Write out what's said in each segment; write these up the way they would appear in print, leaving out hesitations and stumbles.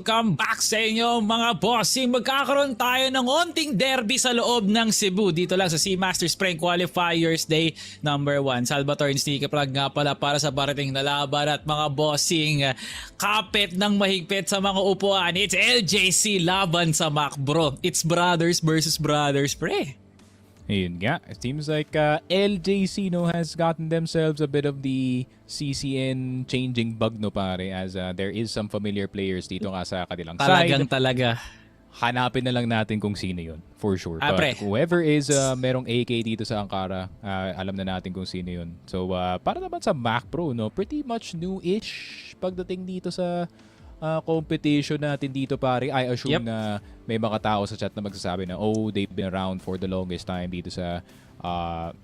welcome back sa inyo mga bossing. Magkakaroon tayo ng onting derby sa loob ng Cebu dito lang sa Masters Spring Qualifiers Day number 1. Salvatore NAGTRIPLANG nga pala para sa parating na laban at mga bossing. Kapit ng mahigpit sa mga upuan. It's LJC laban sa MACBRO. It's brothers versus brothers, pre. Ayun nga, it seems like LJC has gotten themselves a bit of the CCN changing bug pare, as there is some familiar players dito nga sa kanilang Talagang side. talaga. Hanapin na lang natin kung sino yun, for sure. Pre. But whoever is merong AK dito sa Ankara, alam na natin kung sino yun. So para naman sa MACBRO, pretty much new-ish pagdating dito sa competition natin dito pare. I assume na may mga tao sa chat na magsasabi na they've been around for the longest time dito sa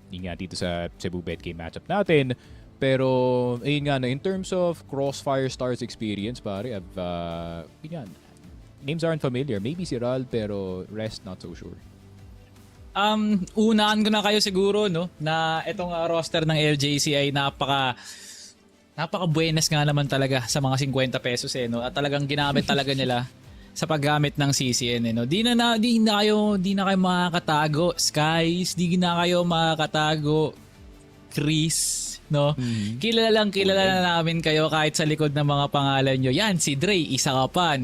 dito sa Cebu Betgame matchup natin. Pero ayun nga na, in terms of Crossfire Stars experience pare, names aren't familiar. Maybe si Ral, pero rest not so sure. Unaan ko na kayo siguro na itong roster ng LJC ay napaka-buenas nga naman talaga sa mga 50 pesos at talagang ginamit talaga nila sa paggamit ng CCN Di na kayo makakatago, Skies, di na kayo makakatago, Chris, Kilala na namin kayo kahit sa likod ng mga pangalan nyo. Yan, si Dre, isa ka pa,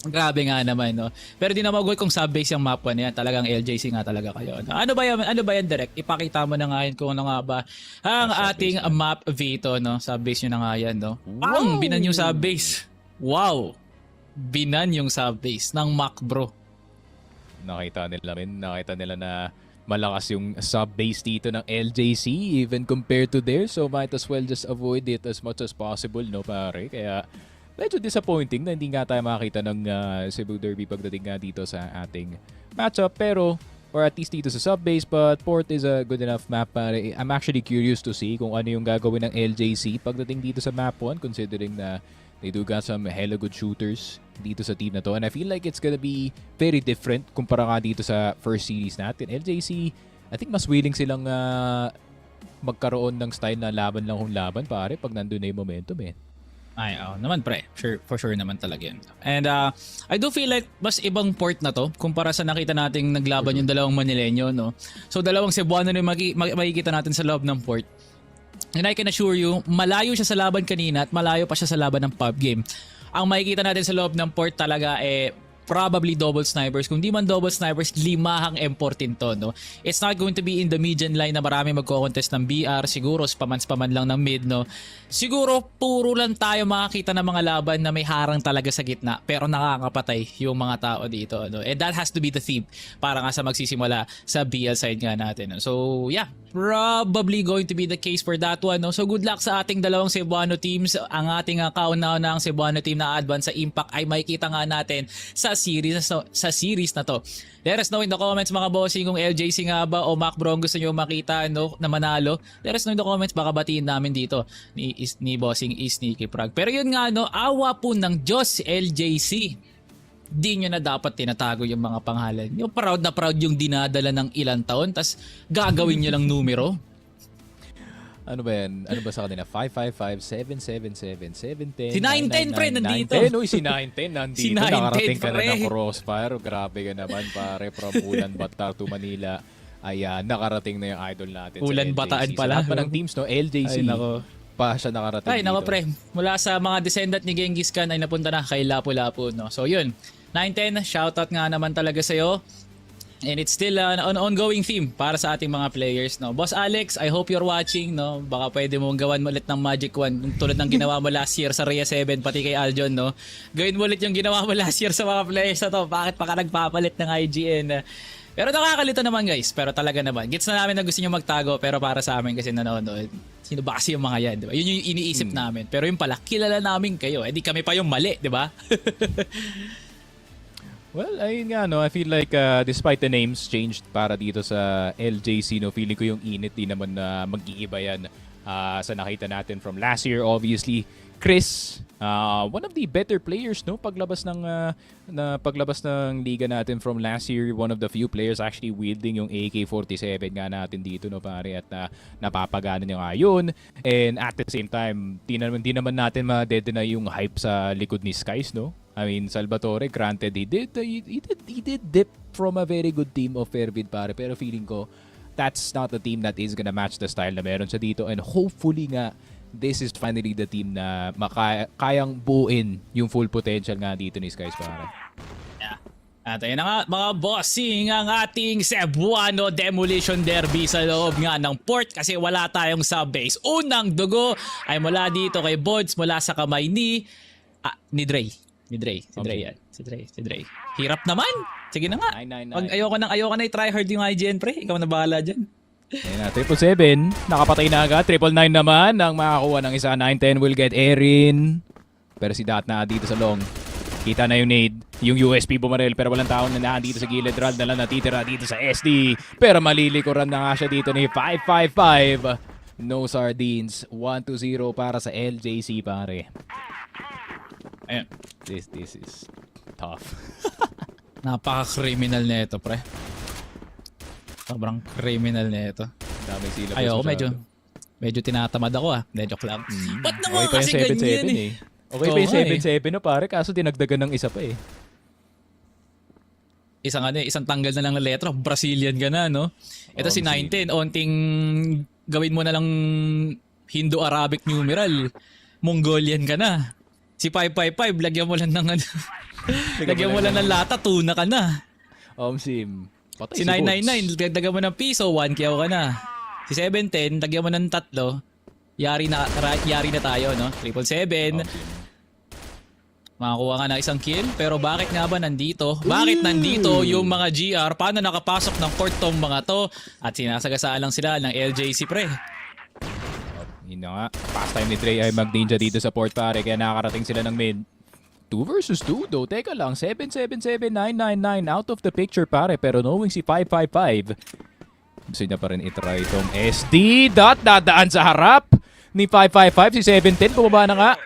Grabe nga naman, Pero di na magul kung sub-base yung map 1 yan. Talagang LJC nga talaga kayo. Ano ba yan, Direk? Ipakita mo na nga yun kung ano nga ba ang ating map Vito, Sub-base nyo na nga yan, Wow! Binan yung sub-base. Wow! Binan yung sub-base ng MACBRO. Nakita nila na malakas yung sub-base dito ng LJC even compared to theirs. So might as well just avoid it as much as possible, pare? Kaya medyo disappointing na hindi nga tayo makakita ng Cebu Derby pagdating nga dito sa ating matchup. Pero, or at least dito sa sub-base, but Port is a good enough map pare. I'm actually curious to see kung ano yung gagawin ng LJC pagdating dito sa map 1, considering na they do got some hella good shooters dito sa team na to. And I feel like it's gonna be very different kumpara nga dito sa first series natin. LJC, I think mas willing silang magkaroon ng style na laban lang kung laban pare pag nandun na yung momentum Ay, naman pre. For sure naman talaga yun. And I do feel like mas ibang port na to kumpara sa nakita nating naglaban yung dalawang Manileño, So dalawang Cebuano na makikita natin sa loob ng port. And I can assure you, malayo siya sa laban kanina at malayo pa siya sa laban ng pub game. Ang makikita natin sa loob ng port talaga probably double snipers. Kung di man double snipers, 5 M14 to, It's not going to be in the median line na marami magko-contest ng BR. Siguro spamans-paman lang ng mid, Siguro puro lang tayo makakita ng mga laban na may harang talaga sa gitna pero nakakapatay yung mga tao dito, And that has to be the theme para nga sa magsisimula sa BL side nga natin. So yeah, probably going to be the case for that one, So good luck sa ating dalawang Cebuano teams. Ang ating kauna-una ang Cebuano team na advance sa Impact ay makikita nga natin sa series na to. Let us know in the comments mga bossing kung LJC nga ba o MACBRO ang gusto nyo makita na manalo. Let us know in the comments, baka batiin namin dito ni bossing NAGTRIPLANG. Pero yun nga awa po ng Diyos LJC. Di nyo na dapat tinatago yung mga pangalan nyo. Proud na proud yung dinadala ng ilang taon tas gagawin nyo lang numero. Ano ba yan? Ano ba sa kanila? 555, 777, 710, Si 910 pre nandito. Si 910 nandito. Si 910 nakarating ka pre. na ng Crossfire. Grabe ka naman pare. From Ulan Batar to Manila. Ayan, nakarating na yung idol natin Ulan sa LJC. Bataan pala. Sa lahat ng teams, LJC. Ay, nako. Pa siya nakarating Ay, nako dito. pre. Mula sa mga descendant ni Genghis Khan ay napunta na kay Lapu-Lapu, So yun. 910, shoutout nga naman talaga sa'yo. And it's still an ongoing theme para sa ating mga players, Boss Alex, I hope you're watching, Baka pwede mong gawan mo ulit ng Magic 1 tulad ng ginawa mo last year sa Rhea 7 pati kay Aljon, Gawin mo ulit yung ginawa mo last year sa mga players na to. Bakit pa ka nagpapalit ng IGN? Pero nakakalito naman guys. Pero talaga naman. Gets na namin na gusto nyo magtago pero para sa amin kasi nanonood. Sino ba kasi yung mga yan, diba? Yun yung iniisip namin. Pero yung pala, kilala namin kayo. Di kami pa yung mali, diba? Well, ayun nga, I feel like despite the names changed para dito sa LJC, feeling ko yung init din naman na mag-iiba yan sa nakita natin from last year. Obviously, Chris, one of the better players, paglabas ng liga natin from last year, one of the few players actually wielding yung AK-47 nga natin dito, pare, at napapagana niya nga yun. And at the same time, di naman natin ma-deadena yung hype sa likod ni Skies, I mean, Salvatore, granted, he did dip from a very good team of Fairvid, pare. Pero feeling ko, that's not the team that is gonna match the style na meron siya dito. And hopefully nga, this is finally the team na kayang buuin yung full potential nga dito ni Skies, pare. At ayun na nga mga bossing ang ating Cebuano Demolition Derby sa loob nga ng port kasi wala tayong sub-base. Unang dugo ay mula dito kay Bods mula sa kamay ni Dre. Si Dre. Hirap naman. Sige na nga. Ayoko na i-try hard yung IGN pre. Ikaw na bahala dyan. Ayun na, 777. Nakapatay na agad. 999 naman ang makakuha ng isa. 910 will get Erin. Pero si Dat na dito sa long. Kita na yung nade. Yung USP bumaril pero walang taon na naan dito sa gilid. Rad na lang natitira dito sa SD. Pero malilikuran na nga siya dito ni 555. No sardines. 1-0 para sa LJC, pare. Ayan. This is tough. Napaka-criminal na ito, pre. Sobrang criminal na ito. Dami sila. Ayoko, medyo tinatamad ako Hindi, joke lang. Ba't naman okay kasi ganyan eh? Okay pa yung 7-7 na pare, kaso dinagdagan ng isa pa eh. Isang tanggal na lang na letra, Brazilian ka na, no? Ito si 910, onting gawin mo na lang Hindu-Arabic numeral, Mongolian ka na. Si 555, lagyan mo lang ng lagyan mo lang ng lata, tuna ka na. Sim. Si 999, lagyan mo ng piso, 1 kyaw ka na. Si 710, lagyan mo ng 3, yari na tayo, no? 777. Makakuha nga ng isang kill, pero bakit nga ba nandito? Bakit nandito yung mga GR? Paano nakapasok ng court tong mga to? At sinasagasaan lang sila ng LJC, pre. Yun na nga. Past time ni Dre ay mag-ninja dito sa port, pare. Kaya nakakarating sila ng mid. 2 versus 2 though. Teka lang. 777, 999 out of the picture, pare. Pero knowing si 555, gusto niya pa rin itry itong SD. Dadaan sa harap ni 555. Si 710 bumaba na nga.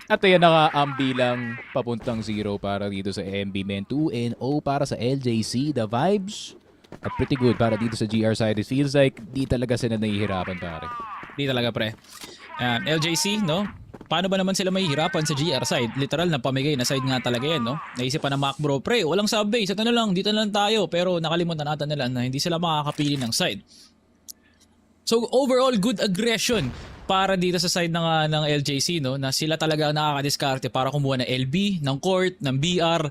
At ayan na nga ang bilang papuntang 0 para dito sa MB Men. 2-0 para sa LJC. The vibes are pretty good para dito sa GR side. It feels like di talaga sila nahihirapan, pare. Di talaga, pre. LJC, no? Paano ba naman sila mahihirapan sa GR side? Literal na pamigay na side nga talaga yan, no? Naisipan ng MACBRO, pre, walang sub-base. Ito na lang, dito na lang tayo. Pero nakalimutan natin nila na hindi sila makakapili ng side. So overall, good aggression para dito sa side ng LJC, no? Na sila talaga nakakadiskarte para kumuha ng LB, ng court, ng BR.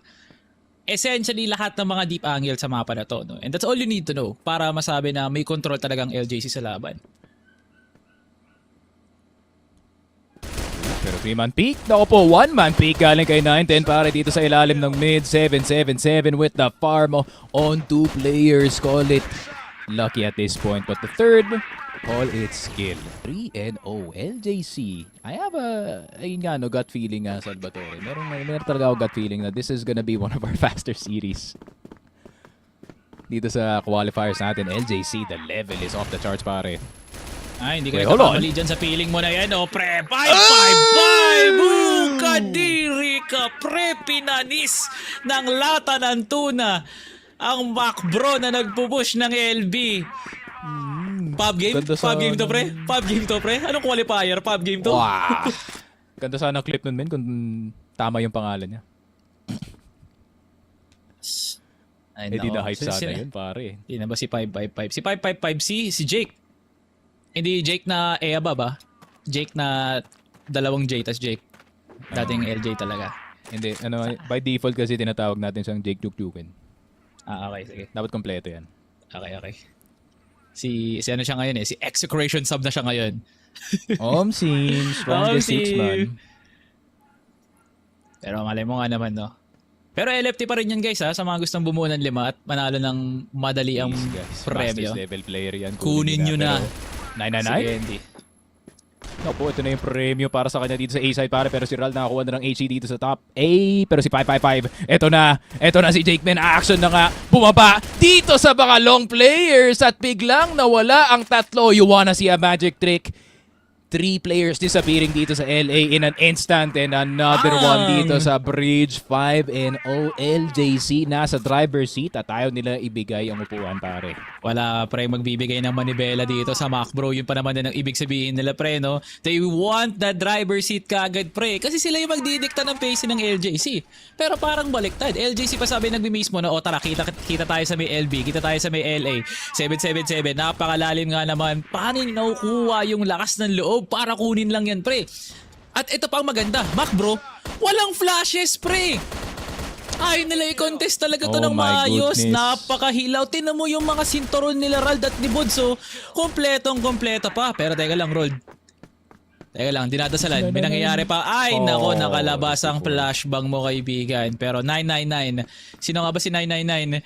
Essentially, lahat ng mga deep angle sa mapa na to, no? And that's all you need to know para masabi na may control talagang LJC sa laban. Pero 3-man peak. Naku po, 1-man peak galing kay 910 para dito sa ilalim ng mid. 777 with the farm on 2 players. Call it lucky at this point. But the third, call it skill. 3-0 LJC. I have ayun nga, no, gut feeling nga, Salvatore. Meron talaga ako gut feeling na this is gonna be one of our faster series. Dito sa qualifiers natin, LJC, the level is off the charts, pare. Ay, hindi ko nagkakamali dyan sa feeling mo na yan, oh, pre. 555! Kadiri ka, pre. Pinanis ng lata ng tuna ang MACBRO na nagpupush ng LB. Pub game? Pub game to, pre? Pub game to, pre? Anong qualifier? Pub game to? Wow! Ganda sana clip nun, men, kung tama yung pangalan niya. Ay, di na hype sana yun, pare. Hindi na ba si 555? Si 555, si Jake. Hindi Jake na Eaba ba? Jake na dalawang J tas Jake. Dating LJ talaga. Hindi, by default kasi tinatawag natin siyang Jake Dukdukin. Okay, sige. Dapat kompleto yan. Okay. Si ano siya ngayon si Execration sub na siya ngayon. Seems from the 6 man. Pero malay mo nga naman, no? Pero LFT pa rin yan, guys, sa mga gustong bumuo ng 5 at manalo ng madali ang premyo. Fastest level player yan. Kunin nyo na. 999? Naku, ito na yung premyo para sa kanya dito sa A-side, pare. Pero si Ral nakakuha na ng HE dito sa top A. Pero si 555, ito na si Jake Men. Action na nga. Bumaba dito sa mga long players. At biglang nawala ang tatlo. You wanna see a magic trick? 3 players disappearing dito sa LA in an instant and another one dito sa bridge. 5-0 LJC nasa driver's seat at ayaw nila ibigay ang upuan, pare. Wala pre magbibigay ng manibela dito sa MACBRO. Yun pa naman din ang ibig sabihin nila pre, no? They want the driver's seat kaagad pre. Kasi sila yung magdidikta ng pace ng LJC. Pero parang baliktad. LJC pa sabi nagbi-mismo na, o tara, kita tayo sa may LB, kita tayo sa may LA. 777, napakalalim nga naman. Paano nakukuha yung lakas ng loob para kunin lang yan pre? At ito pa ang maganda, MACBRO, walang flashes pre. Ay nila i-contest talaga to ng maayos. Napakahilaw. Tinan mo yung mga sinturon nila Rald at ni Budso. Kompletong-kompleto pa. Pero teka lang, Rold. Teka lang, dinadasalan. May nangyayari pa. Ay, nako, nakalabas ang flashbang mo, kaibigan. Pero 999. Sino nga ba si 999?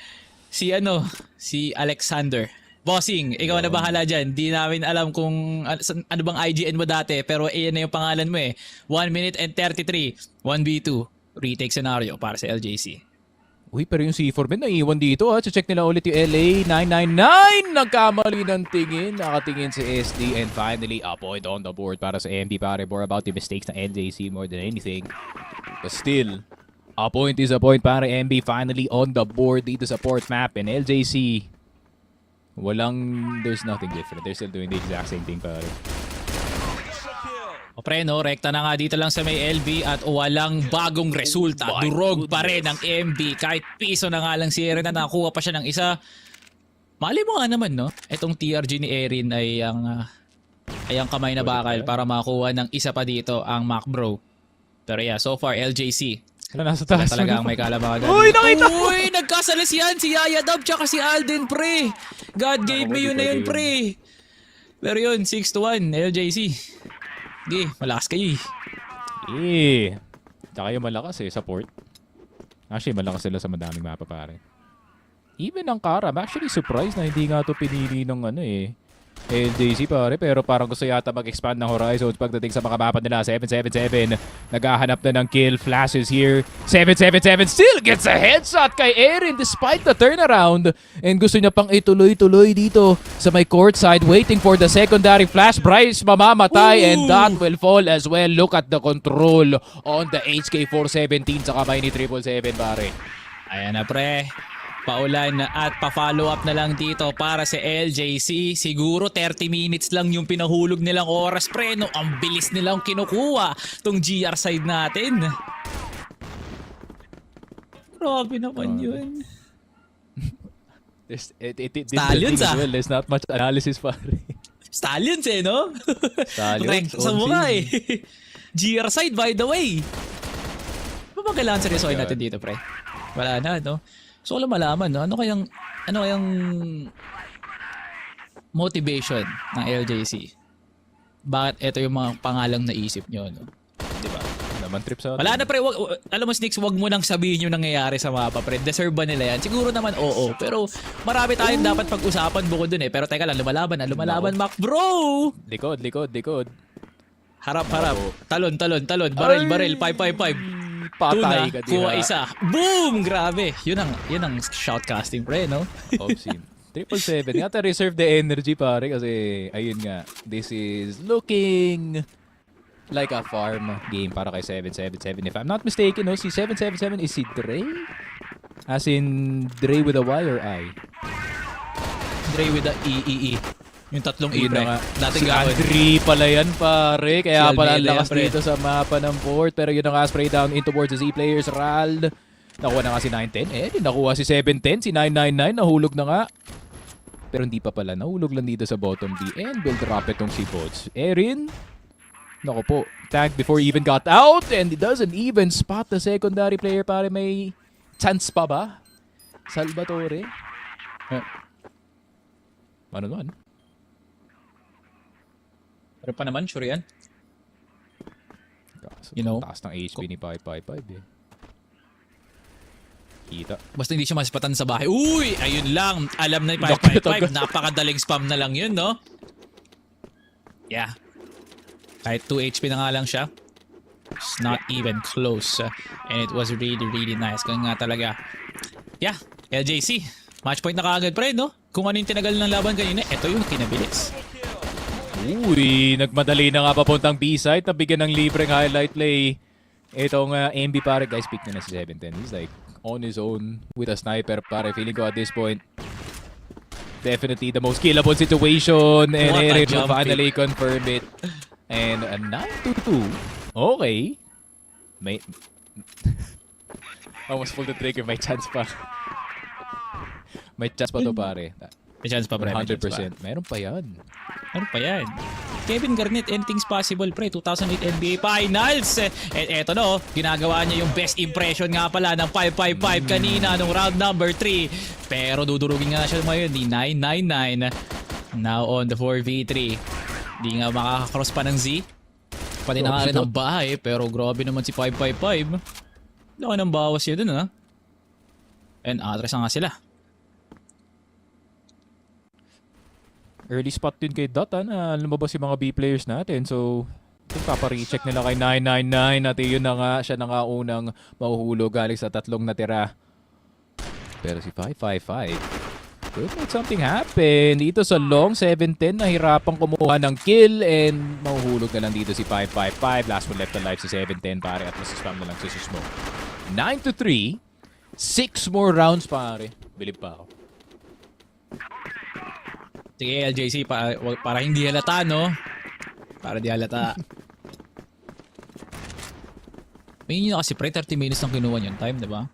Si Alexander. Bossing, ikaw na bahala dyan. Di namin alam kung ano bang IGN mo dati. Pero iyan na yung pangalan mo eh. 1 minute and 33. 1v2. Retake scenario para sa LJC. Uy, pero yung C4 Ben naiwan dito ha. Check nila ulit yung LA. 999. Nagkamali ng tingin. Nakatingin si SD. And finally, a point on the board para sa MB, pare. More about the mistakes ng LJC more than anything. But still, a point is a point para MB. Finally on the board dito sa port map. And LJC, there's nothing different. They're still doing the exact same thing, pare. O pre, no, rekta na nga dito lang sa may LB at walang bagong resulta. Durog pa rin ang MB. Kahit piso na nga lang si Erin na nakuha pa siya ng isa. Mali mo nga naman, no? Itong TRG ni Erin ay ang kamay na bakal para makuha ng isa pa dito ang MACBRO. Pero yeah, so far LJC. Nasa taas Talaga ang may kalabagan. Uy, nakita! Uy, nagkasalasiyan si Yaya Dub tsaka si Alden, pre. God gave me yun na yun, pre. Pero yun, 6-1, LJC. Di, malakas kayo eh. Tsaka yung malakas eh, sa port. Actually, malakas sila sa madaming mapa, pare. Even ang Kara, I'm actually surprised na hindi nga ito pinili ng LJC, pare. Pero parang gusto yata mag-expand ng horizons pagdating sa mga mapa nila. 777, naghahanap na ng kill flashes here. 777 still gets a headshot kay Erin despite the turnaround. And gusto niya pang ituloy-tuloy dito sa may court side, waiting for the secondary flash. Bryce mamamatay and that will fall as well. Look at the control on the HK417 sa kamay ni 777, pare. Ayan na, pre. Paulan at pa-follow up na lang dito para sa LJC. Siguro 30 minutes lang yung pinahulog nilang oras, pre. No? Ang bilis nilang kinukuha tong GR side natin. Grabe naman yun. Stallions ah. Well, there's not much analysis, pare. Stallions eh, no? Stallions. Sa mukha eh. GR side, by the way. Ano ba kailangan seryosohin natin dito, pre? Wala na, no? So, wala malaman, no? Ano kayang motivation ng LJC? Bakit ito yung mga pangalang naisip nyo, no? Diba? Naman trip sa wala na, pre. Alam mo, Snicks, wag mo nang sabihin yung nangyayari sa mapa, pre. Deserve ba nila yan? Siguro naman, oo. Pero marami tayong dapat pag-usapan bukod dun eh. Pero teka lang, lumalaban, MACBRO! Likod. Harap. Talon. Baril, 555. Patay Tuna, ka kuha isa. Boom! Grabe. Yun ang shoutcasting, pre, no? Obscene. 777. Yata reserve the energy, pare, kasi ayun nga. This is looking like a farm game para kay 777. If I'm not mistaken, no, si 777 is si Dre? As in, Dre with a Y or I? Dre with a E. Yung tatlong E, pre. Si Andre pala yan, pare. Kaya pala lakas dito sa mapa ng port. Pero yun ang spray down in towards the Z players. Rald. Nakuha na nga si 910. Nakuha si 710. Si 999. Nahulog na nga. Pero hindi pa pala. Nahulog lang dito sa bottom B. And will drop itong si Bots. Erin. Naku po. Tagged before he even got out. And he doesn't even spot the secondary player, pare. May chance pa ba? Salvatore. Ano naman? Pero pa naman, sure yan. Taas ng HP ni 555 eh. Kita. Basta hindi siya masipatan sa bahay. Uy! Ayun lang. Alam na ni 555. Napakadaling spam na lang yun, no? Yeah. Kahit 2 HP na nga lang siya. It's not even close. And it was really, really nice. Kaya nga talaga. Yeah. LJC. Match point na kaagad, pre, no? Kung ano yung tinagal ng laban kanina, ito yung kinabilis. Uy, nagmadali na nga papuntang B-side. Nabigyan ng libreng highlight play. Itong MB pare, guys, pick na si 710. He's like on his own with a sniper pare. Feeling ko at this point, definitely the most killable situation. And What a Erin will jump finally confirm it. And a 9-2. Okay. May... Almost pull the trigger. May chance pa. May chance pa to pare. May chance pa, pre. 100%. Meron pa yan. Ano pa yan? Kevin Garnett, anything's possible, pre. 2008 NBA Finals. And eto no, ginagawa niya yung best impression nga pala ng 5-5-5 kanina nung round number 3. Pero dudurugin nga siya ngayon, di 9-9-9. Now on the 4v3. Di nga makakakross pa ng Z. Pati na nga rin ang bahay, pero grabe naman si 5-5-5. Laki ng bawas yun dun, ha? And ATTRAS nga sila. Early spot din kay Dot na lumabas yung mga B players natin. So, paparecheck nila kay 999 at yun na nga, siya na nga unang mahuhulog galing sa tatlong natira. Pero si 555 could make something happen. Dito sa long 710 nahirapang kumuha ng kill and mahuhulog na lang dito si 555. Last one left alive si 710 pare at masispam na lang si Susmo. 9-3. 6 more rounds pare. Bilib pa ako. Sige, LJC, para hindi halata, no? Para di halata. May nyo kasi pre, 30 minutes lang kinuha yung time, diba?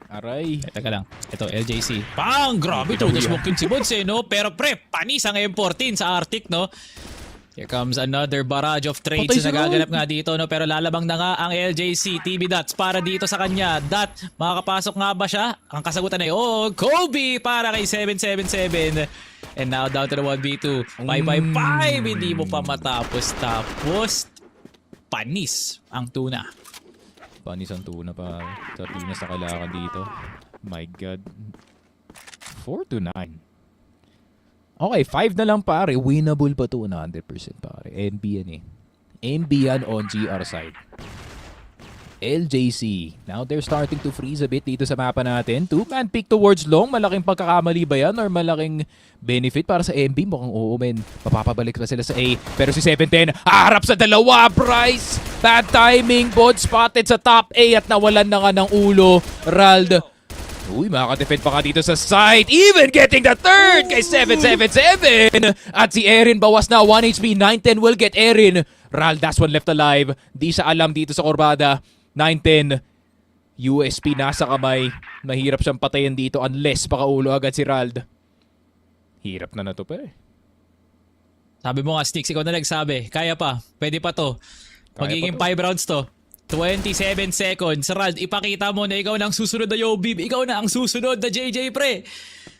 Aray. Teka lang. Ito, LJC. Pang! Grabe to. Smoke yun si Bods, eh, no? Pero pre, panis ang M14 sa Arctic, no? Here comes another barrage of trades na nagaganap nga dito, no? Pero lalabang na nga ang LJC. TV Dots para dito sa kanya. Dot, makakapasok nga ba siya? Ang kasagutan ay, oh, Kobe para kay 777. And now down to the 1v2. 5-5-5. Hindi mo pa matapos. Tapos, panis ang tuna. Panis ang tuna pa. Sa Pinas na kailangan dito. My God. 4-9. Okay, 5 na lang pare. Winnable pa to 100% pare. NB yan eh. NB yan on GR side. LJC. Now they're starting to freeze a bit dito sa mapa natin. 2-man pick towards long. Malaking pagkakamali ba yan? Or malaking benefit para sa MB? Mukhang oo men. Mapapabalik pa sila sa A. Pero si 710 harap sa dalawa. Bryce. Bad timing. Bod spotted sa top A at nawalan na nga ng ulo. Rald. Uy, makaka-defend pa ka dito sa side. Even getting the third kay 777. At si Erin bawas na 1 HP. 910 will get Erin. Rald, that's one left alive. Di siya alam dito sa Corbada. 910. USP nasa kamay. Mahirap siyang patayin dito unless pakaulo agad si Rald. Hirap na to pa eh. Sabi mo nga, Sticks, ikaw na nagsabi. Kaya pa. Pwede pa to. Magiging 5 rounds to. 27 seconds. Rald, ipakita mo na ikaw na ang susunod na Yobib. Ikaw na ang susunod na JJ, pre.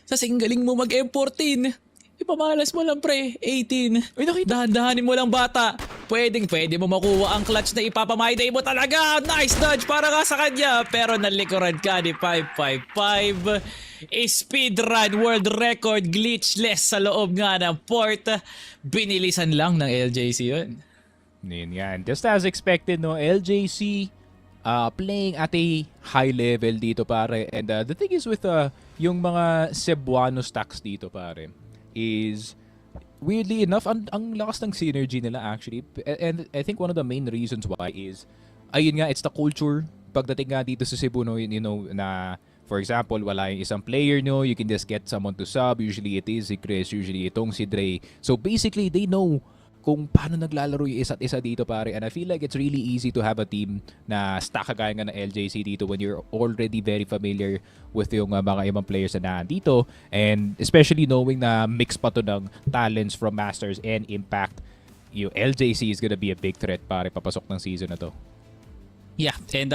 Sa singgaling mo mag-M14. Ipamalas mo lang, pre. 18. Uy, nakita. Dahan-dahanin mo lang, bata. Pwede mo makuha ang clutch na ipapamaiday mo talaga. Nice dodge para nga sa kanya. Pero nalikuran ka ni 555. Speedrun world record glitchless sa loob nga ng port. Binilisan lang ng LJC yun. Yan. Just as expected, no? LJC playing at a high level dito, pare. And the thing is with yung mga Cebuano stacks dito, pare, is weirdly enough, ang lakas ng synergy nila actually. And I think one of the main reasons why is, ayun nga, it's the culture. Pagdating nga dito sa Cebu, no, you know, na for example, wala yung isang player, no, you can just get someone to sub. Usually it is si Chris, usually itong si Dre. So basically, they know kung paano naglalaro yung isa't isa dito, pare. And I feel like it's really easy to have a team na stack kagaya nga ng LJC dito when you're already very familiar with yung mga ibang players na nandito. And especially knowing na mix pa to ng talents from Masters and Impact, yung LJC is gonna be a big threat, pare, papasok ng season na to. Yeah, and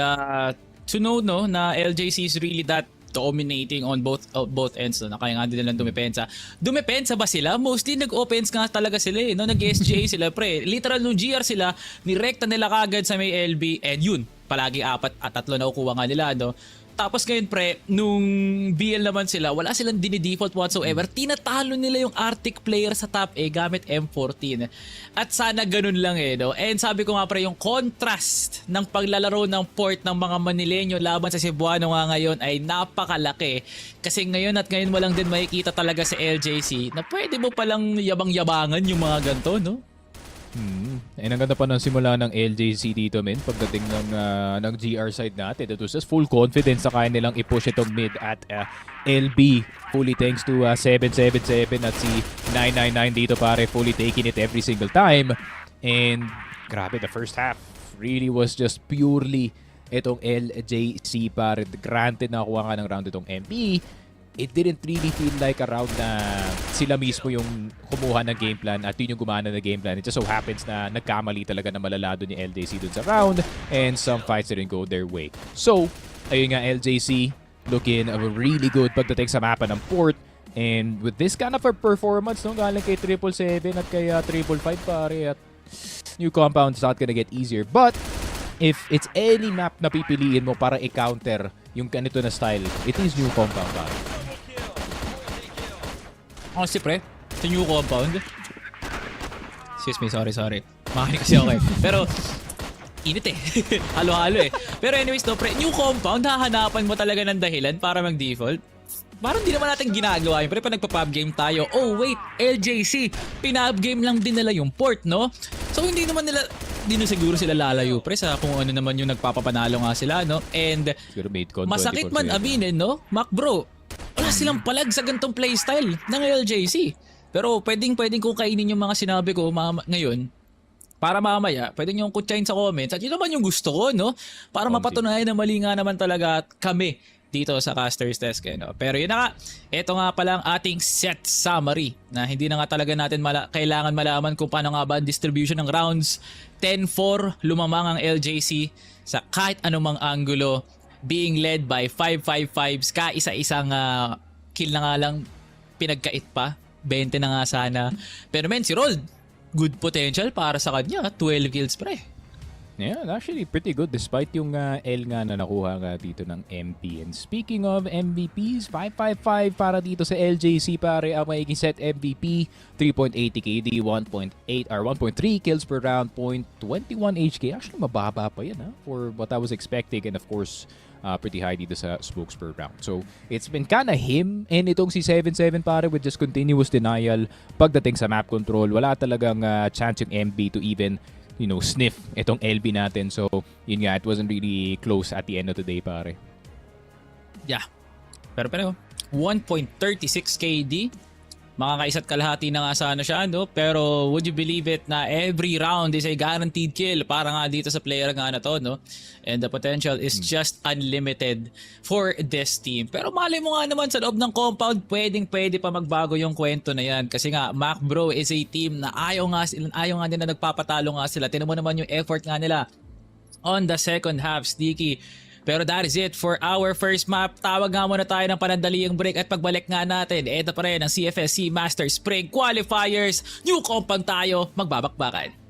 to know, no, na LJC is really that dominating on both ends, no? Kaya nga din nilang dumepensa. Dumepensa ba sila? Mostly nag-offense nga talaga sila, eh, no? Nag-SGA sila, pre. Literal, nung GR sila, nirekta nila kagad sa may LB, and yun, palagi 4 at 3 na kukuha nga nila, no? Tapos ngayon pre, nung BL naman sila, wala silang dinidefault whatsoever. Tinatalo nila yung Arctic player sa top A gamit M14. At sana ganun lang no. And sabi ko nga pre, yung contrast ng paglalaro ng port ng mga Manileño laban sa Cebuano nga ngayon ay napakalaki. Kasi ngayon mo lang din makikita talaga sa LJC na pwede mo palang yabang-yabangan yung mga ganito, no? And ang ganda pa ng simula ng LJC dito, men, pagdating ng GR side natin. It was just full confidence sa kaya nilang i-push itong mid at LB. Fully thanks to 777 at si 999 dito pare, fully taking it every single time. And grabe, the first half really was just purely itong LJC pare. Granted nakakuha nga ng round itong MP. It didn't really feel like a round na sila mismo yung kumuha ng game plan at yun yung gumana na game plan. It just so happens na nagkamali talaga na malalado ni LJC dun sa round and some fights didn't go their way. So, ayun nga, LJC looking really good pagdating sa mapa ng port. And with this kind of a performance, no, galing kay 777 at kay 555 pare, at new compound is not gonna get easier. But if it's any map na pipiliin mo para i-counter yung ganito na style, it is new compound pare. Honestly pre, sa new compound. Excuse me, sorry. Makinig kasi ako Pero, init halo-halo Pero anyways no pre, new compound, hahanapan mo talaga ng dahilan para mag-default. Parang di naman natin ginagawa yun. Pero pa nagpa-pub game tayo, oh wait, LJC, pinub game lang din nila yung port, no? So hindi na siguro sila lalayo pre sa kung ano naman yung nagpapapanalo nga sila, no? And masakit man aminin, no? MACBRO, wala silang palag sa gantong playstyle ng LJC. Pero pwedeng kong kainin yung mga sinabi ko ngayon para mamaya pwede nyo kutsain sa comments at yun naman yung gusto ko, no? Para mapatunayan na mali nga naman talaga kami dito sa Caster's Desk, no? Pero yun na nga, ito nga pala ang ating set summary na hindi na nga talaga natin kailangan malaman kung paano nga ba ang distribution ng rounds. 10-4 lumamang ang LJC sa kahit anumang angulo, being led by 555s, kaisa-isang kill na nga lang pinagkait pa, 20 na nga sana. Pero men, si Rold, good potential para sa kanya, 12 kills pre. Yeah, actually pretty good despite yung L nga na nakuha nga dito ng MP. And speaking of MVPs, 555 para dito sa LJC pare, ang magiging set MVP, 3.80 KD, 1.8 or 1.3 kills per round, 0.21 HK. Actually mababa pa yan for what I was expecting, and of course pretty high dito sa smokes per round. So it's been kinda him and itong si 77 pare with just continuous denial pagdating sa map control. Wala talagang chance yung MB to even sniff itong LB natin. So, yun nga, it wasn't really close at the end of the day, pare. Yeah. Pero 1.36 KD. Makakaisat kalahati na nga sana siya, no? Pero would you believe it na every round is a guaranteed kill para nga dito sa player nga na to, no? And the potential is just unlimited for this team. Pero mali mo nga naman sa loob ng compound, pwede pa magbago yung kwento na yan. Kasi nga, MACBRO is a team na ayaw nga din na nagpapatalo nga sila. Tinan mo naman yung effort nga nila on the second half, Sticky. Pero that is it for our first map. Tawag nga muna tayo ng panandaliang break at pagbalik nga natin, ito pa rin ang CFSC Master Spring Qualifiers. New compound tayo, magbabakbakan.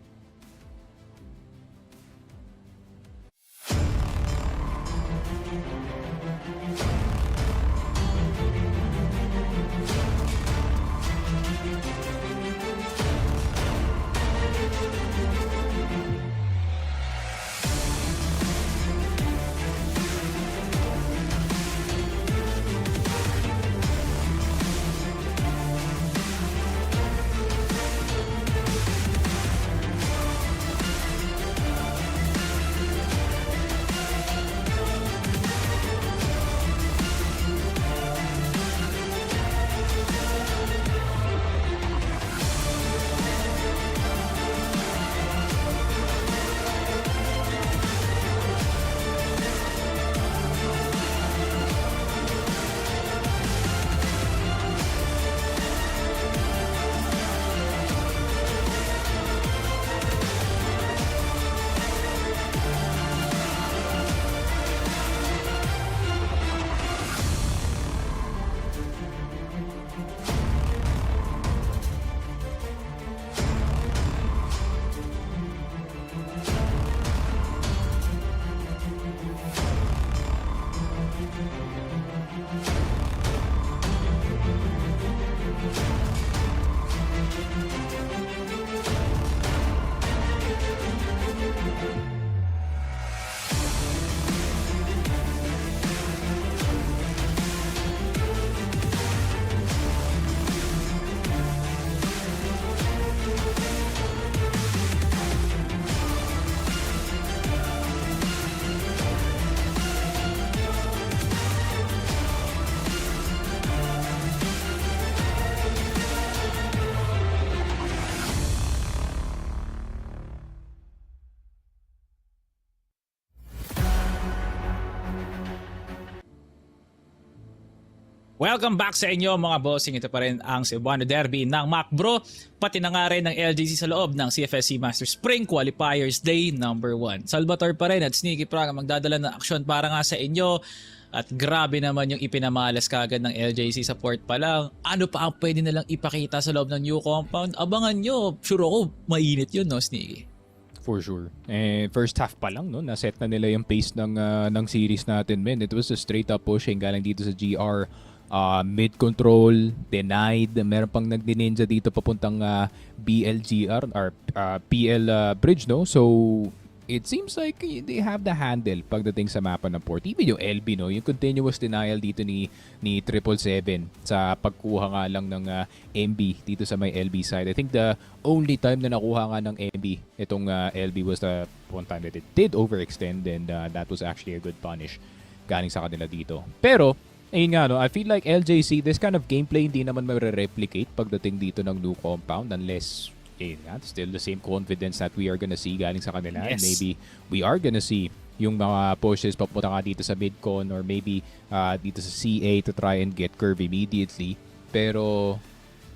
Welcome back sa inyo mga bossing. Ito pa rin ang Cebuano Derby ng MACBRO, pati na nga rin ng LGC sa loob ng CFSC Master Spring Qualifiers Day number 1. Salvatore pa rin at Sneaky Prang ang magdadala ng aksyon para nga sa inyo. At grabe naman yung ipinamalas kagad ng LJC sa port pa lang. Ano pa ang pwede nalang ipakita sa loob ng new compound? Abangan nyo. Sure ako, mainit yun, no, Sneaky? For sure. First half pa lang, no, naset na nila yung pace ng series natin, man. It was a straight up pushing galing dito sa GR. Mid-control, denied. Meron pang nagdi-ninja dito papuntang BLGR or PL Bridge, no? So, it seems like they have the handle pagdating sa mapa ng port. Even yung LB, no? Yung continuous denial dito ni 777 sa pagkuha nga lang ng MB dito sa may LB side. I think the only time na nakuha nga ng MB itong LB was the one time that it did overextend, and that was actually a good punish galing sa kanila dito. Pero, ayun nga, no, I feel like LJC, this kind of gameplay hindi naman may-replicate pagdating dito ng new compound unless still the same confidence that we are gonna see galing sa kanila. Yes. And maybe we are gonna see yung mga pushes papunta ka dito sa midcon or maybe dito sa CA to try and get curve immediately. Pero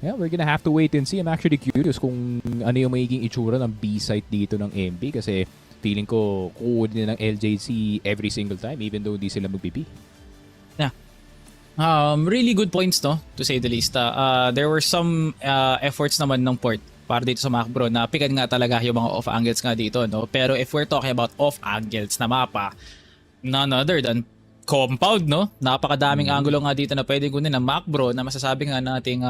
yeah, we're gonna have to wait and see. I'm actually curious kung ano yung magiging itsura ng B-site dito ng MB kasi feeling ko kukuha din ng LJC every single time even though hindi sila mag-BP. Yeah. Really good points, no, to say the least. There were some efforts naman ng port para dito sa MACBRO na pikan nga talaga yung mga off angles nga dito, no. Pero if we're talking about off angles na mapa, none other than compound, no? Napakadaming angulo nga dito na pwedeng kunin ng MACBRO na masasabi nga natin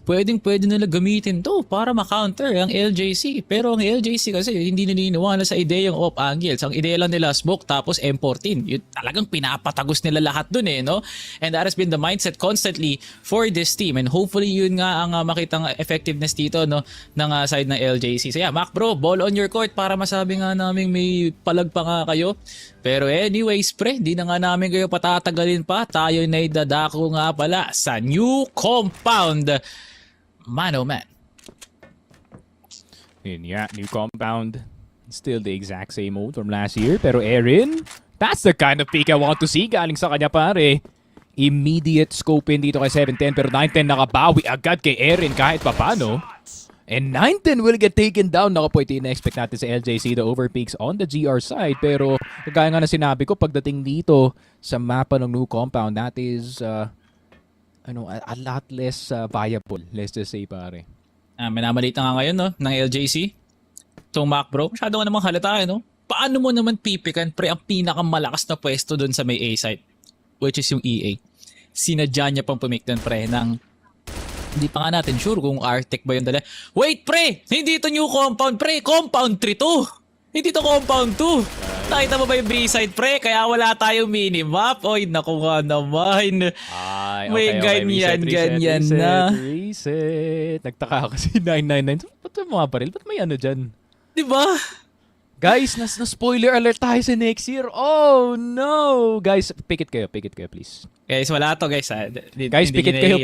pwede nila gamitin to para ma-counter ang LJC. Pero ang LJC kasi hindi naniniwala sa ideyang off angles. Ang ideya lang nila smoke tapos M14. Yun talagang pinapatagos nila lahat dun, no? And that has been the mindset constantly for this team. And hopefully yun nga ang makitang effectiveness dito, no, ng side ng LJC. So yeah, MACBRO, ball on your court para masabi nga namin may palag pa nga kayo. Pero anyways, pre, di na nga namin kayo patatagalin pa. Tayo na idadako nga pala sa new compound. Man oh man. And yeah, new compound. Still the exact same mode from last year. Pero Erin, that's the kind of pick I want to see galing sa kanya, pare. Immediate scope in dito kay 710 pero 910 nakabawi agad kay Erin kahit papano. And 910 will get taken down. Naku po, ito yung na-expect natin sa LJC, the overpeaks on the GR side. Pero kagaya nga na sinabi ko, pagdating dito sa mapa ng new compound, that is a lot less viable, let's just say, pare. Minamalita nga ngayon, no, ng LJC. Itong MACBRO, masyado nga namang halata, no? Paano mo naman pipikan, pre, ang pinakamalakas na pwesto dun sa may A side, which is yung EA. Sinadya niya pang pumik dun, pre, ng hindi pa nga natin sure kung Arctic ba yung dala. Wait, pre! Hindi to new compound, pre! Compound 3 to! Hindi to compound 2! Nakita mo ba yung B-side, pre? Kaya wala tayong minimap. Oy, naku nga naman. Ay, may ganyan na. Reset. Nagtaka kasi 999. Ba't yung mga baril? Ba't may ano dyan? Diba? Guys, na-spoiler alert tayo sa next year. Oh, no! Guys, pick it kayo, please. Guys, wala to, guys. Guys, pick it kayo,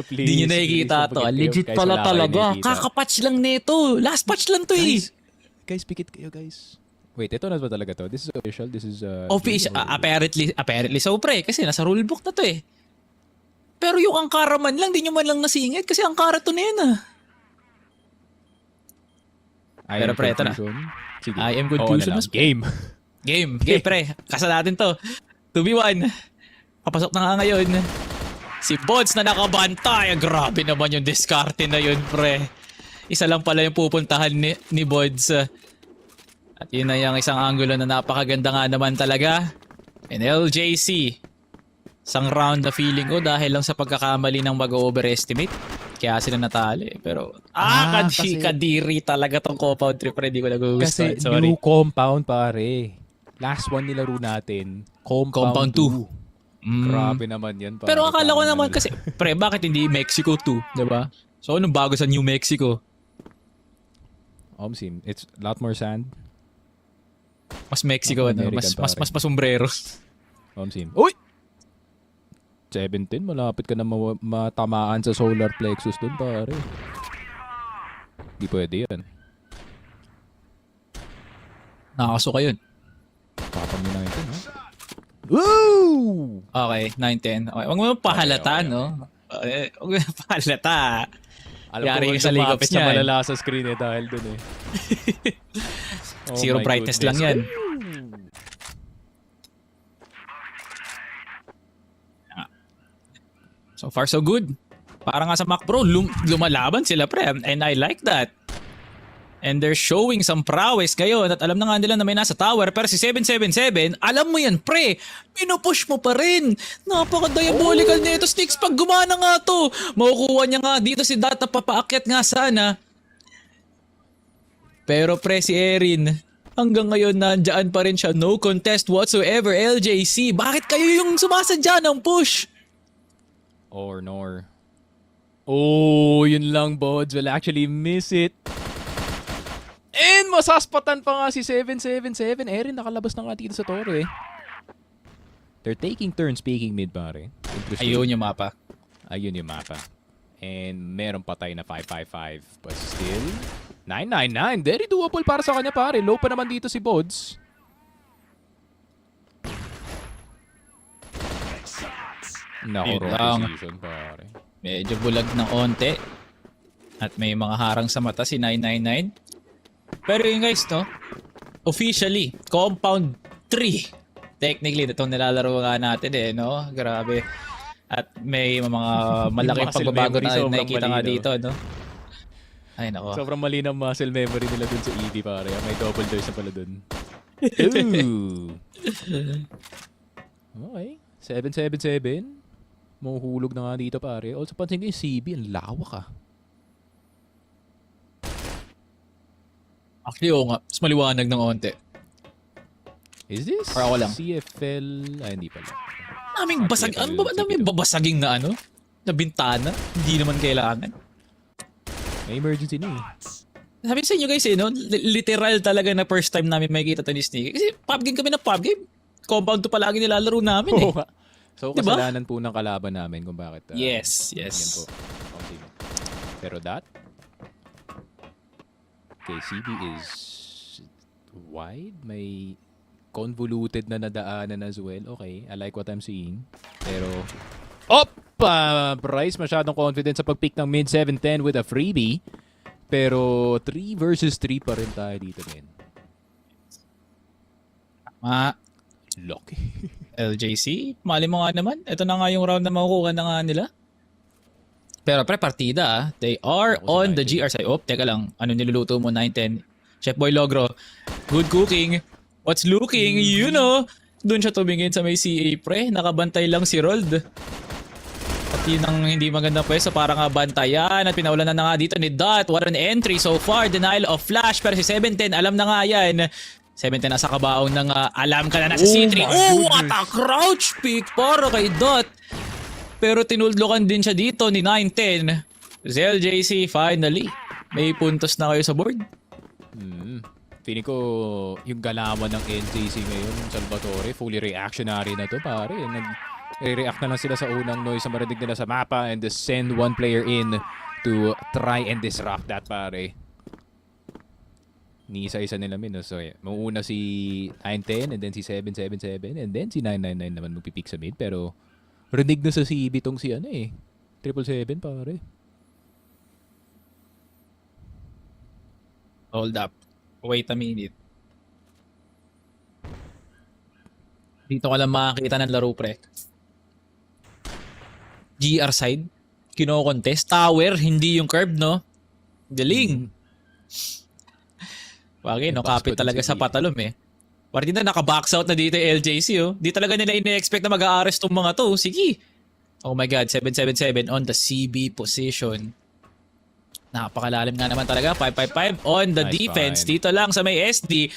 please. Hindi nyo nakikita to. Legit pala talaga. Kakapatch lang nito. Last patch lang to, eh. Guys, pick it kayo, guys. Wait, ito na ba talaga to? This is official? This is... official. Apparently so, pre. Kasi nasa rulebook na to, eh. Pero yung Angkara man lang, di nyo man lang nasingit. Kasi Angkara to na yun, Pero pre, ito na. Sige. I am confusion. Game, pre. Kasa natin to. 2v1. Papasok na nga ngayon. Si Bods na nakabantay. Grabe naman yung diskarte na yun, pre. Isa lang pala yung pupuntahan ni Bods. At yun na yung isang angulo na napakaganda nga naman talaga. And LJC. Isang round na feeling ko dahil lang sa pagkakamali ng mag-overestimate. Kaya sila natali. Pero, kasi kadiri talaga tong compound trip. Pre, di ko nagugustuhan. Kasi new compound, pare. Last one nilaro natin. Compound 2. Grabe naman yan. Pare. Pero akala ko naman kasi, pre, bakit hindi Mexico 2? Diba? So, anong bago sa New Mexico? Omsim, it's a lot more sand. Mas Mexico, mas sombrero. Omsim. Uy! 17, malapit ka na matamaan sa solar plexus dun, pare. Di pwede yan. Nakakasuka yun. Tapang nyo na ito, ha? Woo! Okay, 9-10. Okay, huwag mo pahalata, Okay. no? Huwag mo pahalata. Alam Yari ko ka sa League of lumapit sa niyan. malala sa screen eh dahil dun eh. Oh Zero my brightness goodness. lang yan. So far, so good. Para nga sa MACBRO, lumalaban sila, pre. And I like that. And they're showing some prowess ngayon at alam na nga nila na may nasa tower. Pero si 777, alam mo yan, pre. Pinupush mo pa rin. Napaka-diabolical nito, Sticks. Pag gumana nga to, makukuha niya nga dito si Data, papaakyat nga sana. Pero pre, si Erin, hanggang ngayon nandyan pa rin siya. No contest whatsoever, LJC. Bakit kayo yung sumasadya ng push? Or nor. Oh, yun lang, Bods. Will actually miss it. And masaspatan pa nga si 777. Erin, nakalabas na nga dito sa toro eh. They're taking turns speaking mid, pare. Interesting. Ayun yung mapa. Ayun yung mapa. And meron patay na 555. But still, 999. Very doable para sa kanya, pare. Low pa naman dito si Bods. Nako, Yun wrong lang. position, pare. Medyo bulag ng onte. At may mga harang sa mata si 999. Pero yun guys, no? Officially, Compound 3. Technically, itong nilalaro nga natin eh, no? Grabe. At may mga malaking Muscle pagbabago memory, na sobrang nakikita nga malinaw. dito, no? Ay, nako. Sobrang mali ng muscle memory nila dun sa ED, pare. May double dose na pala dun. Ooh. Okay. 777. Mahuhulog na nga dito, pare. Also, pansin ko yung CB. Ang lawak ah. Actually, oo nga. Mas maliwanag ng onte. Is this Or ako lang? CFL? Ay, hindi pala. Naming basag... Ano ba? Naming babasaging na ano? Na bintana? Hindi naman kailangan. May emergency na eh. Sabi sa inyo guys, no? Literal talaga na first time namin makikita to ni Sneaky. Kasi pub game kami ng pub game. Compound to palagi nilalaro namin eh. Oo nga. So, Diba? kasalanan po ng kalaban namin kung bakit. Yes. Yan po. Okay. Pero that? Okay, CB is wide. May convoluted na nadaanan as well. Okay, I like what I'm seeing. Pero, Bryce masyadong confident sa pag-pick ng mid 710 with a freebie. Pero 3 versus 3 pa rin tayo dito din. Lucky. LJC, mali mo nga naman. Ito na nga yung round na makukuha na nga nila. Pero pre, partida ah. They are Ako on sa the GR side. Oh, teka lang. Ano niluluto mo? 9-10. Chef Boy Logro. Good cooking. What's looking? You know. Doon siya tumingin sa may CA pre. Nakabantay lang si Rold. At yun ang hindi magandang pwesto para nga bantayan. At pinawalan na nga dito ni Dot. What an entry so far. Denial of flash. Pero si 710, alam na nga yan. 710 nasa kabaong ng alam ka na nasa C3. Oh, what a crouch pick para kay Dot. Pero tinuldukan din siya dito ni 910. ZLJC finally. May puntos na kayo sa board. Feeling ko yung galawan ng LJC ngayon, Salvatore, fully reactionary na to, pare. Nag-react na lang sila sa unang noise na marinig nila sa mapa and just send one player in to try and disrupt that, pare. Ni isa-isa nila min. So, yeah. Mauuna si 910 and then si 777 and then si 999 naman magpipick sa mid. Pero rinig na sa CB tong si ano eh. 777, pare. Hold up. Wait a minute. Dito ka lang makakita ng laro, pre. GR side. Kino-contest. Tower, hindi yung curve, no? Galing. Bagay, no? Kapit talaga sa patalom, eh. Partida, naka-box out na dito yung LJC, oh. Di talaga nila ine-expect na mag-a-arrest tong mga to. Sige. Oh my God, 777 on the CB position. Napakalalim nga naman talaga. 555 on the Nice defense. find. Dito lang sa may SD.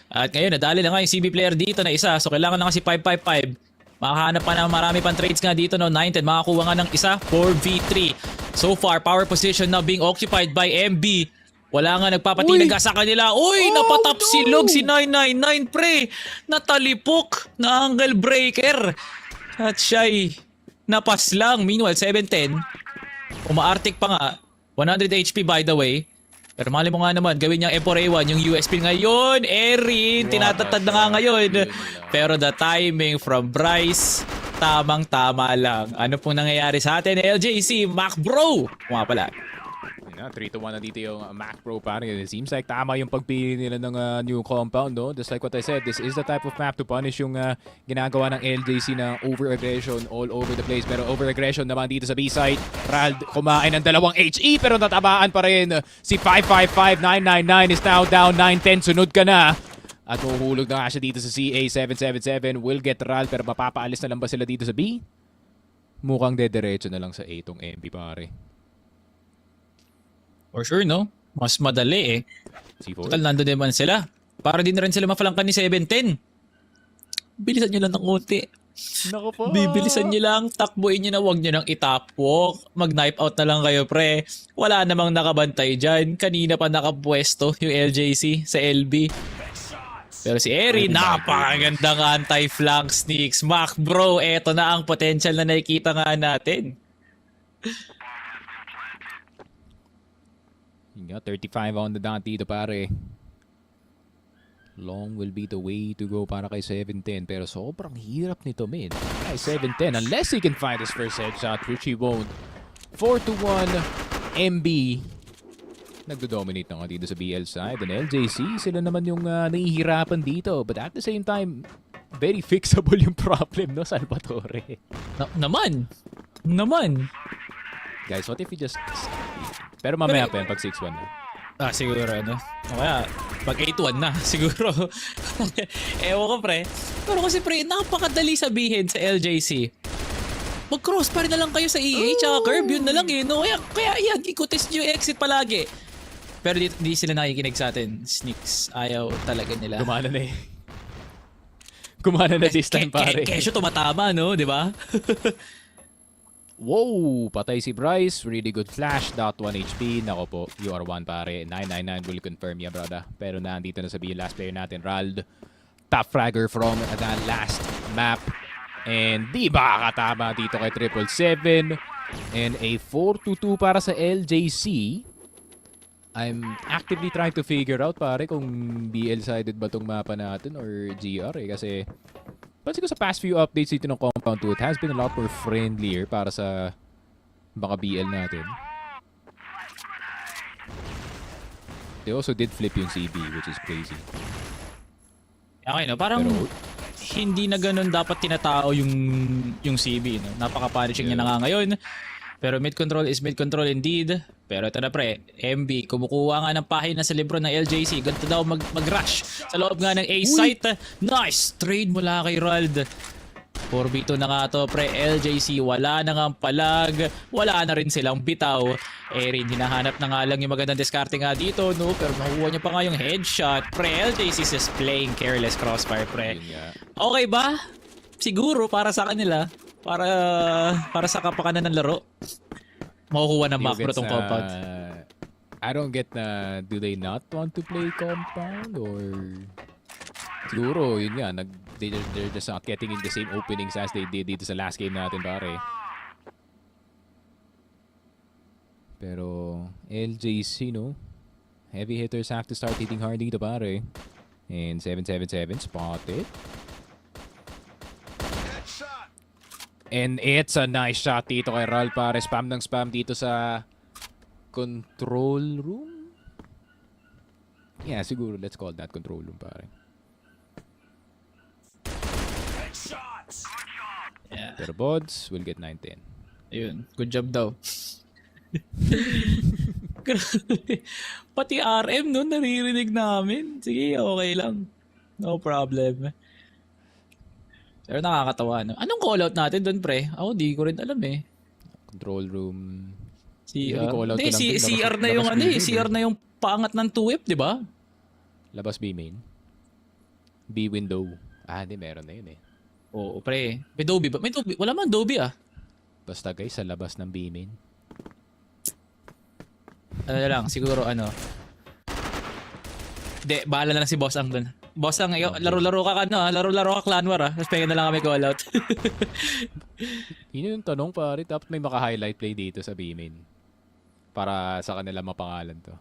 At ngayon, nadali na nga yung CB player dito na isa. So, kailangan na nga si 555. Makahanap pa na marami pang trades nga dito, no? 910. Makakuha nga ng isa. 4v3. So far, power position now being occupied by MB. Wala nga nagpapatinag sa kanila. Uy, napatap silog si 999, pre. Natalipok na angle breaker. At siya'y napaslang. Meanwhile, 710. Umaartik pa nga. 100 HP by the way. Pero mali mo nga naman, gawin niyang M4A1 yung USP ngayon. Erin, tinatatad na nga ngayon. Pero the timing from Bryce, tamang-tama lang. Ano pong nangyayari sa atin? LJC, MACBRO! Mga pala. 3-1 na dito yung MACBRO pare. It seems like tama yung pagpili nila ng new compound, no? Just like what I said, this is the type of map to punish yung ginagawa ng LJC na over-aggression all over the place. Pero over-aggression naman dito sa B-side. Rald kumain ng 2 HE pero natabaan pa rin. Si 555999 is now down 9-10. Sunod ka na. At mahuhulog na nga siya dito sa CA777. Will get Rald pero mapapaalis na lang ba sila dito sa B? Mukhang dediretso na lang sa A tong MB pare. For sure, no? Mas madali eh. Total, nandun naman sila. Para din rin sila mafalangkan ni 710. Bilisan nyo lang ng konti. Nako po. Bibilisan nyo lang. Takbuin nyo na, huwag nyo nang itapwalk. Mag-knife out na lang kayo, pre. Wala namang nakabantay dyan. Kanina pa nakapwesto yung LJC sa LB. Pero si Eri, napakagandang anti-flank sneaks. MACBRO, eto na ang potential na nakikita nga natin. Nga, 35 on the dot dito pare. Long will be the way to go para kay 710. Pero sobrang hirap nito, man. Kay 710, unless he can find his first headshot, which he won't. 4-1 MB. Nagdo-dominate na nga dito sa BL side. And LJC, sila naman yung nahihirapan dito. But at the same time, very fixable yung problem, no, Salvatore? Naman. Guys, what if we just... Pero mamaya pa yan, pag 6-1 na. Siguro, ano? O kaya, pag 8-1 na, siguro. Ewan ko, pre. Pero kasi, pre, napakadali sabihin sa LJC. Mag-cross pa rin na lang kayo sa EA, tsaka curve, yun na lang eh, no? Kaya yan, ikutest nyo yung exit palagi. Pero di sila nakikinig sa atin. Sneaks, ayaw talaga nila. Gumana na eh. Gumana na this time, pare. Kesyo tumatama, no? Di ba? Wow! Patay si Bryce. Really good flash. Dot 1 HP. Nako po. You are 1 pare. 999 will confirm ya, brother. Pero nandito na sa B last player natin, Rald. Top fragger from the last map. And di ba katama dito kay 777. And a 4-2 para sa LJC. I'm actively trying to figure out pare kung BL-sided ba tong mapa natin or GR eh. Kasi pansin ko sa past few updates dito ng Compound 2, it has been a lot more friendlier para sa baka BL natin. They also did flip yung CB, which is crazy. Okay, no? Parang pero, hindi na ganun dapat tinatao yung CB, no? Napaka-punishing niya na nga ngayon. Pero mid-control is mid-control indeed. Pero ito na pre, MB, kumukuha nga ng pahina sa libro ng LJC. Ganito daw mag-rush sa loob nga ng A-site. Nice! Trade mula kay Rald. 4v2 na nga to pre, LJC. Wala na nga palag. Wala na rin silang bitaw. Erin, hinahanap na nga lang yung magandang diskarte nga dito, no? Pero nakuha niya pa nga yung headshot. Pre, LJC is playing careless crossfire, pre. Okay ba? Siguro para sa kanila. Para sa kapakanan ng laro. Makukuha ng MACBRO tong compound. I don't get na do they not want to play compound or siguro yun nga they're just not getting in the same openings as they did dito sa last game natin pare. Pero LJC, no, heavy hitters have to start hitting hard dito pare. And 777 spotted. And it's a nice shot dito kay Ral pare. Spam ng spam dito sa control room. Yeah, siguro let's call that control room pare. Yeah. Pero Bods will get 9-10. Ayun, good job daw. Pati RM no, naririnig namin. Sige, okay lang. No problem. Pero nakakatawa, no? Anong callout natin doon, pre? Ako, di ko rin alam eh. Control room. CR. Hindi, CR na yung ano eh. CR na yung paangat ng 2F, di ba? Labas B main. B window. Hindi, meron na yun eh. Oo, pre. May Dobby ba? May Dobby. Wala man Dobby ah. Basta guys, sa labas ng B main. Ano lang, siguro ano. Hindi, bahala na lang si Boss Ang doon. Boss Ang, laro-laro ka laro-laro ka Clan War ah. Tapos pengen na lang kami call out. Yun yung tanong pare, dapat may maka-highlight play dito sa B main. Para sa kanila mapangalan to.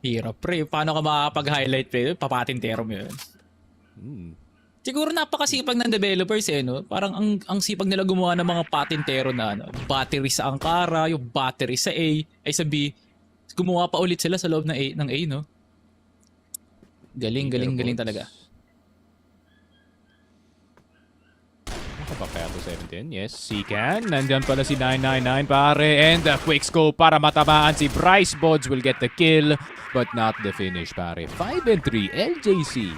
Hirap pre. Paano ka makakapag-highlight pre? Papatintero mo yun. Siguro napakasipag ng developers no? Parang ang sipag nila gumawa ng mga patintero na battery sa Ankara, yung battery sa A, ay sa B. Gumawa pa ulit sila sa loob ng A, no? Galing talaga. Nakapakaya to 17. Yes, si Can. Nandyan pala si 999 pare. And a quick scope para matamaan si Bryce. Bods will get the kill but not the finish pare. 5-3 LJC.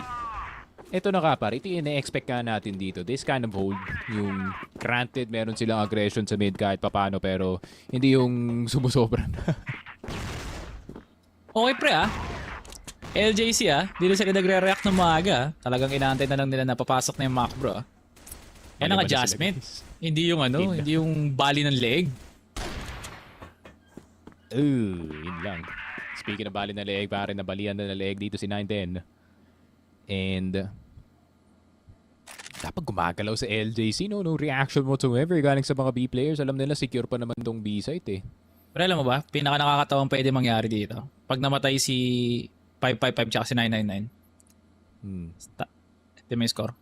Ito na ka pare. Ito yung ina-expect ka natin dito. This kind of hold. Yung granted meron silang aggression sa mid kahit papano pero hindi yung sumusobra na. Okay pre LJC di na sila nagre-react ng maaga. Talagang inaantay na lang nila na papasok na yung MACBRO. Yan ang adjustment. Hindi yung hindi yung bali ng leg. Yun lang. Speaking of bali ng leg, pare nabalian na ng leg dito si 910. And dapat gumagalaw sa LJC, no reaction whatsoever galing sa mga B players. Alam nila secure pa naman tong B site Pero alam mo ba, pinaka nakakatawang pwede mangyari dito. Pag namatay si 555 tsaka si 999. Ito may score.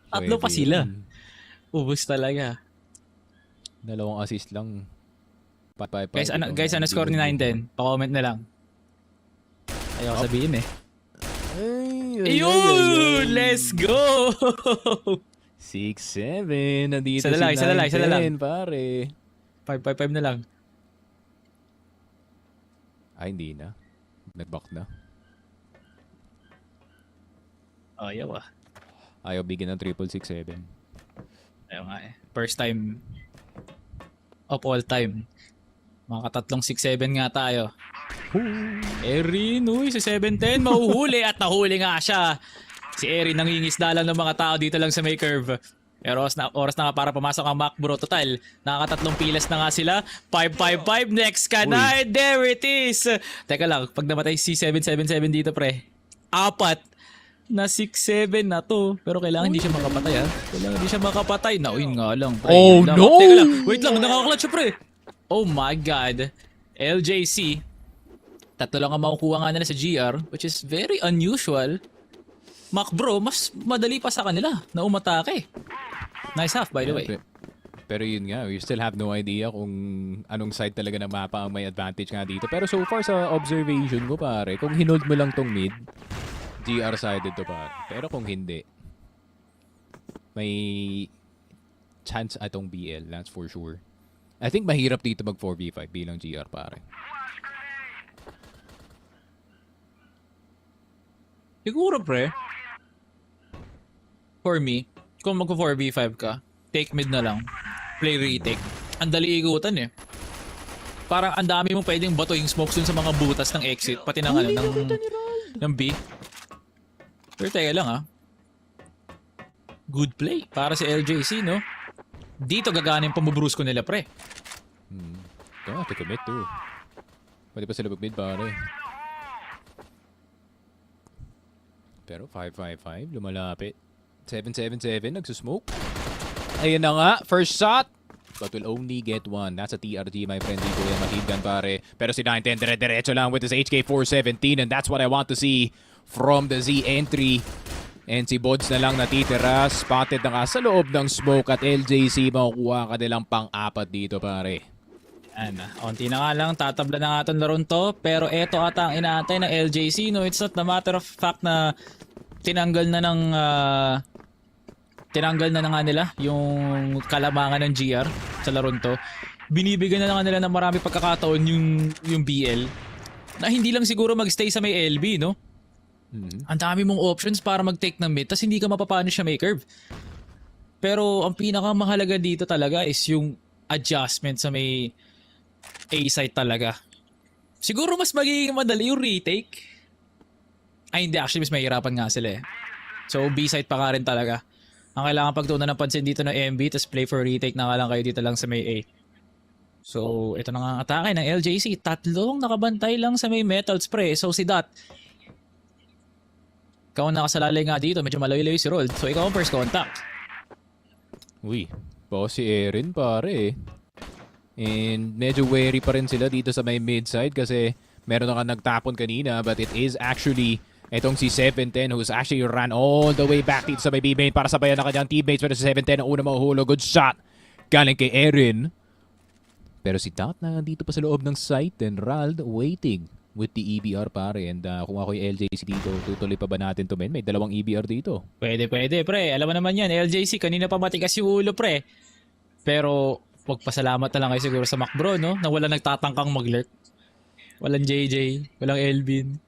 Tatlo pa sila. Ubus talaga. 2 assist lang. Guys, ano score ni 910? Pa-comment na lang. Ayaw sabihin Ayun! Let's go! 6-7. Nandito isa na lang. Pare. 555 na lang. Ay, hindi na. Nag-back na. Ayaw Ayaw bigyan ng 667. Ayaw nga First time of all time. Makatatlong 6-7 nga tayo. Erin, si 710 mahuhuli at nahuli nga siya. Si Erin nangingisda lang ng mga tao dito lang sa may curve. Pero oras na nga para pumasok ang MACBRO. Total, nakakatatlong pilas na nga sila. 555, next ka na. There it is. Teka lang, pag namatay si 777 dito pre, 4 na 6-7 na to. Pero kailangan hindi siya makapatay Kailangan hindi siya makapatay. Nauin nga lang pre. Oh no! Teka lang, wait lang, nakakaklatch siya pre. Oh my god. LJC. Tatlo lang ang makukuha nga nila sa GR, which is very unusual. MACBRO, mas madali pa sa kanila na umatake. Nice half, by the way. Pero yun nga, we still have no idea kung anong side talaga ng mapa ang may advantage nga dito. Pero so far sa observation ko pare, kung hinold mo lang tong mid, GR sided to pare. Pero kung hindi, may chance atong BL, that's for sure. I think mahirap dito mag 4v5 bilang GR pare. Siguro pre, for me, kung mag 4v5 ka, take mid na lang. Play retake. Ang dali igutan Parang ang dami mong pwedeng bato yung smokes dun sa mga butas ng exit, pati ng ng B. Pero teka lang Good play para sa LJC, no? Dito gagana yung pamubrusko nila, pre. Ito to commit too. Pwede pa sila mag-mid, pare. Pero 555, lumalapit. 777, nagsusmoke. Ayun na nga, first shot. But will only get one. That's a TRG, my friend. Dito yung matigan, pare. Pero si 910, dire-diretso lang with his HK417. And that's what I want to see from the Z entry. And si Bods na lang natitira. Spotted na nga sa loob ng smoke at LJC makukuha ka nilang pang-apat dito, pare. Onti na nga lang, tatabla na nga itong laron to. Pero eto ata ang inaantay ng LJC. No, it's not a matter of fact na tinanggal na nga nila yung kalamangan ng GR sa laron to. Binibigyan na nga nila ng marami pagkakataon yung BL. Na hindi lang siguro magstay sa may LB, no? Ang dami mong options para mag-take ng mid, tas hindi ka mapapunish siya may curve. Pero ang pinakamahalaga dito talaga is yung adjustment sa may A site talaga. Siguro mas magiging madali yung retake. Ay hindi, actually mas mahirapan nga sila So B site pa nga rin talaga. Ang kailangan pagtuunan ng pansin dito ng MB, tas play for retake na nga lang kayo dito lang sa may A. So ito na nga ang atake ng LJC. Tatlong nakabantay lang sa may metal spray. So si Dot, ikaw ang nakasalalay nga dito, medyo malayo-layo si Rold. So ikaw ang first contact. Uy, boss si Erin pare. And medyo wary pa rin sila dito sa may mid-side kasi meron na nagtapon kanina, but it is actually itong si 710 who's actually ran all the way back dito sa may B-main para sabayan na kanyang teammates. Pero si 710 ang una mahuhulog. Good shot galing kay Erin. Pero si Tout na dito pa sa loob ng site and Rald waiting with the EBR pare. And kung ako yung LJC dito, tutuloy pa ba natin to men? May dalawang EBR dito. Pwede pre. Alam mo naman yan, LJC kanina pa matigas yung ulo pre. Pero magpasalamat na lang kayo siguro sa MACBRO, no? Na wala nagtatangkang mag-lurk. Walang JJ, walang Elvin.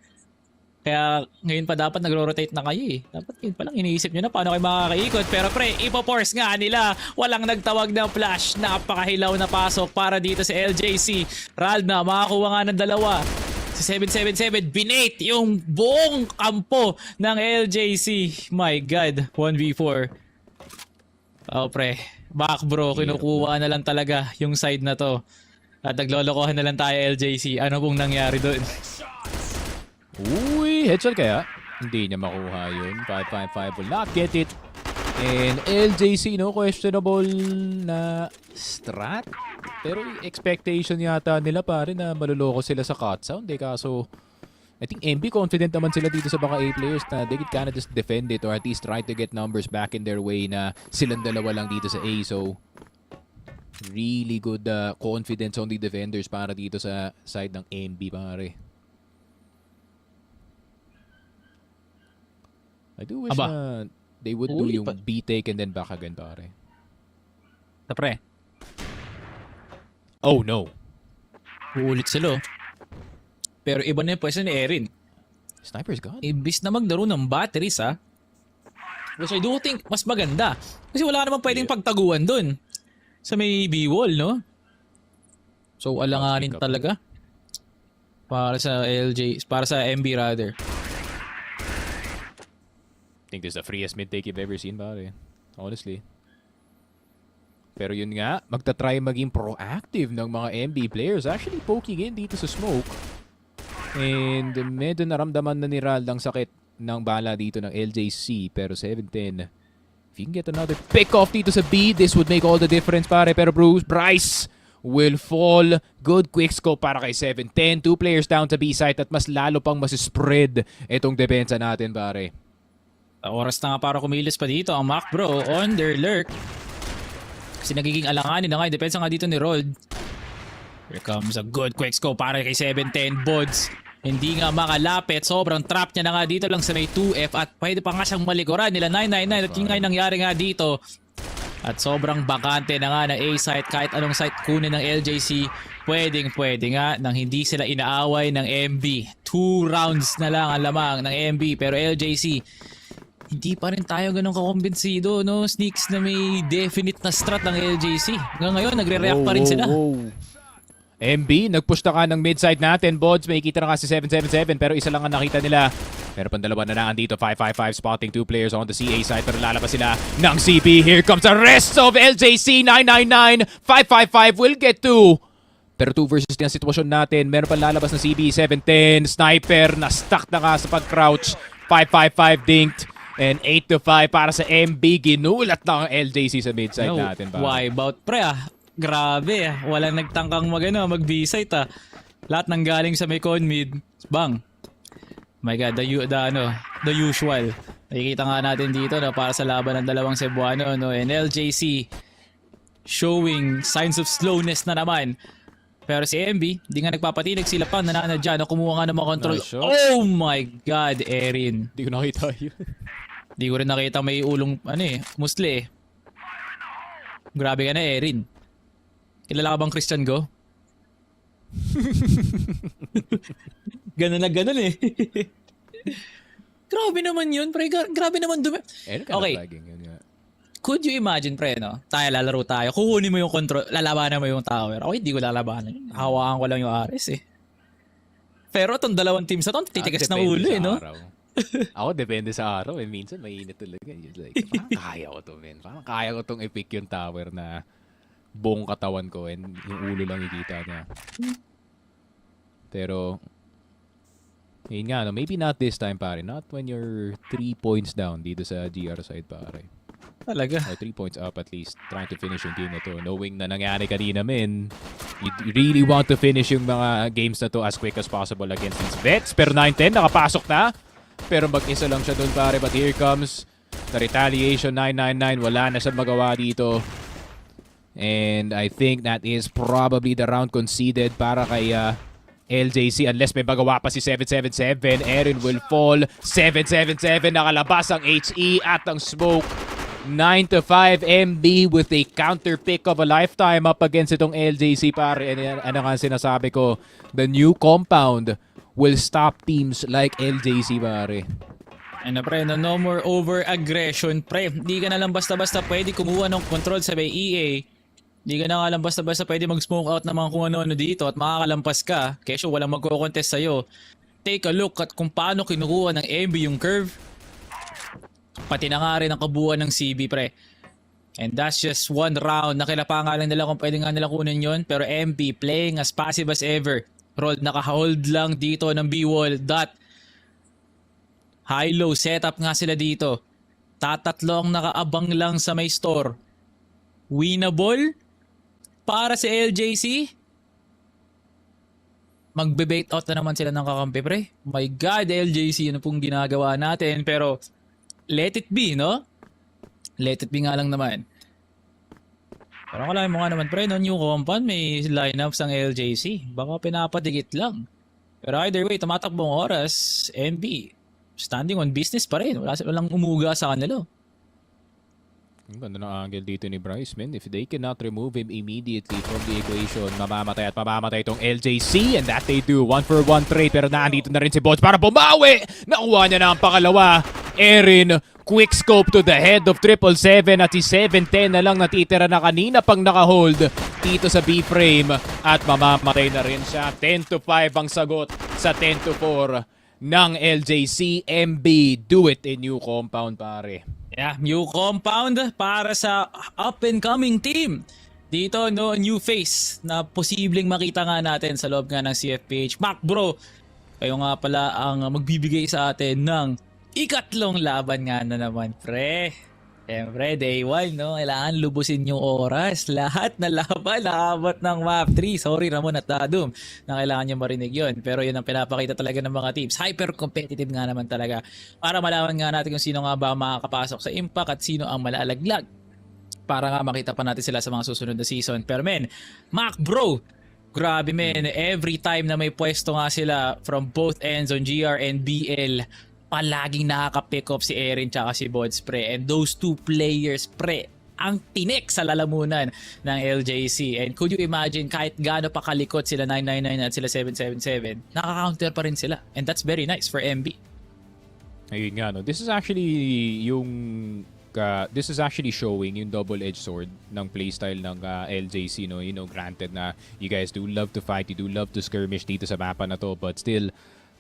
Kaya ngayon pa dapat nagro-rotate na kayo eh. Dapat yun pa lang iniisip nyo na paano kayo makakaikot. Pero pre, ipo-force nga nila. Walang nagtawag na flash. Napakahilaw na pasok para dito sa LJC. Rald na, makakuha nga ng dalawa. Si 777, binate yung buong kampo ng LJC. My God, 1v4. Oh pre, MACBRO, kinukuha na lang talaga yung side na to. At naglolokohan na lang tayo LJC. Ano pong nangyari doon? Uy, headshot kaya? Hindi niya makuha yun. 555 will not get it. And LJC, no, questionable na strat. Pero expectation yata nila pare na maluloko sila sa cut sound. Kaso, I think MB confident naman sila dito sa mga A players na they could kind of just defend it or at least try to get numbers back in their way na silang dalawa lang dito sa A. So, really good confidence on the defenders para dito sa side ng MB pare. I do wish na they would do yung B take and then back again pare. Pre. Oh no. Uulit sila. Pero iba na yung pwesto ni Erin. Sniper's gone. Ibis na maglaro ng batteries ha. Which I do think mas maganda. Kasi wala naman pwedeng pagtaguan dun. Sa may B-wall, no? So alanganin talaga. Para sa LJ, para sa MB rather. I think this is the freest mid take you've ever seen, pare. Honestly. Pero yun nga, magta-try maging proactive ng mga MB players. Actually poking in dito sa smoke. And medyo naramdaman na ni Rald ang sakit ng bala dito ng LJC. Pero 710, if you can get another pick off dito sa B, this would make all the difference pare. Pero Bryce will fall. Good quick scope para kay 710. 2 players down sa B site at mas lalo pang mas-spread itong depensa natin pare. Oras na nga para kumilos pa dito ang MACBRO on their lurk. Kasi nagiging alanganin na nga yung depensa nga dito ni Rold. Here comes a good quick scope para kay 710 Bods. Hindi nga makalapit. Sobrang trap niya na nga dito lang sa may 2F. At pwede pa nga siyang malikuran nila 999. At yung nga nangyari nga dito. At sobrang bakante na nga na A-site. Kahit anong site kunin ng LJC. Pwede nga nang hindi sila inaaway ng MB. 2 rounds na lang ang lamang ng MB. Pero LJC, hindi pa rin tayo ganun kakumbinsido, no? Sneaks na may definite na strat ng LJC. Hanggang ngayon, nagre-react pa rin sila. MB, nag-push na ka ng mid-side natin. Bods, may kita na ka si 777 pero isa lang ang nakita nila. Pero pandalawa na naan dito. 555 spotting 2 players on the CA side pero lalabas sila ng CB. Here comes the rest of LJC. 999. 555 will get 2. Pero 2 versus 10 ang sitwasyon natin. Meron pa lalabas na CB. 710. Sniper na stuck na ka sa pag-crouch. 555 dinked. And 8-5 para sa MB. Ginulat na ang LJC sa mid-side natin. Why about pre Grabe walang nagtangkang mag-B-site Lahat nang galing sa may con mid. Bang. My God, the usual. Nakikita nga natin dito na para sa laban ng dalawang Cebuano, no? And LJC showing signs of slowness na naman. Pero si MB, di nga nagpapatinig sila pa nananadya na kumuha nga ng mga control. Nice. Oh my God, Erin. Di ko nakita yun. Di ko rin nakita may ulong, musli Grabe ka na, Erin. Kilala ka bang Christian Go? Ganun na ganun Grabe naman yun, pre. Grabe naman dumi. Okay. Could you imagine, pre, no? Lalaro tayo. Kukunin mo yung control. Lalabanan mo yung tower. Ako, hindi ko lalabanan. Hawakan ko lang yung Ares, Pero itong dalawang teams na ito, titigas ng ulo, no? Ako, depende sa araw. Minsan, mainit talaga. Like, parang kaya ko to, man. Parang kaya ko tong epic yung tower na buong katawan ko and yung ulo lang ikita niya. Pero, yun nga, no, maybe not this time, pare. Not when you're 3 points down dito sa GR side, pare. Talaga. 3 points up at least. Trying to finish yung game na to. Knowing na nangyari kanina, men. You really want to finish yung mga games na to as quick as possible against these vets. Pero 9-10, nakapasok na. Pero mag-isa lang siya doon, pare. But here comes the retaliation. 9-9-9. Wala na siya magawa dito. And I think that is probably the round conceded para kay LJC. Unless may magawa pa si 777. Erin will fall. 777. Nakalabas ang HE at ang smoke. 9-5 MB with a counter pick of a lifetime up against itong LJC, pare. Ano nga sinasabi ko? The new compound will stop teams like LJC, pare. Ano pre, no more over-aggression, pre. Hindi ka na lang basta-basta pwede kumuha ng control sa may EA. Hindi ka na nga lang basta-basta pwede mag-smoke out ng mga kung ano-ano dito at makakalampas ka. Kesyo walang magko-contest sa'yo. Take a look at kung paano kinukuha ng MB yung curve. Pati na nga rin ang kabuuan ng CB, pre. And that's just one round. Nakilapa nga lang nila kung pwede nga nila kunin yun. Pero MB playing as passive as ever. Naka-hold lang dito ng B-wall. Dot. High-low setup nga sila dito. Tatatlo ang nakaabang lang sa may store. Winnable para sa LJC. Magbe-bait out na naman sila ng kakampi, pre. My God, LJC, ano pong ginagawa natin. Pero let it be, no? Let it be nga lang naman. Parang kalahin mo nga naman, pre, no? New compound, may lineups ang LJC. Baka pinapatigit lang. Pero either way, tumatakbong oras, MB, standing on business pa rin. Walang umuga sa kanila. Ang ganda ng angle dito ni Bryce, man. If they cannot remove him immediately from the equation, mamamatay at mamamatay itong LJC. And that they do. 1-for-1 trade. Pero nandito na rin si Bods para bumawi. Nakuha niya na ang pangalawa. Erin, quick scope to the head of 777 at si 710 na lang natitira na kanina pang nakahold dito sa B-frame. At mamamatay na rin siya. 10-5 ang sagot sa 10-4 ng LJC. MB, do it in new compound, pare. Yeah, new compound para sa up-and-coming team. Dito, no, new face na posibleng makita nga natin sa loob nga ng CFPH. MACBRO, kayo nga pala ang magbibigay sa atin ng ikatlong laban nga na naman, pre. Siyempre, day 1, no? Kailangan lubusin yung oras. Lahat na laban, nakabot ng map 3. Sorry, Ramon at Adum, na kailangan nyo marinig yun. Pero yun ang pinapakita talaga ng mga teams. Hyper-competitive nga naman talaga. Para malaman nga natin kung sino nga ba makakapasok sa impact at sino ang malalaglag. Para nga makita pa natin sila sa mga susunod na season. Pero men, MACBRO, grabe men. Every time na may pwesto nga sila from both ends on GR and BL, palaging nakaka-pick up si Erin tsaka si Bods, pre. And those two players, pre, ang tinik sa lalamunan ng LJC. And could you imagine kahit gaano pa kalikot sila 999 at sila 777, nakaka-counter pa rin sila. And that's very nice for MB. Ayun nga, no? This is actually showing yung double-edged sword ng playstyle ng LJC, no? You know, granted na you guys do love to fight, you do love to skirmish dito sa mapa na to, but still,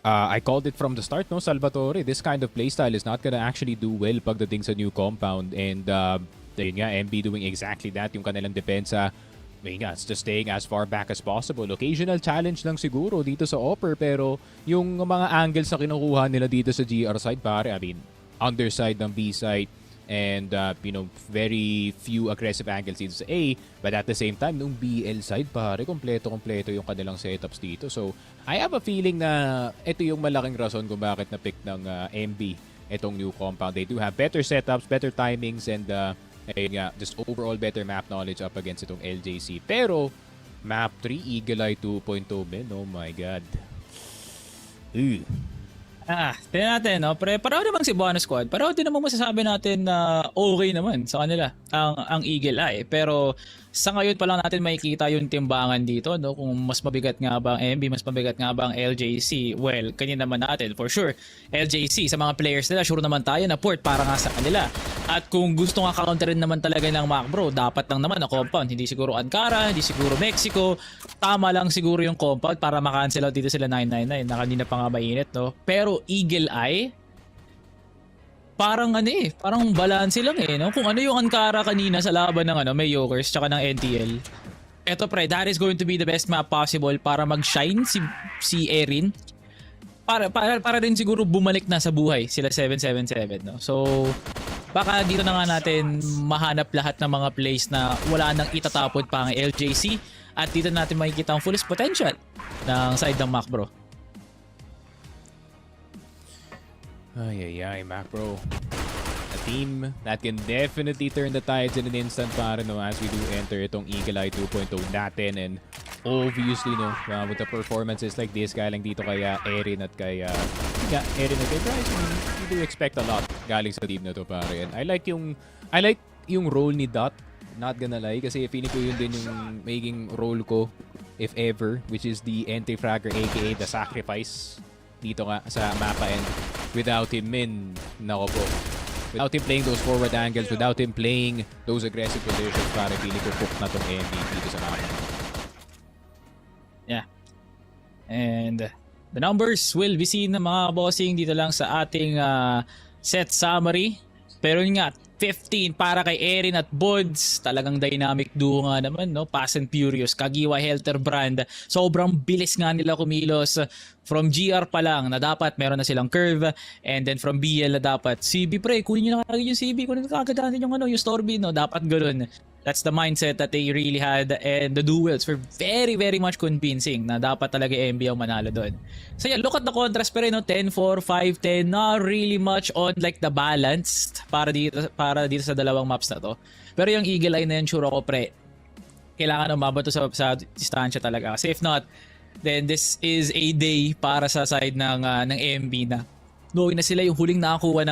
I called it from the start, no, Salvatore. This kind of playstyle is not gonna actually do well pagdating sa new compound. And yun nga, MB doing exactly that. Yung kanilang depensa, yun nga, it's just staying as far back as possible. Occasional challenge lang siguro dito sa upper, pero yung mga angles na kinukuha nila dito sa GR side, pare, I mean, underside ng B side, and you know, very few aggressive angles dito sa A, but at the same time nung BL side, pare, kompleto yung kanilang setups dito. So I have a feeling na ito yung malaking rason kung bakit na-pick ng MB itong new compound. They do have better setups, better timings, and ayun nga, just overall better map knowledge up against itong LJC. Pero map 3 Eagle Eye 2.0, men, oh my god. Tingnan natin, no? Pareho naman si Buano Squad. Pareho din naman masasabi natin na okay naman sa kanila ang Eagle Eye. Pero sa ngayon pa lang natin makikita yung timbangan dito, no? Kung mas mabigat nga ba ang MB, mas mabigat nga ba ang LJC. Well, kanina naman natin, for sure. LJC, sa mga players nila, sure naman tayo na port para nga sa kanila. At kung gusto nga counterin naman talaga ng MACBRO, dapat lang naman ang compound. Hindi siguro Ankara, hindi siguro Mexico. Tama lang siguro yung compound para makancel out dito sila 999 na kanina pa nga mainit, no? Pero Eagle Eye, parang parang balance lang no? Kung ano yung Ankara kanina sa laban ng MAEYOKERS tsaka ng NTL. Eto pre, that is going to be the best map possible para mag-shine si Erin. Para rin siguro bumalik na sa buhay sila 777, no? So baka dito na nga natin mahanap lahat ng mga plays na wala nang itatapon pa ang LJC at dito natin makikita ang fullest potential ng side ng MACBRO. Ay, MACBRO. A team that can definitely turn the tides in an instant para no as we do enter itong Eagle Eye 2.0 natin, and obviously no with the performances like this galing dito kay Erin at kay Bryce, you do expect a lot galing sa team na to pare, and I like yung role ni Dot, not gonna lie, kasi feeling ko yun din yung magiging role ko if ever, which is the anti-fragger aka the sacrifice dito nga sa mapa, and without him nako po, without him playing those forward angles, without him playing those aggressive positions, para feeling ko cook na tong MVP dito sa mapa. Yeah. And the numbers will be seen mga bossing dito lang sa ating set summary. Pero yun nga, 15 para kay Erin at Bods. Talagang dynamic duo nga naman, no? Fast and Furious, Kagiwa, Helter Brand. Sobrang bilis nga nila kumilos. From GR pa lang na dapat meron na silang curve. And then from BL na dapat CB, pre, kunin nyo na kagad yung CB. Kunin na kagad natin yung Storby, no? Dapat ganoon. That's the mindset that they really had, and the duels were very, very much convincing na dapat talaga MB ang manalo doon. So yeah, look at the contrast pa rin, no? 10-4, 5-10, not really much on like the balanced para dito sa dalawang maps na to. Pero yung Eagle Eye na yun, sure ako pre, kailangan umabot to sa distansya talaga. Kasi if not, then this is a day para sa side ng MB na knowing na sila yung huling nakakuha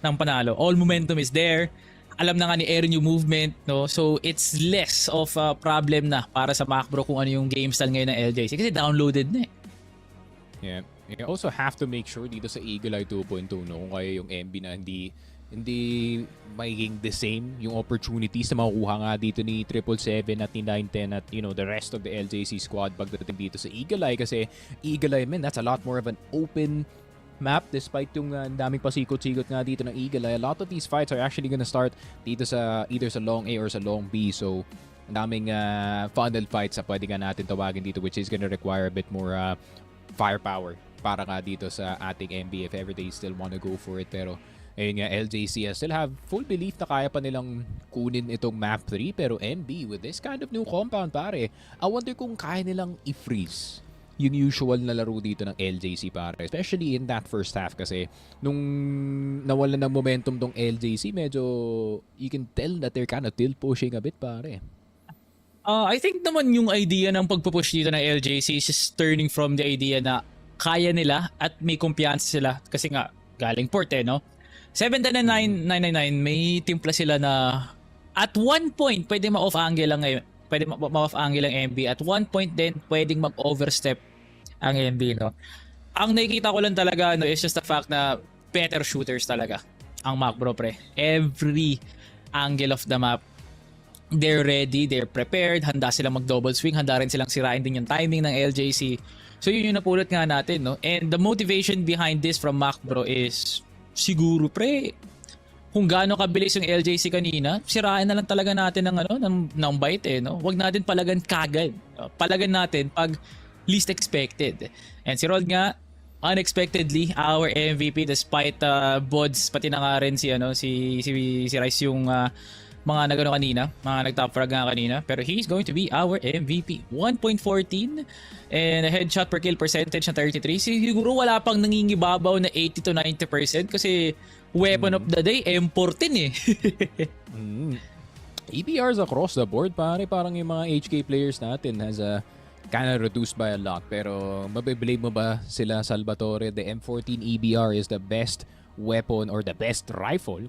ng panalo. All momentum is there. Alam na nga ni Erin yung movement, no? So it's less of a problem na para sa MACBRO kung ano yung game style ngayon ng LJC kasi downloaded na eh. Yeah. You also have to make sure dito sa Eagle Eye 2.2, no? Kung kaya yung MB na hindi magiging the same yung opportunities na makukuha nga dito ni 777 at ni 910 at the rest of the LJC squad pagdating dito sa Eagle Eye, kasi Eagle Eye, man, that's a lot more of an open map despite yung daming pasikot-sikot nga dito ng Eagle Eye. A lot of these fights are actually gonna start dito sa either sa long A or sa long B, so ang daming funnel fights na pwede nga natin tawagin dito, which is gonna require a bit more firepower para nga dito sa ating MB if ever they still wanna go for it. Pero ayun nga, LJC still have full belief na kaya pa nilang kunin itong map 3, pero MB with this kind of new compound pare, I wonder kung kaya nilang i-freeze yung usual na laro dito ng LJC pare, especially in that first half, kasi nung nawalan ng momentum tong LJC, medyo you can tell that they're kind of tilt pushing a bit pare. I think naman yung idea ng pagpupush dito ng LJC is just turning from the idea na kaya nila at may kumpiyansa sila kasi nga galing port no? 7-9-9-9-9, may timpla sila na at one point pwede ma-off angle lang ngayon. Pwede ma-off angle ang MB. At one point din, pwedeng mag-overstep ang MB, no? Ang nakikita ko lang talaga, no, is just the fact na better shooters talaga ang MACBRO, pre. Every angle of the map, they're ready, they're prepared, handa silang mag-double swing, handa rin silang sirain din yung timing ng LJC. So yun yung napulot nga natin, no? And the motivation behind this from MACBRO is, siguro, pre, kung gaano kabilis yung LJC kanina, sirain na lang talaga natin ng bite no? Huwag natin palagan kagad. Palagan natin pag least expected. And si Rod nga, unexpectedly, our MVP despite Bods, pati na nga rin si Rice yung mga kanina, mga nag-top frag nga kanina. Pero he's going to be our MVP. 1.14 and a headshot per kill percentage na 33. Siguro wala pang nangingibabaw na 80 to 90% kasi weapon of the day, M14 eh. EBRs across the board pare, parang yung mga HK players natin has kind of reduced by a lot. Pero mabiblame mo ba sila, Salvatore? The M14 EBR is the best weapon or the best rifle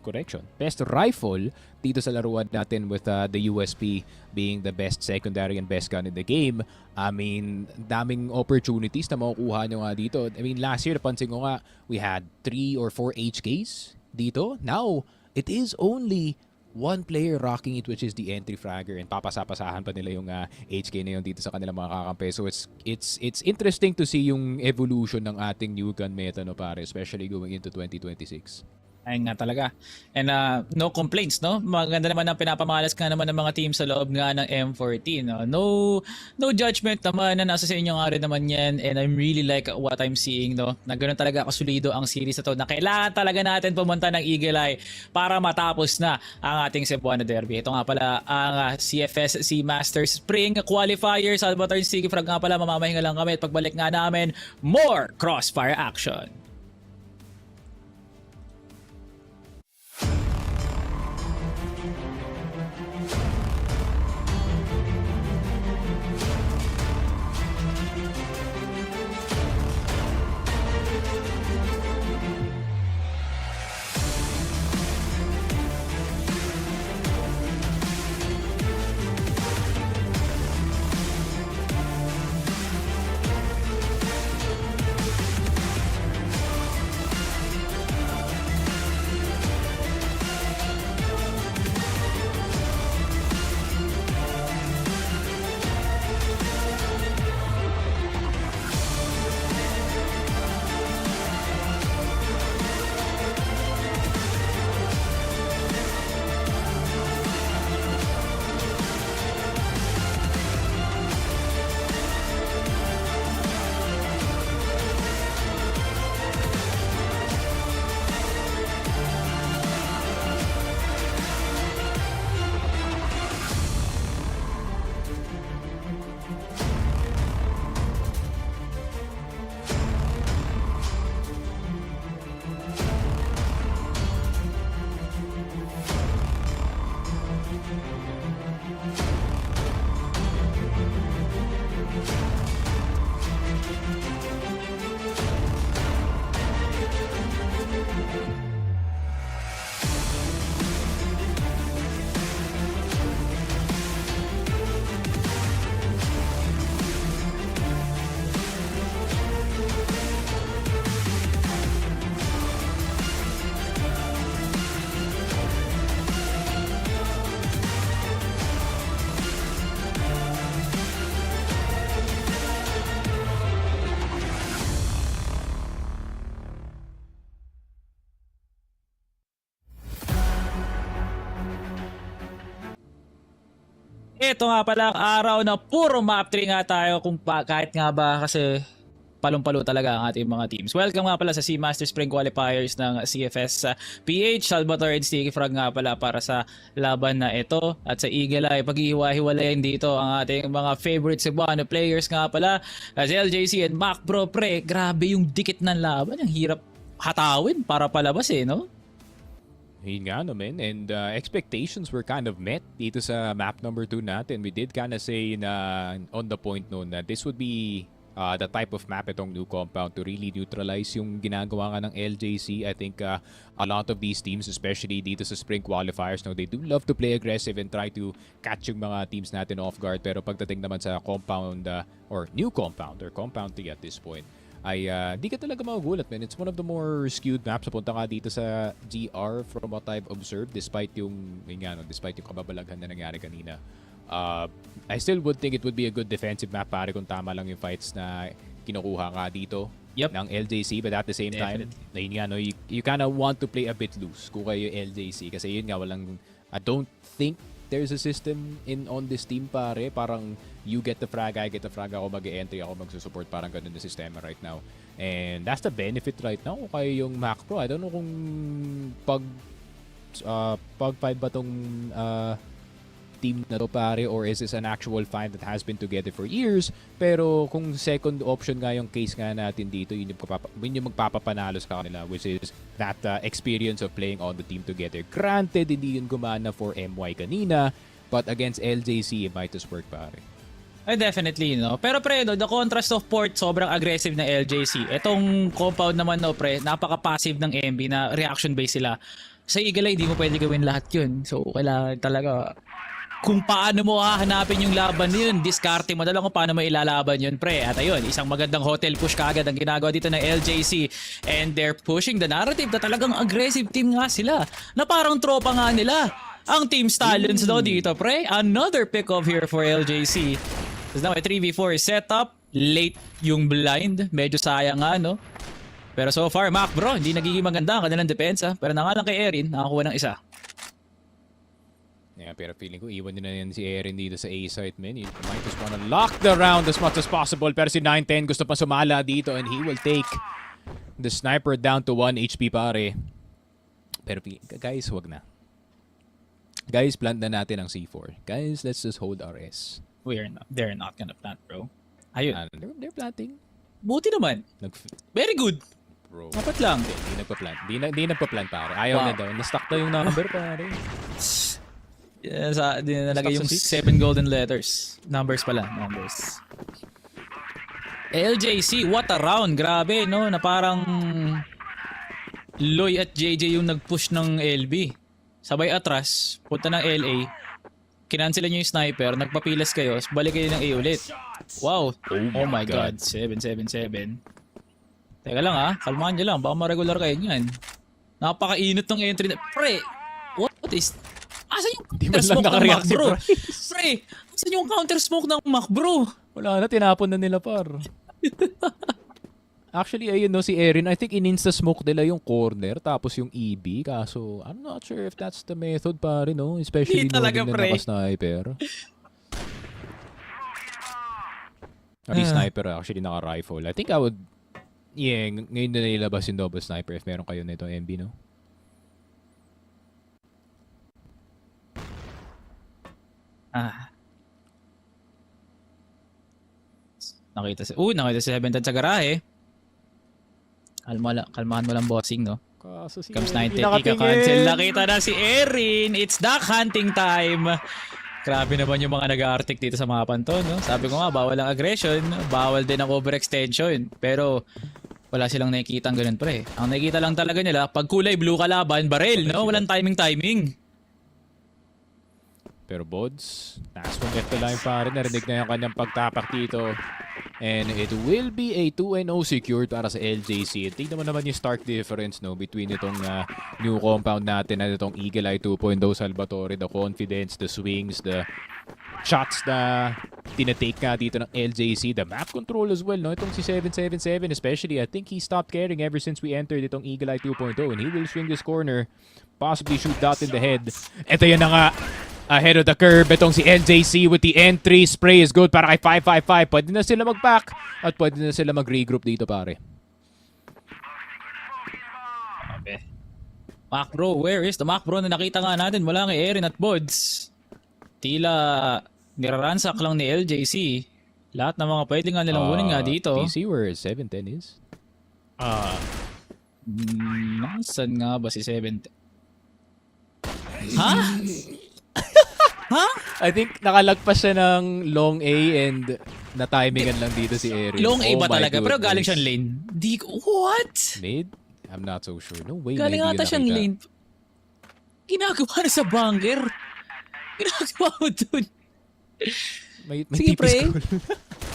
dito sa laruan natin, with the USP being the best secondary and best gun in the game. I mean, daming opportunities na makukuha nyo nga dito. I mean, last year, napansin ko nga, we had 3 or 4 HKs dito. Now, it is only one player rocking it, which is the entry fragger, and papasapasahan pa nila yung HK na yun dito sa kanilang mga kakampi. So it's interesting to see yung evolution ng ating new gun meta, no pare, especially going into 2026. Ayun nga talaga. And no complaints, no? Maganda naman ang pinapamalas ka naman ng mga team sa loob nga ng M14. No judgment naman na nasa sa inyo nga rin naman yan. And I'm really like what I'm seeing, no? Na ganoon talaga kasulido ang series na to na kailangan talaga natin pumunta ng Eagle Eye para matapos na ang ating Cebuano Derby. Ito nga pala ang CFS C Masters Spring Qualifiers. Salvatore Sige Frag nga pala, mamamahinga lang kami at pagbalik nga namin, more crossfire action. Ito nga pala ang araw na puro map 3 nga tayo kahit nga ba kasi palong-palo talaga ang ating mga teams. Welcome nga pala sa C Master Spring Qualifiers ng CFS PH. Salvatore and Sticky Frog nga pala para sa laban na ito. At sa Eagle Eye, pag-ihiwa-hiwalayin dito ang ating mga favorite Cebuano players nga pala. As LJC and MACBRO, pre, grabe yung dikit ng laban. Ang hirap hatawin para palabas no? Yun nga naman, and expectations were kind of met dito sa map number 2 natin. We did kind of say na on the point noon na this would be the type of map itong new compound to really neutralize yung ginagawa nga ng LJC. I think a lot of these teams, especially dito sa spring qualifiers, they do love to play aggressive and try to catch yung mga teams natin off guard. Pero pagdating naman sa compound or new compound or compound 3 at this point, ay di ka talaga magugulat, man. It's one of the more skewed maps. Punta nga dito sa GR from what I've observed, despite yung kababalaghan na nangyari kanina. I still would think it would be a good defensive map pare kung tama lang yung fights na kinukuha nga dito ng LJC. But at the same time, you kind of want to play a bit loose kung kayo yung LJC. Kasi yun nga, I don't think there's a system on this team pare. Parang you get the frag, I get the frag, ako mag-e-entry, ako magsusupport. Parang ganun na sistema right now. And that's the benefit right now kung kayo yung MACBRO. I don't know kung pag 5 ba tong team na to pare, or is this an actual find that has been together for years. Pero kung second option nga yung case nga natin dito, yun yung magpapapanalo sa kanila, which is that experience of playing on the team together. Granted, hindi yun gumana for MY kanina, but against LJC, it might just work pare. Definitely, no? Pero pre, the contrast of port, sobrang aggressive na LJC. Itong compound naman, pre, napaka-passive ng MB na reaction-based sila. Sa Eagle Eye, di mo pwede gawin lahat yun. So, kailangan talaga kung paano mo hahanapin yung laban yun, diskarte mo na lang kung paano mo ilalaban yun, pre. At ayun, isang magandang hotel push kaagad ang ginagawa dito ng LJC. And they're pushing the narrative na talagang aggressive team nga sila. Na parang tropa nga nila. Ang Team Stallions daw dito, pre. Another pick-off here for LJC. So now a 3v4 setup. Late yung blind. Medyo sayang nga, no? Pero so far, MACBRO, hindi nagiging maganda ang kanilang depensa. Pero nangalang kay Erin, nakakuha ng isa. Yeah, pero feeling ko, iwan nyo na yan si Erin dito sa A site, man. You might just wanna lock the round as much as possible. Pero si 910 gusto pa sumala dito and he will take the sniper down to 1 HP, pare. Pero guys, wag na. Guys, plant na natin ang C4. Guys, let's just hold our S. They're not gonna plant, bro. Ayun. They're planting. Buti naman. Very good. Bro. Dapat lang. Hindi nagpa-plant. Hindi nagpa-plant, pare. Ayaw na daw. Na-stuck daw yung number, pare. Yes, di na nalagay yung 7 golden letters. Numbers pala. Numbers. LJC, what a round. Grabe, no? Na parang Loy at JJ yung nag-push ng LB. Sabay atras, punta ng LA. Kinancelan nyo yung sniper, nagpapilas kayo, balik kayo ng A ulit. Wow. Oh my God. 777. Teka lang ha, kalmahan nyo lang, baka ma-regular kayo nyan. Napakainit ng entry na... Pre! What is... Asan yung counter smoke ng MACBRO? Pre! Asan yung counter smoke ng MACBRO? Wala na, tinapon na nila, par. Actually, ayun no, si Erin, I think in-insta-smoke nila yung corner tapos yung EB. Kaso, I'm not sure if that's the method, pare, no? Especially knowing na naka-sniper. Sniper, actually, naka-rifle. I think I would... Yeah, ngayon na nilabas yung double sniper if meron kayo nito MB, no? Nakita si 710 sa garahe. Kalmahan mo lang bossing, no? Kaso si Comes 90, ika-cancel. Nakita na si Erin. It's duck hunting time. Grabe naman yung mga nag-aartik dito sa mga panto, no? Sabi ko nga, bawal ang aggression. Bawal din ang overextension. Pero wala silang nakikita ang ganun, pre. Ang nakikita lang talaga nila, pag kulay blue kalaban, barrel, no? Walang timing. Pero Bods, taas mong left the line, pare. Narinig na yung kanyang pagtapak dito. And it will be a 2-0 secured para sa LJC. Tignan mo naman yung stark difference, no, between itong new compound natin at itong Eagle Eye 2.0 Salvatore. The confidence, the swings, the shots na tinatake nga dito ng LJC. The map control as well, no? Itong si 777 especially, I think he stopped caring ever since we entered itong Eagle Eye 2.0. And he will swing this corner, possibly shoot dot in the head. Ito yan na nga. Ahead of the curve, itong si LJC with the entry. Spray is good para kay 555. Pwede na sila mag-back at pwede na sila mag-regroup dito, pare. Okay. MACBRO, where is the MACBRO na nakita nga natin? Wala kay Erin at Bods. Tila niraransak lang ni LJC. Lahat ng mga pwede nga nilang kunin nga dito. PC where 710 is? Nasaan nga ba si 710? Ha? Ha? I think nakalagpas siya ng long A and na-timingan lang dito si Erin. Long A ba talaga? Pero galing siyang lane. What? Mid? I'm not so sure. No way. Galing ata siyang lane. Ginagawa na sa bunker. Ginagawa mo dun. May sige, pre. goal.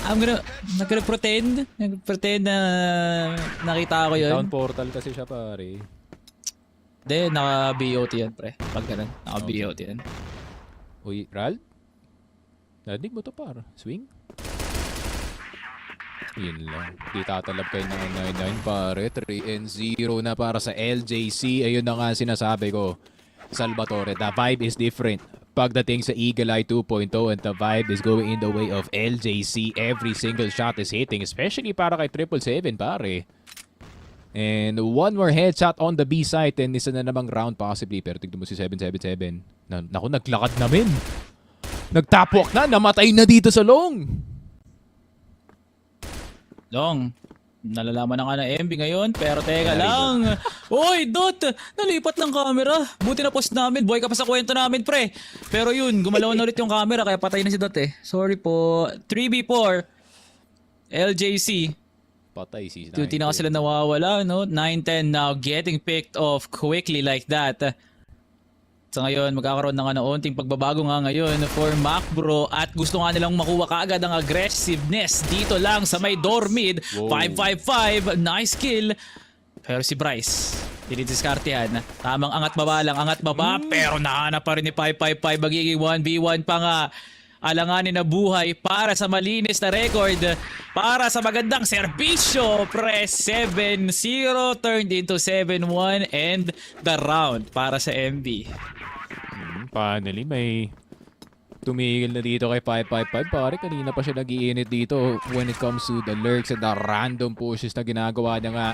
I'm gonna pretend. Pretend na nakita ko yun. Down portal kasi siya, pare. Hindi, naka-BOT yan, pre. Pag ganun, naka-BOT yan. Uy, Ral? Nadinig mo to, par. Swing? Yun lang. Di tatalab kayo ng 9-9, pare. 3-0 na para sa LJC. Ayun na nga sinasabi ko. Salvatore, the vibe is different. Pagdating sa Eagle Eye 2.0 and the vibe is going in the way of LJC. Every single shot is hitting, especially para kay 777, pare. And one more headshot on the B side and isa na namang round possibly. Pero tignan mo si 777. Naku, naglakad namin. Nagtapwak na. Namatay na dito sa long. Long. Nalalaman na nga ng MB ngayon. Pero teka lang. Oy, Dot! Nalipat ng camera. Buti na post namin. Boy ka pa sa kwento namin, pre. Pero yun, gumalaw na ulit yung camera. Kaya patay na si Dot eh. Sorry po. 3v4. LJC. Patay si 910. Tuti na ka sila nawawala, no? 910 now getting picked off quickly like that. So ngayon, magkakaroon na nga ng unting pagbabago nga ngayon for MACBRO at gusto nga nilang makuha kaagad ang aggressiveness dito lang sa may door mid. 555, nice kill. Pero si Bryce, dinidiskartehan. Tamang angat baba lang, angat baba. Pero nahanap pa rin ni 555, magiging 1v1 pa nga. alanganin na buhay para sa malinis na record, para sa magandang serbisyo. Press 7-0 turned into 7-1 and the round para sa MB. Finally, may tumigil na dito kay 555. Pare, kanina pa siya nag-iinit dito when it comes to the lurks and the random pushes na ginagawa niya nga.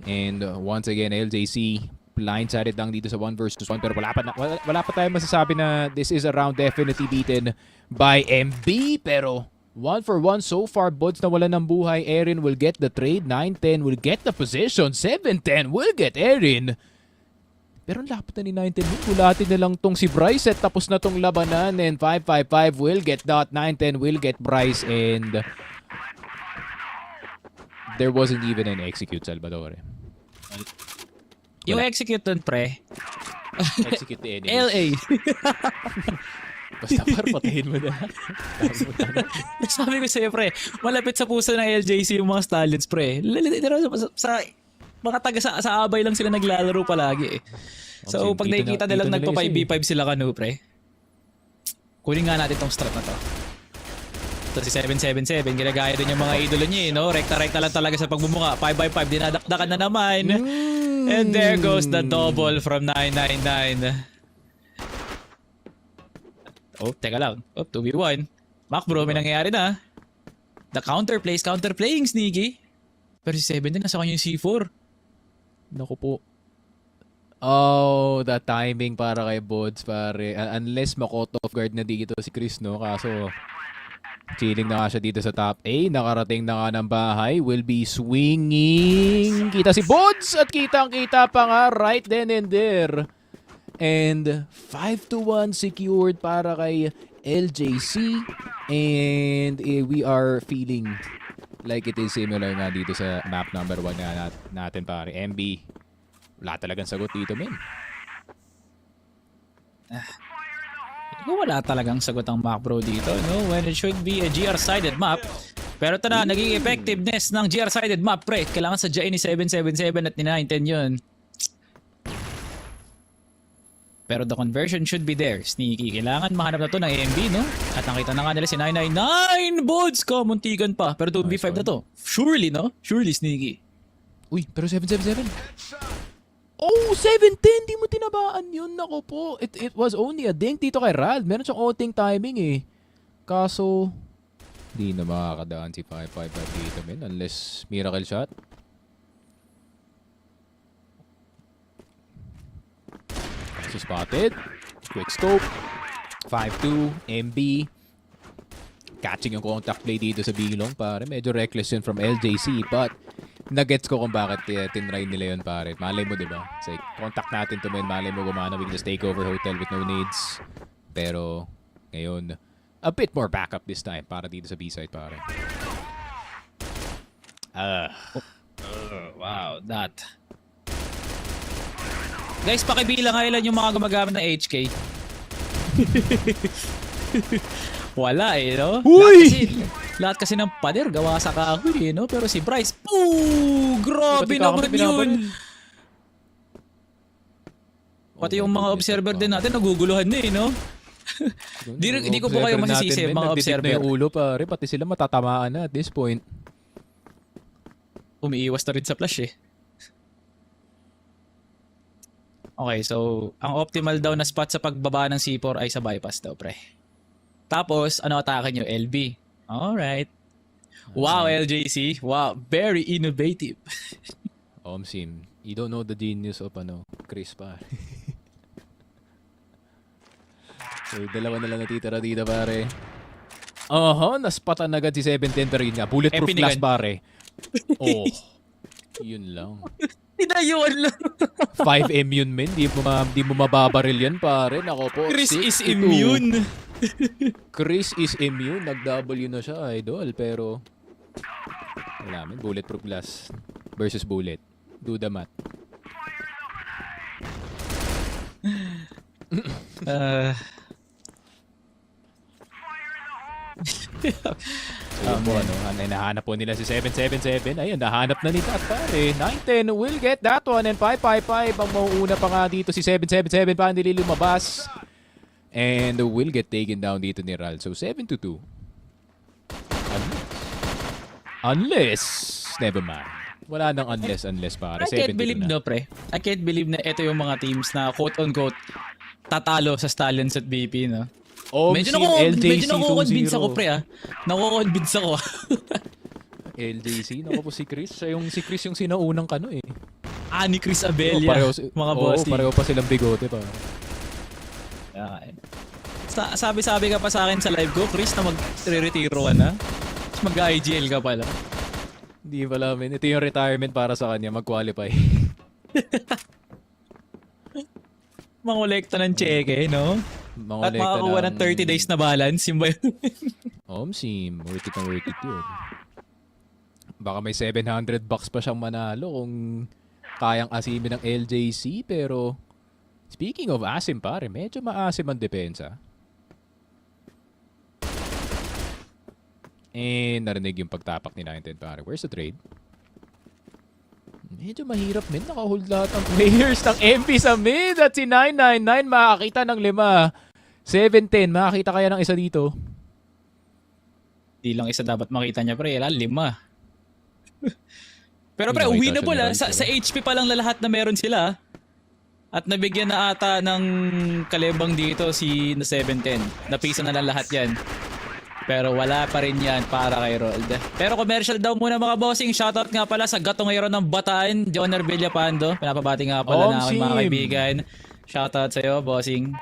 And once again, LJC blindsided lang dito sa 1 versus 1. Pero wala pa tayo masasabi na this is a round definitely beaten by MB. Pero 1 for 1 so far. Bods na wala ng buhay. Erin will get the trade. 9-10 will get the position. 7-10 will get Erin. Pero lapit na ni 9-10. Kulatin na lang tong si Bryce at tapos na tong labanan. And 5-5-5 will get Dot. 9-10 will get Bryce. And there wasn't even an execute, Salvador. Yung execute dun, pre. Execute the enemies. LA. Basta para patayin mo na. Sabi ko sa'yo, pre, malapit sa puso ng LJC yung mga stallions, pre. Sa mga taga sa abay lang sila naglalaro palagi eh. So, pag nakikita nilang nagpa-5v5 sila kanu, pre. Kunin nga natin tong strat na to. Ito si 777, ginagaya din yung mga idolo niya, no? Rekta-rekta lang talaga sa pagbumuka. 5x5, dinadakdakan na naman. And there goes the double from 999. Oh, teka lang. Oh, 2v1. MACBRO, may nangyayari na. The counterplaying sneaky. Pero si 7 din, nasa kanya yung C4. Naku po. Oh, the timing para kay Bods, pare. Unless makot off guard na dito si Chris, no? Kaso, chilling na nga siya dito sa top A. Nakarating na nga ng bahay. Will be swinging. Kita si Bods at kitang-kita pa nga right then and there. And 5-1 secured para kay LJC. And we are feeling like it is similar nga dito sa map number 1 nga natin, pare. MB, wala talagang sagot dito, men. Wala talagang sagot ang MACBRO dito, no? When it should be a GR-sided map. Pero ito na, naging effectiveness ng GR-sided map, pre. Kailangan sadyain ni 777 at ni 910 yun. Pero the conversion should be there. Sneaky. Kailangan mahanap na to ng AMB, no? At nakita na nga nila si 999. Bods ko, muntikan pa. Pero 2v5 na to. Surely, no? Surely, Sneaky. Uy, pero 777. Oh, 710. Di mo tinabaan yun. Nako po. It was only a dink dito kay Rald. Meron siyang outing timing eh. Kaso, di na makakadaan si 555 dito, men. Unless miracle shot. Kaso spotted. Quick scope. 5-2. MB. Catching yung contact play dito sa Bilong, pare. Medyo reckless yun from LJC. But, nagets ko kung bakit tinry nila yun, pare. Malay mo, diba? Say, contact natin to, men. Malay mo gumana. We can just take over hotel with no needs. Pero, ngayon, a bit more backup this time para dito sa B-side, pare. Wow, that. Guys, pakibilang nga ilan yung mga gumagamit ng HK. Wala eh, no? Lahat kasi ng pader gawa sa kahoy eh, no? Pero si Bryce, grabe naman yun! Pati yung mga observer din natin naguguluhan na eh, no? Hindi ko po kayo masisisi mga observer. Na yung ulo, pare. Pati sila matatamaan na at this point. Umiiwas na rin sa flash eh. Okay, so ang optimal daw na spot sa pagbaba ng C4 ay sa bypass daw, pre. Tapos, ano atake nyo? LB. Alright. Wow, LJC. Wow, very innovative. Sim, you don't know the genius of Chris, pare. So, dalawa na lang natitira dito, pare. Naspatan agad si 710 pero yun nga. Bulletproof glass, pare. Oh, yun lang. Tinayuan lang. 5M yun, men. Di mo mababaril yan, pare. Nako po. Chris is immune. Chris is immune. Nag-W na siya, idol. Pero, wala, men. Bulletproof glass versus bullet. Do the math. Ayun po, nahanap po nila si 777. Ayun, nahanap na ni Tat, pare. 910 will get that one. And 555 ang mauuna pa nga dito si 777 pa hindi lumabas. And will get taken down dito ni Ral. So 7-2. Unless, never mind. Wala nang unless pare. I can't 7-2 believe na. no, pre. I can't believe na ito yung mga teams na quote-unquote tatalo sa Stallions at BP, no? Medyo nako-convince ako, pre, ah. Nako-convince ako. LJC, naku po si Chris. Si Chris yung sinaunang kano eh. Ni Chris Abella, mga bossy. Pareho pa silang bigote pa. Sabi ka pa sa akin sa live ko, Chris, na mag-retiro ka na. Tapos mag-IGL ka pala. Hindi pala, men. Ito yung retirement para sa kanya, mag-qualify. Mangolekta ng cheque, no? At makakuha ng 30 days na balance, yung ba yun? Sim, worth it yun. Baka may $700 pa siyang manalo kung kayang asimin ng LJC, pero speaking of asim pare, medyo maasim ang depensa. And narinig yung pagtapak ni 910 pare. Where's the trade? Medyo mahirap men. Nakahold lahat ang players ng MP sa mid. At si 999 makakita ng 5. 710 makakita kaya ng isa dito. Di lang isa dapat makita niya pre. 5. Pero pre, winnable ah. Sa HP pa lang lahat na meron sila. At nabigyan na ata ng kalembang dito si 710. Napisa na lang lahat yan. Pero wala pa rin yan para kay Rold. Pero commercial daw muna mga bossing. Shoutout nga pala sa gato ngayon ng Bataan, Joner Villapando. Pinapabati nga pala na aking mga kaibigan. Shoutout sa'yo, bossing.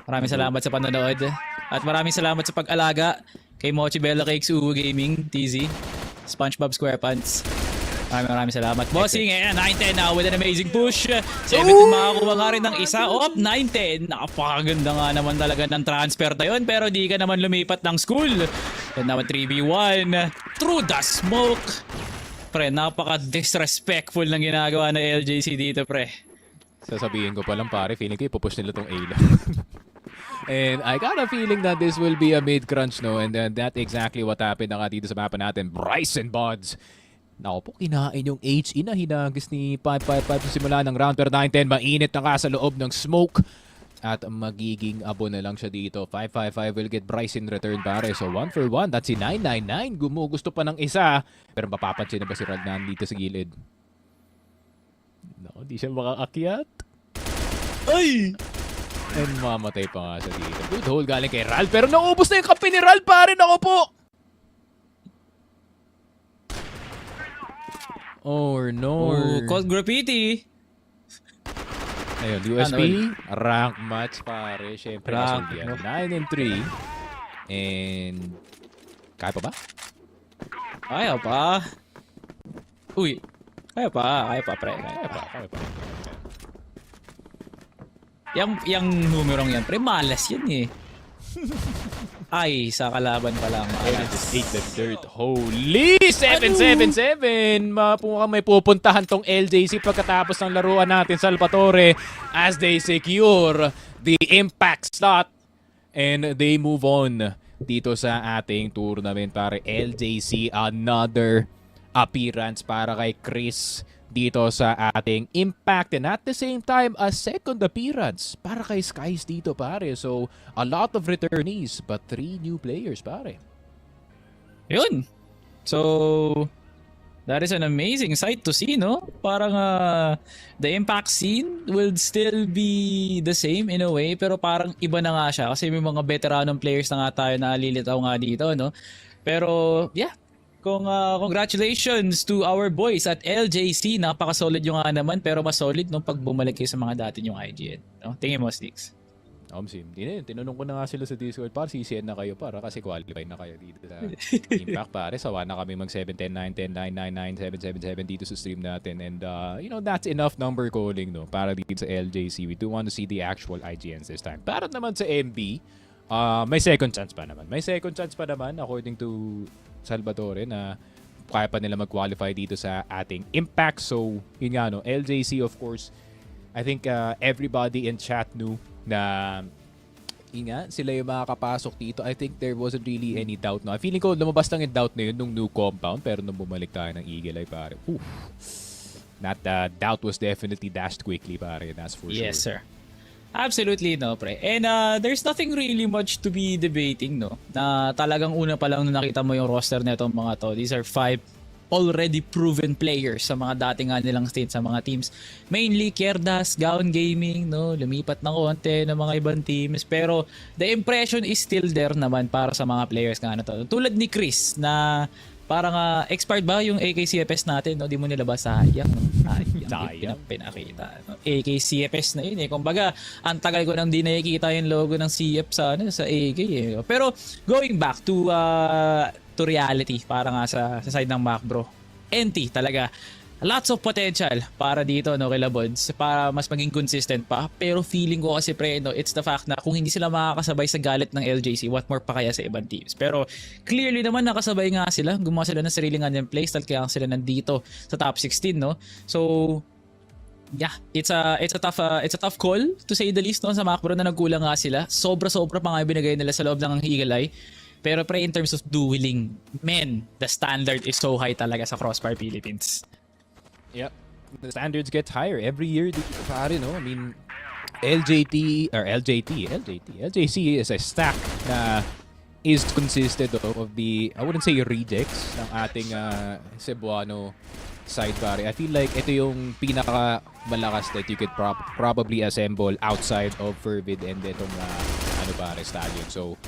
Maraming salamat sa panonood. At maraming salamat sa pag-alaga kay Mochi Bella Cakes, Uwu Gaming, TZ, SpongeBob SquarePants. Maraming salamat. Bossing, 910 now with an amazing push. 17 makakuha nga rin ng isa. Up 910. Napakaganda nga naman talaga ng transfer na yun. Pero di ka naman lumipat ng school. Yan naman 3v1. Through the smoke. Pre, napaka-disrespectful ng ginagawa ng LJC dito, pre. Sasabihin ko pa lang pare, feeling ko ipupush nila tong A lang. And I got a feeling that this will be a mid-crunch, no? And that's exactly what happened na nga dito sa mapa natin. Bryson Buds. Naku po, kinain yung HE na hinagis ni 555 sa simula ng round. Pero 9-10, mainit na ka sa loob ng smoke. At magiging abo na lang siya dito. 555 will get Bryce in return pare. So 1 for 1. That's si 999. Gumugusto pa ng isa. Pero mapapansin na ba si Radnan dito sa gilid? No, di siya makaakyat. Ay! And mamatay pa nga siya dito. Good hold galing kay Ral. Pero naubos na yung kampi ni Ral pare. Naku po! Or no. Called graffiti. Ayun, USP, rank match pare. Siyempre, Rank, yan. 9-3. And kaya pa ba? Kaya pa. Uy. Kaya pa, pre. Kaya pa. Yang numerong yan, pre, malas yan eh. Ay, sa kalaban pa lang. Ate the dirt. Holy! 7-7-7! Mukhang may pupuntahan tong LJC pagkatapos ng laruan natin Salvatore as they secure the impact slot and they move on dito sa ating tournament para LJC. Another appearance para kay Chris dito sa ating impact and at the same time a second appearance para kay Skies dito pare. So a lot of returnees but 3 new players pare. Yun. So that is an amazing sight to see, no? Parang the impact scene will still be the same in a way pero parang iba na nga siya kasi may mga veteranong players na nga tayo na lilitaw nga dito, no? Pero yeah, congratulations to our boys at LJC. Napaka-solid yung nga naman pero mas solid nung pag bumalik kayo sa mga dati yung IGN. No? Tingin mo, Sticks. Sim, di na yun. Tinanong ko na nga sila sa Discord para CCN na kayo para kasi qualify na kayo dito sa Impact pare. Sawa na kami mag 7-10, 9-10, 9-9-9, 7-7-7 dito sa stream natin. And that's enough number calling no para dito sa LJC. We do want to see the actual IGNs this time. Para naman sa MB, may second chance pa naman. May second chance pa naman according to Salvatore na kaya pa nila mag-qualify dito sa ating impact. So, yun nga no, LJC of course, I think everybody in chat knew na yun nga, sila yung makakapasok dito. I think there wasn't really any doubt no. Feeling ko lumabas lang yung doubt na yun nung new compound pero nung bumalik tayo ng Eagle Eye pare. That doubt was definitely dashed quickly pare. That's for sure. Yes, sir. Absolutely, no, pre. And there's nothing really much to be debating, no? Na talagang una pa lang nung nakita mo yung roster na itong mga to. These are 5 already proven players sa mga dati nga nilang state sa mga teams. Mainly Kerdas, Gaon Gaming, no, lumipat na konti ng mga ibang teams, pero the impression is still there naman para sa mga players nga na to. Tulad ni Chris na parang expired ba yung AKCFS natin, no? Di mo nilabas, sayang, no? Sayang pinakita, no? AKCFS na yun eh. Kumbaga, ang tagal ko nang di nakikita yung logo ng CF sa AK eh. Pero going back to reality para nga sa side ng MACBRO. NT talaga. Lots of potential para dito, no, kay Labods, para mas maging consistent pa. Pero feeling ko kasi, pre, no, it's the fact na kung hindi sila makakasabay sa galit ng LJC, what more pa kaya sa ibang teams. Pero clearly naman nakasabay nga sila. Gumawa sila ng sarili nga ng playstyle, kaya sila nandito sa top 16, no. So yeah, it's a tough call to say the least, no, sa MACBRO na nagkulang nga sila. Sobra-sobra pa nga binigay nila sa loob ng Eagle Eye. Pero pre, in terms of dueling, men, the standard is so high talaga sa Crossfire Philippines. Yep. The standards get higher every year. Pare, no? I mean, LJC is a stack na is consisted of the, I wouldn't say rejects ng ating Cebuano side, pare. I feel like ito yung pinaka malakas that you could probably assemble outside of Fervid and itong pare, stadium. So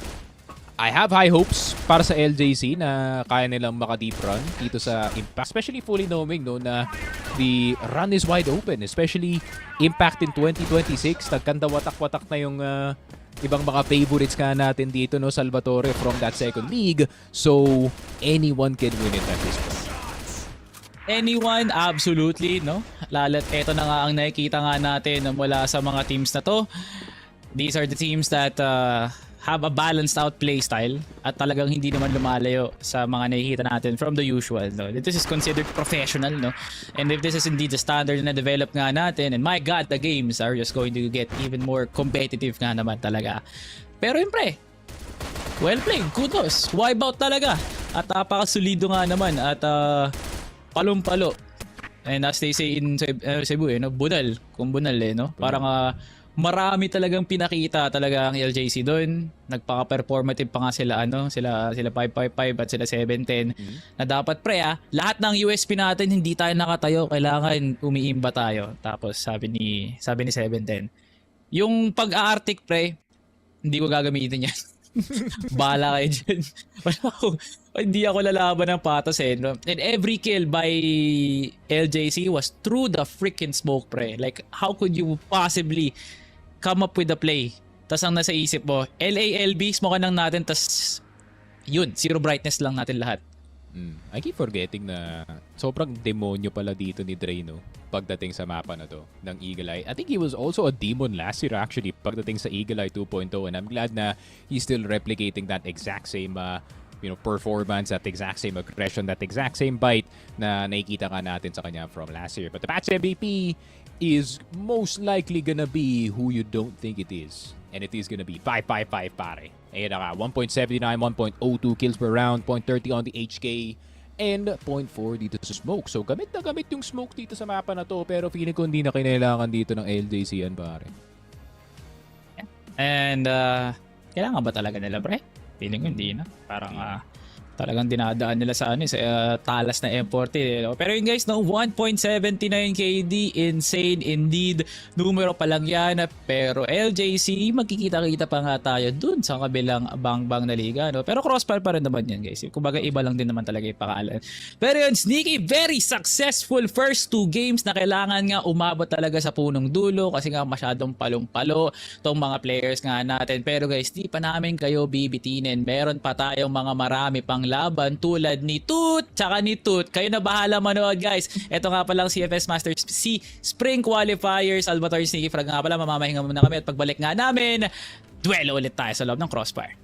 I have high hopes para sa LJC na kaya nilang maka-deep run dito sa Impact. Especially fully knowing, no, na the run is wide open. Especially Impact in 2026. Nagkanda watak-watak na yung ibang mga favorites ka natin dito, no, Salvatore, from that second league. So anyone can win it at this point. Anyone, absolutely, no? Lalo't eto na nga ang nakikita nga natin mula sa mga teams na to. These are the teams that have a balanced out play style at talagang hindi naman lumalayo sa mga nakikita natin from the usual, no? This is considered professional, no? And if this is indeed the standard na develop nga natin, and my God, the games are just going to get even more competitive nga naman talaga. Pero yun, pre, well played, kudos, wipe out talaga. At napakasulido nga naman at palong-palo. And as they say in Cebu, no? Bunal, kung bunal, no? Parang marami talagang pinakita talaga ang LJC doon. Nagpaka-performative pa nga sila, sila 555 at sila 710. Na dapat, pre, lahat ng USP natin hindi tayo nakatayo, kailangan umiimba tayo. Tapos sabi ni 710, yung pag-aartik, pre, hindi ko gagamitin yan. Bala kayo dyan. Hindi ako lalaban ng patos, eh, no? And every kill by LJC was through the freaking smoke, pre. Like, how could you possibly come up with a play? Tas ang nasa isip mo, LALB, smoke lang natin, tas yun, zero brightness lang natin lahat. I keep forgetting na sobrang demonyo pala dito ni Dre, no? Pagdating sa mapa na to ng Eagle Eye. I think he was also a demon last year actually pagdating sa Eagle Eye 2.0, and I'm glad na he's still replicating that exact same performance, that exact same aggression, that exact same bite na nakikita ka natin sa kanya from last year. But the patch MVP is most likely gonna be who you don't think it is. And it is gonna be 555, pare. Ayan na ka, 1.79, 1.02 kills per round, 0.30 on the HK, and 0.4 dito sa smoke. So gamit na gamit yung smoke dito sa mapa na to, pero feeling ko hindi na kinailangan dito ng LJC yan, pare. And kailangan ba talaga nila, pre? Feeling ko hindi na. Parang talagang dinadaan nila sa sa talas na M40. Pero yun, guys, no, 1.79 KD, insane indeed. Numero pa lang yan. Pero LJC, magkikita-kita pa nga tayo dun sa kabilang bang-bang na liga, no? Pero crossfire pa rin naman yan, guys. Kumbaga iba lang din naman talaga yung pakalan. Pero yun, Sneaky, very successful first 2 games na kailangan nga umabot talaga sa punong dulo kasi nga masyadong palong-palo tong mga players nga natin. Pero guys, di pa namin kayo bibitinin. Meron pa tayong mga marami pang laban tulad ni Toot tsaka ni Toot. Kayo na bahala manood, guys. Ito nga palang CFS Masters C Spring Qualifiers. Salvatore Sneaky Frag nga pala. Mamamahinga muna kami at pagbalik nga namin, duelo ulit tayo sa loob ng Crossfire.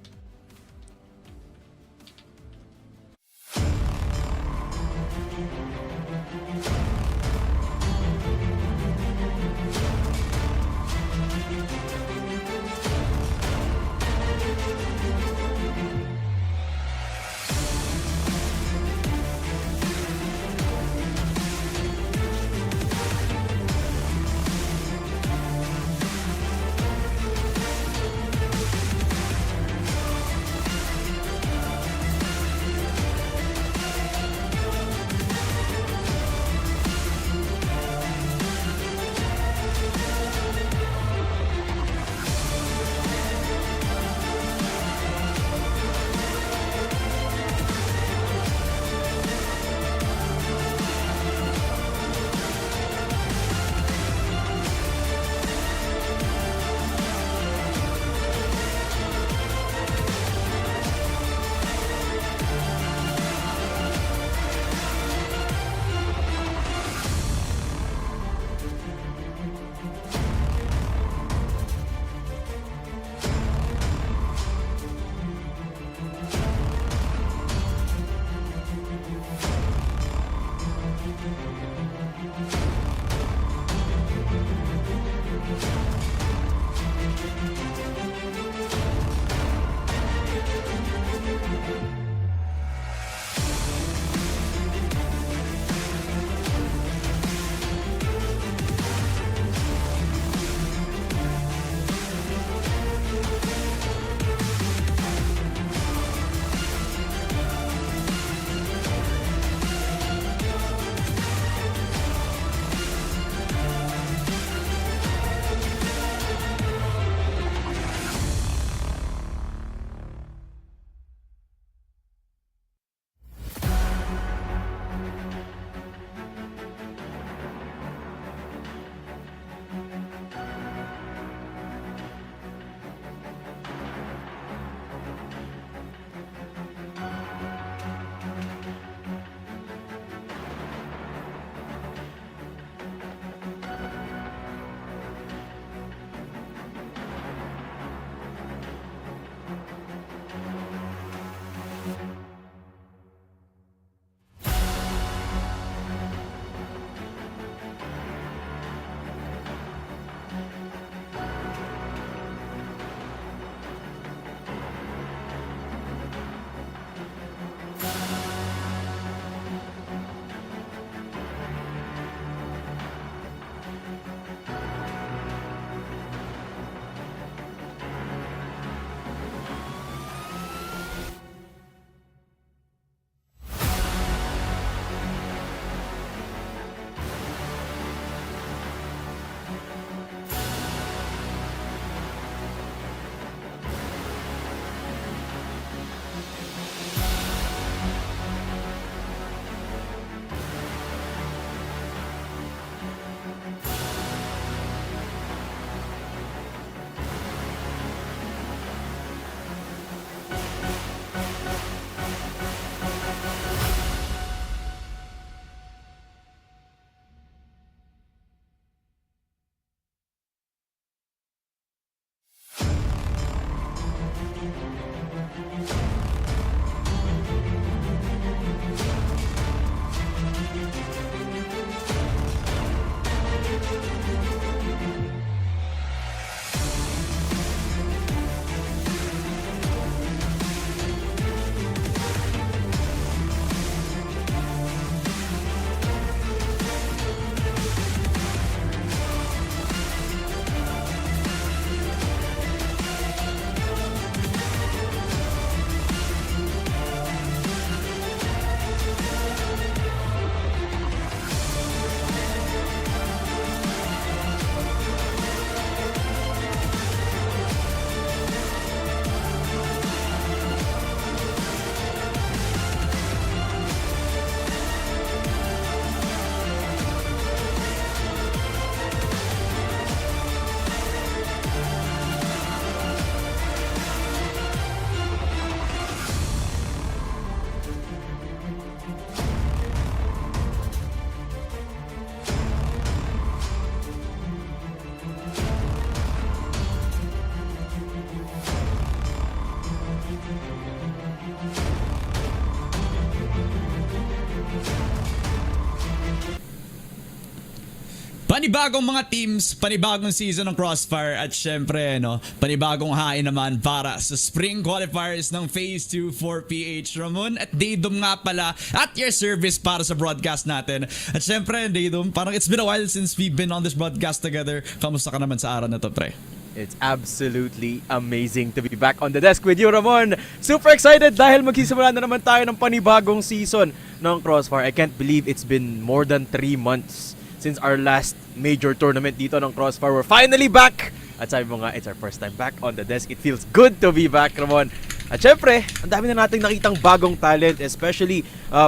Panibagong mga teams, panibagong season ng Crossfire at syempre panibagong hain naman para sa Spring Qualifiers ng Phase 2 for PH. Ramon at Daydom nga pala at your service para sa broadcast natin. At syempre Daydom, parang it's been a while since we've been on this broadcast together. Kamusta ka naman sa araw na to, pre? It's absolutely amazing to be back on the desk with you, Ramon. Super excited dahil magsisimula na naman tayo ng panibagong season ng Crossfire. I can't believe it's been more than 3 months since our last major tournament dito ng Crossfire. We're finally back! At sabi mo nga, it's our first time back on the desk. It feels good to be back, Ramon. At syempre, ang dami na nating nakitang bagong talent, especially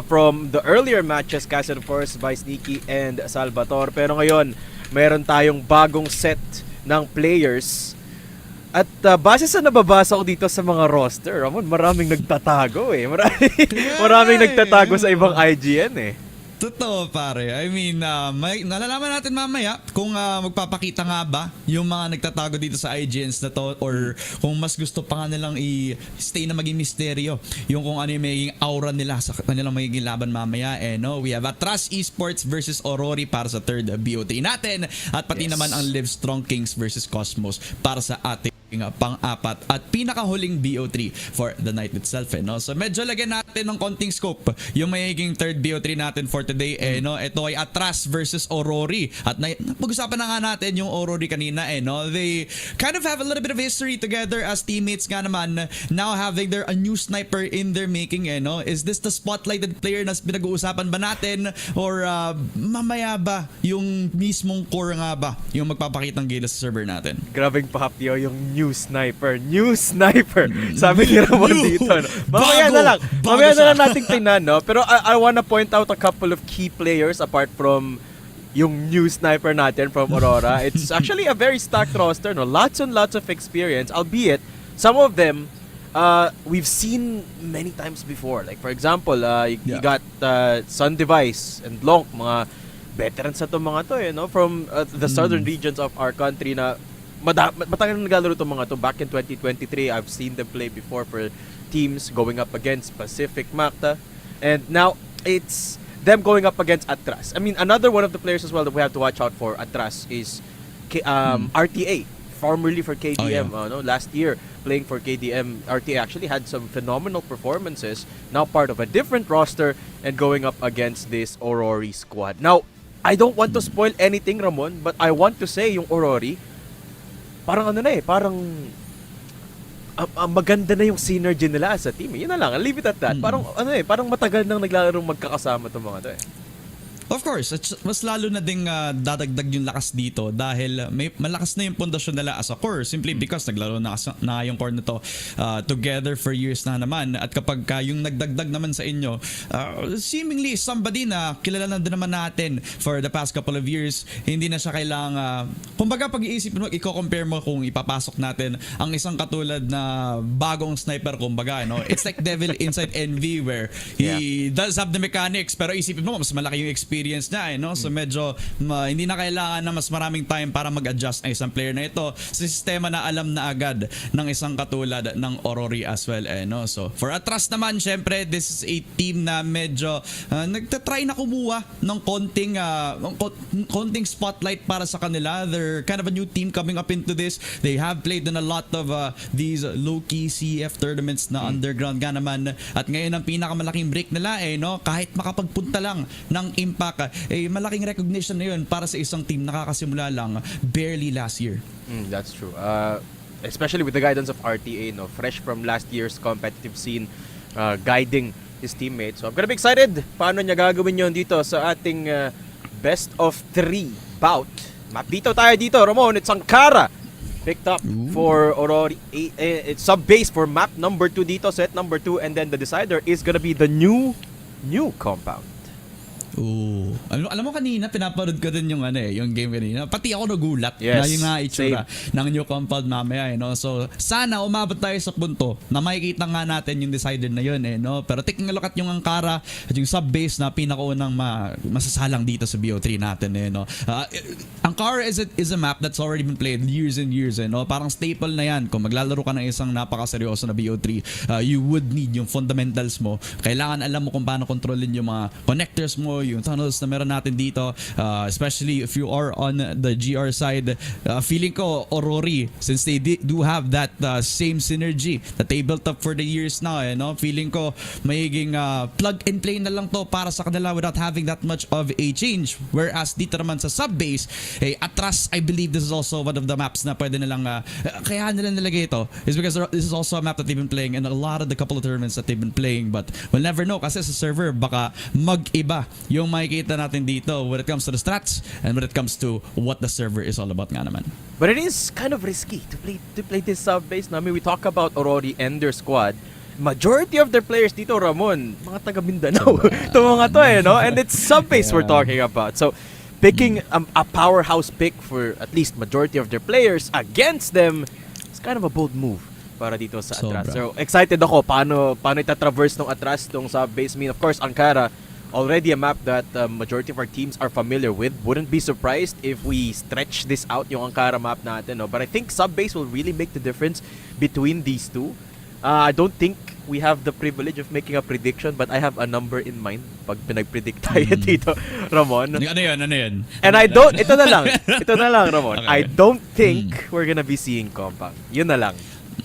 from the earlier matches, cast of course by Sneaky and Salvatore. Pero ngayon, meron tayong bagong set ng players. At base sa nababasa ko dito sa mga roster, Ramon, maraming nagtatago eh. Maraming nagtatago sa ibang IGN eh. Totoo, pare. I mean, nalalaman natin mamaya kung magpapakita nga ba yung mga nagtatago dito sa IGNs na to, or kung mas gusto pa nga nilang i-stay na maging misteryo yung kung ano yung magiging aura nila sa kanilang magiging laban mamaya. We have ATTRAS ESPORTS versus AURORY para sa third BO3 natin, at pati naman ang LIVESTRONG Kings versus Cosmos para sa ating pang-apat at pinakahuling BO3 for the night itself. So medyo lagyan natin ng konting scope yung magiging third BO3 natin for today. Ito ay ATTRAS versus AURORY. At pag-usapan na nga natin yung AURORY kanina. They kind of have a little bit of history together as teammates nga naman, now having a new sniper in their making. Is this the spotlighted player na pinag-uusapan ba natin, or mamaya ba yung mismong core nga ba yung magpapakitang gila sa server natin? Grabing pahapyo yung new sniper. Sabi ni Ramon dito. Mamaya na lang nating tingnan, no? Pero I wanna point out a couple of key players apart from yung new sniper natin from Aurora. It's actually a very stacked roster, no? Lots and lots of experience, albeit some of them we've seen many times before. Like for example, you got Sun Device and Lonk, mga veterans na to mga to, from the southern regions of our country na matagal na naglalaro itong mga to. Back in 2023, I've seen them play before for teams going up against Pacific Macta. And now, it's them going up against ATTRAS. I mean, another one of the players as well that we have to watch out for, ATTRAS, is RTA, formerly for KDM. Last year, playing for KDM, RTA actually had some phenomenal performances. Now part of a different roster and going up against this AURORY squad. Now, I don't want to spoil anything, Ramon, but I want to say yung AURORY, parang maganda na yung synergy nila sa team. Yun na lang, I'll leave it at that. Parang matagal nang naglalaro magkakasama itong mga to eh. Of course, mas lalo na ding dadagdag yung lakas dito dahil may malakas na yung pundasyon nila as a core, simply because naglaro na yung core na to together for years na naman. At kapag yung nagdagdag naman sa inyo, seemingly somebody na kilala na din naman natin for the past couple of years, hindi na siya kailangan, kumbaga pag-iisip mo, i-compare mo kung ipapasok natin ang isang katulad na bagong sniper, kumbaga, it's like Devil Inside Envy where he does have the mechanics, pero isipin mo mas malaki yung experience niya, so medyo hindi na kailangan na mas maraming time para mag-adjust ang isang player na ito sa sistema na alam na agad ng isang katulad ng AURORY as well. So for ATTRAS naman, syempre this is a team na medyo nagtatry na kumuha ng konting spotlight para sa kanila. They're kind of a new team coming up into this. They have played in a lot of these low-key CF tournaments na underground nga naman, at ngayon ang pinakamalaking break nila kahit makapagpunta lang ng Impact, malaking recognition na yun para sa isang team nakakasimula lang barely last year. That's true. Especially with the guidance of RTA, fresh from last year's competitive scene, guiding his teammates. So I'm gonna be excited paano niya gagawin yun dito sa ating best of 3 bout. Map dito tayo dito, Ramon. It's Ankara. Picked up for AURORY. It's sub-base for map number 2 dito, set number 2, and then the decider is gonna be the new compound. Alam mo kanina pinapanood ko din yung game kanina. Pati ako nagulat na yung itsura ng new compound mamaya. So sana umabot tayo sa punto na makikita nga natin yung decider na yun. Pero taking a look at yung Ankara at yung sub-base na pinakaunang masasalang dito sa BO3 natin. Ankara is a map that's already been played years and years. Parang staple na yan. Kung maglalaro ka ng isang napakaseryoso na BO3, you would need yung fundamentals mo. Kailangan alam mo kung paano kontrolin yung mga connectors mo, yung tunnels na meron natin dito, especially if you are on the GR side, feeling ko AURORY, since they do have that same synergy that they built up for the years now, feeling ko magiging plug and play na lang to para sa kanila without having that much of a change. Whereas dito naman sa sub-base, ATTRAS, I believe this is also one of the maps na pwede nilang kaya nila nilagay ito is because this is also a map that they've been playing in a lot of the couple of tournaments that they've been playing, but we'll never know kasi sa server baka mag-iba yung makikita natin dito when it comes to the strats and when it comes to what the server is all about nga naman. But it is kind of risky to play this sub-base. I mean, we talk about AURORY and their squad. Majority of their players dito, Ramon, mga taga Mindanao. Ito mga to and it's sub-base we're talking about. So, picking a powerhouse pick for at least majority of their players against them is kind of a bold move para dito sa ATTRAS. So, excited ako paano itatraverse ng ATTRAS tong sub-base. I mean, of course, Ankara, already a map that majority of our teams are familiar with. Wouldn't be surprised if we stretch this out, yung Ankara map natin. No? But I think sub-base will really make the difference between these two. I don't think we have the privilege of making a prediction, but I have a number in mind pag pinag-predict tayo dito, Ramon. Ano yun? And I don't, ito na lang, Ramon. Okay. I don't think we're gonna be seeing Compound. Yun na lang.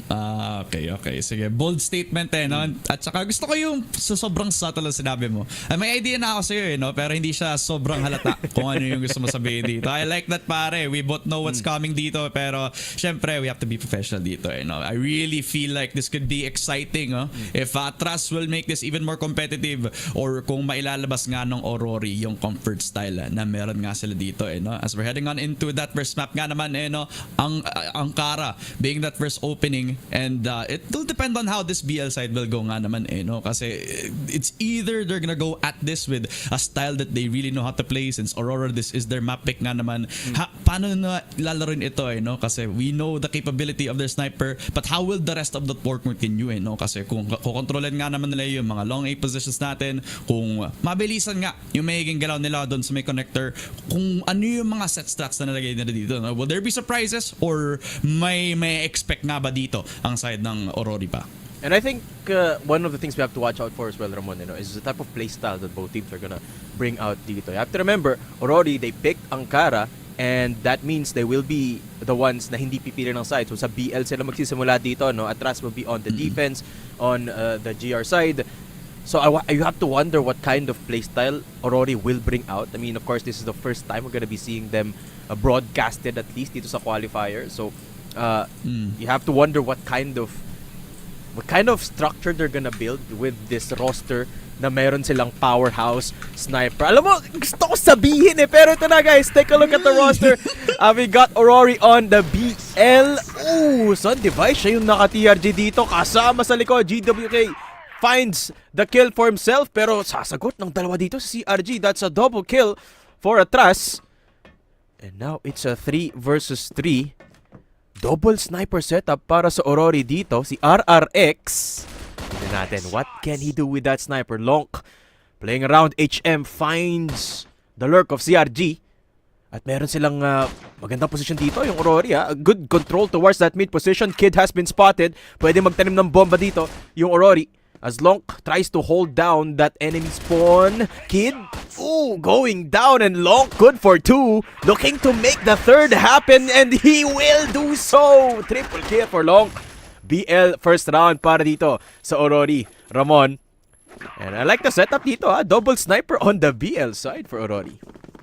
Okay. Sige, bold statement no? At saka gusto ko yung sobrang subtle ang sinabi mo. May idea na ako sa'yo pero hindi siya sobrang halata kung ano yung gusto mo sabihin dito. I like that, pare. We both know what's coming dito, pero syempre we have to be professional dito. I really feel like this could be exciting if ATTRAS will make this even more competitive, or kung mailalabas nga ng AURORY yung comfort style na meron nga sila dito. As we're heading on into that first map nga naman ang Ankara being that first opening. And it will depend on how this BL side will go nga naman kasi it's either they're gonna go at this with a style that they really know how to play, since Aurora this is their map pick nga naman. Paano na lalaroin ito kasi we know the capability of their sniper, but how will the rest of the port continue kasi kung kukontrolin nga naman nila yung mga long A positions natin, kung mabilisan nga yung magiging galaw nila doon sa may connector, kung ano yung mga set stats na nalagay nila dito, will there be surprises or may expect nga ba dito ang side ng AURORY pa? And I think one of the things we have to watch out for as well, Ramon, is the type of play style that both teams are gonna bring out dito. You have to remember, AURORY, they picked Ankara, and that means they will be the ones na hindi pipili ng side. So sa BL sila magsisimula dito, ATTRAS will be on the defense, on the GR side. So you have to wonder what kind of play style AURORY will bring out. I mean, of course, this is the first time we're gonna be seeing them broadcasted, at least dito sa qualifier. So you have to wonder what kind of structure they're gonna build with this roster na meron silang powerhouse sniper. Alam mo, gusto ko sabihin pero ito na guys, take a look at the roster. We got AURORY on the BL. Sun Device, siya yung naka-TRG dito, kasama sa likod. GWK finds the kill for himself, pero sasagot ng dalawa dito sa CRG. That's a double kill for ATTRAS. And now it's a 3 versus 3. Double sniper setup para sa AURORY dito. Si RRX. Tignan natin, what can he do with that sniper? Lonk playing around. HM finds the lurk of CRG. At meron silang magandang position dito. Yung AURORY, good control towards that mid position. Kid has been spotted. Pwede magtanim ng bomba dito yung AURORY. As Lonk tries to hold down that enemy spawn. Kid, going down, and Lonk good for 2. Looking to make the third happen, and he will do so. Triple kill for Lonk. BL first round para dito sa AURORY. Ramon. And I like the setup dito, double sniper on the BL side for AURORY.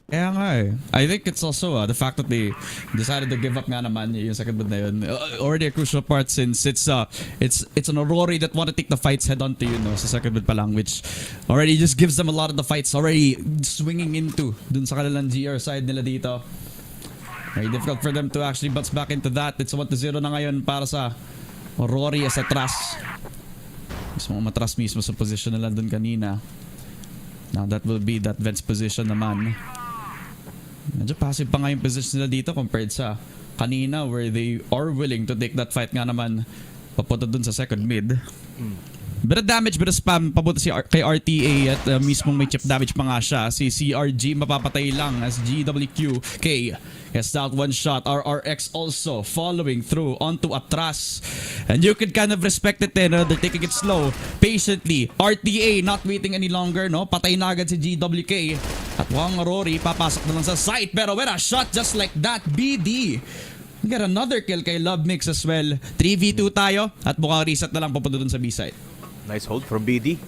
Kaya nga I think it's also the fact that they decided to give up nga naman yung second mid na yun. Already a crucial part, since it's an AURORY that want to take the fights head on to sa second mid pa lang, which already just gives them a lot of the fights already swinging into dun sa kanilang GR side nila dito. Very difficult for them to actually bounce back into that. It's 1-0 na ngayon para sa AURORY as ATTRAS. Mas mga matras mismo sa position nila dun kanina. Now that will be that Vents position naman. Medyo passive pa nga yung position nila dito compared sa kanina, where they are willing to take that fight nga naman papunta dun sa second mid. Bit of damage, bit of spam papunta kay RTA, at mismong may chip damage pa nga siya. Si CRG mapapatay lang as GWQ Gets out one shot. RRX also following through onto ATTRAS. And you could kind of respect it then. They're taking it slow, patiently. RTA not waiting any longer, no? Patay na agad si GWK. At Wang AURORY papasok na lang sa site. Pero with a shot just like that, BD get another kill kay LoveMix as well. 3v2 tayo at mukhang reset na lang papunta dun sa B-site. Nice hold from BD.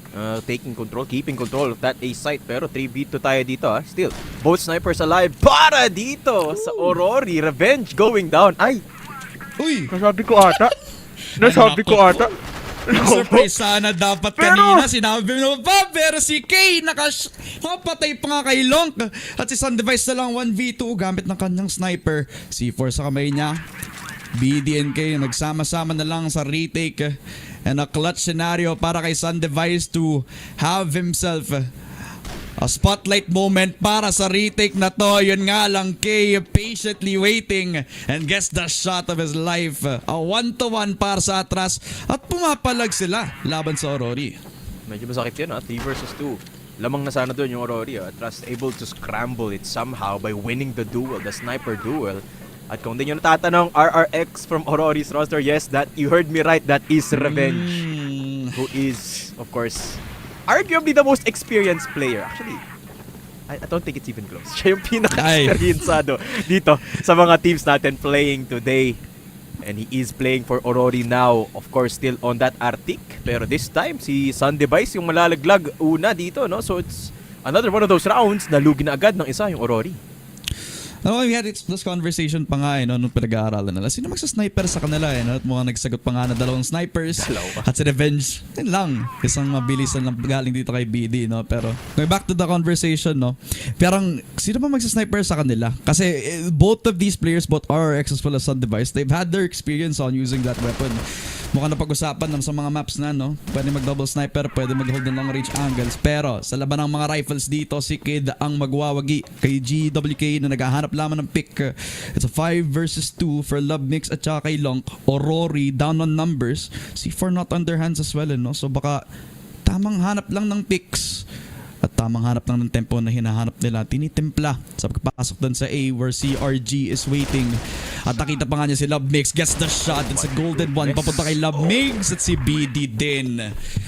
Taking control, keeping control of that A site. Pero 3v2 tayo dito. Still, both snipers alive. Para dito sa AURORY. Revenge going down. Ay! Uy! Nasabi ko ata. Surprise sana dapat kanina. Sinabi mo pa. Pero si Kay nakapatay pa nga kay Lonk. At si Sundevice na lang 1v2 gamit ng kanyang sniper. C4 sa kamay niya. BD and Kay nagsama-sama na lang sa retake. And a clutch scenario para kay Sundevice to have himself a spotlight moment para sa retake na to. Yun nga lang, Kay patiently waiting and gets the shot of his life. A 1-1 para sa ATTRAS at pumapalag sila laban sa AURORY. Medyo masakit yun, 3 versus 2. Lamang na sana doon yung AURORY. ATTRAS able to scramble it somehow by winning the duel, the sniper duel. At kung di nyo natatanong, RRX from AURORY's roster, yes, that you heard me right, that is Revenge. Who is, of course, arguably the most experienced player. Actually, I don't think it's even close. Siya yung pinaka-experiencado dito sa mga teams natin playing today. And he is playing for AURORY now. Of course, still on that Arctic. Pero this time, si Sundevice yung malalaglag una dito, no? So it's another one of those rounds na lugi na agad ng isa yung AURORY. No, we had this conversation pa nga nung pinag-aaralan nila. Sino magsa-sniper sa kanila no? At mukhang nagsagot pa nga na 2 snipers. At si Revenge, yun lang. Isang mabilisan lang galing dito kay BD, no? Pero, going back to the conversation, no? Parang, sino ba magsa-sniper sa kanila? Kasi both of these players, both RRX as well as Sundevice, they've had their experience on using that weapon. Mukhang napag-usapan sa mga maps na, no? Pwede mag-double sniper, pwede mag-hold ng long range angles. Pero, sa laban ng mga rifles dito, si Kid ang magwawagi kay GWK na naghahanap lamang ng pick. It's a 5 versus 2 for LoveMix at saka kay Lonk. AURORY down on numbers. C4 not on their hands as well, no? So baka tamang hanap lang ng picks at tamang hanap lang ng tempo na hinahanap nila. Tinitimpla sa pagpasok dun sa A where CRG is waiting. At nakita pa nga niya si LoveMix. Gets the shot. It's a golden one. Papunta kay LoveMix at si BD din.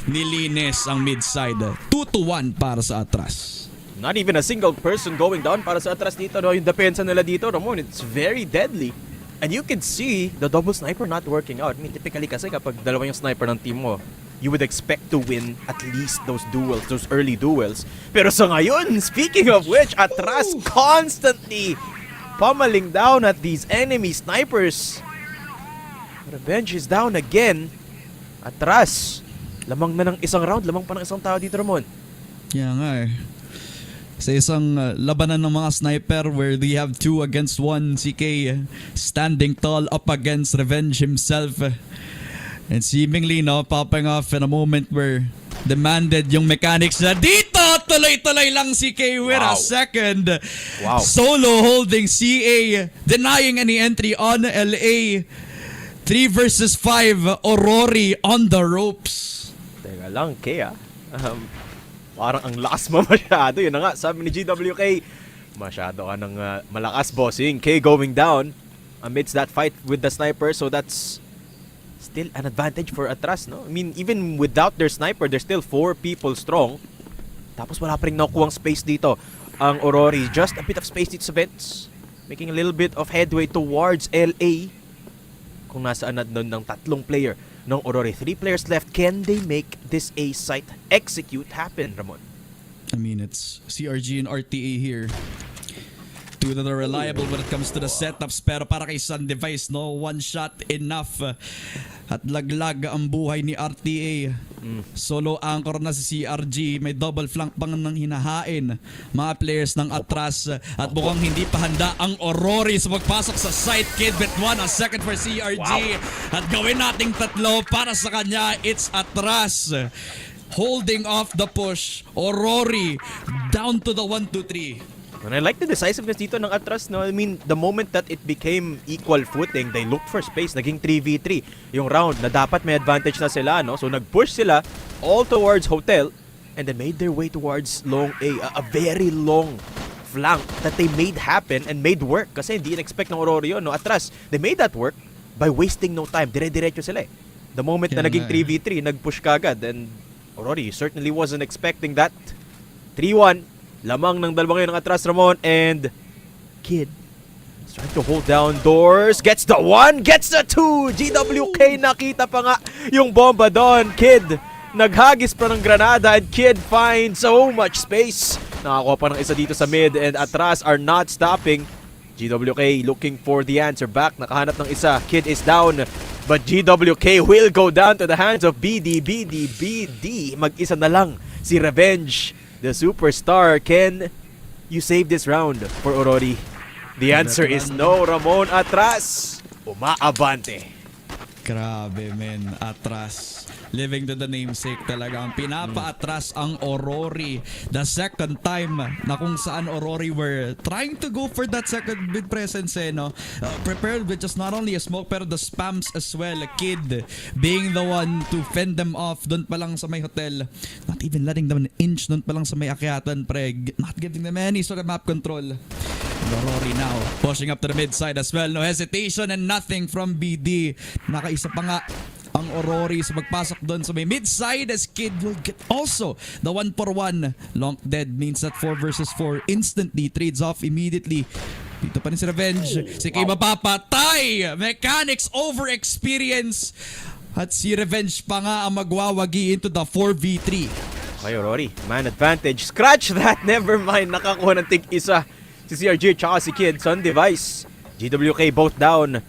Nilinis ang mid-side. 2-1 para sa ATTRAS. Not even a single person going down para sa ATTRAS dito. No? Yung depensa nila dito, Ramon, it's very deadly. And you can see the double sniper not working out. I mean, typically kasi kapag dalawa yung sniper ng team mo, you would expect to win at least those duels, those early duels. Pero sa ngayon, speaking of which, ATTRAS constantly pummeling down at these enemy snipers. Revenge is down again. ATTRAS, lamang na ng isang round, lamang pa ng isang tao dito, Ramon. Yeah nga sa isang labanan ng mga sniper where they have 2 against 1, CK standing tall up against Revenge himself. And seemingly, no, popping off in a moment where demanded yung mechanics na dito. Tuloy-tuloy lang CK with a second. Wow. Solo holding CA, denying any entry on LA. 3 versus 5, AURORY on the ropes. Teka lang, Kaya. Parang ang lakas mo masyado. Yun na nga, sabi ni GWK, masyado ka ng malakas bossing. K going down amidst that fight with the sniper. So that's still an advantage for ATTRAS, no? I mean, even without their sniper, they're still 4 people strong. Tapos wala pa rin nakukuhang space dito. Ang AURORY, just a bit of space dito sa vents. Making a little bit of headway towards LA. Kung nasaan na doon ng 3 player ng AURORY. 3 players left. Can they make this A site execute happen, Ramon? I mean, it's CRG and RTA here. 2 that are reliable when it comes to the setups. Pero para kay Sundevice, no, 1 shot enough. At laglag ang buhay ni RTA. Solo anchor na si CRG. May double flank pang nang hinahain mga players ng ATTRAS. At mukhang hindi pa handa ang AURORY sa pagpasok sa site. Kid with 1, a second for CRG. Wow. At gawin nating 3 para sa kanya. It's ATTRAS holding off the push. AURORY down to the 1-2-3. And I like the decisiveness dito ng ATTRAS, no? I mean, the moment that it became equal footing, they looked for space. Naging 3v3 yung round na dapat may advantage na sila, no? So nag-push sila all towards Hotel and then made their way towards long A. A very long flank that they made happen and made work. Kasi hindi in-expect ng AURORY yun. No? Atras, they made that work by wasting no time. Dire-diretso sila eh. The moment na naging 3v3, nag-push kagad. And AURORY certainly wasn't expecting that. 3-1. Lamang ng dalawang ngayon ng Atras, Ramon. And Kid is trying to hold down doors. Gets the 1, gets the 2. GWK nakita pa nga yung bomba doon. Kid naghagis pa ng granada and Kid finds so much space. Nakakuha pa ng isa dito sa mid and Atras are not stopping. GWK looking for the answer back. Nakahanap ng isa. Kid is down. But GWK will go down to the hands of BD. Mag-isa na lang si Revenge, the superstar. Can you save this round for AURORY? The answer is no, Ramon. Atras, umaabante. Grabe, men. Atras. Living to the namesake talaga. Ang pinapa-atras ang AURORY. The second time na kung saan AURORY were trying to go for that second mid presence no? Prepared with just not only a smoke pero the spams as well. A Kid being the one to fend them off doon pa lang sa may hotel. Not even letting them an inch doon pa lang sa may akyatan, pre. Not giving them any sort of map control. AURORY now pushing up to the mid side as well. No hesitation and nothing from BD. Nakaisa pa nga ang AURORY sa magpasok doon sa may mid side as Kid will get also the 1-for-1. Long dead means that 4 versus 4 instantly trades off immediately. Dito pa rin si Revenge. Si Kay mapapatay. Mechanics over experience. At si Revenge pa nga ang magwawagi into the 4v3. Okay, AURORY, man advantage. Scratch that, never mind. Nakakuha ng tig-isa si CRG tsaka si Kid on device. GWK both down.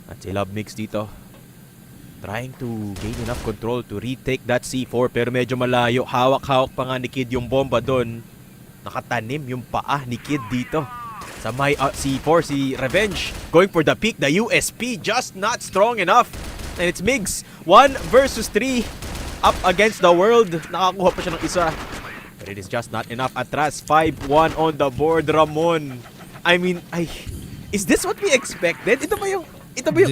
At si Love Mix dito trying to gain enough control to retake that C4 pero medyo malayo. Hawak-hawak pa nga ni Kid yung bomba doon. Nakatanim yung paa ni Kid dito sa may C4. Si Revenge going for the peak. The USP just not strong enough. And it's Migs. 1 versus 3 up against the world. Nakakuha pa siya ng isa. But it is just not enough. Atras 5-1 on the board. Ramon, I mean, is this what we expected? Ito ba yung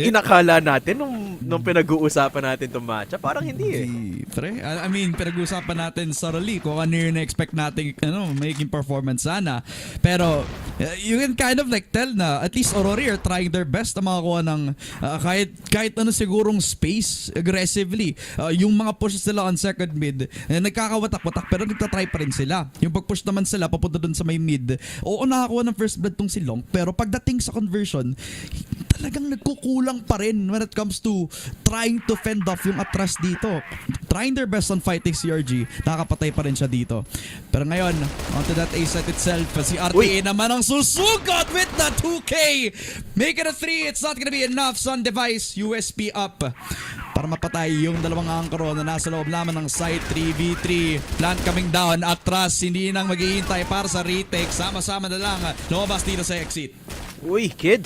inakala natin nung pinag-uusapan natin itong matcha? Parang hindi eh. Pre, I mean, pinag-uusapan natin thoroughly kung ano yung na-expect natin making performance sana. Pero, you can kind of like tell na at least AURORY are trying their best na makakuha ng kahit ano sigurong space aggressively. Yung mga pushes nila on second mid, nagkakawatak-watak pero nagtatry pa rin sila. Yung pag-push naman sila papunta dun sa may mid, oo, nakakuha ng first blood tong si Long, pero pagdating sa conversion, talagang nagkukulang pa rin when it comes to trying to fend off yung Atras dito. Trying their best on fighting CRG. Nakakapatay pa rin siya dito. Pero ngayon, onto that A site itself, si RTA naman ang susugot with the 2K. Make it a 3. It's not gonna be enough. Sun device, USP up. Para mapatay yung dalawang angkoro na nasa loob lamang ng site. 3v3. Plant coming down. Atras, hindi nang maghihintay para sa retake. Sama-sama na lang lumabas dito sa exit. Uy, Kid.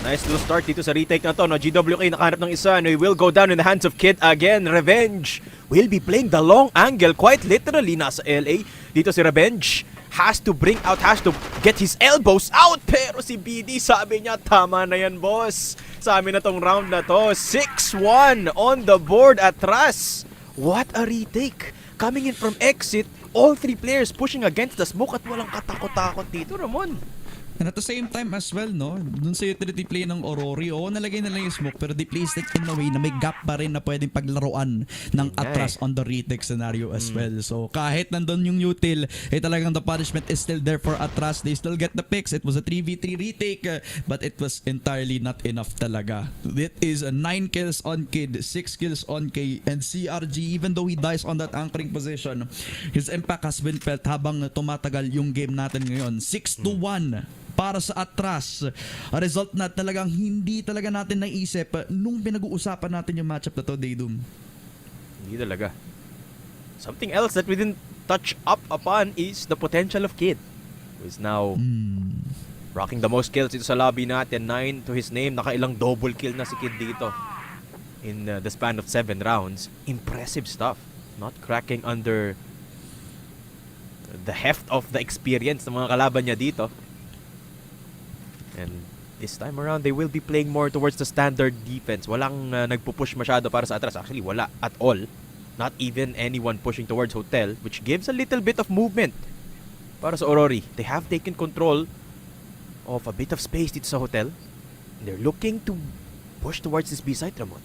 Nice little start dito sa retake na to. No? GWK nakahanap ng isa and he will go down in the hands of Kid again. Revenge will be playing the long angle. Quite literally, nasa LA. Dito si Revenge has to bring out, has to get his elbows out. Pero si BD sabi niya, tama na yan, boss. Sa amin na tong round na to. 6-1 on the board. Atras. What a retake. Coming in from exit. All 3 players pushing against the smoke at walang katakot-takot dito, Ramon. And at the same time as well, no, dun sa utility play ng AURORY, nalagay na lang yung smoke pero they placed it in a way na may gap pa rin na pwedeng paglaruan ng Atras on the retake scenario as well. So kahit nandun yung util, talagang the punishment is still there for Atras. They still get the picks. It was a 3v3 retake but it was entirely not enough talaga. It is 9 kills on Kid, 6 kills on K, and CRG, even though he dies on that anchoring position, his impact has been felt habang tumatagal yung game natin ngayon. 6-1 para sa Atras. A result na talagang hindi talaga natin naisip nung pinag-uusapan natin yung matchup na to, Daydum. Hindi talaga. Something else that we didn't touch up upon is the potential of Kid, who is now rocking the most kills dito sa lobby natin. 9 to his name. Nakailang double kill na si Kid dito in the span of 7 rounds. Impressive stuff. Not cracking under the heft of the experience ng mga kalaban niya dito. And this time around, they will be playing more towards the standard defense. Walang nagpupush masyado para sa Atras. Actually, wala at all. Not even anyone pushing towards Hotel, which gives a little bit of movement para sa Aurory. They have taken control of a bit of space dito sa hotel. And they're looking to push towards this B site, Ramon.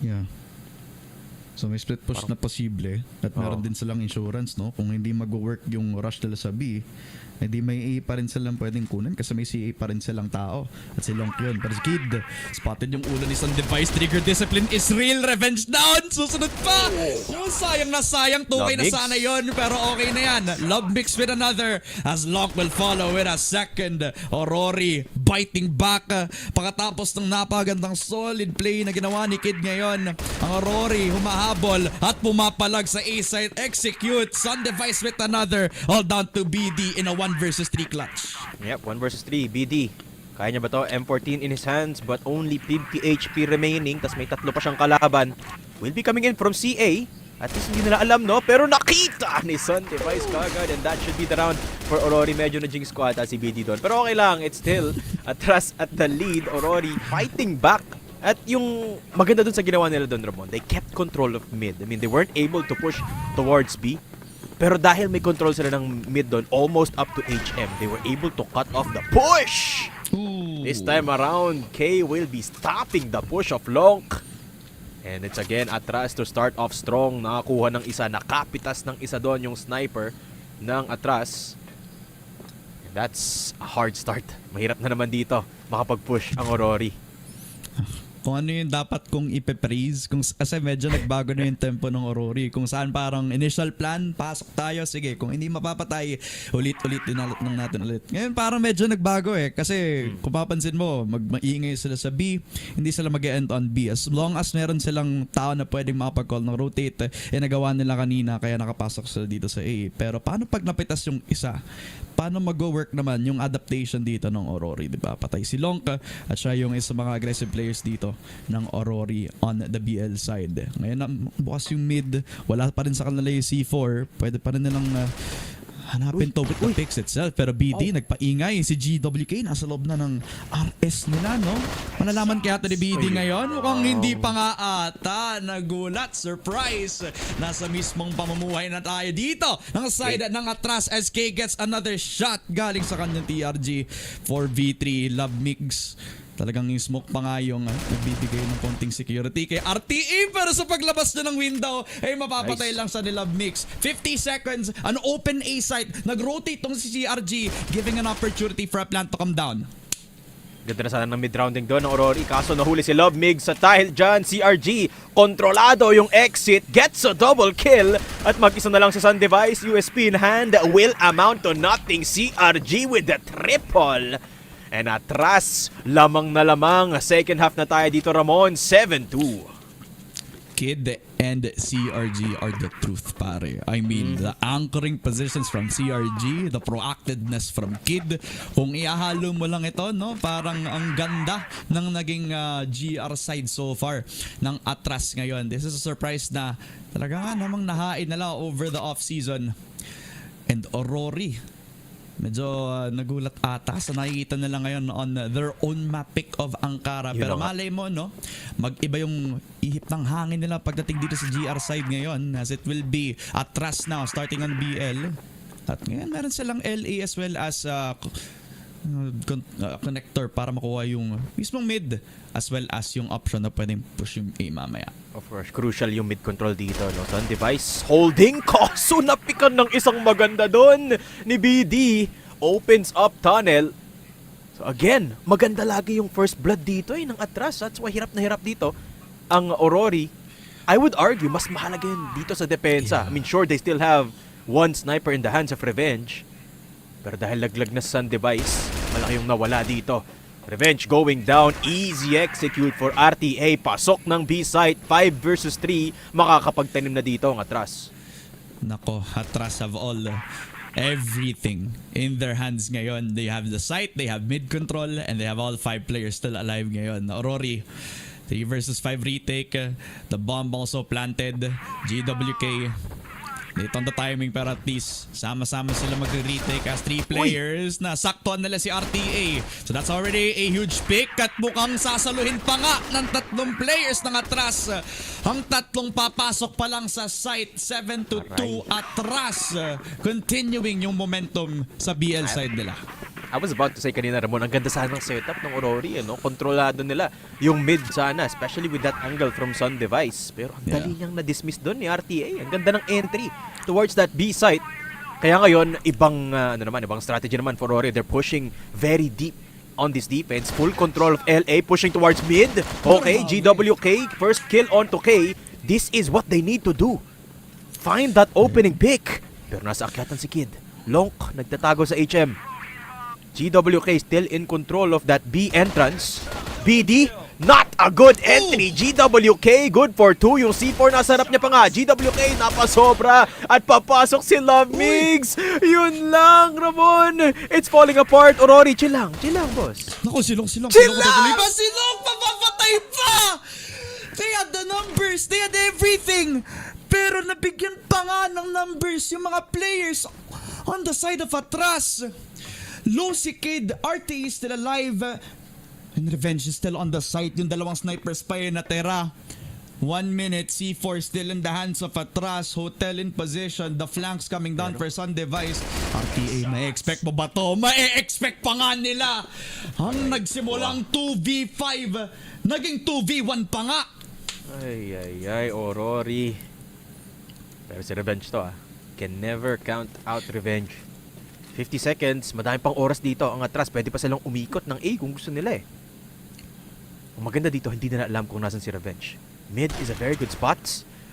Yeah. So may split push na posible at meron din silang insurance, no? Kung hindi mag-work yung rush nila sa B, hindi may A pa rin silang pwedeng kunin kasi may CA pa rin silang tao at si Long yun. Pero si Kid, spotted yung ulo ni Sun Device. Trigger discipline is real. Revenge down. Susunod pa. Oh, sayang na sayang. 2K na sana yun pero okay na yan. Love mix with another as Long will follow with a second. Aurory biting back. Pagkatapos ng napagandang solid play na ginawa ni Kid ngayon, ang Aurory humahabol at pumapalag sa A-side. Execute. Sun Device with another. All down to BD in a 1 versus 3 clutch. Yep, 1 versus 3. BD. Kaya niya ba to? M14 in his hands but only 50 HP remaining. Tas may 3 pa siyang kalaban. Will be coming in from CA. At least hindi nila alam, no? Pero nakita ni Sun Device kagad. And that should be the round for Aurory. Medyo na jinx squad si BD doon. Pero okay lang. It's still ATTRAS at the lead. Aurory fighting back. At yung maganda dun sa ginawa nila doon, Ramon, they kept control of mid. I mean, they weren't able to push towards B. Pero dahil may control sila ng mid doon, almost up to HM, they were able to cut off the push! Ooh. This time around, K will be stopping the push of Long. And it's again ATTRAS to start off strong. Nakakuha ng isa, nakapitas ng isa doon yung sniper ng ATTRAS. And that's a hard start. Mahirap na naman dito makapag-push ang Aurory. Kung ano yung dapat kong ipe-praise kasi medyo nagbago na yung tempo ng Aurory. Kung saan parang initial plan, pasok tayo, sige. Kung hindi mapapatay, ulit-ulit dinalot ng natin ulit. Ngayon parang medyo nagbago kasi kung papansin mo, maingay sila sa B, hindi sila mag-end on B. As long as meron silang tao na pwedeng makapag-call ng rotate, nagawa nila kanina kaya nakapasok sila dito sa A. Pero paano pag napitas yung isa? Paano mag-work naman yung adaptation dito ng Aurory, di ba? Patay si Longka at siya yung isa mga aggressive players dito ng Aurory on the BL side. Ngayon bukas yung mid, wala pa rin sa kanila yung C4. Pwede pa rin nilang hanapin to with the picks itself. Pero BD nagpaingay. Si GWK nasa loob na ng RS nila, no? Malalaman kaya ito ni BD ngayon? Mukhang hindi pa nga ata. Nagulat. Surprise. Nasa mismong pamumuhay na tayo dito. Ang side ng ATTRAS as K gets another shot galing sa kanyang TRG 4v3. Love mix. Talagang yung smoke pa nga yung nagbibigay ng konting security kay RTE, pero sa paglabas na ng window ay mapapatay lang sa Love Mix. 50 seconds, an open A site, nag-rotate tong si CRG, giving an opportunity for a plant to come down. Ganda na sana ng mid-rounding doon ng Aurory, kaso nahuli si Love Mig sa dahil dyan. CRG, kontrolado yung exit, gets a double kill, at mag-isa na lang si Sun Device. USP in hand will amount to nothing. CRG with the triple. And ATTRAS, lamang na lamang. Second half na tayo dito, Ramon. 7-2. Kid and CRG are the truth, pare. I mean, the anchoring positions from CRG, the proactiveness from Kid. Kung ihahalo mo lang ito, no, parang ang ganda ng naging GR side so far ng ATTRAS ngayon. This is a surprise na talaga nga namang nahain nila over the off-season. And Aurory, medyo nagulat ata sa nakikita nila ngayon on their own map pick of Ankara. Pero malay mo, no, mag-iba yung ihip ng hangin nila pagdating dito sa GR side ngayon, as it will be ATTRAS now starting on BL. At ngayon meron silang LA as well as connector para makuha yung mismong mid as well as yung option na pwedeng push yung A mamaya. Of course, crucial yung mid control dito, no? Sun Device holding, kaso napikan ng isang maganda doon ni BD. Opens up tunnel. So again, maganda lagi yung first blood dito ng ATTRAS. That's why hirap na hirap dito ang Aurory. I would argue mas mahalaga yun dito sa depensa. I mean, sure, they still have one sniper in the hands of Revenge. Pero dahil laglag na Sun Device, malaki yung nawala dito. Revenge going down, easy execute for RTA. Pasok ng B-site, 5 versus 3. Makakapagtanim na dito ang ATTRAS. Nako, ATTRAS have all everything in their hands ngayon. They have the site, they have mid control, and they have all 5 players still alive ngayon. Aurory, 3 versus 5 retake. The bomb also planted. GWK Late on the timing pero at least sama-sama sila magre-retake as 3 players na saktuan nila si RTA. So that's already a huge pick at mukhang sasaluhin pa nga ng 3 players ng ATTRAS. Ang 3 papasok pa lang sa site, 7-2 ATTRAS. Continuing yung momentum sa BL side nila. I was about to say kanina, Ramon, ang ganda sana ng setup ng AURORY, ano? Kontrolado nila yung mid sana, especially with that angle from Sun Device. Pero ang dali niyang na-dismiss doon ni RTA. Ang ganda ng entry towards that B site. Kaya ngayon, ibang strategy naman for AURORY. They're pushing very deep on this defense. Full control of LA, pushing towards mid. Okay, GWK, first kill onto K. This is what they need to do. Find that opening pick. Pero nasa akyatan si Kid. Lonk, nagtatago sa HM. GWK still in control of that B entrance. BD, not a good entry. GWK, good for 2. Yung C4 nasa harap niya pa nga. GWK, napasobra. At papasok si Love Migs. Yun lang, Ramon. It's falling apart. AURORY, chill lang, boss. Naku, silong. Chill lang! Silong, papapatay pa! They had the numbers, they had everything. Pero nabigyan pa nga ng numbers yung mga players on the side of ATTRAS. Low si Kid, RT is still alive, and Revenge is still on the site. Yung dalawang snipers pa yun natira. 1 minute, C4 still in the hands of ATTRAS. Hotel in position, the flanks coming down for Sun Device. RTA, may-expect mo ba to? May-expect pa nga nila. Ang nagsimulang 2v5, naging 2v1 pa nga. Ay, AURORY. Pero si Revenge to can never count out Revenge. 50 seconds, madami pang oras dito. Ang ATTRAS, pwede pa silang umikot ng A kung gusto nila eh. Ang maganda dito, hindi nila alam kung nasan si Revenge. Mid is a very good spot.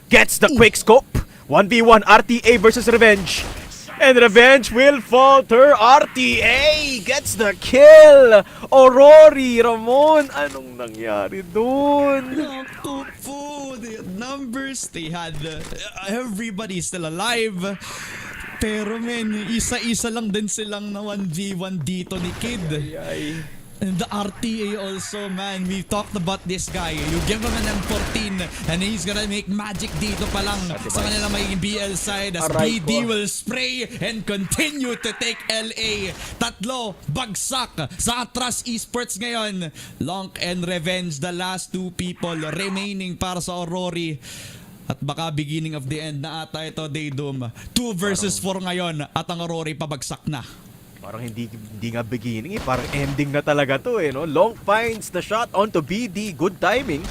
Gets the quick scope. 1v1 RTA versus Revenge. And Revenge will falter. RTA gets the kill. AURORY, Ramon, anong nangyari dun? They had numbers, they had everybody still alive. Pero men, isa-isa lang din silang na 1v1 dito ni Kid. And the RTA also, man, we talked about this guy. You give him an M14 and he's gonna make magic dito pa lang sa kanila magiging BL side as BD will spray and continue to take LA. 3 bagsak sa ATTRAS Esports ngayon. Lonk and Revenge, the last 2 people remaining para sa AURORY. At baka beginning of the end na ata ito, Daydom. 2 versus 4 ngayon at ang AURORY pabagsak na. Parang hindi nga beginning parang ending na talaga to no? Long finds the shot onto BD, good timing.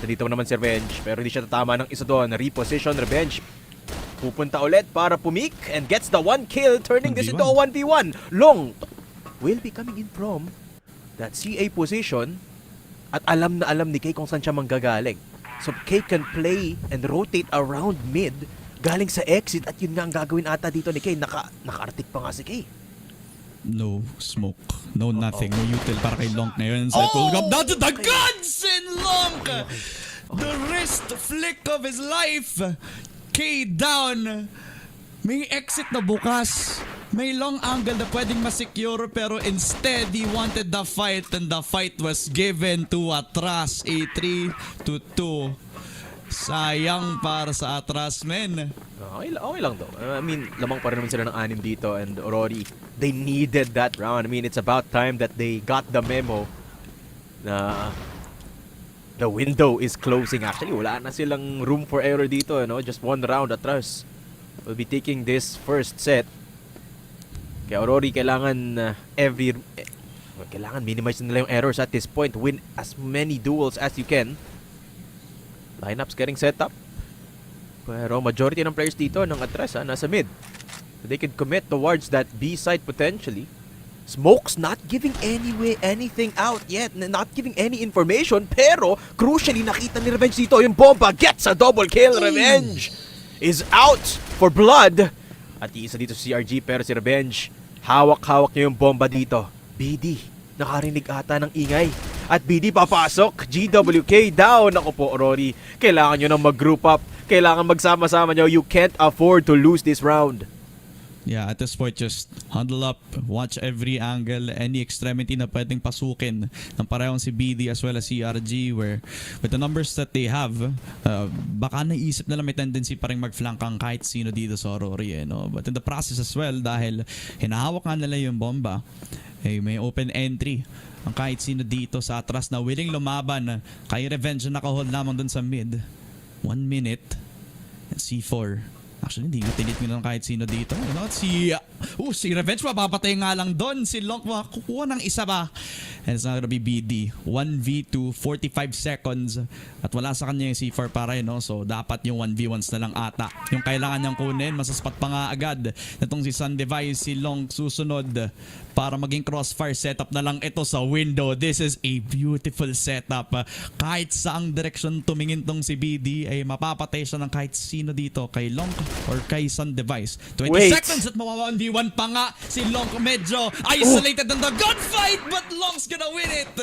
At dito naman si Revenge, pero hindi siya tatama ng isa doon. Reposition Revenge. Pupunta ulit para pumik and gets the 1 kill, turning this into a 1v1. Long will be coming in from that CA position at alam na alam ni Kay kung saan siya manggagaling. So Kay can play and rotate around mid galing sa exit at yun nga ang gagawin ata dito ni Kay. Naka-artik pa nga si Kay. No smoke, no nothing, no util para kay Lonk ngayon. So will come down to the guns and Lonk! The wrist flick of his life. Kay down. May exit na bukas. May long angle na pwedeng masecure pero instead he wanted the fight and the fight was given to ATTRAS. A 3-2. Sayang para sa ATTRAS, men. Okay lang daw. I mean, lamang pa rin naman sila ng 6 dito and AURORY, they needed that round. I mean, it's about time that they got the memo na the window is closing. Actually, wala na silang room for error dito. Just 1 round. ATTRAS will be taking this first set. Kaya AURORY, kailangan kailangan minimize nila yung errors at this point. Win as many duels as you can. Lineups getting set up. Pero majority ng players dito ng ATTRAS nasa mid. So they could commit towards that B side potentially. Smoke's not giving anything out yet. Not giving any information. Pero crucially nakita ni Revenge dito. Yung bomba gets a double kill. Revenge is out for blood. At isa dito si CRG pero si Revenge hawak-hawak niya yung bomba dito. BD, nakarinig ata ng ingay. At BD papasok. GWK down. Ako po, AURORY. Kailangan nyo nang mag-group up. Kailangan magsama-sama nyo. You can't afford to lose this round. Yeah, at this point, just huddle up, watch every angle, any extremity na pwedeng pasukin ng parehong si BD as well as CRG, where with the numbers that they have, baka naisip nila may tendency pa rin mag-flank ang kahit sino dito sa AURORY. No? But in the process as well, dahil hinahawak nga nila yung bomba, may open entry ang kahit sino dito sa ATTRAS na willing lumaban. Kay Revenge na nakahold lamang dun sa mid. 1 minute. C4. Actually, hindi tinit nyo ng kahit sino dito. You know, si Revenge mapapatay nga lang doon. Si Long kukuha ng isa ba? And it's not gonna be BD. 1v2, 45 seconds. At wala sa kanya yung C4 para yun. No? So, dapat yung 1v1s na lang ata. Yung kailangan niyang kunin, masaspat pa nga agad. Itong si Sun Device, si Long susunod para maging crossfire setup na lang ito sa window. This is a beautiful setup. Kahit saang direksyon tumingin tong si BD, ay mapapatay siya ng kahit sino dito. Kay Long or kay Sun Device. 20 seconds at mawawa 1v1 pa nga. Si Long medyo isolated on the gunfight, but Long's gonna win it.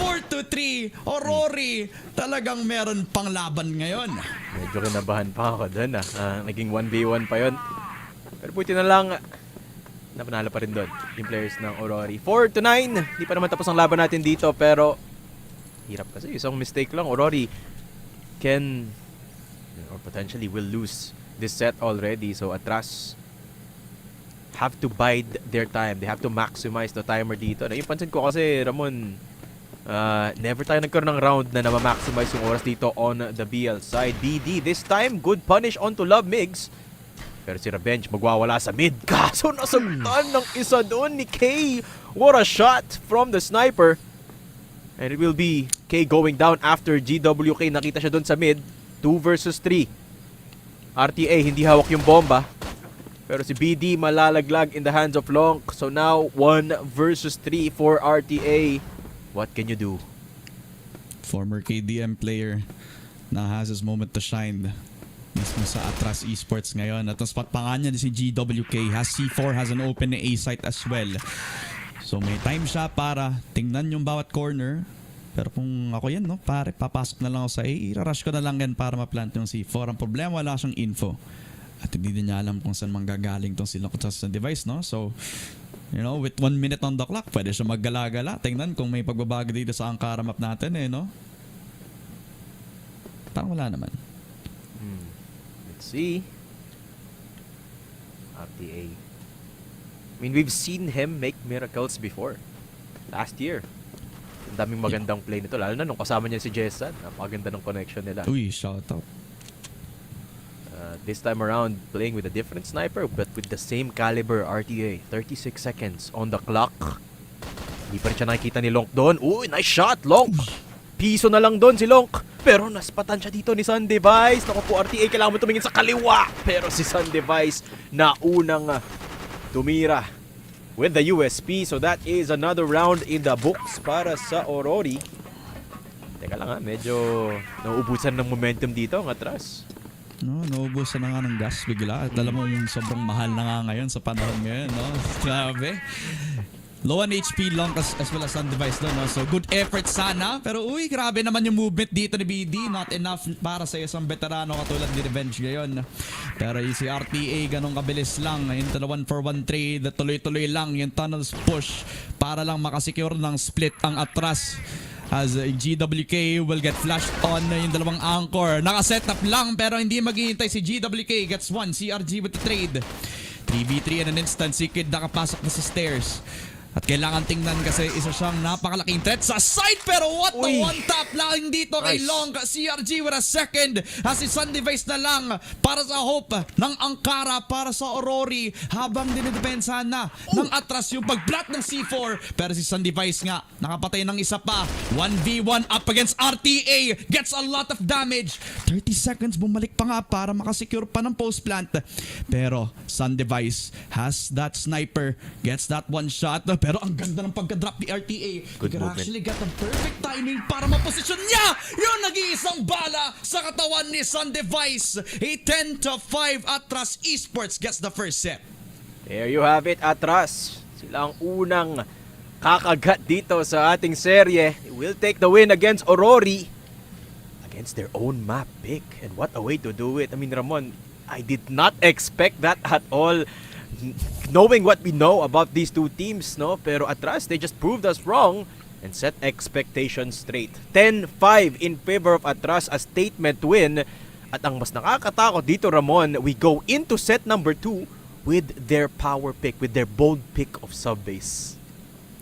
4-3. AURORY talagang meron pang laban ngayon. Medyo kinabahan pa ako doon naging 1v1 pa yon. Pero buti na lang napanalo pa rin doon yung players ng AURORY. 4-9. Hindi pa naman tapos ang laban natin dito, pero hirap kasi. Isang mistake lang, AURORY can or potentially will lose this set already. So ATTRAS have to bide their time. They have to maximize the timer dito. Yung pansin ko kasi, Ramon, never tayo nagkaroon ng round na na-maximize yung oras dito on the BL side. BD this time, good punish onto Love Migs. Pero si Revenge magwawala sa mid. Kaso nasagtan ng isa doon ni K. What a shot from the sniper. And it will be K going down after GWK. Nakita siya doon sa mid. 2 versus 3. RTA hindi hawak yung bomba. Pero si BD malalaglag in the hands of Long. So now 1 versus 3 for RTA. What can you do? Former KDM player na has his moment to shine mismo sa ATTRAS Esports ngayon. At ang spot pa nga niya si GWK, has C4, has an open A site as well. So may time siya para tingnan yung bawat corner. Pero kung ako yan, no, pare, papasok na lang ako sa A, i-rush ko na lang yan para ma-plant yung C4. Ang problema, wala siyang info. At hindi din niya alam kung saan manggagaling tong silang sa device, no? So, you know, with 1 minute on the clock, pwede siya maggala-gala. Tingnan kung may pagbabago dito sa Ankara map natin, no? Parang wala naman. Let's see. RTA. I mean, we've seen him make miracles before. Last year. Ang daming magandang play nito. Lalo na nung kasama niya si Jessan. Napakaganda ng connection nila. Uy, shout out. This time around, playing with a different sniper, but with the same caliber RTA. 36 seconds on the clock. Hindi pa rin siya nakikita ni Lonk doon. Uy, nice shot, Lonk! Piso na lang doon si Lonk. Pero naspatan siya dito ni Sun Device. Naku po, RTA, kailangan mo tumingin sa kaliwa. Pero si Sun Device na unang tumira with the USP. So that is another round in the books para sa AURORY. Teka lang medyo nauubusan ng momentum dito ang ATTRAS. No, naubusan na nga ng gas bigla. At alam mo yung sobrang mahal na nga ngayon sa panahon ngayon, no? Grabe. Low on HP, Long as well as Sun Device doon, no? So good effort sana. Pero uy, grabe naman yung movement dito ni BD. Not enough para sa isang veterano katulad ni Revenge ngayon. Pero yung si RTA, ganong kabilis lang. Into the 1-for-1 trade, tuloy-tuloy lang yung tunnels push para lang makasecure ng split ang ATTRAS. As GWK will get flashed on yung dalawang anchor. Nakaset up lang pero hindi maghihintay si GWK. Gets one. CRG with the trade. 3v3 in an instant. Si Kid nakapasok na sa stairs. At kailangan tingnan kasi isa siyang napakalaking threat sa side. Pero what the one tap lang dito kay Long. CRG with a second. As si Sun Device na lang para sa hope ng Ankara para sa AURORY. Habang dinidepensahan na ng ATTRAS yung pag-plat ng C4. Pero si Sun Device nga nakapatay ng isa pa. 1v1 up against RTA. Gets a lot of damage. 30 seconds bumalik pa nga para makasecure pa ng post plant. Pero Sun Device has that sniper. Gets that one shot. Pero ang ganda ng pagka-drop ni RTA. Good movement. Actually got the perfect timing para maposisyon niya yung nag-iisang bala sa katawan ni Sun Device. A 10-5 ATTRAS Esports gets the first set. There you have it, ATTRAS. Sila ang unang kakagat dito sa ating serye. They will take the win against AURORY. Against their own map pick. And what a way to do it. I mean, Ramon, I did not expect that at all. knowing what we know about these two teams, no? Pero ATTRAS, they just proved us wrong and set expectations straight. 10-5 in favor of ATTRAS, a statement win. At ang mas nakakatakot dito, Ramon, we go into set number 2 with their power pick, with their bold pick of sub-base.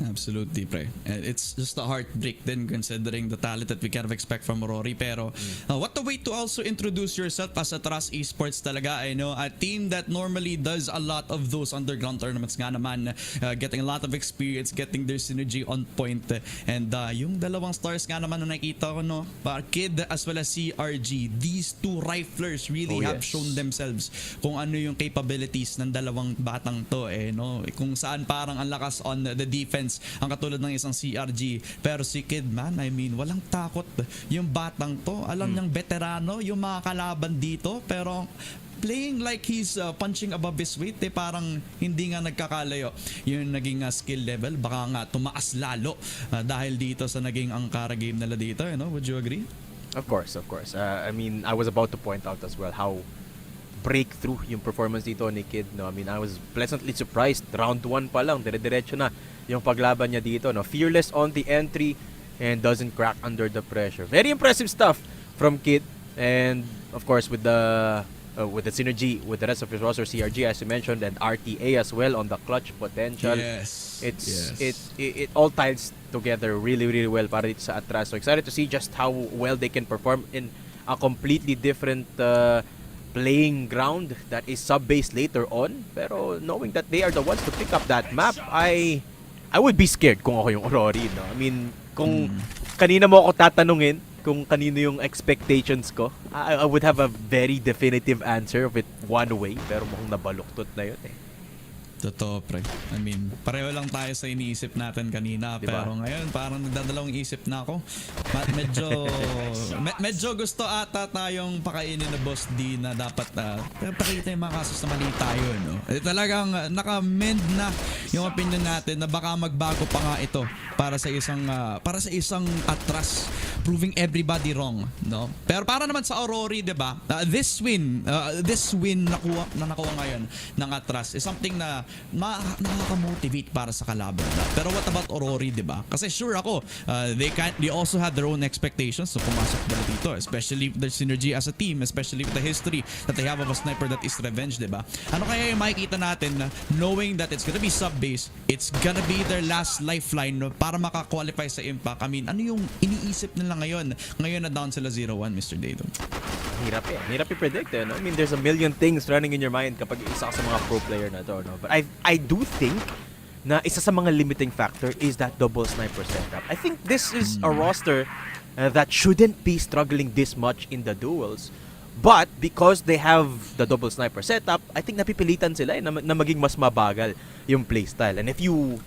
Absolutely, pre. And it's just a heartbreak din considering the talent that we kind of expect from AURORY. Pero what a way to also introduce yourself as ATTRAS Esports talaga. I know a team that normally does a lot of those underground tournaments nga naman, getting a lot of experience, getting their synergy on point. And yung dalawang stars nga naman na nakita ko, no, Kid as well as CRG, these two riflers really have shown themselves kung ano yung capabilities ng dalawang batang to, no? Kung saan parang ang lakas on the defense ang katulad ng isang CRG, pero si Kid, man, I mean, walang takot yung batang to. Alam niyang veterano yung mga kalaban dito, pero playing like he's punching above his weight, parang hindi nga nagkakalayo yung naging skill level. Baka nga tumaas lalo dahil dito sa naging angkara game nila dito, would you agree? Of course. I mean, I was about to point out as well how breakthrough yung performance dito ni Kid, no? I mean, I was pleasantly surprised. Round 1 pa lang, dire-diretso na yung paglaban niya dito, no? Fearless on the entry and doesn't crack under the pressure. Very impressive stuff from Kid, and of course with the synergy with the rest of his roster, CRG as you mentioned, and RTA as well on the clutch potential. It all ties together really well para dito sa ATTRAS. So excited to see just how well they can perform in a completely different playing ground that is sub-base later on. Pero knowing that they are the ones to pick up that map, I would be scared kung ako yung AURORY, no? I mean, kung kanina mo ako tatanungin kung kanino yung expectations ko, I would have a very definitive answer of it one way, pero mukhang nabaluktot na yun, Totoo, pre. I mean, pareho lang tayo sa iniisip natin kanina, diba? Pero ngayon parang nagdadalawang isip na ako. Medyo gusto ata tayong pakainin na Boss D na dapat pakita yung mga kasos na mali tayo, no? Talagang naka-mend na yung opinion natin na baka magbago pa nga ito para sa isang ATTRAS, proving everybody wrong, no? Pero para naman sa AURORY, 'di ba? This win nakuha ngayon ng ATTRAS is something na nakaka-motivate para sa kalaban. Pero what about AURORY, 'di ba? Kasi sure ako, they also had their own expectations so pumasok nila dito, especially with their synergy as a team, especially with the history that they have of a sniper that is revenge, 'di ba? Ano kaya yung makikita natin na knowing that it's gonna be sub-base, it's gonna be their last lifeline, no, para maka-qualify sa Impact? I mean, ano yung iniisip nila ngayon na down sila 0-1, Mr. Dado? Hirap i-predict, no? I mean, there's a million things running in your mind kapag isa ka sa mga pro player na to, no? But I do think na isa sa mga limiting factor is that double sniper setup. I think this is a roster that shouldn't be struggling this much in the duels. But because they have the double sniper setup, I think napipilitan sila na maging mas mabagal yung playstyle. And if you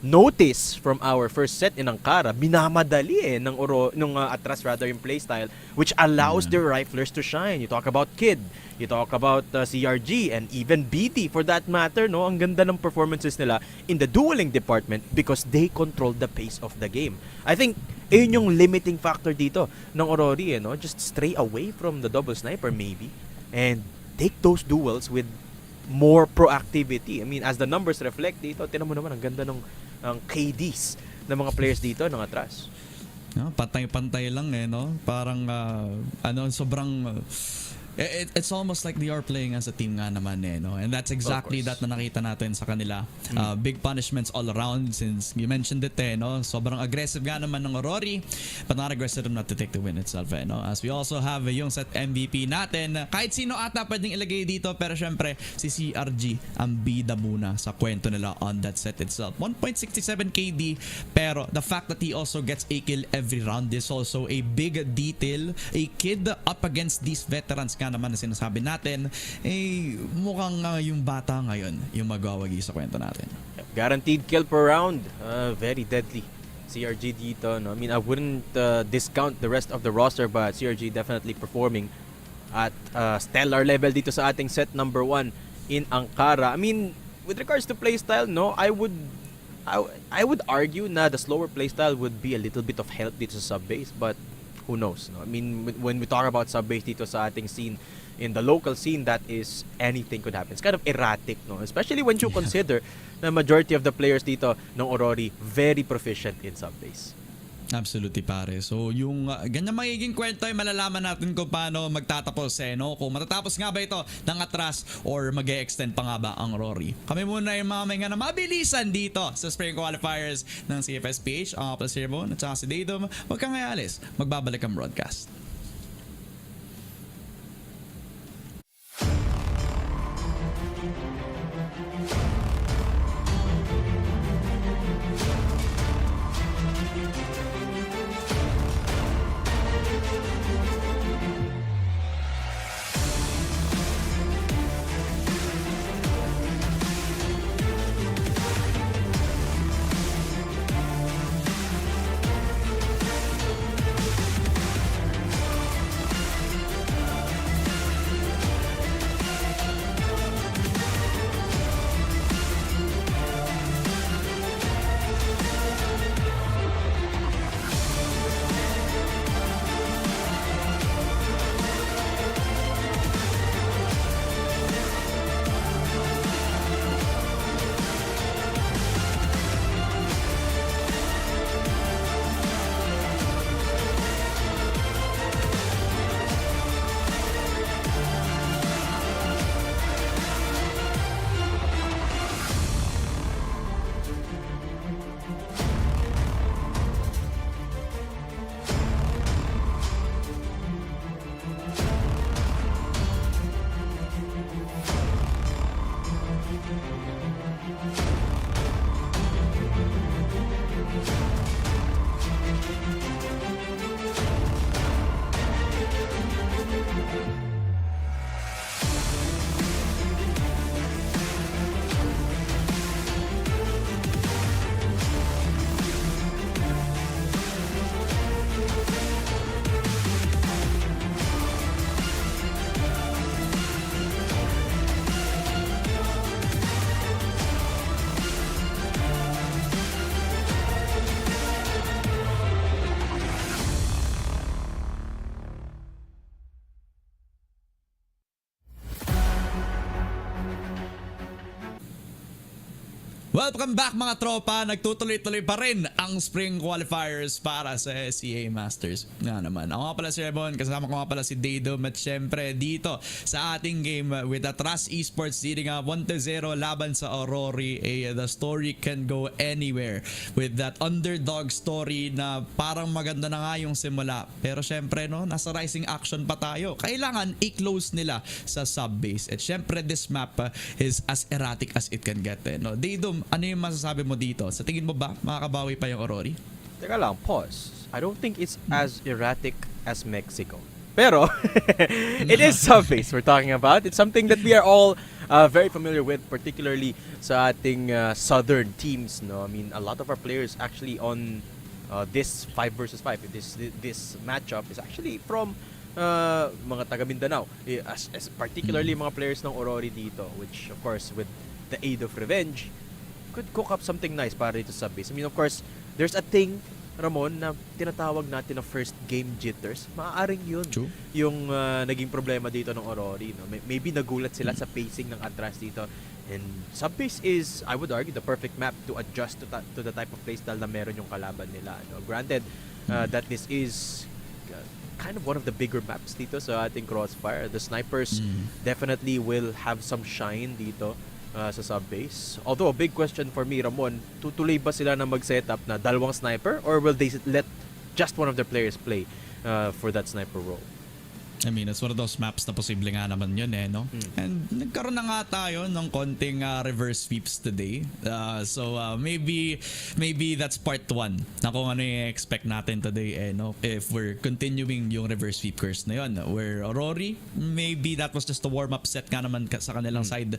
notice from our first set in Ankara, minamadali ng ATTRAS rather yung playstyle, which allows their riflers to shine. You talk about Kid, you talk about CRG, and even BT for that matter, no? Ang ganda ng performances nila in the dueling department because they control the pace of the game. I think ayun yung limiting factor dito ng AURORY, no? Just stray away from the double sniper maybe and take those duels with more proactivity. I mean, as the numbers reflect dito, tinan mo naman ang ganda ng KDs ng mga players dito ng ATTRAS. No, pantay-pantay lang, no? Parang sobrang it's almost like they are playing as a team nga naman, no? And that's exactly that na nakita natin sa kanila. Big punishments all around since you mentioned it, no? Sobrang aggressive nga naman ng AURORY, but not aggressive enough to take the win itself, no? As we also have yung set MVP natin. Kahit sino ata pwedeng ilagay dito, pero syempre si CRG ang bida muna sa kwento nila on that set itself. 1.67 KD, pero the fact that he also gets a kill every round is also a big detail. A Kid up against these veterans nga naman na sinasabi natin, mukhang yung bata ngayon yung magwawagi sa kwento natin. Guaranteed kill per round. Very deadly. CRG dito, no? I mean, I wouldn't discount the rest of the roster, but CRG definitely performing at stellar level dito sa ating set number 1 in Ankara. I mean, with regards to playstyle, no, I would argue na the slower playstyle would be a little bit of help dito sa sub-base, but who knows, no? I mean, when we talk about sub-base dito sa ating scene in the local scene, that is, anything could happen. It's kind of erratic, no? Especially when you consider na majority of the players dito ng Aurori very proficient in sub-base. Absolutely, pare. So yung ganyan magiging kwento ay malalaman natin kung paano magtatapos no? Kung matatapos nga ba ito ng ATTRAS or mag-e-extend pa nga ba ang Rory. Kami muna yung mga nga na mabilisan dito sa Spring Qualifiers ng CFSPH. Ang Plus Cerebon at saka si Datum. Huwag kang ayalis. Magbabalik ang broadcast. Welcome back mga tropa, nagtutuloy-tuloy pa rin ang Spring Qualifiers para sa SEA Masters. Nga naman, ako nga pala si Rebon, kasama ko nga pala si Dado, at syempre dito sa ating game with ATTRAS Esports leading up 1-0 laban sa Aurory. The story can go anywhere with that underdog story na parang maganda na nga yung simula. Pero syempre no, nasa rising action pa tayo. Kailangan i-close nila sa sub-base. At syempre this map is as erratic as it can get. No? Dado, ano yung masasabi mo dito? Sa tingin mo ba makakabawi pa yung Aurory? Teka lang, pause. I don't think it's as erratic as Mexico. Pero, it is sub-base we're talking about. It's something that we are all very familiar with, particularly sa ating southern teams. No, I mean, a lot of our players actually on this 5 versus 5, this matchup is actually from mga taga Mindanao, as particularly mga players ng Aurory dito, which of course with the aid of revenge could cook up something nice para dito sa base. I mean, of course, there's a thing, Ramon, na tinatawag natin na first game jitters. Maaaring yun. True. Yung naging problema dito ng Aurory. No? Maybe nagulat sila sa pacing ng ATTRAS dito. And sub-base is, I would argue, the perfect map to adjust to the type of playstyle na meron yung kalaban nila. No? Granted, that this is kind of one of the bigger maps dito sa ating Crossfire. The snipers definitely will have some shine dito sa sub-base. Although, a big question for me, Ramon, tutuloy ba sila na mag-setup na dalawang sniper or will they let just one of their players play for that sniper role? I mean, it's one of those maps na posible nga naman yun no? And nagkaroon na nga tayo ng konting reverse sweeps today. So maybe that's part 1 na kung ano yung expect natin today no? If we're continuing yung reverse sweep curse na yun. Where Aurory, maybe that was just a warm-up set nga naman sa kanilang side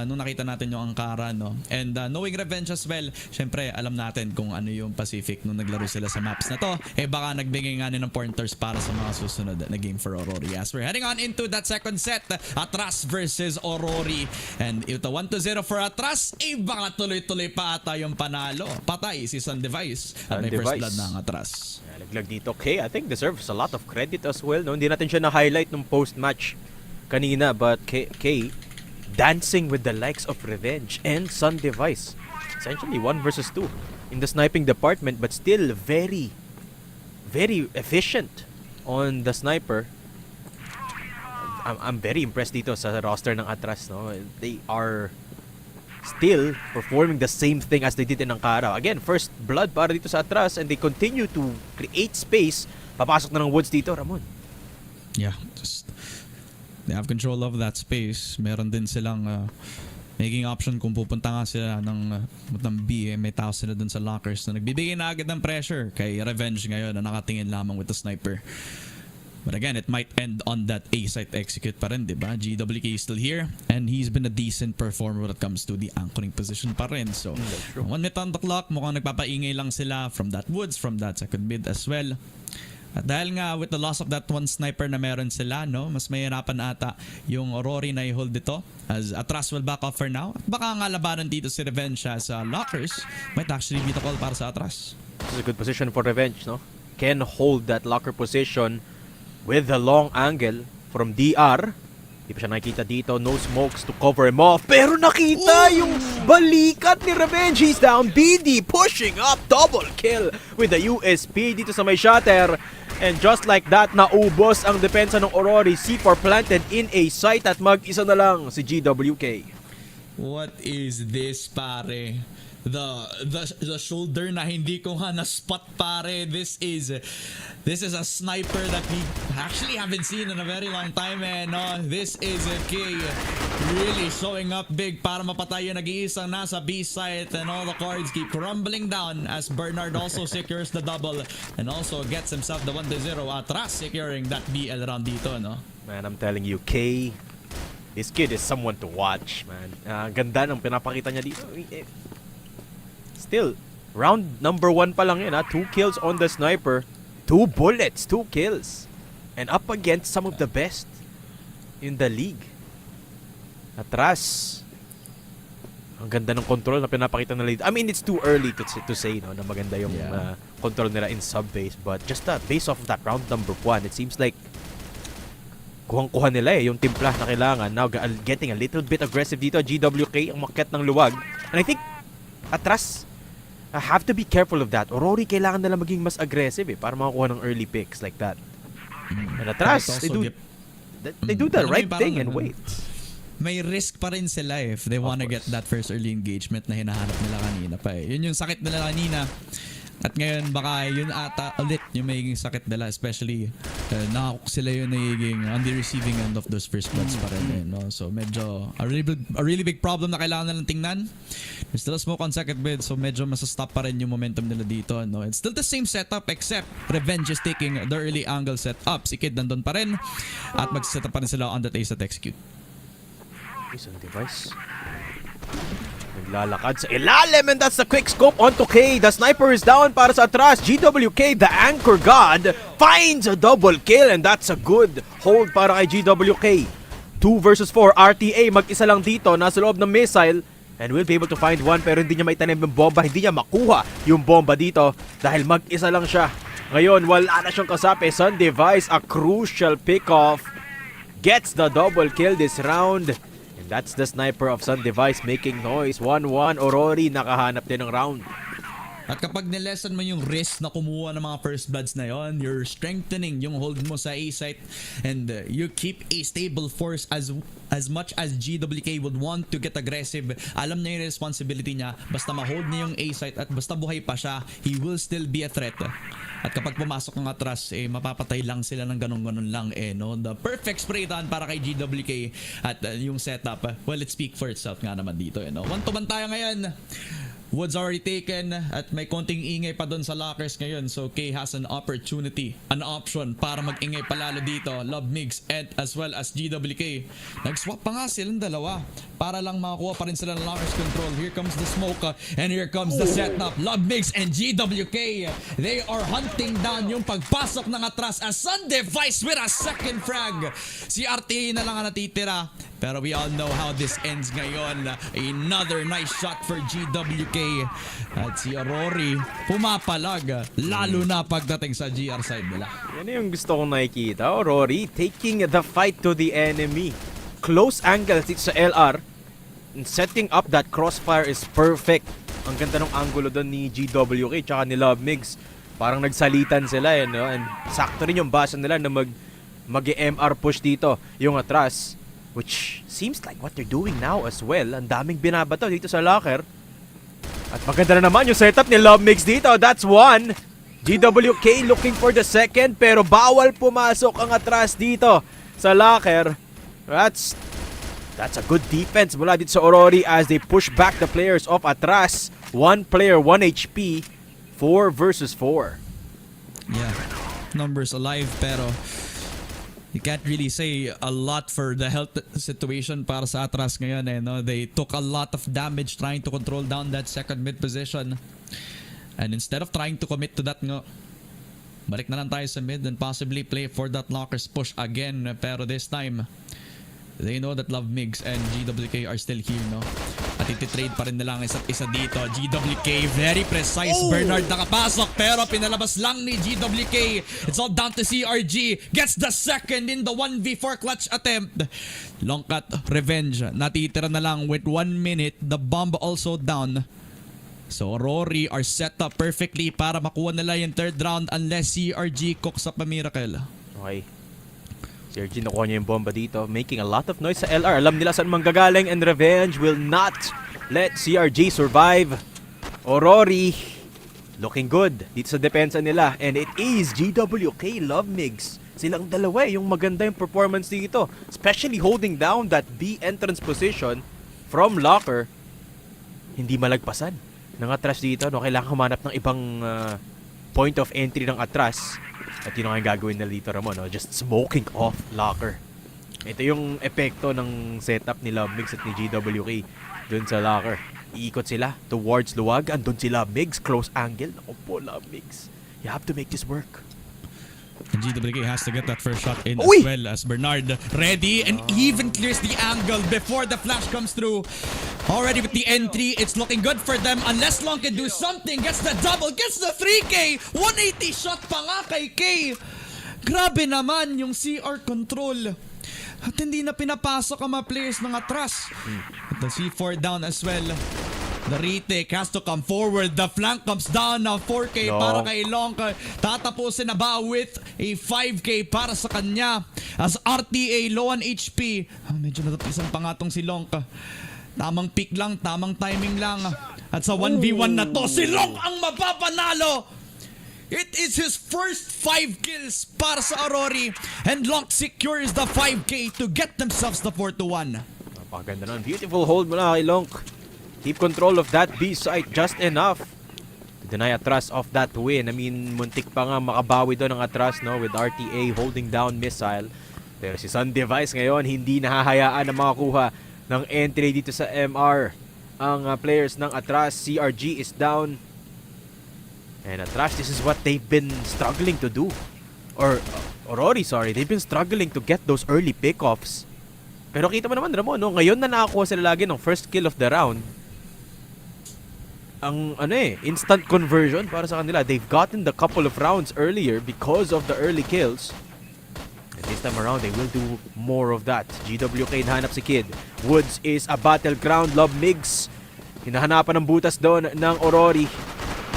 nung nakita natin yung Angkara, no? And knowing revenge as well, syempre alam natin kung ano yung Pacific nung naglaro sila sa maps na to. Baka nagbigay nga ng pointers para sa mga susunod na game for Aurory. Yes, we're heading on into that second set. ATTRAS versus Aurory. And ito 1-0 for ATTRAS. Baka tuloy-tuloy pa ata yung panalo. Patay si Sun Device. At may first blood na ang ATTRAS. Laglag dito, okay, I think deserves a lot of credit as well. No? Hindi natin siya na-highlight nung post-match kanina, but K dancing with the likes of Revenge and Sun Device. Essentially 1 versus 2 in the sniping department, but still very, very efficient on the sniper. I'm very impressed dito sa roster ng ATTRAS, no? They are still performing the same thing as they did in Ankara. Again, first blood para dito sa ATTRAS, and they continue to create space. Papasok na ng Woods dito, Ramon. Yeah, just they have control of that space. Meron din silang making option kung pupunta nga sila ng B, may tao sila dun sa lockers na nagbibigay na agad ng pressure kay Revenge ngayon na nakatingin lamang with the sniper. But again, it might end on that A site execute pa rin, diba? GWK is still here, and he's been a decent performer when it comes to the anchoring position pa rin. So, 1 minute on the clock, mukhang nagpapaingay lang sila from that Woods, from that second mid as well. At dahil nga with the loss of that one sniper na meron sila, no, mas mahirapan ata yung AURORY na i-hold dito as ATTRAS will back off for now. At baka nga labanan dito si Revenge sa lockers might actually be the call para sa ATTRAS. This is a good position for Revenge, no? Can hold that locker position with the long angle from DR. Di pa siya nakikita dito. No smokes to cover him off. Pero nakita yung balikat ni Revenge. He's down. BD pushing up. Double kill with the USP dito sa may shutter. And just like that, naubos ang depensa ng AURORY. C4 planted in a site at mag-isa na lang si GWK. What is this, pare? The shoulder na hindi ko nga na-spot, pare. This is a sniper that we actually haven't seen in a very long time, no? This is a K really showing up big para mapatay yung nag-iisang nasa B site, and all the cards keep crumbling down as Bernard also secures the double and also gets himself the 1-0. ATTRAS securing that BL round dito, no? Man, I'm telling you, K, this kid is someone to watch, man. Ganda ng pinapakita niya dito. Still, round number 1 pa lang yun, 2 kills on the sniper, 2 bullets, 2 kills, and up against some of the best in the league. ATTRAS, ang ganda ng control na pinapakita nila. I mean, it's too early to say, no, na maganda yung control nila in sub-base, but just based off of that round number 1, it seems like kuhang-kuha nila yung timpla na kailangan. Now getting a little bit aggressive dito, GWK ang maket ng luwag, and I think ATTRAS have to be careful of that. AURORY kailangan nila maging mas aggressive para makakuha ng early picks like that. And ATTRAS, they do the right thing and wait. May risk pa rin sila if they wanna get that first early engagement na hinahanap nila kanina pa. Yun yung sakit nila kanina. At ngayon baka yun ata ulit yung magiging sakit nila, especially sila yung nagiging on the receiving end of those first bloods pa rin, no? So medyo a really big problem na kailangan nilang tingnan. There's still a smoke on second mid, so medyo masastop pa rin yung momentum nila dito, no? It's still the same setup except Revenge is taking the early angle setup. Si Kid nandun pa rin at mag-setup pa rin sila on that ace at execute. Isang device naglalakad sa ilalim, and that's the quick scope onto K. The sniper is down para sa ATTRAS. GWK, the anchor god, finds a double kill, and that's a good hold para kay GWK. 2 versus 4, RTA mag-isa lang dito, nasa loob ng missile, and will be able to find one, pero hindi niya maitanim yung bomba, hindi niya makuha yung bomba dito dahil mag-isa lang siya. Ngayon, wala na siyang kasapi. Sun Device, a crucial pick-off, gets the double kill this round. That's the sniper of Sun Device making noise. 1-1, AURORY nakahanap din ng round. At kapag nilessen mo yung risk na kumuha ng mga first bloods na yon, you're strengthening yung hold mo sa A site, and you keep a stable force as much as GWK would want to get aggressive. Alam niya yung responsibility niya, basta ma-hold niya yung A site at basta buhay pa siya, he will still be a threat. At kapag pumasok ng ATTRAS, mapapatay lang sila ng ganun-ganun lang, no? The perfect spray down para kay GWK at yung setup, well, it speak for itself nga naman dito, no? 1-1 tayo ngayon. Woods already taken at may konting ingay pa doon sa lockers ngayon, so K has an opportunity, an option para mag-ingay palalo dito. Love Migs and as well as GWK, nag-swap pa nga silang dalawa para lang makakuha pa rin sila ng lockers control. Here comes the smoke and here comes the setup. Love Migs and GWK, they are hunting down yung pagpasok ng ATTRAS as Sun Device with a second frag. Si RTA na lang ang natitira, Pero we all know how this ends ngayon. Another nice shot for GWK. At si AURORY pumapalag, lalo na pagdating sa GR side nila. Yan yung gusto kong nakikita. AURORY taking the fight to the enemy. Close angle sa LR. And setting up that crossfire is perfect. Ang ganda ng angulo doon ni GWK tsaka ni LoveMigs. Parang nagsalitan sila no? And sakto rin yung basa nila na mag-MR push dito. Yung ATTRAS, which seems like what they're doing now as well. Ang daming binabato dito sa locker. At maganda na naman yung setup ni LoveMigs dito. That's one. GWK looking for the second, pero bawal pumasok ang ATTRAS dito sa locker. That's a good defense mula dito sa AURORY as they push back the players of ATTRAS. One player, 1 HP, 4 versus 4. Yeah, numbers alive pero you can't really say a lot for the health situation para sa ATTRAS ngayon no? They took a lot of damage trying to control down that second mid position. And instead of trying to commit to that balik na lang tayo sa mid and possibly play for that lockers push again. Pero this time, they know that LoveMigs and GWK are still here, no? At iti-trade pa rin nila ang isa't isa dito. GWK, very precise. Bernard nakapasok, pero pinalabas lang ni GWK. It's all down to CRG. Gets the second in the 1v4 clutch attempt. Long cut, revenge. Natitira na lang with 1 minute. The bomb also down. So AURORY are set up perfectly para makuha nila yung third round unless CRG cooks up a miracle. Okay. CRG nakuha niya yung bomba dito, making a lot of noise sa LR. Alam nila saan manggagaling and revenge will not let CRG survive. AURORY looking good dito sa depensa nila, and it is GWK LoveMigs. Silang dalawa yung maganda yung performance dito, especially holding down that B entrance position from locker. Hindi malagpasan ng ATTRAS dito, no? Kailangan humanap ng ibang point of entry ng ATTRAS. At yun ang gagawin nila dito, Ramon, no? Just smoking off locker. Ito yung epekto ng setup ni LoveMigs at ni GWK dun sa locker. Iikot sila towards luwag. Andun si LoveMigs, close angle. Naku po, LoveMigs. You have to make this work. And GWK has to get that first shot in Uy! as well as Bernard ready and even clears the angle before the flash comes through. Already with the entry, it's looking good for them unless Long can do something. Gets the double, gets the 3K. 180 shot pa nga kay K. Grabe naman yung CR control. At hindi na pinapasok ang mga players ng ATTRAS. The C4 down as well. The retake has to come forward. The flank comes down na 4K para kay Long. Tatapusin na ba with a 5K para sa kanya as RTA low on HP. Medyo natatisan pa nga tong si Long. Tamang pick lang, tamang timing lang. At sa 1v1 na to, si Long ang mapapanalo. It is his first 5 kills para sa AURORY, and Long secures the 5K to get themselves the 4-1. Napakaganda nun. Beautiful hold mula kay Long. Keep control of that B site just enough to deny ATTRAS of that win. I mean, muntik pa nga makabawi doon ng ATTRAS, no, with RTA holding down missile. Pero si Sun Device ngayon hindi nahahayaan na makakuha ng entry dito sa MR. Ang players ng ATTRAS, CRG is down. And ATTRAS, this is what they've been struggling to do. Or AURORY, sorry, they've been struggling to get those early pickoffs. Pero kita mo naman, Ramon, no, ngayon na nakakuha sila lagi ng first kill of the round. Ang instant conversion para sa kanila. They've gotten the couple of rounds earlier because of the early kills. And this time around, they will do more of that. GWK hinahanap si Kid. Woods is a battleground. LoveMigs hinahanapan ng butas doon ng AURORY.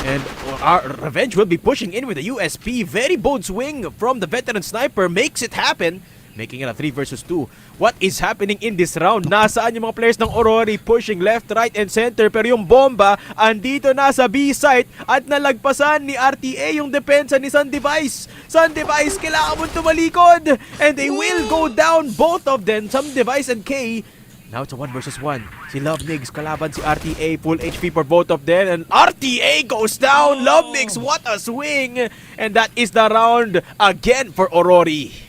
And our Revenge will be pushing in with a USP. Very bold swing from the veteran sniper. Makes it happen. Making it a 3 versus 2. What is happening in this round? Nasaan yung mga players ng AURORY pushing left, right, and center? Pero yung bomba, andito na sa B site at nalagpasan ni RTA yung depensa ni Sun Device. Sun Device, kailangan mo tumalikod. And they will go down, both of them, Sun Device and K. Now it's a 1 versus 1. Si LoveMigs kalaban si RTA. Full HP for both of them. And RTA goes down. LoveMigs, what a swing. And that is the round again for AURORY.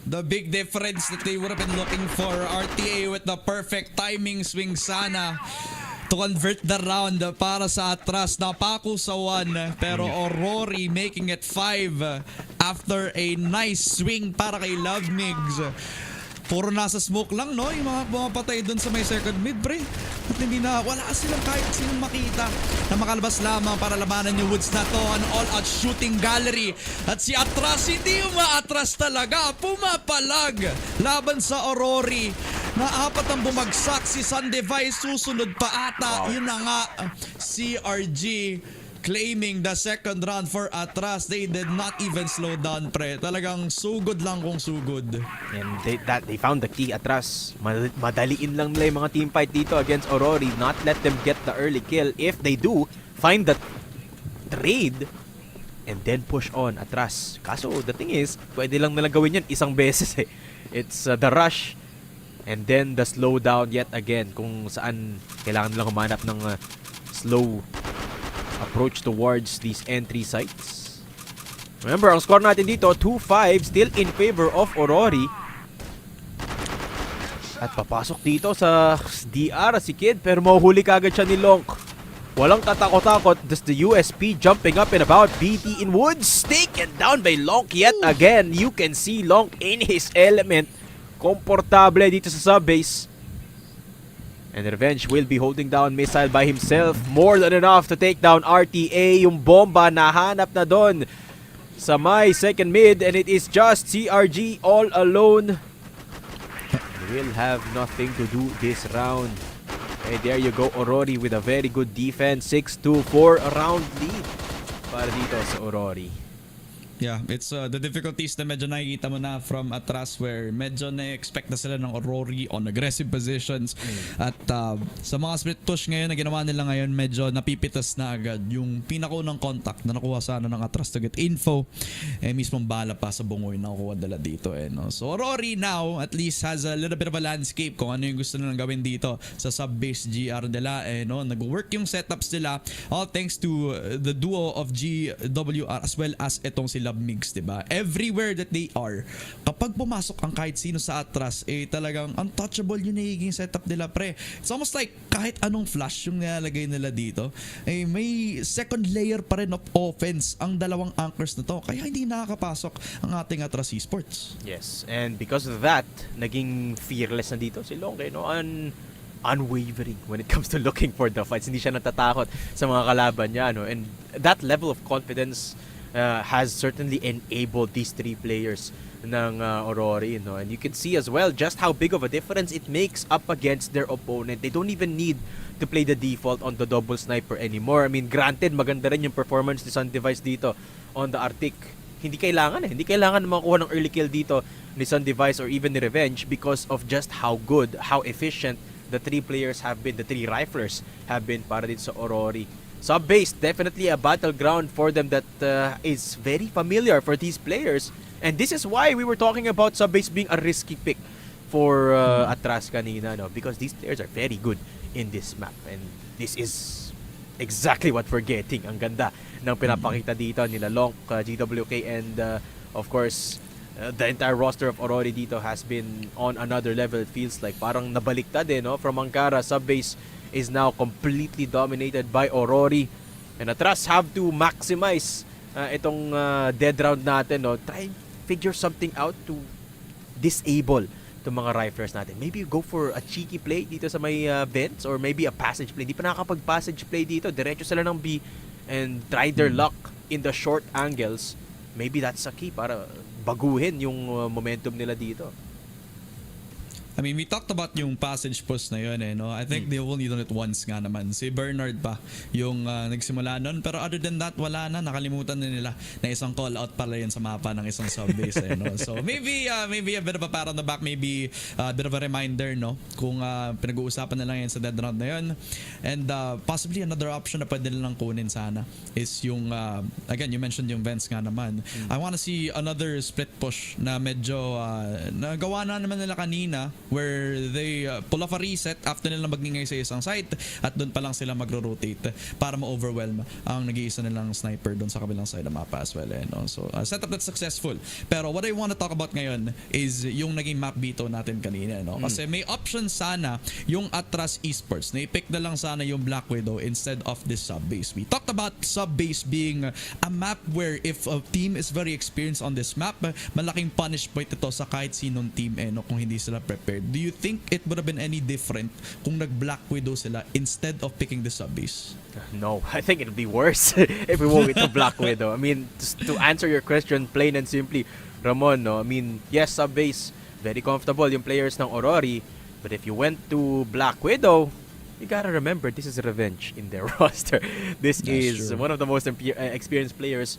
The big difference that they would have been looking for. RTA with the perfect timing swing sana to convert the round para sa ATTRAS. Napako sa 1, pero AURORY making it 5 after a nice swing para kay LoveMigs. puro nasa smoke lang, no? Yung mga pumapatay doon sa may second mid, pre. At hindi na, wala silang kahit sinong makita na makalabas lamang para labanan yung Woods na to. An all-out shooting gallery. At si ATTRAS, hindi umaatras talaga. Pumapalag laban sa AURORY. Na apat ang bumagsak. Si Sundevice susunod pa ata. Yun na nga, CRG claiming the second round for ATTRAS. They did not even slow down, pre. Talagang sugod lang kung sugod. And they found the key, ATTRAS. Madaliin lang nila yung mga team fight dito against AURORY. Not let them get the early kill. If they do, find the trade and then push on ATTRAS. Kaso, the thing is, pwede lang nila gawin yan isang beses eh. It's the rush and then the slow down yet again kung saan kailangan nilang humanap ng slow approach towards these entry sites. Remember, ang score natin dito, 2-5, still in favor of AURORY. At papasok dito sa DR si Kid, pero mahuhuli kagad siya ni Lonk. Walang katakot-takot, just the USP jumping up and about. BT in Woods, taken down by Lonk yet again. You can see Lonk in his element. Komportable dito sa sub-base. And Revenge will be holding down Missile by himself. More than enough to take down RTA. Yung bomba nahanap na doon sa may second mid. And it is just CRG all alone. Will have nothing to do this round. And there you go, AURORY with a very good defense. 6-2, 4-round lead para dito sa AURORY. Yeah, it's the difficulties na medyo nakikita mo na from ATTRAS where medyo na-expect na sila ng AURORY on aggressive positions. At sa mga split push ngayon na ginawa nila ngayon, medyo napipitas na agad yung pinakunang contact na nakuha sana ng ATTRAS to get info. Mismong bala pa sa bungoy na nakuha dala dito. No? So AURORY now at least has a little bit of a landscape kung ano yung gusto nilang gawin dito sa sub-base GR nila. No? Nag-work yung setups nila all thanks to the duo of GWR as well as itong sila Migs, diba? Everywhere that they are, kapag pumasok ang kahit sino sa ATTRAS, talagang untouchable yung nagiging setup nila, pre. It's almost like kahit anong flash yung nilalagay nila dito, may second layer pa rin of offense ang dalawang anchors na to. Kaya hindi nakakapasok ang ating ATTRAS esports. Yes, and because of that, naging fearless na dito si Lonke, no? Unwavering when it comes to looking for the fights. Hindi siya natatakot sa mga kalaban niya, no? And that level of confidence has certainly enabled these three players ng AURORY, no? And you can see as well just how big of a difference it makes up against their opponent. They don't even need to play the default on the double sniper anymore. I mean, granted, maganda rin yung performance ni Sundevice dito on the Arctic. Hindi kailangan na makakuha ng early kill dito ni Sundevice or even ni Revenge because of just how good, how efficient the three players have been, the three riflers have been para dito sa AURORY. Sub-base, definitely a battleground for them that is very familiar for these players. And this is why we were talking about sub-base being a risky pick for ATTRAS kanina, no? Because these players are very good in this map. And this is exactly what we're getting. Ang ganda ng pinapakita dito nila Lonk, GWK, and of course, the entire roster of AURORY dito has been on another level. It feels like parang nabaliktad no? From Ankara, sub-base is now completely dominated by AURORY. And ATTRAS have to maximize itong dead round natin. No? Try and figure something out to disable itong mga riflers natin. Maybe go for a cheeky play dito sa may vents or maybe a passage play. Di pa nakakapag-passage play dito. Diretso sila ng B and try their luck in the short angles. Maybe that's a key para baguhin yung momentum nila dito. I mean, we talked about yung passage post na yun no? I think they only done it once nga naman. Si Bernard pa yung nagsimula nun. Pero other than that, wala na. Nakalimutan na nila na isang call out pala yun sa mapa ng isang sub-base. No? So maybe a bit of a pat on the back, maybe a bit of a reminder, no? Kung pinag-uusapan na lang yan sa dead round na yun. And possibly another option na pwede nilang kunin sana is yung, again, you mentioned yung vents nga naman. I wanna see another split push na medyo nagawa na naman nila kanina where they pull off a reset after nila magingay sa isang site at doon pa lang sila magro-rotate para ma-overwhelm ang nag-iisa nilang sniper doon sa kabilang side ng mapa as well. No? So setup that's successful. Pero what I want to talk about ngayon is yung naging map veto natin kanina. No? Kasi may option sana yung ATTRAS esports na i-pick na lang sana yung Black Widow instead of this sub-base. We talked about sub-base being a map where if a team is very experienced on this map, malaking punish point ito sa kahit sinong team no, kung hindi sila prepared. Do you think it would have been any different kung nag-Black Widow sila instead of picking the sub-base? No, I think it'll be worse if we went with the Black Widow. I mean, just to answer your question plain and simply, Ramon, no, I mean, yes, sub-base, very comfortable yung players ng AURORY, but if you went to Black Widow, you gotta remember, this is revenge in their roster. This is true. one of the most experienced players,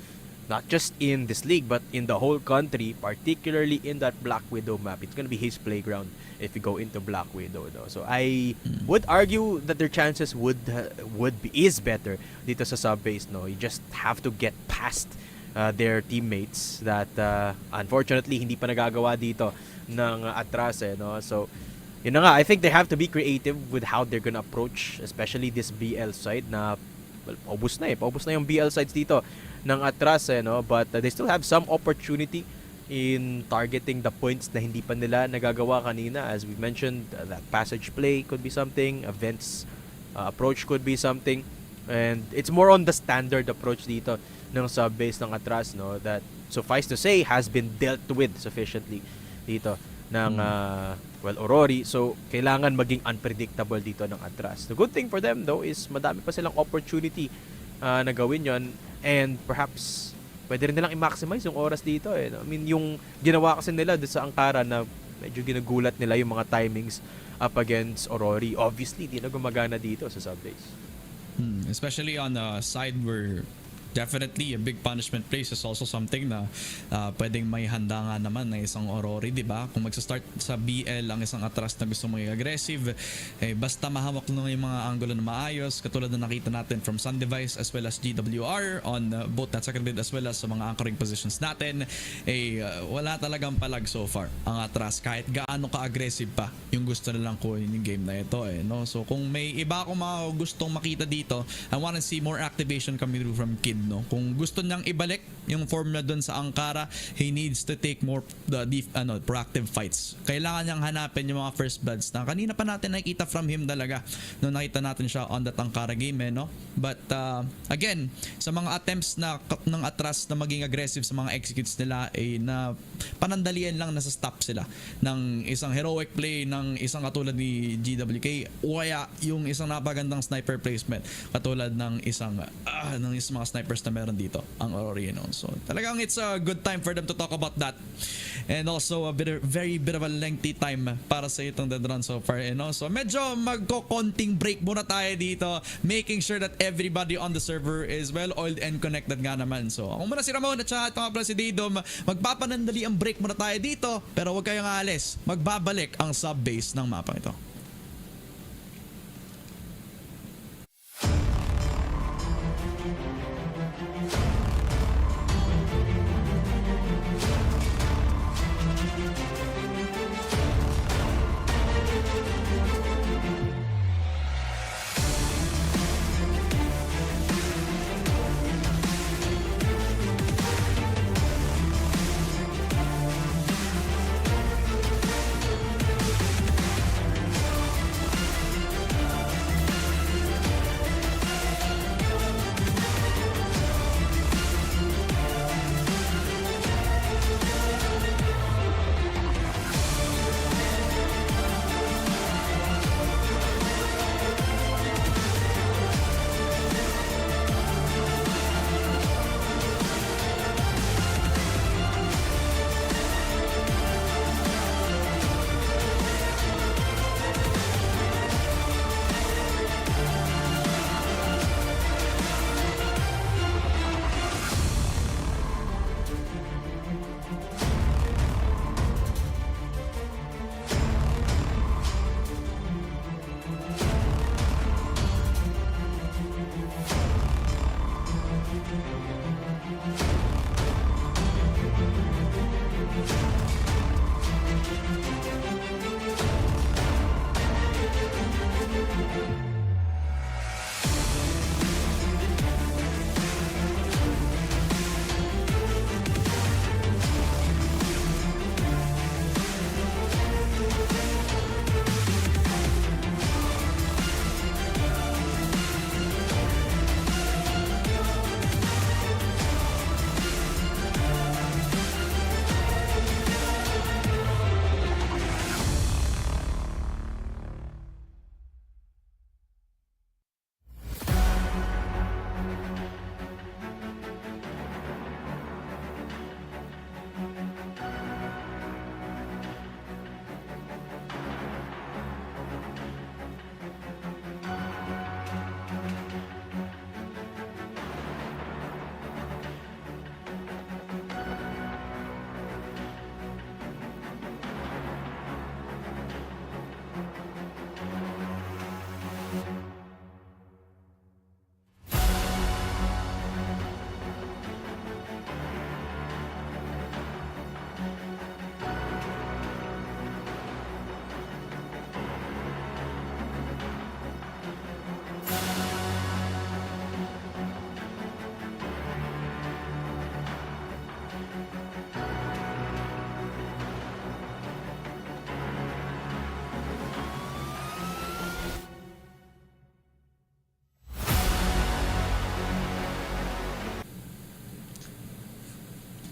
not just in this league, but in the whole country, particularly in that Black Widow map. It's gonna be his playground if you go into Black Widow. No? So I would argue that their chances is better dito sa sub-base. No? You just have to get past their teammates that unfortunately hindi pa nagagawa dito ng ATTRAS. No? So yun na nga, I think they have to be creative with how they're gonna approach, especially this BL side na, well, paubos na yung BL sides dito ng ATTRAS, no? But they still have some opportunity in targeting the points na hindi pa nila nagagawa kanina. As we mentioned, that passage play could be something, events approach could be something, and it's more on the standard approach dito ng sub-base ng ATTRAS, no? That, suffice to say, has been dealt with sufficiently dito ng well, AURORY. So kailangan maging unpredictable dito ng ATTRAS. The good thing for them though is madami pa silang opportunity na gawin yon, and perhaps pwede rin nilang i-maximize yung oras dito. I mean, yung ginawa kasi nila doon sa Ankara na medyo ginagulat nila yung mga timings up against AURORY. Obviously, di na gumagana dito sa sub-base. Especially on the side where definitely a big punishment place is also something na pwedeng may handa nga naman na isang AURORY, di ba? Kung magsa-start sa BL ang isang ATTRAS na gusto maging aggressive, basta mahawak lang yung mga angulo na maayos, katulad na nakita natin from Sun Device as well as GWR on both that second bid as well as sa mga anchoring positions natin, wala talagang palag so far ang ATTRAS kahit gaano ka-aggressive pa yung gusto nilang kunin yung game na ito. No? So kung may iba akong mga gustong makita dito, I wanna see more activation coming through from Kid. No? Kung gusto niyang ibalik yung formula doon sa Ankara, he needs to take more proactive fights. Kailangan niyang hanapin yung mga first bloods na kanina pa natin nakita from him talaga nung nakita natin siya on that Ankara game. No? But again, sa mga attempts na ng ATTRAS na maging aggressive sa mga executes nila, na panandalian lang, nasa stop sila ng isang heroic play ng isang katulad ni GWK o kaya yung isang napagandang sniper placement katulad ng isang mga snipers na meron dito ang AURORY. So talagang it's a good time for them to talk about that, and also a very bit of a lengthy time para sa itong dead run so far. So medyo magko-konting break muna tayo dito, making sure that everybody on the server is well oiled and connected nga naman. So ako muna si Ramon at saka mga pala si Didom, magpapanandali ang break muna tayo dito, pero huwag kayong aalis, magbabalik ang sub-base ng mapa ito.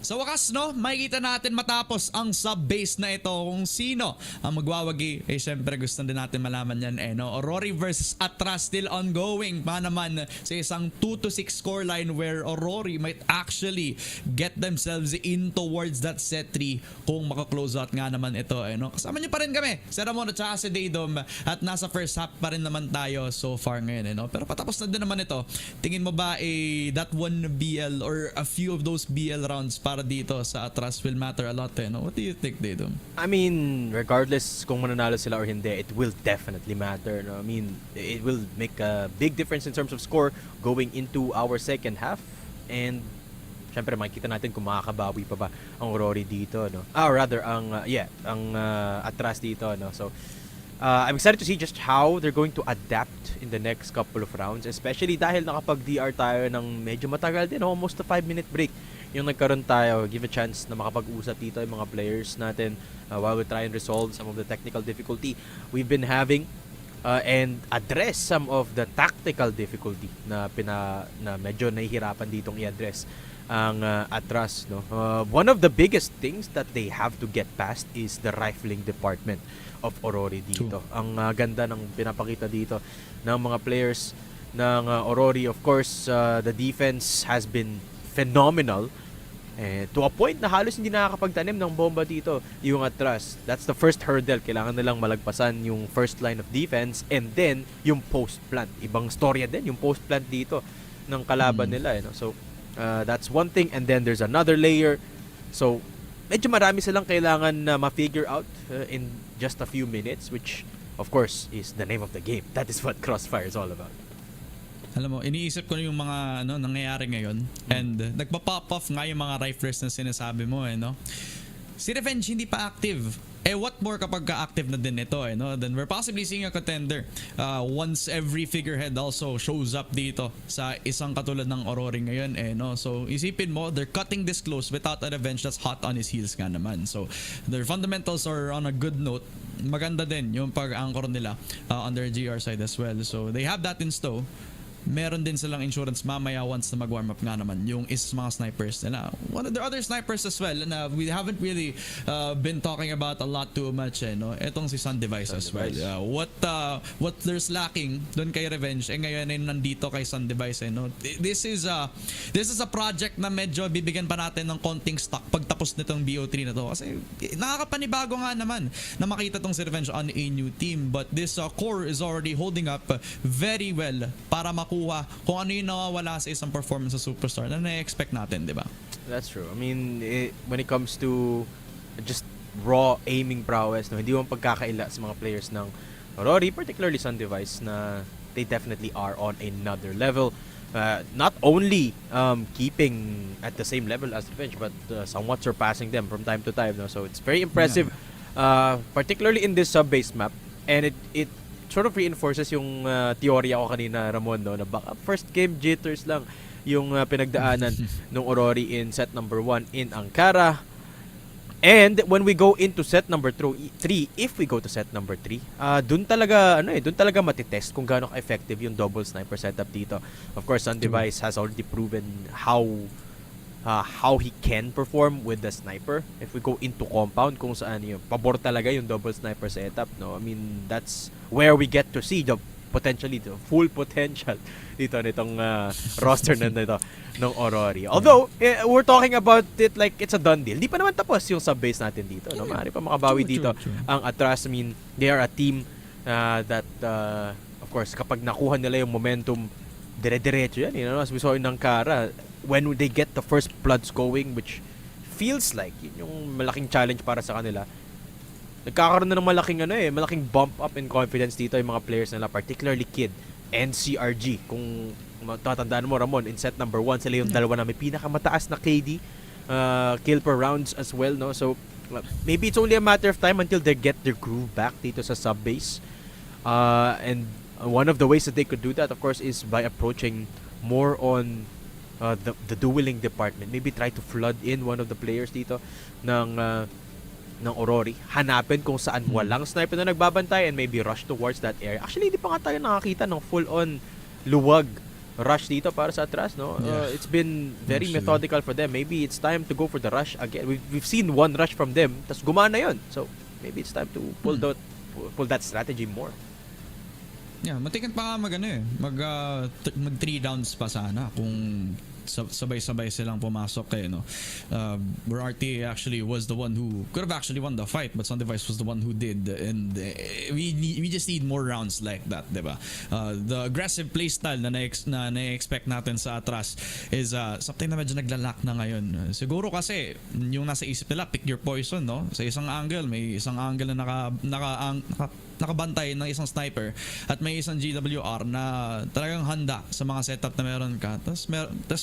Sa wakas, no, makikita natin matapos ang sub-base na ito kung sino ang magwawagi. Syempre gusto din natin malaman yan no? AURORY versus ATTRAS still ongoing pa naman sa isang 2-6 scoreline where AURORY might actually get themselves in towards that set 3 kung maka-close out nga naman ito. No? Kasama niyo pa rin kami, Sir Ramon at saka si Daydom, at nasa first half pa rin naman tayo so far ngayon. No? Pero patapos na din naman ito. Tingin mo ba that one BL or a few of those BL rounds para dito sa ATTRAS will matter a lot no? What do you think, Daydom? I mean, regardless kung mananalo sila or hindi, it will definitely matter. No? I mean, it will make a big difference in terms of score going into our second half. And syempre makikita natin kung makakabawi pa ba ang AURORY dito, no? Rather ang ATTRAS dito, no? So I'm excited to see just how they're going to adapt in the next couple of rounds, especially dahil nakapag-DR tayo ng medyo matagal din, almost a 5-minute break yung nagkaroon tayo. Give a chance na makapag-usap dito yung mga players natin while we try and resolve some of the technical difficulty we've been having and address some of the tactical difficulty na medyo nahihirapan ditong i-address ang ATTRAS, no? One of the biggest things that they have to get past is the rifling department of AURORY dito. Ang ganda ng pinapakita dito ng mga players ng AURORY. Of course, the defense has been phenomenal. To a point na halos hindi nakakapagtanim ng bomba dito yung ATTRAS. That's the first hurdle. Kailangan nilang malagpasan yung first line of defense and then yung post-plant. Ibang storya din yung post-plant dito ng kalaban nila. No? So, that's one thing. And then there's another layer. So, medyo marami silang kailangan na ma-figure out in just a few minutes, which of course is the name of the game. That is what Crossfire is all about. Alam mo, iniisip ko yung mga nangyayari ngayon and nagpa-pop off nga yung mga riflers na sinasabi mo no? Si Revenge hindi pa active. What more kapag ka-active na din ito no? Then we're possibly seeing a contender once every figurehead also shows up dito sa isang katulad ng AURORY ngayon no? So isipin mo, they're cutting this close without a Revenge that's hot on his heels nga naman. So their fundamentals are on a good note. Maganda din yung pag-anchor nila on their GR side as well. So they have that in stow. Meron din silang insurance mamaya once na mag-warm up nga naman yung mga snipers nila. One of the other snipers as well na we haven't really been talking about a lot too much no? Etong si Sun Device as well. What there's lacking doon kay Revenge ngayon ay nandito kay Sun Device no? This is a project na medyo bibigyan pa natin ng konting stock pagtapos nitong BO3 na to kasi nakakapanibago nga naman na makita tong si Revenge on a new team, but this core is already holding up very well para makuha kung ano yung nawawala sa isang performance sa Superstar na na-expect natin, di ba? That's true. I mean, when it comes to just raw aiming prowess, no, hindi mo pagkakaila sa mga players ng AURORY, particularly Sun Device, na they definitely are on another level. Not only keeping at the same level as Revenge, but somewhat surpassing them from time to time. No? So it's very impressive, particularly in this sub-base map. And it sort of reinforces yung teorya ko kanina, Ramon, no, na baka first game jitters lang yung pinagdaanan ng AURORY in set number 1 in Ankara. And when we go into set number 3, if we go to set number 3, dun talaga matitest kung gaano ka-effective yung double sniper setup dito. Of course, Sun Device has already proven how he can perform with the sniper. If we go into compound, kung saan yung pabor talaga yung double sniper setup, no? I mean, that's where we get to see the full potential dito nitong roster na nito ng AURORY. Although we're talking about it like it's a done deal. Di pa naman tapos yung sub-base natin dito, no? Maaari pa makabawi dito ang ATTRAS. I mean, they are a team that of course kapag nakuha nila yung momentum, dire-diretso yan, you know, as we saw in Ankara, when they get the first bloods going, which feels like yun yung malaking challenge para sa kanila, nagkakaroon na ng malaking bump up in confidence dito yung mga players nila, particularly Kid and CRG. Kung tatandaan mo, Ramon, in set number 1 sila yung dalawa na may pinakamataas na KD, kill per rounds as well, no? So maybe it's only a matter of time until they get their groove back dito sa sub-base. And one of the ways that they could do that, of course, is by approaching more on the dueling department. Maybe try to flood in one of the players dito ng AURORY. Hanapin kung saan walang sniper na nagbabantay and maybe rush towards that area. Actually, hindi pa nga tayo nakakita ng full-on luwag rush dito para sa ATTRAS, no? Yeah. It's been very Actually. methodical for them. Maybe it's time to go for the rush again. We've seen one rush from them, tas gumana yun. So maybe it's time to pull that strategy more. Yeah, matikan pa nga mag 3 downs pa sana kung sabay-sabay silang pumasok no. Where RTA actually was the one who could have actually won the fight, but Sundevice was the one who did, and we just need more rounds like that, diba? The aggressive playstyle na na-expect natin sa ATTRAS is something na medyo naglalak na ngayon. Siguro kasi yung nasa isip nila, pick your poison, no? Sa isang angle, may isang angle na nakabantay ng isang sniper at may isang GWR na talagang handa sa mga setup na meron ka. Tapos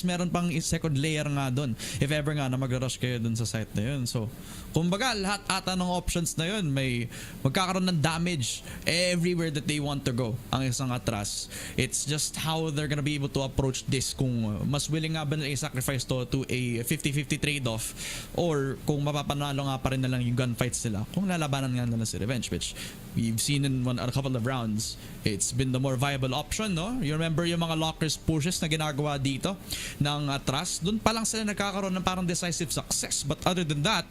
meron pang second layer nga doon if ever nga na mag-rush kayo doon sa site na yun. So, kumbaga lahat ata ng options na yun may magkakaroon ng damage everywhere that they want to go ang isang ATTRAS. It's just how they're gonna be able to approach this, kung mas willing nga ba nila i-sacrifice to a 50-50 trade-off, or kung mapapanalo nga pa rin na lang yung gunfights nila kung lalabanan nga nila si Revenge, which we've seen in a couple of rounds. It's been the more viable option, no? You remember yung mga lockers pushes na ginagawa dito ng ATTRAS? Doon pa lang sila nagkakaroon ng parang decisive success. But other than that,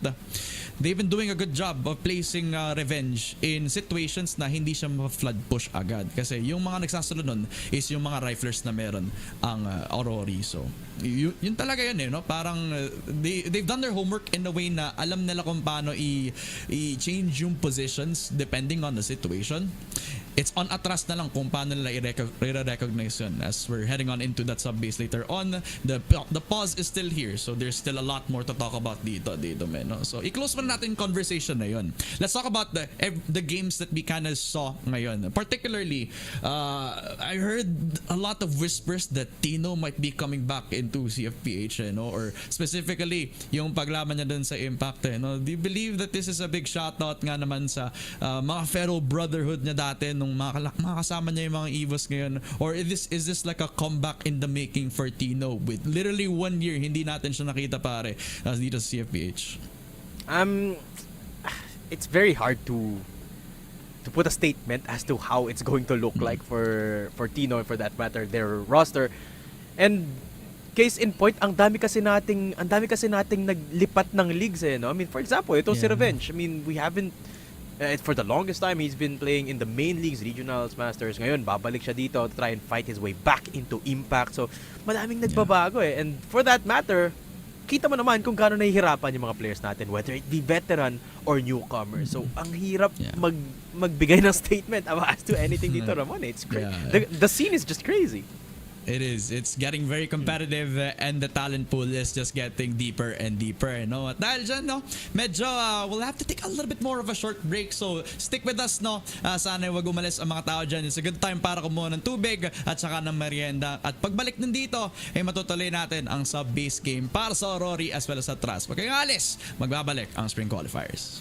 they've been doing a good job of placing Revenge in situations na hindi siya ma-flood push agad. Kasi yung mga nagsasunod nun is yung mga riflers na meron ang AURORY. So, yun talaga yun no? Parang they've done their homework in a way na alam nila kung paano i-change yung positions depending on the situation. It's on ATTRAS na lang kung paano nila i-recognize yun as we're heading on into that sub-base later on. The pause is still here, so there's still a lot more to talk about dito men, no? So i-close pa natin yung conversation na yun. Let's talk about the games that we kind of saw ngayon. Particularly, I heard a lot of whispers that Tino might be coming back into CFPH, or specifically yung paglaban niya dun sa Impact. No? Do you believe that this is a big shoutout nga naman sa mga fellow brotherhood niya dati nung mga kasama niya yung mga EVOs ngayon, or is this like a comeback in the making for Tino with literally 1 year hindi natin siya nakita pare dito sa CFPH? It's very hard to put a statement as to how it's going to look like for Tino, and for that matter their roster. And case in point, ang dami kasi nating naglipat ng leagues no? I mean, for example, ito si Revenge. I mean, we haven't for the longest time he's been playing in the main leagues, regionals, masters. Ngayon babalik siya dito to try and fight his way back into Impact. So madaming nagbabago and for that matter, kita mo naman kung gaano nahihirapan yung mga players natin, whether it be veteran or newcomer. So ang hirap magbigay ng statement as to anything dito, Ramon. It's crazy. The scene is just crazy. It is. It's getting very competitive and the talent pool is just getting deeper and deeper. No? At dahil dyan, no, medyo we'll have to take a little bit more of a short break. So stick with us. No? Sana wag umalis ang mga tao dyan. It's a good time para kumuha ng tubig at saka ng merienda. At pagbalik nandito, ay matutuloy natin ang sub-base game para sa AURORY as well as sa ATTRAS. Pag kayong alis, magbabalik ang Spring Qualifiers.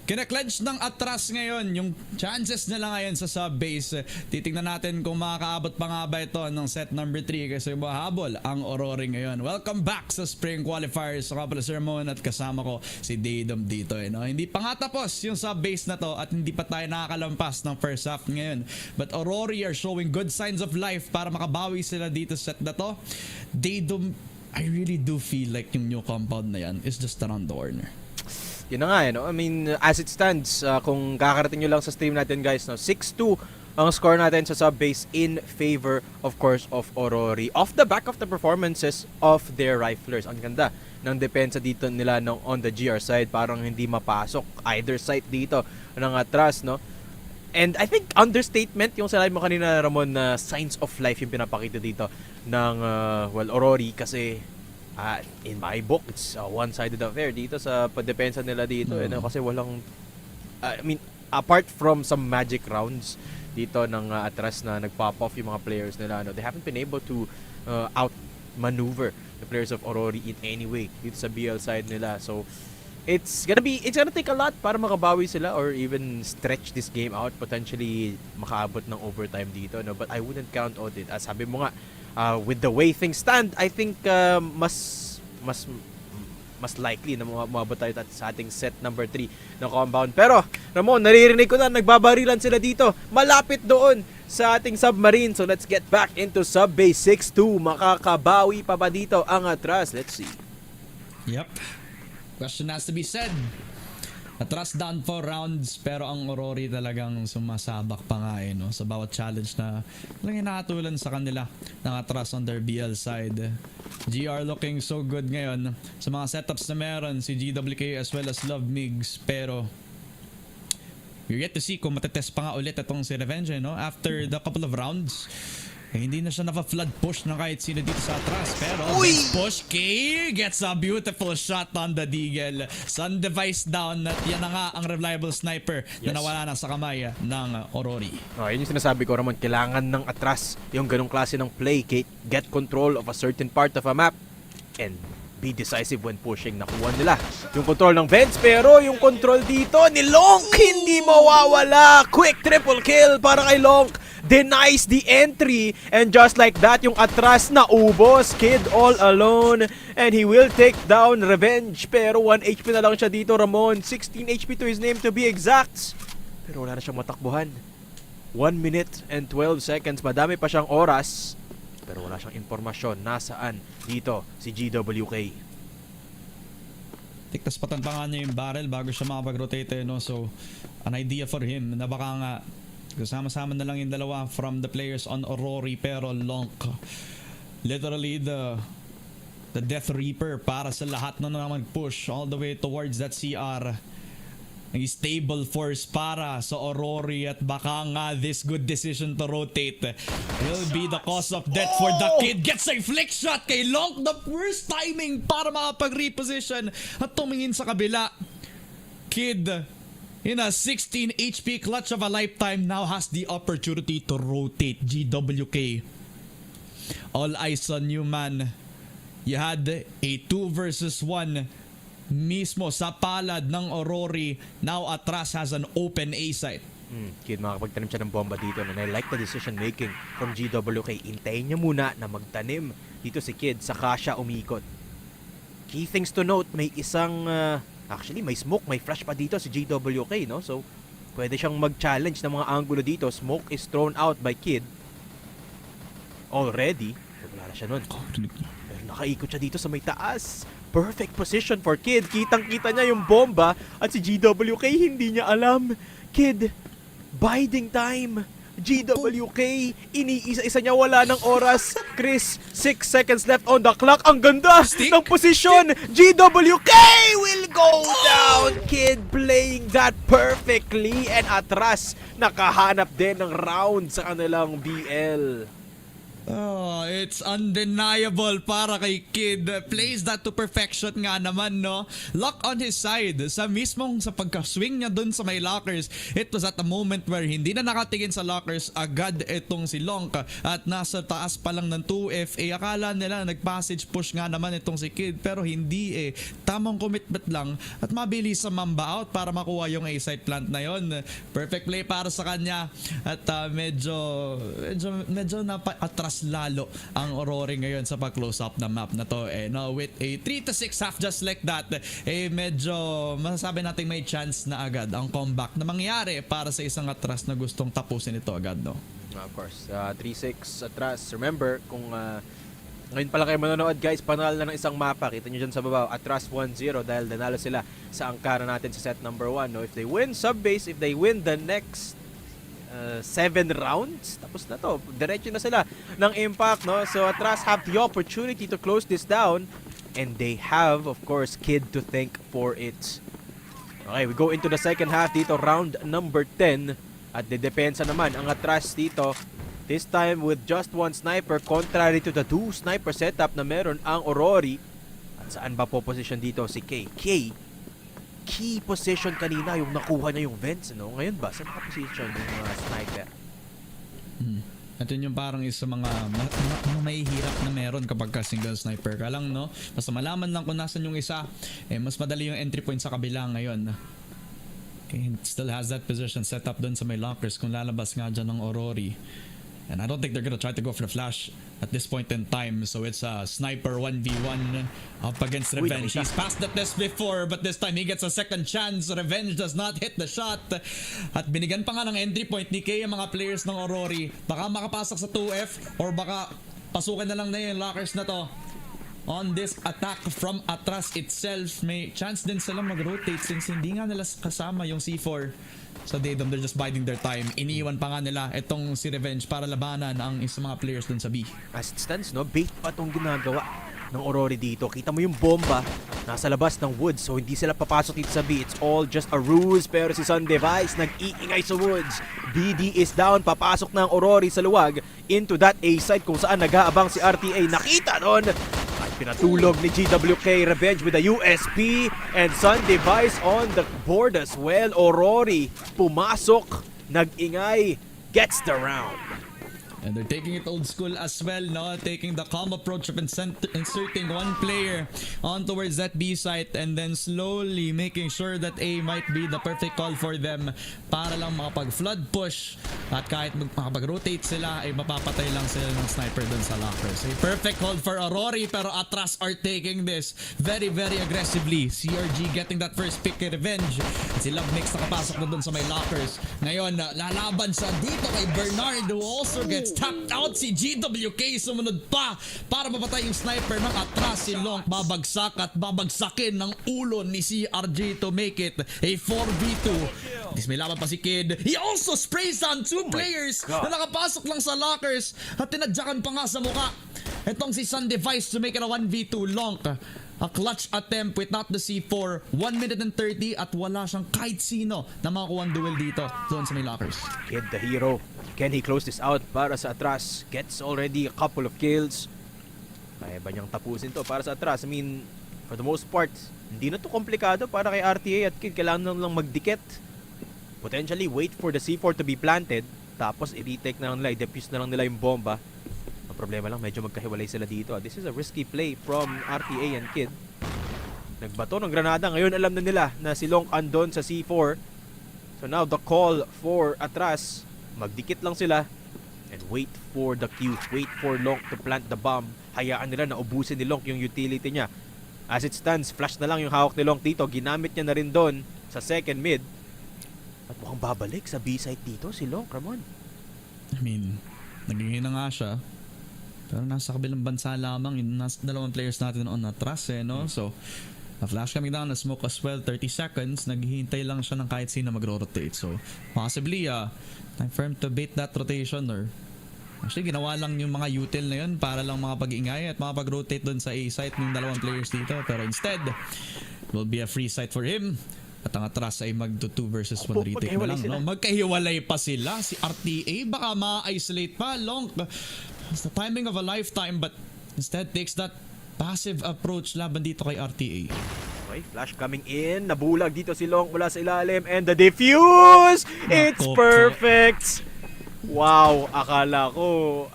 Kinakledge ng ATTRAS ngayon yung chances nila ngayon sa sub-base. Titingnan natin kung makakaabot pa nga ba ito ng set number 3 kasi mahabol ang AURORY ngayon. Welcome back sa Spring Qualifiers. Ako pala Sir Mon at kasama ko si Daydom dito. No? Hindi pa nga tapos yung sub-base na to at hindi pa tayo nakakalampas ng first half ngayon. But AURORY are showing good signs of life para makabawi sila dito sa set na to. Daydom, I really do feel like yung new compound na yan is just around the corner. Yun na nga, no? I mean, as it stands, kung kakarating nyo lang sa stream natin, guys, no? 6-2 ang score natin sa sub-base in favor, of course, of AURORY. Off the back of the performances of their riflers. Ang ganda ng depensa dito nila on the GR side. Parang hindi mapasok either side dito ng ATTRAS, no? And I think understatement yung sinabi mo kanina, Ramon, na signs of life yung pinapakita dito ng, AURORY kasi in my book, it's a one-sided affair dito sa pagdepensa nila dito. Kasi walang, I mean, apart from some magic rounds dito ng ATTRAS na nag-pop off yung mga players nila, they haven't been able to out-maneuver the players of AURORY in any way dito sa BL side nila. So, it's gonna take a lot para makabawi sila or even stretch this game out, potentially makaabot ng overtime dito, no? But I wouldn't count on it. As sabi mo nga, with the way things stand, I think mas likely na mababa tayo sa ating set number 3 ng compound. Pero, Ramon, naririnig ko na nagbabarilan sila dito. Malapit doon sa ating submarine. So, let's get back into sub-base 6-2. Makakabawi pa ba dito ang ATTRAS? Let's see. Yep. Question has to be said. ATTRAS down 4 rounds pero ang AURORY talagang sumasabak pa nga no? Sa bawat challenge na lang nakatulan sa kanila ng ATTRAS on their BL side. GR looking so good ngayon sa mga setups na meron si GWK as well as Love Migs, pero we get to see kung matetest pa nga ulit itong si Revenge, no? After the couple of rounds hindi na siya naka-flood push na kahit sino dito sa ATTRAS. Pero this push, K gets a beautiful shot on the Deagle. Sun device down at yan na nga ang reliable sniper na nawala na sa kamay ng AURORY. Yun yung sinasabi ko, Ramon. Kailangan ng ATTRAS yung ganong klase ng play. Get control of a certain part of a map and be decisive when pushing. Nakuha nila yung control ng Vents, pero yung control dito ni Lonk hindi mawawala. Quick triple kill para kay Lonk. Denies the entry, and just like that yung ATTRAS na ubos. Kid all alone and he will take down Revenge, pero 1 HP na lang siya dito, Ramon. 16 HP to his name to be exact, pero wala na siyang matakbuhan. 1 minute and 12 seconds, madami pa siyang oras pero wala siyang impormasyon nasaan dito si GWK. Tiktas patan pa nga niya yung barrel bago siya makapag-rotate, no? So an idea for him na baka nga kasama-sama na lang yung dalawa from the players on AURORY, pero Lonk literally the Death Reaper para sa lahat na mag-push all the way towards that CR. Ang stable force para sa AURORY at baka nga this good decision to rotate will be the cause of death for the Kid. Gets a flick shot kay Lonk, the worst timing para makapag-reposition at tumingin sa kabila. Kid in a 16 HP clutch of a lifetime now has the opportunity to rotate. GWK, all eyes on you, man. You had a 2 versus 1 mismo sa palad ng AURORY. Now ATTRAS has an open A site. Kid, makakapagtanim siya ng bomba dito, and I like the decision making from GWK. Intayin niya muna na magtanim dito si Kid, saka siya umikot. Key things to note, may isang actually, may smoke, may flash pa dito si GWK, no? So, pwede siyang mag-challenge ng mga angulo dito. Smoke is thrown out by Kid already. Wala na siya nun. Pero nakaikot siya dito sa may taas. Perfect position for Kid. Kitang-kita niya yung bomba at si GWK hindi niya alam. Kid, biding time. GWK, iniisa-isa niya, wala ng oras. Chris, 6 seconds left on the clock. Ang ganda ng posisyon. GWK will go down. Kid playing that perfectly, and ATTRAS nakahanap din ng round sa kanilang BL. Oh, it's undeniable para kay Kid. Plays that to perfection nga naman, no? Luck on his side. Sa pagka-swing niya dun sa may lockers, it was at a moment where hindi na nakatingin sa lockers agad itong si Lonk at nasa taas pa lang ng 2FA. Akala nila nag-passage push nga naman itong si Kid, pero hindi eh. Tamang commitment lang at mabilis sa mamba out para makuha yung A-site plant na yon. Perfect play para sa kanya at medyo napa-atras lalo ang AURORY ngayon sa pag-close up na map na to. No, with a 3-6 half just like that, medyo masasabi natin may chance na agad ang comeback na mangyari para sa isang ATTRAS na gustong tapusin ito agad, no? Of course, 3-6 ATTRAS. Remember, kung ngayon pala kayo manonood guys, panalo na ng isang mapa. Kita nyo dyan sa baba, ATTRAS 1-0 dahil nanalo sila sa angkara natin sa set number 1. No? If they win sub-base, if they win the next 7 rounds, tapos na to. Diretso na sila ng impact, no? So ATTRAS have the opportunity to close this down and they have, of course, Kid to thank for it. Okay, we go into the second half dito, round number 10 at dedepensa naman ang ATTRAS dito. This time with just one sniper contrary to the 2 sniper setup na meron ang AURORY. At saan ba po position dito si K? Key position kanina yung nakuha niya yung vents, no? Ngayon ba, saan naka-position yung mga sniper? Ito yung parang isa mga mahihirap na meron kapag ka single sniper ka lang, no? Basta malaman lang kung nasan yung isa, mas madali yung entry point sa kabila ngayon. Okay, still has that position set up dun sa may lockers kung lalabas nga dyan ng AURORY. And I don't think they're gonna try to go for the flash at this point in time. So it's a sniper 1v1 up against Revenge. He's passed the test before, but this time he gets a second chance. Revenge does not hit the shot. At binigyan pa nga ng entry point ni Kay ang mga players ng AURORY. Baka makapasok sa 2F or baka pasukin na lang na yung lockers na to. On this attack from ATTRAS itself, may chance din sila mag-rotate since hindi nga nila kasama yung C4 sa Daedom. They're just biding their time. Iniiwan pa nga nila itong si Revenge para labanan ang isang mga players dun sa B. As it stands, no, bait pa itong ginagawa ng AURORY dito. Kita mo yung bomba nasa labas ng woods, so hindi sila papasok dito sa B. It's all just a ruse, pero si Sundevice nag-iingay sa woods. BD is down, papasok na ang AURORY sa luwag into that A site kung saan nag-aabang si RTA. Nakita doon at pinatulog ni GWK. Revenge with a USP and Sundevice on the board as well. AURORY pumasok, nag-ingay, gets the round. And they're taking it old school as well, no? Taking the calm approach of inserting one player on towards that B site and then slowly making sure that A might be the perfect call for them para lang makapag-flood push at kahit makapag-rotate sila ay mapapatay lang sila ng sniper dun sa lockers. A perfect hold for AURORY pero ATTRAS are taking this very aggressively. CRG getting that first pick kay Revenge. Si Love Mix nakapasok na dun sa may lockers. Ngayon, lalaban siya dito kay Bernard who also gets tapped out. Si GWK sumunod pa para mapatay yung sniper ng ATTRAS. Si Long babagsak at babagsakin ng ulo ni CRG to make it a 4v2. May laban pa si Kid. He also sprays on 2 players na nakapasok lang sa lockers at tinadyakan pa nga sa muka itong si Sundevice to make it a 1v2 Long. A clutch attempt with not the C4. 1 minute and 30 at wala siyang kahit sino na makakuha ang duel dito doon sa may lockers. Kid the hero. Can he close this out para sa ATTRAS? Gets already a couple of kills. Kaya ba niyang tapusin to para sa ATTRAS? I mean, for the most part, hindi na to komplikado para kay RTA at Kid. Kailangan lang magdikit. Potentially wait for the C4 to be planted. Tapos i-retake na lang nila, i-defuse na lang nila yung bomba. Ang problema lang, medyo magkahiwalay sila dito. This is a risky play from RTA and Kid. Nagbato ng granada. Ngayon alam na nila na si Long andon sa C4. So now the call for ATTRAS, magdikit lang sila and wait for the cue. Wait for Long to plant the bomb. Hayaan nila na ubusin ni Long yung utility niya. As it stands, flash na lang yung hawak ni Long dito. Ginamit niya na rin doon sa second mid. At mukhang babalik sa B-site dito si Long, Ramon. I mean, naging na nga siya. Pero nasa kabilang bansa lamang yung dalawang players natin on ATTRAS no? So, na-flash kami down, na-smoke as well, 30 seconds, naghihintay lang siya ng kahit sino mag-rotate. So, possibly, time for him to bait that rotation or actually, ginawa lang yung mga util na yun para lang makapag-ingay at makapag-rotate dun sa A-site ng dalawang players dito. Pero instead, it will be a free site for him. At ang ATTRAS ay mag-2 versus 1 retake na lang. No? Magkahiwalay pa sila. Si RTA baka ma-isolate pa. Long It's the timing of a lifetime but instead takes that passive approach laban dito kay RTA. Okay, flash coming in. Nabulag dito si Long mula sa ilalim. And the defuse! It's Nako po. perfect! Wow, akala ko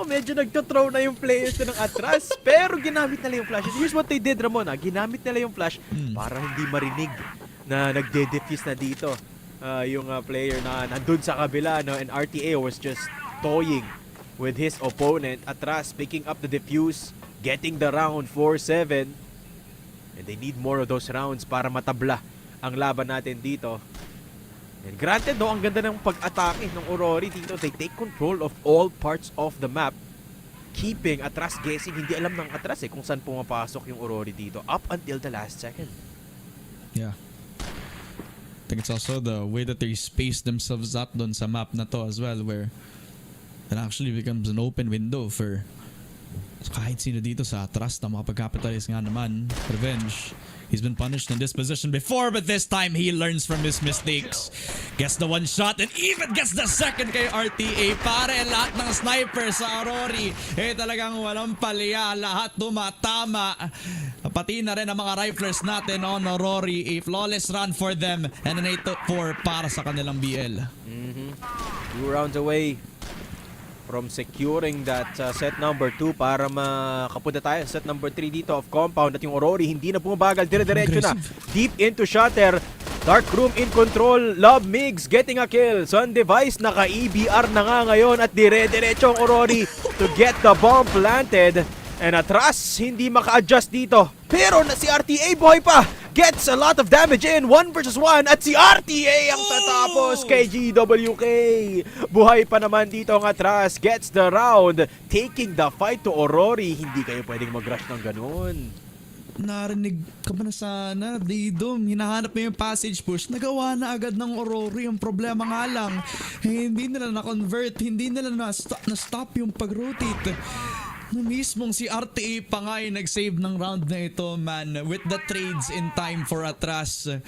medyo nagto-throw na yung players na ng ATTRAS. Pero ginamit nila yung flash. And here's what they did, Ramon. Ginamit nila yung flash para hindi marinig na nagde-defuse na dito. Yung player na nandun sa kabila, no? And RTA was just toying with his opponent. ATTRAS picking up the defuse, getting the round 4-7. And they need more of those rounds para matabla ang laban natin dito. And granted, no, ang ganda ng pag-atake ng AURORY dito. They take control of all parts of the map, keeping ATTRAS guessing. Hindi alam ng ATTRAS kung saan pumapasok yung AURORY dito up until the last second. Yeah. I think it's also the way that they space themselves out dun sa map na to as well, where it actually becomes an open window for kahit sino dito sa ATTRAS na makapag-capitalize nga naman. Revenge. He's been punished in this position before, but this time he learns from his mistakes. Gets the one shot and even gets the second kay RTA. Pare, lahat ng sniper sa AURORY talagang walang palya. Lahat tumatama. Pati na rin ang mga riflers natin on AURORY. A flawless run for them and an 8-4 para sa kanilang BL. 2 rounds away from securing that set number 2 para makapunta tayo set number 3 dito of compound. At yung AURORY hindi na pumabagal, dire-diretso na deep into Shatter. Dark Room in control. Love Migs getting a kill. Sun Device naka-EBR na nga ngayon at dire-diretso ang AURORY to get the bomb planted. And ATTRAS hindi maka-adjust dito. Pero si RTA buhay pa. Gets a lot of damage in 1 versus 1 at si RTA ang tatapos kay GWK. Buhay pa naman dito ang ATTRAS. Gets the round, taking the fight to AURORY. Hindi kayo pwedeng mag-rush ng ganun. Narinig ka ba na sana, Didom? Hinahanap mo yung passage push. Nagawa na agad ng AURORY. Ang problema nga lang, hindi nila na-convert, hindi nila na-stop yung pag-rotate. Na mismong si RTA pa nga yung nag-save ng round na ito, man. With the trades in time for ATTRAS,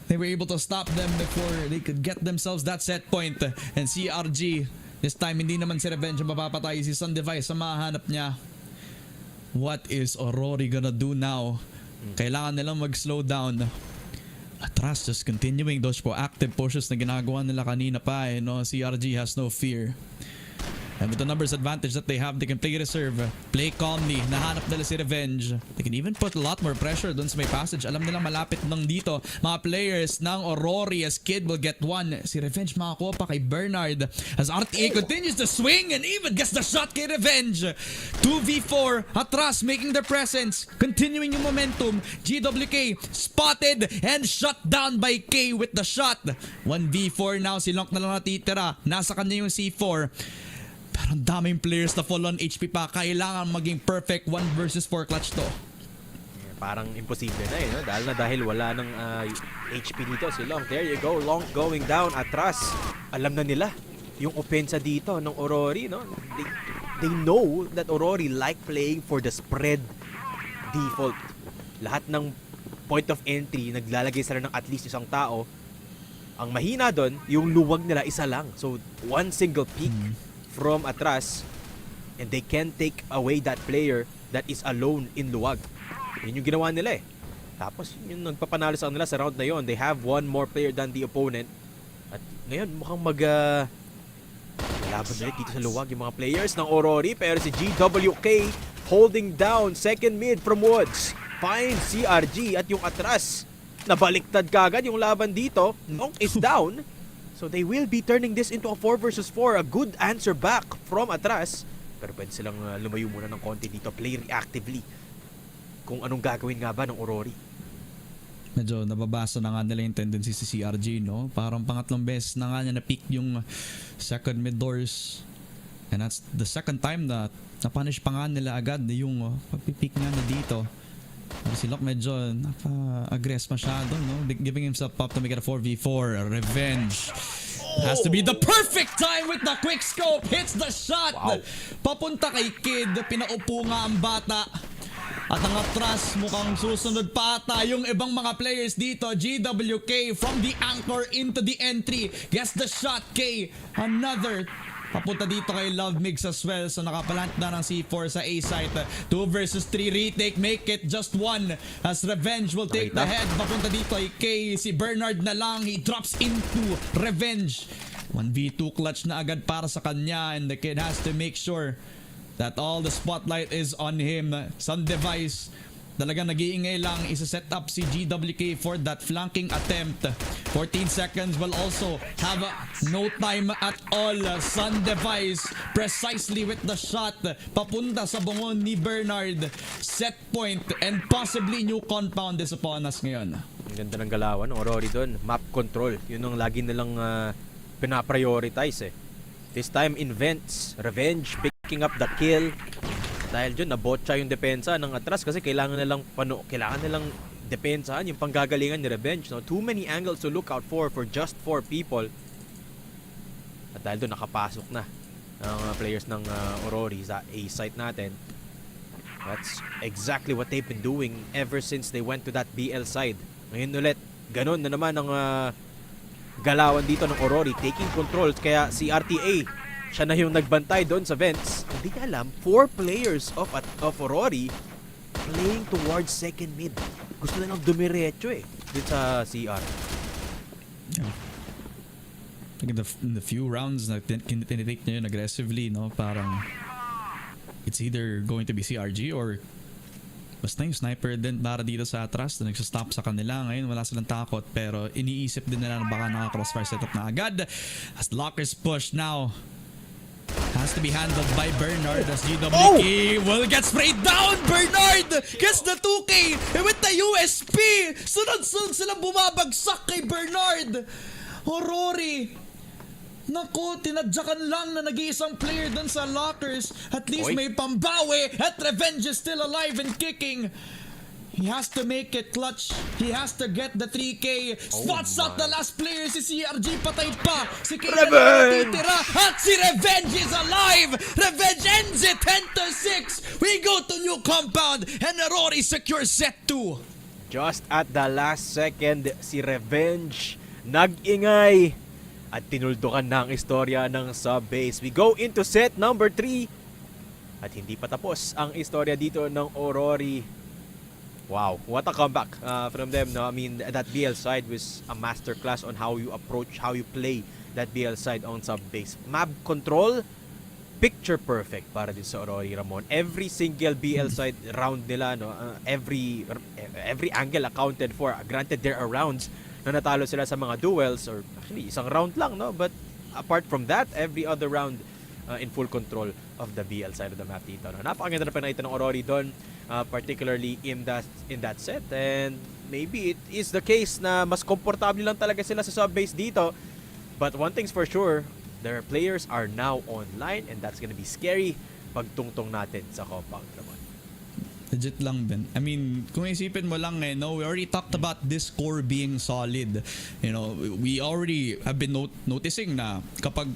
they were able to stop them before they could get themselves that set point. And CRG, this time hindi naman si Revenge ang mapapatay. Si Sun Device ang mahanap niya. What is AURORY gonna do now? Kailangan nilang mag-slow down. ATTRAS just continuing those proactive pushes na ginagawa nila kanina pa. No? CRG has no fear. And with the numbers advantage that they have, they can play reserve, play calmly, nahanap nila si Revenge. They can even put a lot more pressure dun sa may passage. Alam nilang malapit nang dito mga players ng AURORY as Kid will get one. Si Revenge makakuha pa kay Bernard as RTA continues to swing and even gets the shot kay Revenge. 2v4, ATTRAS making their presence, continuing yung momentum. GWK spotted and shut down by K with the shot. 1v4 now, si Lonk na lang natitira. Nasa kanya yung C4. Pero ang daming players na full on HP pa. Kailangan maging perfect 1 versus 4 clutch to. Parang imposible na no? Dahil wala ng HP dito si Long. There you go, Long going down. ATTRAS, alam na nila yung opensa dito ng AURORY, no? They know that AURORY like playing for the spread default. Lahat ng point of entry, naglalagay sila ng at least isang tao. Ang mahina doon, yung luwag nila isa lang. So, one single peak from ATTRAS and they can take away that player that is alone in luwag. Yun yung ginawa nila Tapos yung nagpapanalo sa kanila sa round na yon. They have one more player than the opponent. At ngayon mukhang laban ulit dito sa luwag yung mga players ng AURORY. Pero si GWK holding down second mid from Woods. Finds CRG at yung ATTRAS. Nabaliktad kagad yung laban dito. Nonk is down. So they will be turning this into a 4 versus 4. A good answer back from ATTRAS. Pero pwede silang lumayo muna ng konti dito. Play reactively. Kung anong gagawin nga ba ng AURORY. Medyo nababasa na nga nila yung tendency si CRG, no? Parang pangatlong beses na nga niya na-pick yung second mid doors. And that's the second time na napunish pa nga nila agad yung pagpipick nga na dito. Si Locke medyo naka-aggress masyado, no? Giving himself up to make it a 4v4. Revenge. Has to be the perfect time with the quick scope. Hits the shot. Wow. Papunta kay Kid. Pinaupo nga ang bata. At ang ATTRAS mukhang susunod pa ata yung ibang mga players dito. GWK from the anchor into the entry. Gets the shot. K. Another Papunta dito kay Love Migs as well. So nakapalant na ng C4 sa A site. 2 versus 3 retake. Make it just 1 as Revenge will take the head. Papunta dito kay si Bernard na lang. He drops into Revenge. 1v2 clutch na agad para sa kanya, and the kid has to make sure that all the spotlight is on him. Some device talagang nag-iingay lang, isa-set up si GWK for that flanking attempt. 14 seconds will also have no time at all. Sun Device precisely with the shot papunta sa bungon ni Bernard. Set point and possibly new compound is upon us ngayon. Ang ganda ng galawan ng AURORY doon. Map control. Yun ang lagi nilang pinaprioritize eh. This time in vents, Revenge picking up the kill. Dahil dyan, nabotcha yung depensa ng ATTRAS kasi kailangan nilang depensahan yung panggagalingan ni Revenge. No? Too many angles to look out for just 4 people. At dahil doon, nakapasok na ang players ng AURORY sa A site natin. That's exactly what they've been doing ever since they went to that BL side. Ngayon ulit, ganun na naman ang galawan dito ng AURORY, taking control. Kaya si RTA, siya na yung nagbantay doon sa vents. Hindi niya alam, 4 players of AURORY playing towards second mid. Gusto na lang dumiretso eh dito sa CR. Yeah. In the few rounds na tinitake niya yun aggressively, no? Parang it's either going to be CRG or basta yung sniper din para dito sa ATTRAS na nagsastop sa kanila. Ngayon wala silang takot, pero iniisip din nila na baka naka-crossfire setup na agad. As Lockers push now has to be handled by Bernard as GWK will get sprayed down. Bernard gets the 2K with the USP. Sunod-sunod silang bumabagsak kay Bernard. AURORY, naku, tinadyakan lang na nag-iisang player dun sa Lockers. At least may pambawi at Revenge is still alive and kicking. He has to make it clutch. He has to get the 3K. Spots out the last player. Si CRG patay pa. Si Kira natitira. At si Revenge is alive. Revenge ends it 10-6. We go to new compound and AURORY secures set 2. Just at the last second, si Revenge nag-ingay at tinuldukan na ang istorya ng sub-base. We go into set number 3. At hindi pa tapos ang istorya dito ng AURORY. Wow, what a comeback from them. No? I mean, that BL side was a masterclass on how you approach, how you play that BL side on sub-base. Map control, picture perfect para din sa AURORY, Ramon. Every single BL side round nila, no? Every angle accounted for. Granted, there are rounds na natalo sila sa mga duels, or actually, isang round lang, no? But apart from that, every other round in full control of the BL side of the map dito. No? Napakaganda na pinakita ng AURORY doon, particularly in that set, and maybe it is the case na mas komportable lang talaga sila sa sub-base dito. But one thing's for sure, their players are now online, and that's gonna be scary pag tungtong natin sa compound, Ramon. Legit lang, Ben. I mean, kung isipin mo lang no, we already talked about this core being solid. You know, we already have been noticing na kapag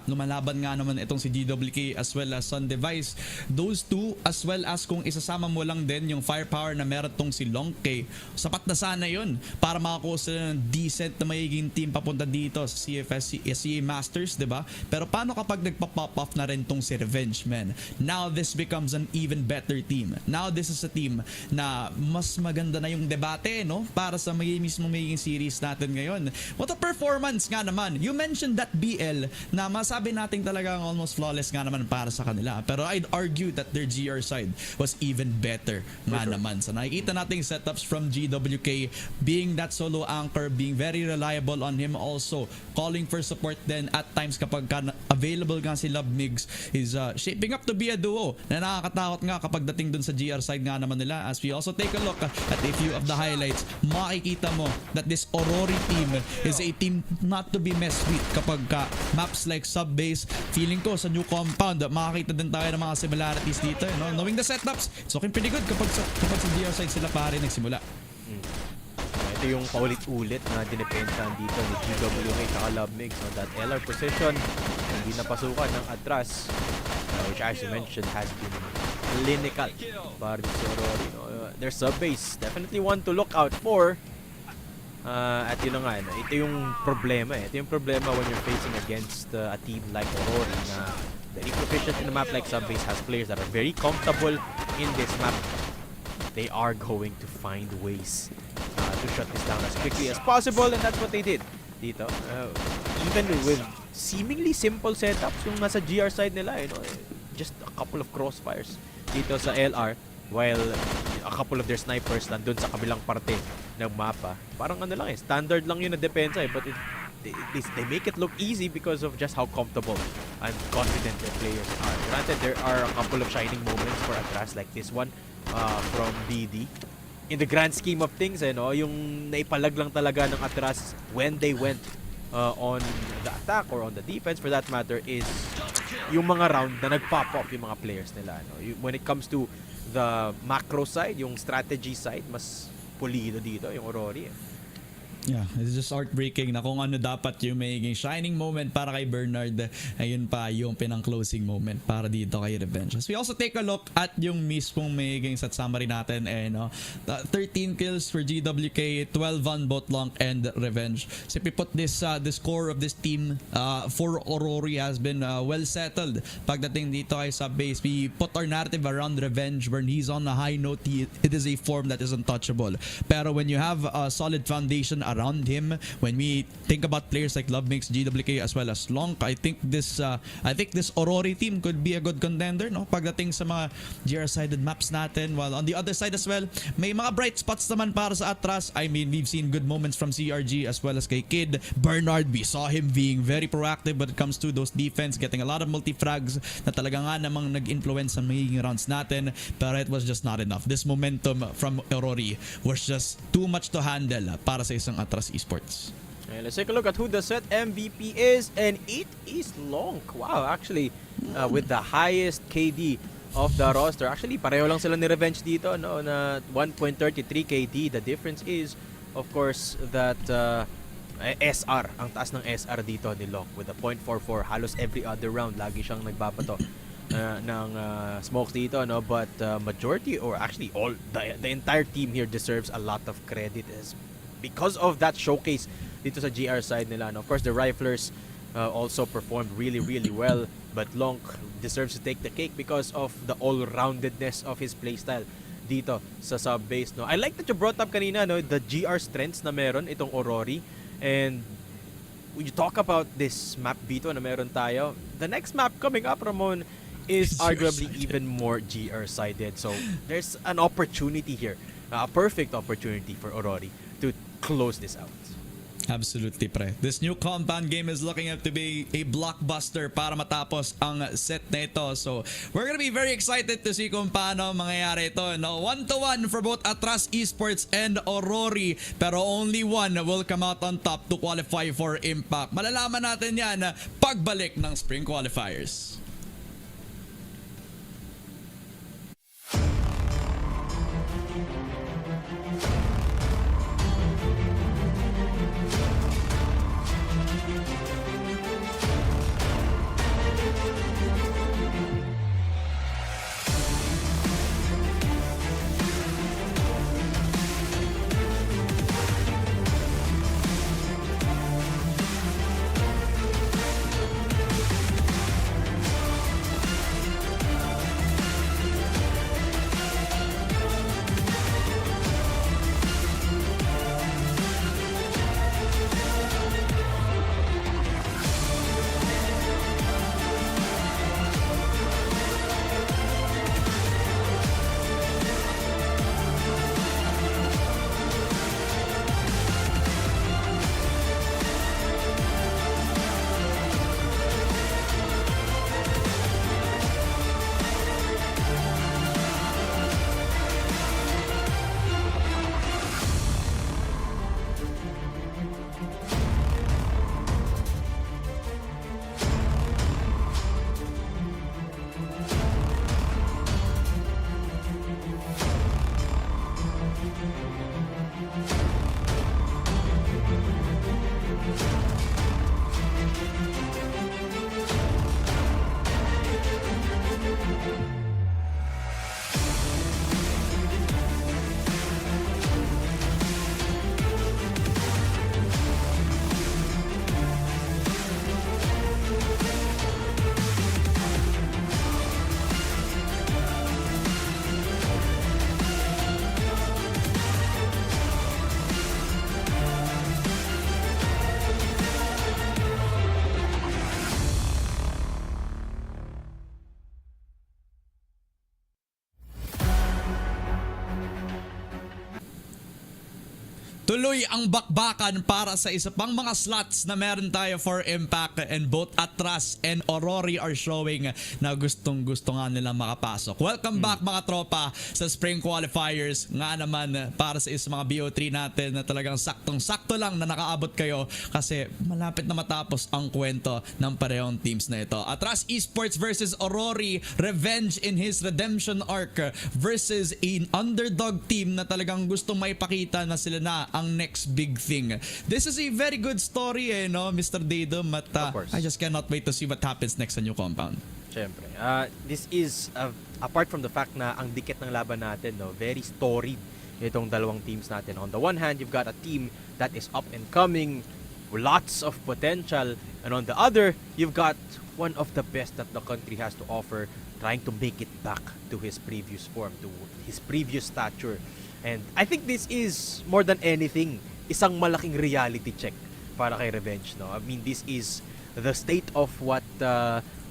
lumalaban nga naman itong si GWK as well as Sun Device, those two, as well as kung isasama mo lang din yung firepower na meron tong si Long K, sapat na sana yun para makakuha sila ng decent na magiging team papunta dito sa CFS, CA Masters, diba? Pero paano kapag nagpa-pop off na rin tong si Revenge, man? Now this becomes an even better team. Now this is a team na mas maganda na yung debate, no? Para sa mismong magiging series natin ngayon. What a performance nga naman. You mentioned that BL na masabi natin talagang almost flawless nga naman para sa kanila. Pero I'd argue that their GR side was even better nga naman. So nakikita natin setups from GWK, being that solo anchor, being very reliable on him, also calling for support then at times kapag available nga si Love Migs is shaping up to be a duo na nakakatakot nga kapag dating dun sa GR side nga naman nila. As we also take a look at a few of the highlights, makikita mo that this AURORY team is a team not to be messed with kapag maps like sub-base. Feeling ko sa new compound, makakita din tayo ng mga similarities dito. No? Knowing the setups, it's looking pretty good kapag sa GR side sila pare nagsimula. Ito yung paulit-ulit na dinepensahan dito ni GWK at Love Migs on that LR position. Hindi napasukan ng ATTRAS, which as you mentioned has been clinical para sa AURORY. Their sub-base, definitely one to look out for. At yun na nga, ito yung problema eh. Ito yung problema when you're facing against a team like AURORY na very proficient in a map like Subbase, has players that are very comfortable in this map. They are going to find ways to shut this down as quickly as possible, and that's what they did dito. Even with seemingly simple setups yung nasa GR side nila, just a couple of crossfires dito sa LR, while a couple of their snipers nandun sa kabilang parte ng mapa. Parang ano lang standard lang yun na depensa but they make it look easy because of just how comfortable and confident their players are. Granted, there are a couple of shining moments for ATTRAS like this one from BD. In the grand scheme of things, yung naipalag lang talaga ng ATTRAS when they went on the attack or on the defense for that matter is yung mga round na nag-pop off yung mga players nila. When it comes to the macro side, yung strategy side, mas pulido dito yung AURORY. Yeah, it's just heartbreaking na kung ano dapat yung magiging shining moment para kay Bernard, ayun pa yung pinang-closing moment para dito kay Revenge. So we also take a look at yung mismong magiging set summary natin, 13 kills for GWK, 12 on both Long and Revenge. So if we put this score of this team for AURORY has been well settled pagdating dito kay Subbase. We put our narrative around Revenge when he's on a high note, it is a form that is untouchable. Pero when you have a solid foundation around him, when we think about players like Lovemix, GWK as well as Long, I think this AURORY team could be a good contender, no? Pagdating sa mga GR-sided maps natin, while on the other side as well, may mga bright spots naman para sa ATTRAS. I mean, we've seen good moments from CRG as well as kay Kid. Bernard, we saw him being very proactive when it comes to those defense, getting a lot of multi-frags na talaga nga namang nag-influence sa magiging rounds natin, pero it was just not enough. This momentum from AURORY was just too much to handle para sa isang ATTRAS Esports. Okay, let's take a look at who the set MVP is, and it is Long. Wow, actually, with the highest KD of the roster. Actually, pareho lang sila ni Revenge dito, no, na 1.33 KD. The difference is, of course, that SR, ang taas ng SR dito ni Long with a 0.44. Halos every other round, lagi siyang nagbabato ng smokes dito, no? But majority, or actually all, the entire team here deserves a lot of credit as because of that showcase dito sa GR side nila. No? Of course, the Riflers also performed really, really well, but Long deserves to take the cake because of the all-roundedness of his playstyle dito sa Subbase. No? I like that you brought up kanina, no, the GR strengths na meron itong AURORY, and when you talk about this map dito na meron tayo, the next map coming up, Ramon, is arguably even more GR-sided. So there's an opportunity here, a perfect opportunity for AURORY to close this out. Absolutely, pre. This new compound game is looking up to be a blockbuster para matapos ang set na ito. So, we're gonna be very excited to see kung paano mangyayari ito. No? 1-1 for both ATTRAS Esports and AURORY. Pero only one will come out on top to qualify for Impact. Malalaman natin yan pagbalik ng Spring Qualifiers. tuloy ang bakbakan para sa isa pang mga slots na meron tayo for Impact, and both ATTRAS and AURORY are showing na gustong-gusto nga nilang makapasok. Welcome back mga tropa sa Spring Qualifiers. Nga naman para sa isa mga BO3 natin na talagang saktong-sakto lang na nakaabot kayo kasi malapit na matapos ang kwento ng parehong teams na ito. ATTRAS Esports versus AURORY, revenge in his redemption arc versus an underdog team na talagang gustong maipakita na sila na ang next big thing. This is a very good story no, Mr. Dadum, but Of course. I just cannot wait to see what happens next sa new compound. Siyempre. This is, apart from the fact na ang dikit ng laban natin, no, very storied itong dalawang teams natin. On the one hand, you've got a team that is up and coming, lots of potential, and on the other, you've got one of the best that the country has to offer, trying to make it back to his previous form, to his previous stature. And I think this is, more than anything, isang malaking reality check para kay Revenge. No? I mean, this is the state of what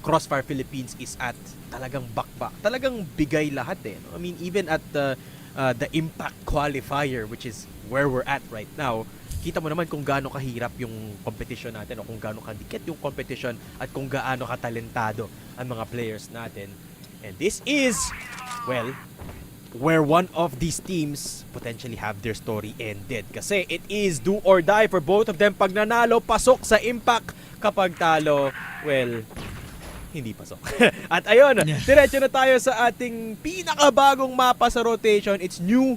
Crossfire Philippines is at. Talagang bakbak. Talagang bigay lahat eh. No? I mean, even at the Impact Qualifier, which is where we're at right now, kita mo naman kung gaano kahirap yung competition natin o kung gaano kadikit yung competition at kung gaano katalentado ang mga players natin. And this is, well, where one of these teams potentially have their story ended. Kasi it is do or die for both of them. Pag nanalo, pasok sa Impact. Kapag talo, well, hindi pasok. At ayun, diretso na tayo sa ating pinakabagong mapa sa rotation. It's new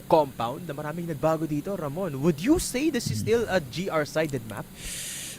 compound na maraming nagbago dito. Ramon, would you say this is still a GR-sided map?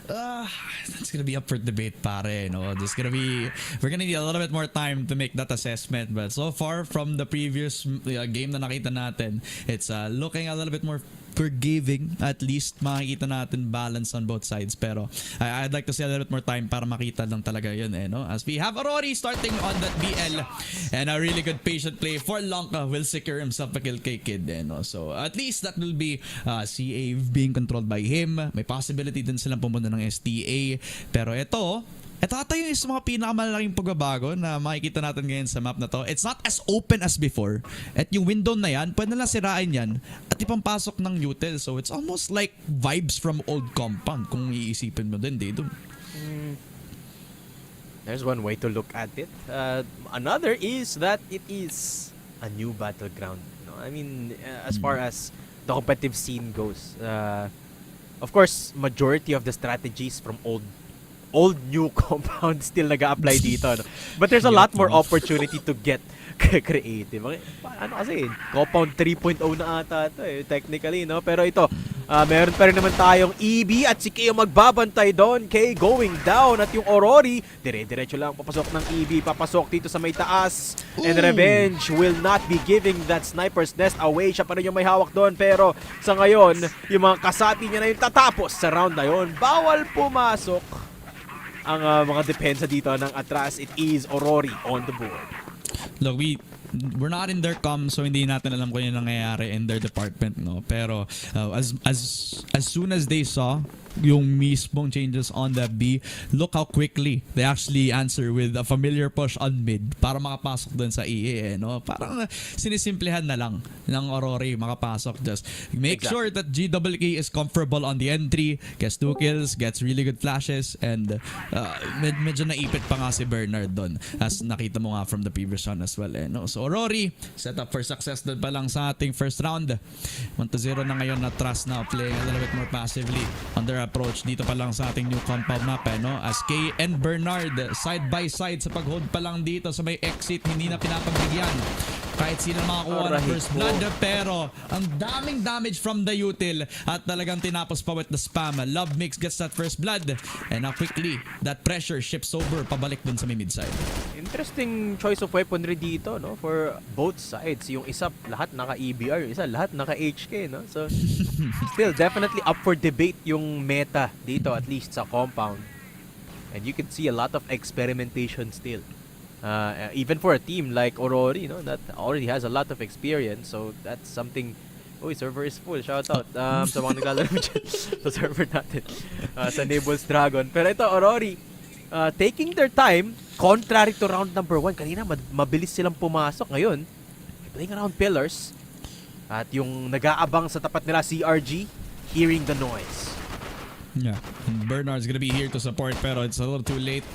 That's gonna be up for debate, pare. No, we're gonna need a little bit more time to make that assessment. But so far from the previous game na nakita natin, it's looking a little bit more forgiving. At least makikita natin balance on both sides. Pero I'd like to see a little bit more time para makita lang talaga yun no? As we have AURORY starting on that BL, and a really good patient play for Lanka will secure himself a kill kay Kid no? So at least that will be CA being controlled by him. May possibility din silang pumunta ng STA. Pero ito tayo yung mga pinakamalaking pagbabago na makikita natin ngayon sa map na to. It's not as open as before. At yung window na yan, pwede na lang sirain yan at ipampasok ng util. So it's almost like vibes from old compound kung iisipin mo din dito. There's one way to look at it. Another is that it is a new battleground. No? I mean, as far as the competitive scene goes, of course, majority of the strategies from old new compound still nag-a-apply dito. No? But there's a lot more opportunity to get creative. Ano kasi, compound 3.0 na ata ito technically, no? Pero ito, meron pa rin naman tayong EB at si Keo magbabantay doon. Kay going down at yung AURORY, dire-diretso lang papasok ng EB, papasok dito sa may taas. And Revenge will not be giving that sniper's nest away. Siya pa rin yung may hawak doon. Pero sa ngayon, yung mga kasapi niya na yung tatapos sa round na yun. Bawal pumasok ang mga depensa dito ng ATTRAS. It is AURORY on the board. Look, we're not in their comm, so hindi natin alam kung yung nangyayari in their department, no? Pero as soon as they saw yung mismong changes on the B, look how quickly they actually answer with a familiar push on mid para makapasok dun sa EA, no? Parang sinisimplehan na lang ng AURORY makapasok. Just make sure that GWK is comfortable on the entry, gets 2 kills, gets really good flashes, and medyo naipit pa nga si Bernard dun, as nakita mo nga from the previous round as well, no? So AURORY set up for success dun pa lang sa ating first round. 1-0 na ngayon na ATTRAS now playing a little bit more passively on their approach dito pa lang sa ating new compound map, no? As Kay and Bernard side by side sa pag-hold pa lang dito sa may exit, hindi na pinapagbigyan kahit sila makakuha ng first blood. Pero ang daming damage from the util at talagang tinapos pa with the spam. Love Mix gets that first blood, and now quickly that pressure shifts over pabalik dun sa may mid side. Interesting choice of weaponry dito, no? For both sides. Yung isa lahat naka EBR, yung isa lahat naka HK, no? So still definitely up for debate yung meta dito, at least sa compound. And you can see a lot of experimentation still. Even for a team like AURORY, no, that already has a lot of experience. So that's something. Uy, server is full. Shout out sa mga naglalaro dyan sa server natin. Sa Nibbles Dragon. Pero ito, AURORY, taking their time, contrary to round number 1. Kanina, mabilis silang pumasok. Ngayon, playing around pillars. At yung nag-aabang sa tapat nila, CRG, hearing the noise. Yeah. And Bernard's gonna be here to support pero it's a little too late.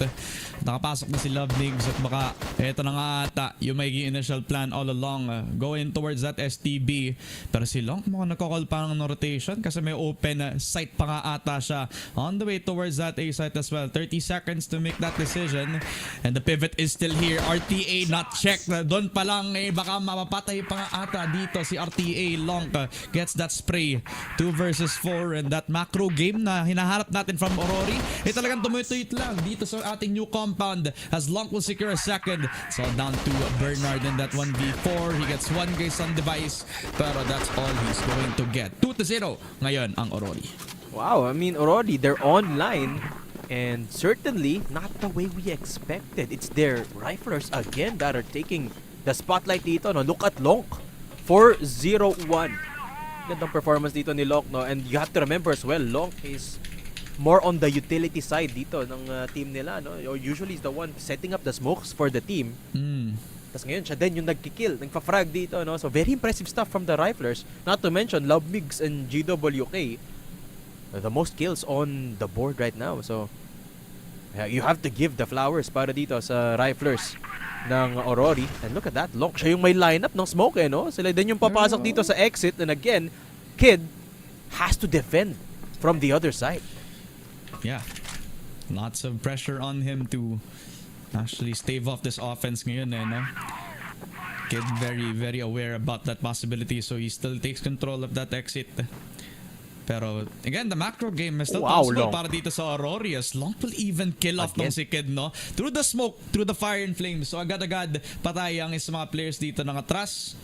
Nakapasok na si Love Migs at baka eto na nga ata yung may initial plan all along. Going towards that STB. Pero si Long mukhang nagkakall pa ng rotation kasi may open sight pa nga ata siya on the way towards that A site as well. 30 seconds to make that decision. And the pivot is still here. RTA not checked. Doon pa lang baka mapapatay pa nga ata dito si RTA. Long gets that spray. 2 versus 4 and that macro game na hinaharap natin from Aurory talagang tumutuyot lang dito sa ating new compound as Long will secure a second. So down to Bernard in that 1v4. He gets one guy on device pero that's all he's going to get. 2-0 ngayon ang Aurory. Wow, I mean, Aurory, they're online and certainly not the way we expected. It's their riflers again that are taking the spotlight dito. No? Look at Long. 4-0-1. Gandang performance dito ni Long, no? And you have to remember as well, Long is more on the utility side dito ng team nila, no? Usually is the one setting up the smokes for the team. Tapos ngayon siya din yung nagkikill, nagpa-frag dito, no? So very impressive stuff from the riflers. Not to mention Love Migs and GWK, the most kills on the board right now. So you have to give the flowers para dito sa riflers ng Aurory. And look at that, Long. Siya yung may lineup ng smoke, no? Sila din yung papasok dito sa exit. And again, Kid has to defend from the other side. Yeah. Lots of pressure on him to actually stave off this offense ngayon, no? Kid very, very aware about that possibility. So he still takes control of that exit. Pero again, the macro game is still possible para dito sa Aurory as Long will even kill off ng si Kid, no? Through the smoke, through the fire and flames. So agad-agad patay ang isa mga players dito ng ATTRAS.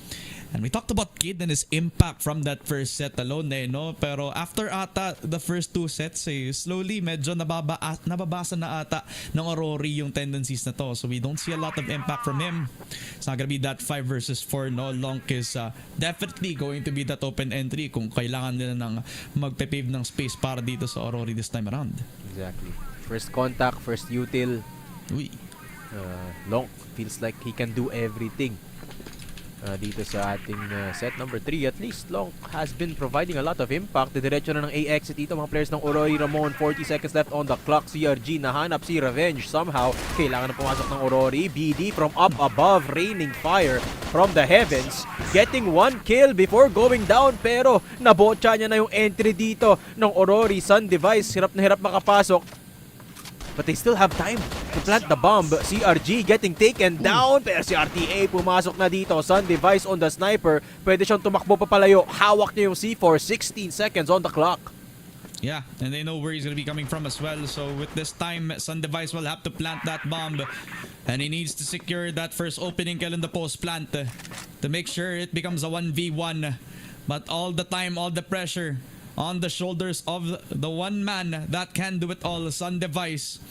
And we talked about Kid and his impact from that first set alone, no? Pero after ata the first 2 sets, slowly medyo nababasa na ata ng Aurory yung tendencies na to. So we don't see a lot of impact from him. It's not gonna be that 5 versus 4, no? Long is definitely going to be that open entry kung kailangan nila ng magpe-pave ng space para dito sa Aurory this time around. Exactly. First contact, first util. Uy. Long feels like he can do everything. Dito sa ating set number 3, at least Long has been providing a lot of impact. Diretso na ng A-exit dito mga players ng Aurory. Ramon, 40 seconds left on the clock. CRG nahanap si Revenge somehow. Kailangan na pumasok ng Aurory. BD from up above, raining fire from the heavens. Getting 1 kill before going down, pero nabotcha niya na yung entry dito ng Aurory. Sun Device, hirap na hirap makapasok. But they still have time to plant the bomb. CRG getting taken down. Pero si RTA pumasok na dito. Sun Device on the sniper. Pwede siyang tumakbo papalayo. Hawak niya yung C4. 16 seconds on the clock. Yeah, and they know where he's going to be coming from as well. So with this time, Sun Device will have to plant that bomb. And he needs to secure that first opening kill in the post plant to make sure it becomes a 1v1. But all the time, all the pressure on the shoulders of the one man that can do it all, Sun Device.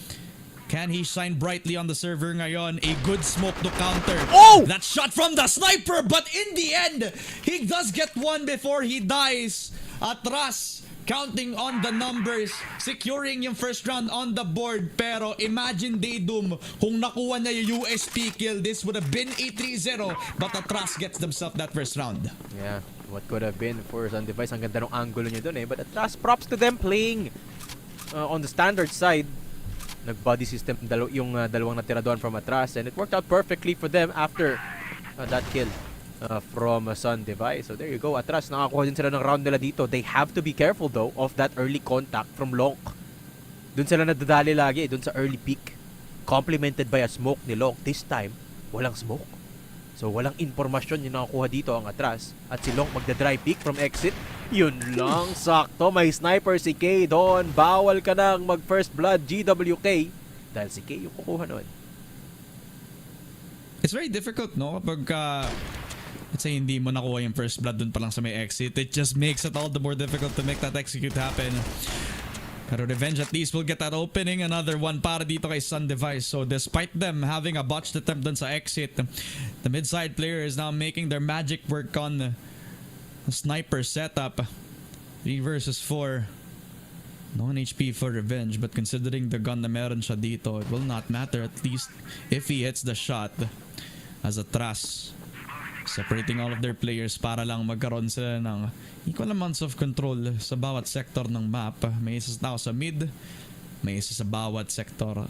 Can he shine brightly on the server ngayon? A good smoke to counter. Oh! That shot from the sniper, but in the end, he does get one before he dies. ATTRAS counting on the numbers, securing yung first round on the board. Pero imagine Daydum, kung nakuha niya yung USP kill, this would have been a 3-0. But ATTRAS gets themselves that first round. Yeah, what could have been for Sun Device. Ang ganda ng angulo niya dun But ATTRAS, props to them playing on the standard side. Nag-body system yung dalawang natira doon from ATTRAS. And it worked out perfectly for them after that kill from Sun Device. So there you go, ATTRAS, nakakuha din sila ng round nila dito. They have to be careful though of that early contact from Long. Dun sila nadadali lagi, dun sa early peak. Complemented by a smoke ni Long. This time, walang smoke. So walang informasyon yung nakakuha dito ang ATTRAS. At si Long magda-dry peek from exit. Yun lang, sakto. May sniper si K doon. Bawal ka nang mag-first blood, GWK. Dahil si K yung kukuha nun. It's very difficult, no? Kapag let's say hindi mo nakuha yung first blood dun pa lang sa may exit, it just makes it all the more difficult to make that execute happen. Pero Revenge at least will get that opening. Another one para dito kay Sun Device. So despite them having a botched attempt dun sa exit, the mid-side player is now making their magic work on the sniper setup. 3 versus 4. No HP for Revenge, but considering the gun na meron siya dito, it will not matter, at least if he hits the shot, as ATTRAS separating all of their players para lang magkaroon sila ng equal amounts of control sa bawat sector ng map. May isa tao sa mid, may isa sa bawat sector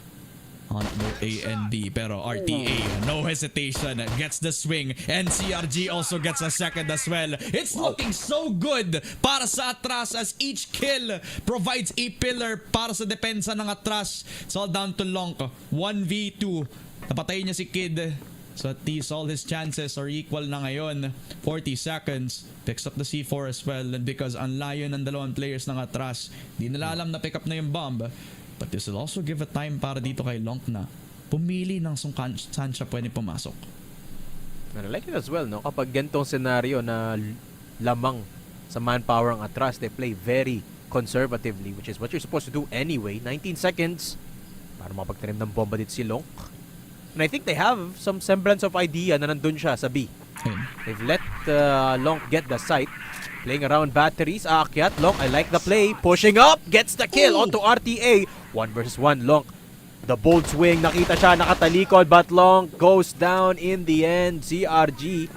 on both A and B, pero RTA, no hesitation, gets the swing, and CRG also gets a second as well. It's looking so good para sa ATTRAS as each kill provides a pillar para sa depensa ng ATTRAS. It's all down to Lonk, 1v2. Napatay niya si Kid, so at least all his chances are equal na ngayon. 40 seconds, picks up the C4 as well, and because ang layo ng dalawang players ng ATTRAS, di nila alam na pick up na yung bomb. But this will also give a time para dito kay Lonk na pumili ng saan siya pwede pumasok. And I like it as well, no? Kapag ganitong senaryo na lamang sa manpower ang ATTRAS, they play very conservatively, which is what you're supposed to do anyway. 19 seconds para makapagtanim ng bomba dito si Lonk. And I think they have some semblance of idea na nandun siya sa B. Ayun. They've let Lonk get the site. Playing around batteries. Aakyat. Lonk, I like the play. Pushing up. Gets the kill onto RTA. 1 versus 1. Lonk. The bold swing. Nakita siya. Nakatalikod. But Lonk goes down in the end. CRG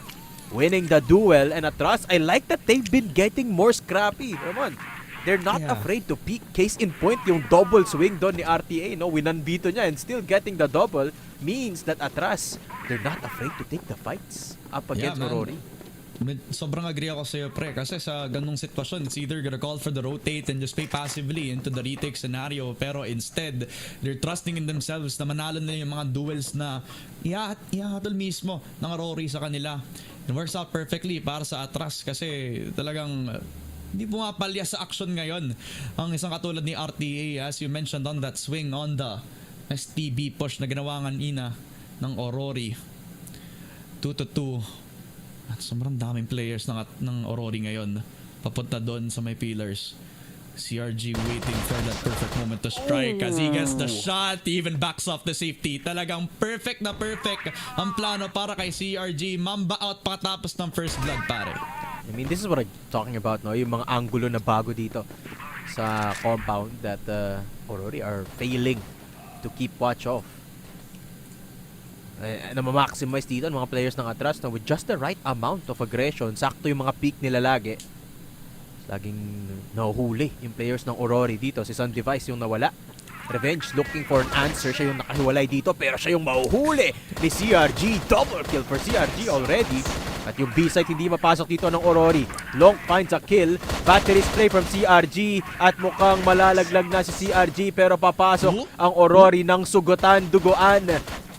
winning the duel. And ATTRAS, I like that they've been getting more scrappy. Come on. They're not afraid to peek. Case in point, yung double swing doon ni RTA. No? Winanbito niya and still getting the double means that ATTRAS, they're not afraid to take the fights up against AURORY. Sobrang agree ako sa'yo, pre, kasi sa ganung sitwasyon, it's either gonna call for the rotate and just play passively into the retake scenario, pero instead they're trusting in themselves na manalo na yung mga duels na ihahatol mismo ng AURORY sa kanila. It works out perfectly para sa ATTRAS kasi talagang hindi pumapalya sa action ngayon ang isang katulad ni RTA, as you mentioned on that swing on the STB push na ginawa ina ng AURORY. 2-2. At sobrang daming players ng AURORY ngayon papunta doon sa may pillars. CRG waiting for that perfect moment to strike as he gets the shot. He even backs off the safety. Talagang perfect na perfect ang plano para kay CRG. Mamba out pakatapos ng first blood, pare. I mean, this is what I'm talking about, no? Yung mga angulo na bago dito sa compound that AURORY are failing to keep watch of. Na ma-maximize dito ang mga players ng ATTRAS na with just the right amount of aggression, sakto yung mga peak nila lagi. Laging nahuhuli yung players ng AURORY dito. Si Sun Device yung nawala. Revenge looking for an answer. Siya yung nakahiwalay dito pero siya yung mahuhuli ni CRG. Double kill for CRG already. At yung B-site hindi mapasok dito ng AURORY. Lonk finds a kill. Battery spray from CRG. At mukhang malalaglag na si CRG pero papasok ang AURORY ng sugutan, duguan.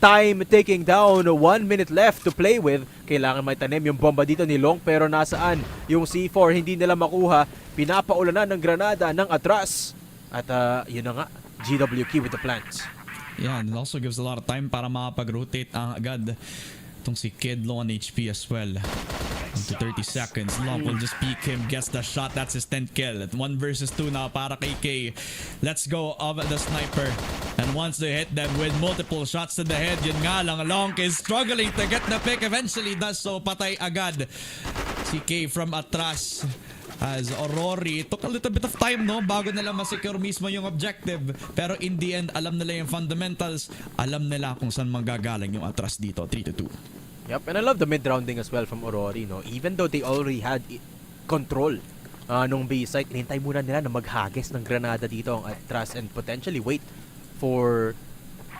Time taking down, 1 minute left to play with. Kailangan may tanim yung bomba dito ni Lonk pero nasaan yung C4 hindi nila makuha. Pinapaulanan ng granada ng ATTRAS. At yun na nga, GWK with the plants. Yeah, and it also gives a lot of time para makapag-rotate ang agad itong si Kid, low on HP as well. Into 30 seconds, Lonk will just peek him, gets the shot, that's his 10th kill. At 1 versus 2 now para kay K. Let's go of the sniper. And once they hit them with multiple shots to the head, yun nga lang, Lonk is struggling to get the pick, eventually does so, patay agad. Si K from ATTRAS. As AURORY, it took a little bit of time, no, bago nila masecure mismo yung objective. Pero in the end, alam nila yung fundamentals. Alam nila kung saan manggagaling yung ATTRAS dito, 3-2. Yep, and I love the mid-rounding as well from AURORY, no? Even though they already had control nung B-site, inintay muna nila na maghagis ng granada dito ang ATTRAS and potentially wait for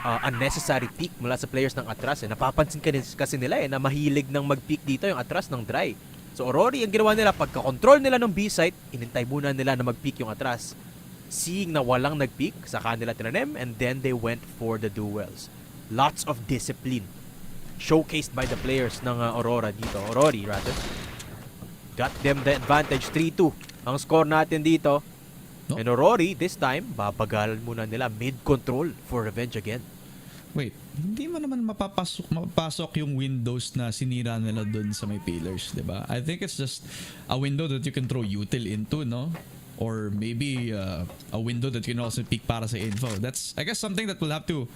unnecessary peak mula sa players ng ATTRAS. Napapansin kasi nila na mahilig ng mag-peak dito yung ATTRAS ng dry. So AURORY, ang ginawa nila, pagka-control nila ng B-site, inintay muna nila na mag-peak yung ATTRAS. Seeing na walang nag-peak, saka nila tinanim, and then they went for the duels. Lots of discipline showcased by the players ng AURORY rather. Got them the advantage, 3-2 ang score natin dito. No? And AURORY, this time, babagalan muna nila mid-control for revenge again. Wait, hindi mo naman mapapasok yung windows na sinira nila dun sa may pillars, diba? I think it's just a window that you can throw util into, no? Or maybe a window that you can also pick para sa info. That's, I guess, something that we'll have to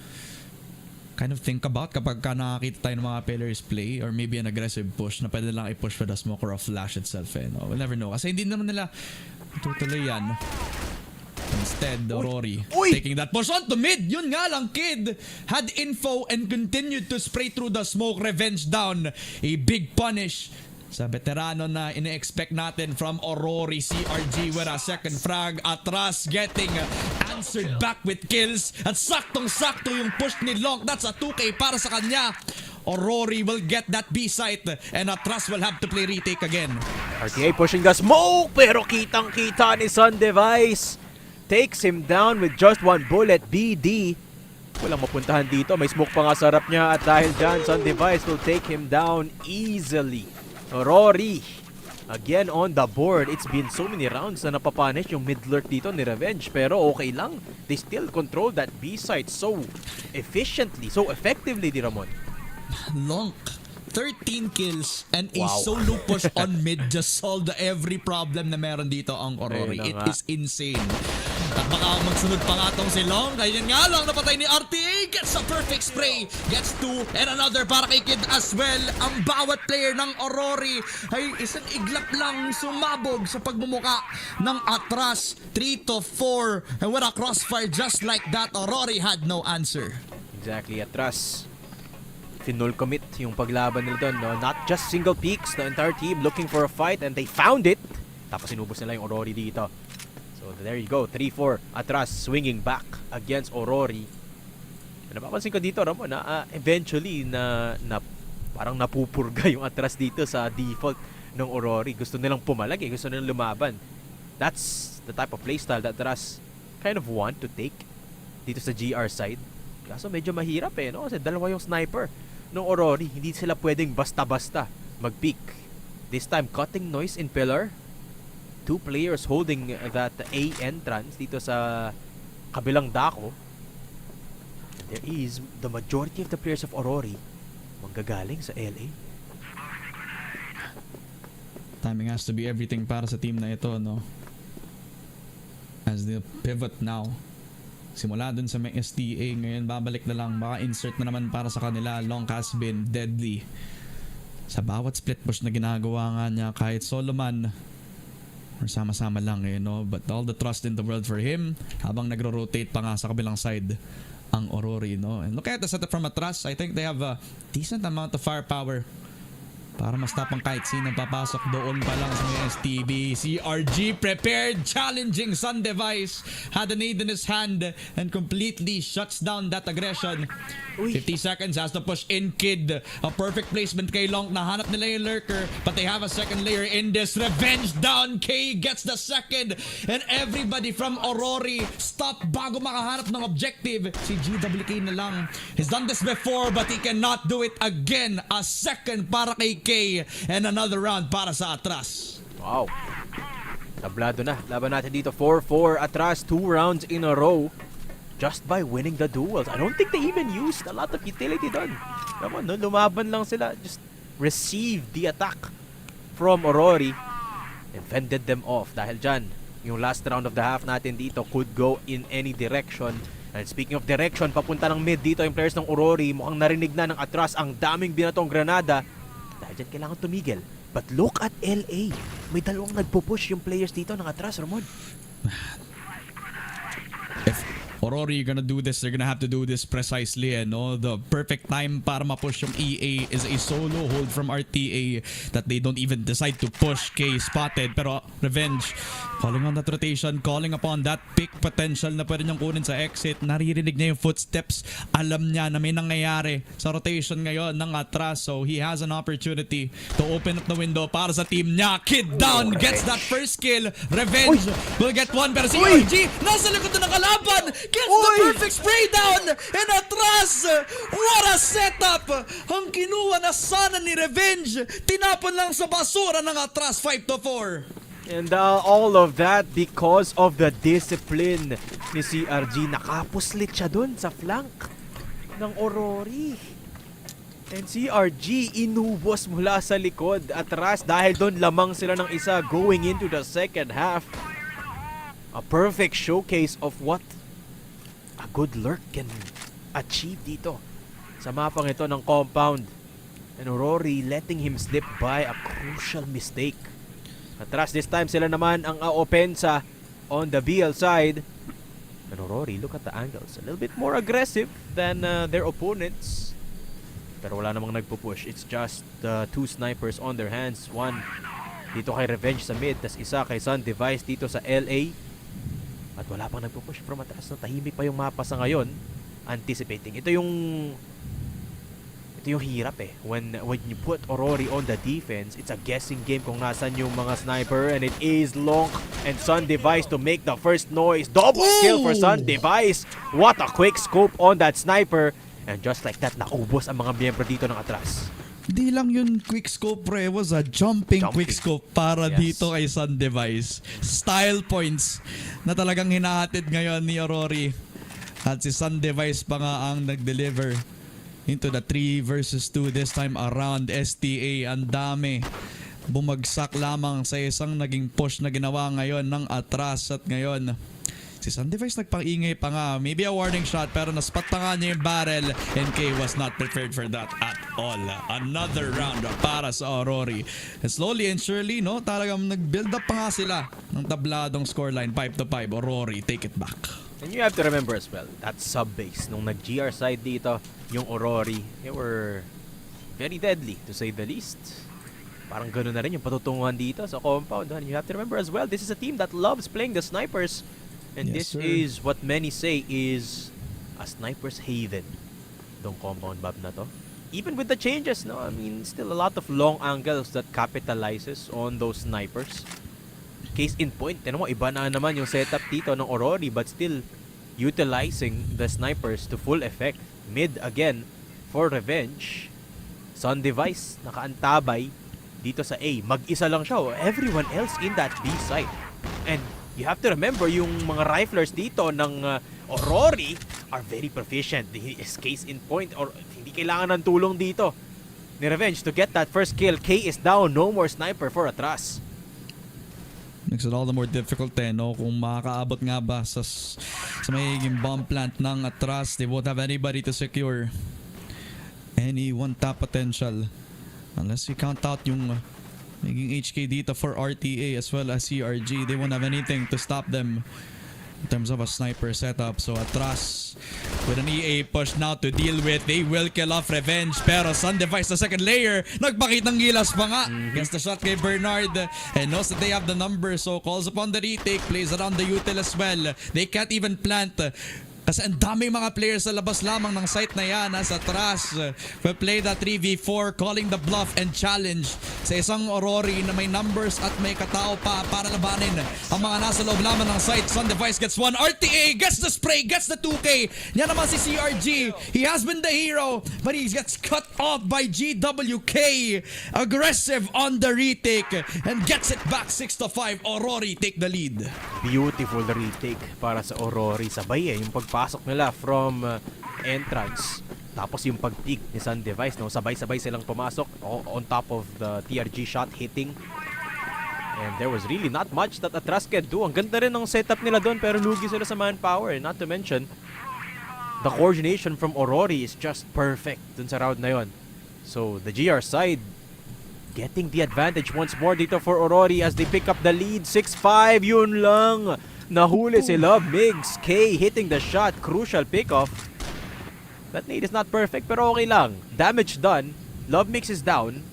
kind of think about kapag nakakita tayo ng mga pillars play, or maybe an aggressive push na pwede lang i-push for the smoke or a flash itself, eh, no? We'll never know. Kasi hindi naman nila tutuloy yan. And Instead, Rory Uy! taking that push on to mid. Yun nga lang, Kid had info and continued to spray through the smoke. Revenge down. A big punish sa veterano na ine-expect natin from AURORY. CRG with a second frag. ATTRAS getting answered back with kills. At saktong-sakto yung push ni Long. That's a 2K para sa kanya. AURORY will get that B site and ATTRAS will have to play retake again. RTA pushing the smoke, pero kitang-kita ni Sun Device. Takes him down with just one bullet. BD. Walang mapuntahan dito. May smoke pa nga sa harap niya at dahil dyan, Sun Device will take him down easily. AURORY again on the board. It's been so many rounds na napapanish yung mid-lurk dito ni Revenge, pero okay lang. They still control that B site so efficiently, so effectively, di Ramon. Long 13 kills and a Wow. solo push on mid just solved every problem na meron dito ang AURORY. Ayun na It nga. is insane. At baka magsunod pa nga tong si Long. Ayun nga lang, napatay ni RTA. Gets a perfect spray. Gets two and another para kay Kid as well. Ang bawat player ng AURORY ay isang iglap lang sumabog sa pagmumuka ng ATTRAS. 3-4 and with a crossfire just like that, AURORY had no answer. Exactly, ATTRAS. Finol commit yung paglaban nila doon. No? Not just single peaks, the entire team looking for a fight and they found it. Tapos inubos nila yung AURORY dito. So there you go, 3-4. ATTRAS swinging back against AURORY. Napapansin ko dito, Ramon, na eventually na parang napupurga yung ATTRAS dito sa default ng AURORY. Gusto nilang pumalag eh, gusto nilang lumaban. That's the type of playstyle that ATTRAS kind of want to take dito sa GR side. Kaso medyo mahirap eh, no? Kasi dalawa yung sniper ng AURORY. Hindi sila pwedeng basta-basta mag-peek. This time, cutting noise in pillar. Two players holding that A entrance dito sa kabilang dako. There is the majority of the players of AURORY manggagaling sa LA. Timing has to be everything para sa team na ito, no? As they pivot now. Simula dun sa may STA, ngayon babalik na lang, baka insert na naman para sa kanila. Long has been deadly sa bawat split push na ginagawa nga niya, kahit solo man or sama-sama lang eh, no? But all the trust in the world for him habang nagro-rotate pa nga sa kabilang side ang AURORY, no? And look at the setup from ATTRAS. I think they have a decent amount of firepower para mastapang kahit sino papasok doon pa lang sa may STB. CRG prepared, challenging Sun Device. Had a nade in his hand and completely shuts down that aggression. Uy. 50 seconds, has to push in Kid. A perfect placement kay Long. Nahanap nila yung lurker, but they have a second layer in this. Revenge down. K gets the second. And everybody from AURORY stop bago makahanap ng objective. Si GWK na lang. He's done this before, but he cannot do it again. A second para kay K and another round para sa ATTRAS. Wow. Tablado na. Laban natin dito. 4-4 ATTRAS. 2 rounds in a row. Just by winning the duels. I don't think they even used a lot of utility doon. Come on, no? Lumaban lang sila. Just received the attack from AURORY and fended them off. Dahil dyan, yung last round of the half natin dito could go in any direction. And speaking of direction, papunta ng mid dito yung players ng AURORY. Mukhang narinig na ng ATTRAS ang daming binatong granada. Dahil dyan kailangan tumigil. But look at LA. May dalawang nagpo-push yung players dito ng ATTRAS, Ramon. If AURORY gonna do this, they're gonna have to do this precisely, no? The perfect time para ma-push yung EA is a solo hold from RTA that they don't even decide to push. K spotted, pero Revenge calling on that rotation, calling upon that pick potential na pwede niyang kunin sa exit. Naririnig niya yung footsteps. Alam niya na may nangyayari sa rotation ngayon ng ATTRAS, so he has an opportunity to open up the window para sa team niya. Kid down, gets that first kill. Revenge will get one, pero si RG nasa likod na ng kalaban. Gets the perfect spray down and ATTRAS. What a setup! Ang kinuha na sana ni Revenge, tinapon lang sa basura ng ATTRAS. 5-4. And all of that because of the discipline ni CRG. Nakapuslit siya dun sa flank ng AURORY. And CRG inubos mula sa likod. ATTRAS dahil dun lamang sila ng isa going into the second half. A perfect showcase of what a good lurk can achieve dito sa mapang ito ng compound. And AURORY letting him slip by a crucial mistake. ATTRAS this time sila naman ang opensa on the BL side. And AURORY, look at the angles. A little bit more aggressive than their opponents. Pero wala namang nagpo-push. It's just the 2 snipers on their hands. One dito kay Revenge sa mid, tas isa kay Sun Device dito sa LA. At wala pang nagpo-push from atras. No? Tahimik pa yung mapa sa ngayon. Anticipating. Ito yung hirap eh. When you put AURORY on the defense, it's a guessing game kung nasan yung mga sniper, and it is Long and Sun Device to make the first noise. Double kill for Sun Device. What a quick scope on that sniper. And just like that, naubos ang mga miyembro dito ng atras. Di lang yun quick scope, pre. It was a jumping quick scope para dito kay Sun Device. Style points na talagang hinahatid ngayon ni AURORY. At si Sun Device pa nga ang nag-deliver into the 3 versus 2 this time around. STA, ang dami. Bumagsak lamang sa isang naging push na ginawa ngayon ng ATTRAS. At ngayon, si Sun Device nagpang-ingay pa nga. Maybe a warning shot, pero naspot pa nga niya yung barrel. And K was not prepared for that at all. Another round para sa AURORY. And slowly and surely, no, talagang nag-build up pa nga sila ng tabladong scoreline. 5-5. AURORY, take it back. And you have to remember as well, that sub-base, nung nag-GR side dito, yung AURORY, they were very deadly, to say the least. Parang gano'n na rin yung patutunguhan dito sa compound. And you have to remember as well, this is a team that loves playing the snipers. And Yes, this sir. is what many say is a sniper's haven. Itong compound map na to. Even with the changes, no? I mean, still a lot of long angles that capitalizes on those snipers. Case in point, mo, iba na naman yung setup dito ng AURORY, but still utilizing the snipers to full effect. Mid again for Revenge. Sun Device, nakaantabay dito sa A. Mag-isa lang siya. Everyone else in that B site. And you have to remember, yung mga riflers dito ng AURORY are very proficient. Case in point, or hindi kailangan ng tulong dito ni Revenge to get that first kill. K is down, no more sniper for ATTRAS. Makes it all the more difficult no? Kung makakaabot nga ba sa magiging bomb plant ng ATTRAS, they won't have anybody to secure any one-tap potential. Unless you count out yung magiging HK dito for RTA as well as CRG. They won't have anything to stop them in terms of a sniper setup. So ATTRAS with an EA push now to deal with. They will kill off Revenge. Pero Sun Device, the second layer, nagpakitang gilas pa nga. Gets the shot kay Bernard and knows that they have the number. So calls upon the retake. Plays around the util as well. They can't even plant. Kasi ang daming mga players sa labas lamang ng site na yan. Sa ATTRAS will play the 3v4, calling the bluff and challenge sa isang AURORY na may numbers at may katao pa para labanin ang mga nasa loob lamang ng site. Sun Device gets one. RTA gets the spray, gets the 2K. Yan naman si CRG. He has been the hero, but he gets cut off by GWK. Aggressive on the retake and gets it back 6-5. AURORY take the lead. Beautiful retake para sa AURORY. Sabay yung pagpasok nila from entrance. Tapos yung pag-peek ni Sun Device, no? Sabay-sabay silang pumasok on top of the TRG shot hitting. And there was really not much that ATTRAS can do. Ang ganda rin ng setup nila doon, pero lugi sila sa manpower. Not to mention, the coordination from AURORY is just perfect dun sa round na yon. So the GR side getting the advantage once more dito for AURORY as they pick up the lead. 6-5, yun lang. Nahuli si Love Migs. K hitting the shot. Crucial pickoff. That nade is not perfect, pero okay lang. Damage done. Love Mix is down.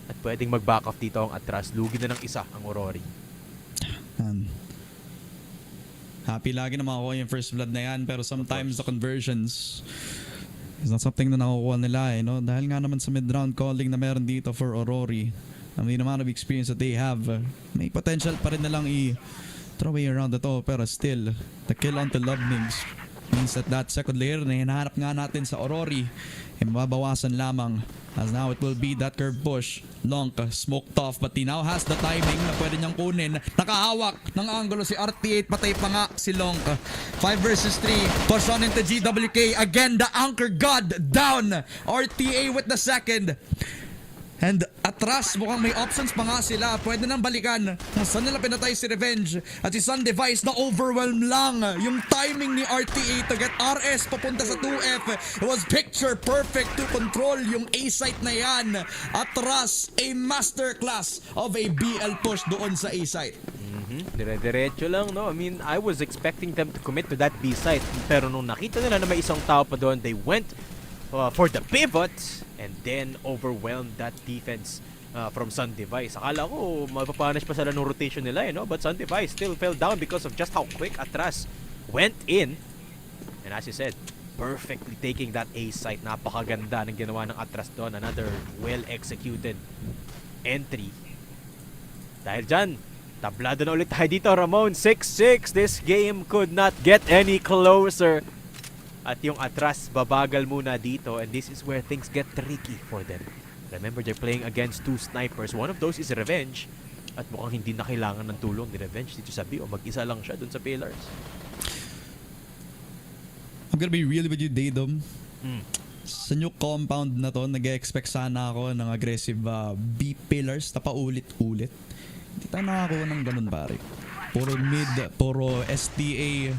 At pwedeng mag-back off dito ang ATTRAS. Lugi na ng isa ang AURORY. Happy lagi na makakuha yung first blood na yan, pero sometimes the conversions is not something na nakukuha nila no? Dahil nga naman sa mid-round calling na meron dito for AURORY, the amount of experience that they have, may potential pa rin na lang throw away around ito, pero still the kill onto Love Migs means that second layer na hinahanap nga natin sa AURORY ay mababawasan lamang, as now it will be that curve push. Long smoked off, but he now has the timing na pwede niyang kunin. Nakahawak ng angulo si RT8, patay pa nga si Long. 5 versus 3, push on into GWK again, the anchor god down. RTA with the second. And ATTRAS, mukhang may options pa nga sila. Pwede nang balikan kung saan nila pinatay si Revenge. At si Sun Device na overwhelm lang. Yung timing ni RTA to get RS papunta sa 2F. It was picture perfect to control yung A-site na yan. ATTRAS, a masterclass of a BL push doon sa A-site. Dire-diretso lang, no? I mean, I was expecting them to commit to that B site. Pero nung nakita nila na may isang tao pa doon, they went for the pivot and then overwhelmed that defense from Sun Device. Akala ko mapapunish pa sila ng rotation nila, no? But Sun Device still fell down because of just how quick ATTRAS went in. And as you said, perfectly taking that A site. Napakaganda ng ginawa ng ATTRAS doon. Another well-executed entry. Dahil dyan, tablado na ulit tayo dito, Ramon. 6-6. This game could not get any closer. At yung ATTRAS babagal muna dito, and this is where things get tricky for them. Remember, they're playing against 2 snipers. One of those is Revenge. At mukhang hindi na kailangan ng tulong ni Revenge dito sa B, o mag-isa lang siya dun sa pillars. I'm gonna be real with you, Daydom. Sa new compound na to, nag-expect sana ako ng aggressive B pillars na paulit-ulit. Hindi tayo nakakuha ng ganun, pare. Puro mid, puro STA.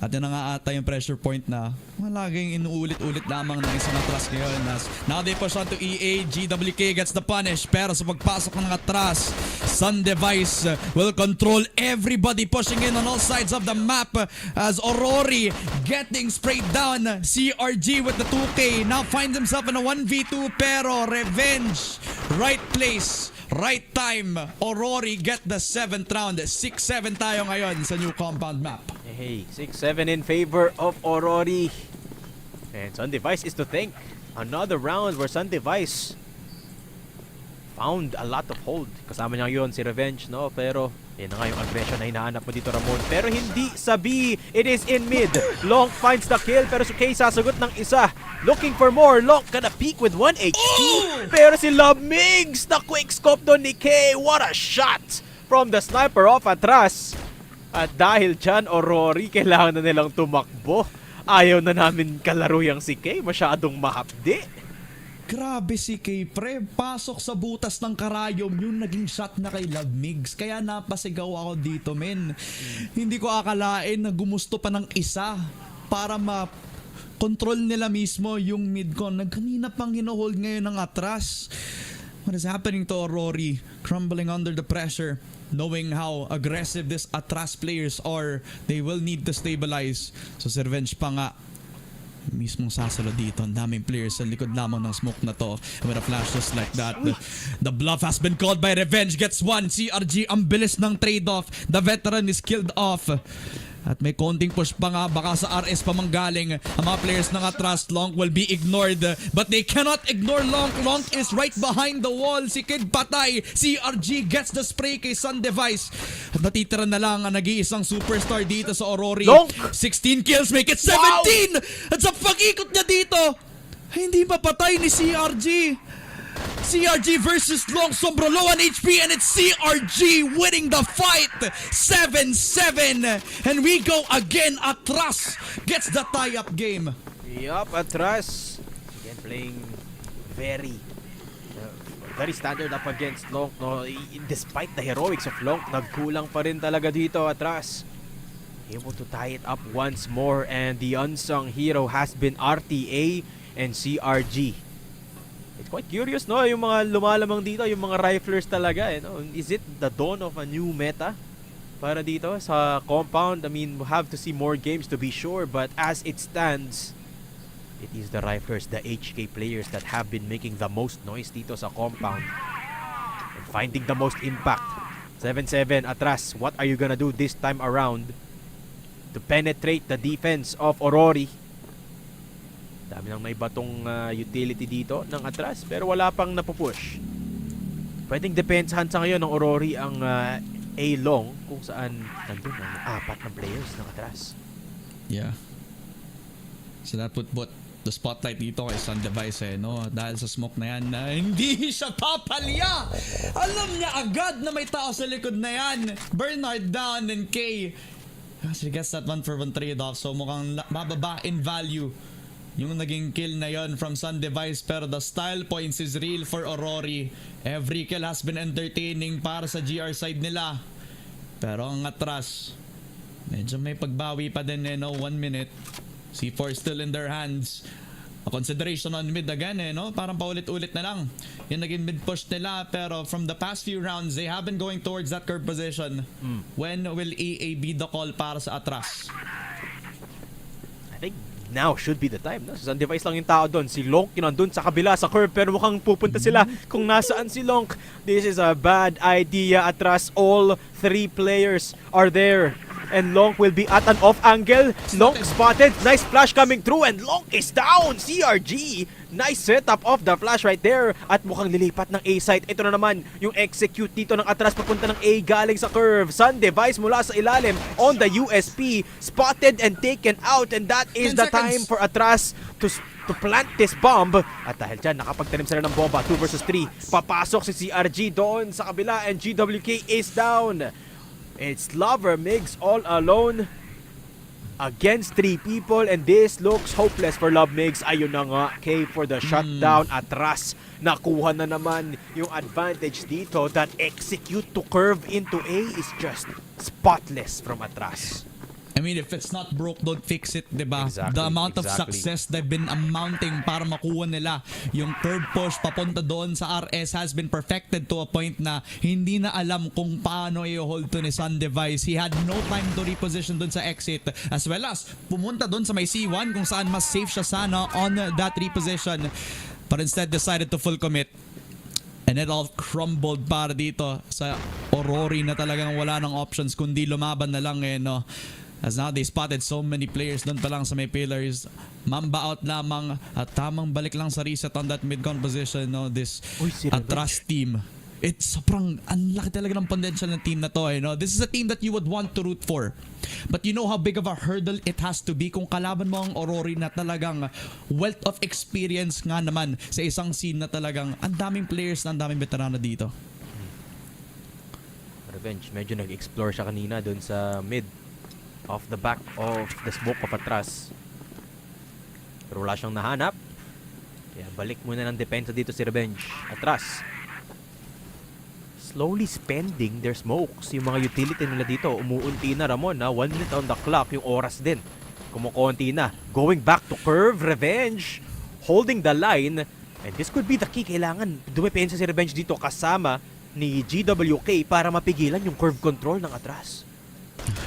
At yun na nga ata yung pressure point na laging inuulit-ulit lamang ng isang ATTRAS ngayon. Now they push on to EA. GWK gets the punish. Pero sa pagpasok ng ATTRAS, Sun Device will control everybody pushing in on all sides of the map as AURORY getting sprayed down. CRG with the 2K now finds himself in a 1v2 pero Revenge, right place, right time. AURORY get the 7th round. 6-7 tayo ngayon sa new compound map. Hey, 6-7 in favor of AURORY. And Sun Device is to think. Another round where Sun Device found a lot of hold. Kasama niya yun si Revenge, no? Pero yun na nga yung aggression na hinahanap mo dito, Ramon. Pero hindi sa B. It is in mid. Long finds the kill, pero si Kay sasagot ng isa. Looking for more. Long gonna peek with 1 HP. Pero si Love Migs, the quick scope doon ni Kay. What a shot from the sniper of ATTRAS. At dahil dyan, AURORY, kailangan na nilang tumakbo. Ayaw na namin kalaro yung si Kay. Masyadong mahapdi. Grabe si Kay, pre. Pasok sa butas ng karayom yung naging shot na kay Love Migs. Kaya napasigaw ako dito, men. Hindi ko akalain na gumusto pa ng isa para ma-control nila mismo yung mid-con. Nagkanina pang hinohold ngayon ng ATTRAS. What is happening to AURORY? Crumbling under the pressure. Knowing how aggressive this ATTRAS players are, they will need to stabilize. So si Revenge pa nga mismong sasalo dito. Ang daming players sa likod lamang ng smoke na to. And with a flash just like that, the bluff has been called by Revenge. Gets one. CRG, ang bilis ng trade-off. The veteran is killed off. At may konting push pa nga, baka sa RS pa manggaling. Ang mga players ng ATTRAS, Long will be ignored. But they cannot ignore Long. Long is right behind the wall. Si Kid patay. CRG gets the spray kay Sun Device. At natitira na lang ang nag-iisang superstar dito sa AURORY. Long! 16 kills, make it 17! Wow! At sa pag-ikot niya dito, hindi pa patay ni CRG. CRG versus Long, sobrang low on HP, and it's CRG winning the fight. 7-7, and we go again. ATTRAS gets the tie-up game. Yup, ATTRAS again playing very standard up against Long, no? Despite the heroics of Long, nagkulang pa rin talaga dito, ATTRAS. Able to tie it up once more, and the unsung hero has been RTA and CRG. It's quite curious, no? Yung mga lumalamang dito, yung mga riflers talaga, no? Is it the dawn of a new meta para dito sa compound? I mean, we'll have to see more games to be sure, but as it stands, it is the riflers, the HK players that have been making the most noise dito sa compound and finding the most impact. 7-7, ATTRAS, what are you gonna do this time around to penetrate the defense of AURORY? Dami nang may batong utility dito ng ATTRAS, pero wala pang napupush. Pwedeng depensahan sa ngayon ng AURORY ang A-Long, kung saan nandun ang 4 ng players ng ATTRAS. Yeah. So that put the spotlight dito kay Sun Device, no? Dahil sa smoke na yan, hindi siya papalya! Alam niya agad na may tao sa likod na yan! Bernard down and K. She gets that 1-for-1 trade-off, so mukhang bababa in value yung naging kill na yon from Sun Device, pero the style points is real for AURORY. Every kill has been entertaining para sa GR side nila. Pero ang ATTRAS, medyo may pagbawi pa din, no? 1 minute. C4 still in their hands. a consideration on mid again no? Parang paulit-ulit na lang yung naging mid push nila, pero from the past few rounds they have been going towards that curve position. When will EA be the call para sa ATTRAS? I think now should be the time. No? Sa device lang yung tao doon. Si Lonk yun nandun sa kabila sa curve, pero mukhang pupunta sila kung nasaan si Lonk. This is a bad idea. ATTRAS, all 3 players are there. And Lonk will be at an off angle. Lonk spotted. Nice flash coming through and Lonk is down. CRG. Nice setup of the flash right there. At mukhang lilipat ng A site. Ito na naman yung execute dito ng ATTRAS papunta ng A galing sa curve. Sun device mula sa ilalim on the USP. Spotted and taken out. And that is the time for ATTRAS to plant this bomb. At dahil dyan, nakapagtanim sila ng bomba. 2 versus 3. Papasok si CRG doon sa kabila and GWK is down. It's Lover Migs all alone against 3 people and this looks hopeless for Love Migs. Ayun na nga, K for the shutdown. ATTRAS nakuha na naman yung advantage dito. That execute to curve into A is just spotless from ATTRAS. I mean, if it's not broke, don't fix it, diba? Exactly, The amount of success they've been amounting para makuha nila yung curve push papunta doon sa RS has been perfected to a point na hindi na alam kung paano i-hold to ni Sun Device. He had no time to reposition doon sa exit, as well as pumunta doon sa may C1 kung saan mas safe siya sana on that reposition, but instead decided to full commit. And it all crumbled para dito sa AURORY na talagang wala ng options kundi lumaban na lang no. As now they spotted so many players doon pa lang sa may pillars. Mamba out lamang at tamang balik lang sa reset on that mid-con position no. This ATTRAS team, it's sobrang unlaki talaga ng potential ng team na to no. This is a team that you would want to root for, but you know how big of a hurdle it has to be kung kalaban mo ang AURORY na talagang wealth of experience nga naman sa isang scene na talagang ang daming players na ang daming veterano dito. Revenge, medyo nag-explore siya kanina doon sa mid off the back of the smoke of ATTRAS. Pero wala siyang nahanap. Kaya balik muna ng depensa dito si Revenge. ATTRAS slowly spending their smokes. Yung mga utility nila dito, umuunti na Ramon. 1 minute on the clock. Yung oras din, kumukunti na. Going back to curve, Revenge holding the line. And this could be the key. Kailangan dumepensa si Revenge dito kasama ni GWK para mapigilan yung curve control ng ATTRAS.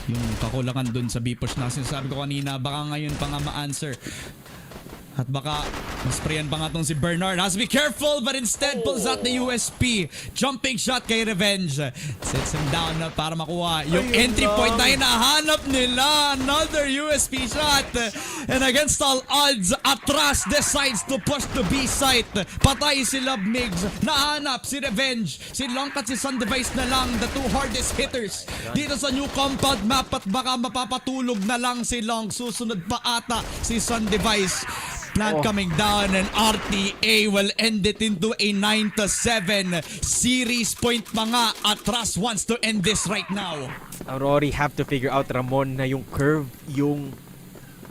Yung kakulangan dun sa B-push na sinasabi ko kanina, baka ngayon pa nga ma-answer. At baka masprayan pa nga tong si Bernard. Has to be careful, but instead pulls out the USP. Jumping shot kay Revenge. Sets him down na para makuha yung entry point na hinahanap nila. Another USP shot. And against all odds, ATTRAS decides to push the B site. Patay si Love Migs. Nahanap si Revenge. Si Lonk at si Sun Device na lang, the 2 hardest hitters dito sa new compound map. At baka mapapatulog na lang si Lonk. Susunod pa ata si Sun Device. Plant coming down and RTA will end it into a 9-7 series point mga. ATTRAS wants to end this right now. AURORY have to figure out, Ramon, na yung curve, yung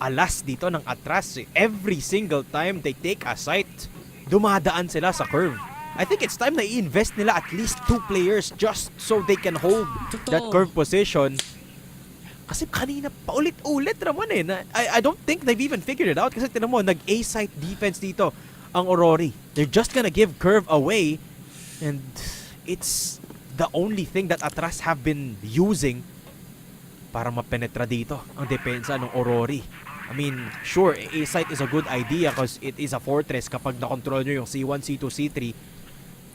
alas dito ng ATTRAS. Every single time they take a site, dumadaan sila sa curve. I think it's time na i-invest nila at least 2 players just so they can hold that curve position. Kasi kanina paulit-ulit Ramon I don't think they've even figured it out. Kasi tinan mo, nag-A site defense dito ang AURORY. They're just gonna give curve away. And it's the only thing that ATTRAS have been using para mapenetra dito ang depensa ng AURORY. I mean, sure, A site is a good idea because it is a fortress kapag na-control nyo yung C1, C2, C3.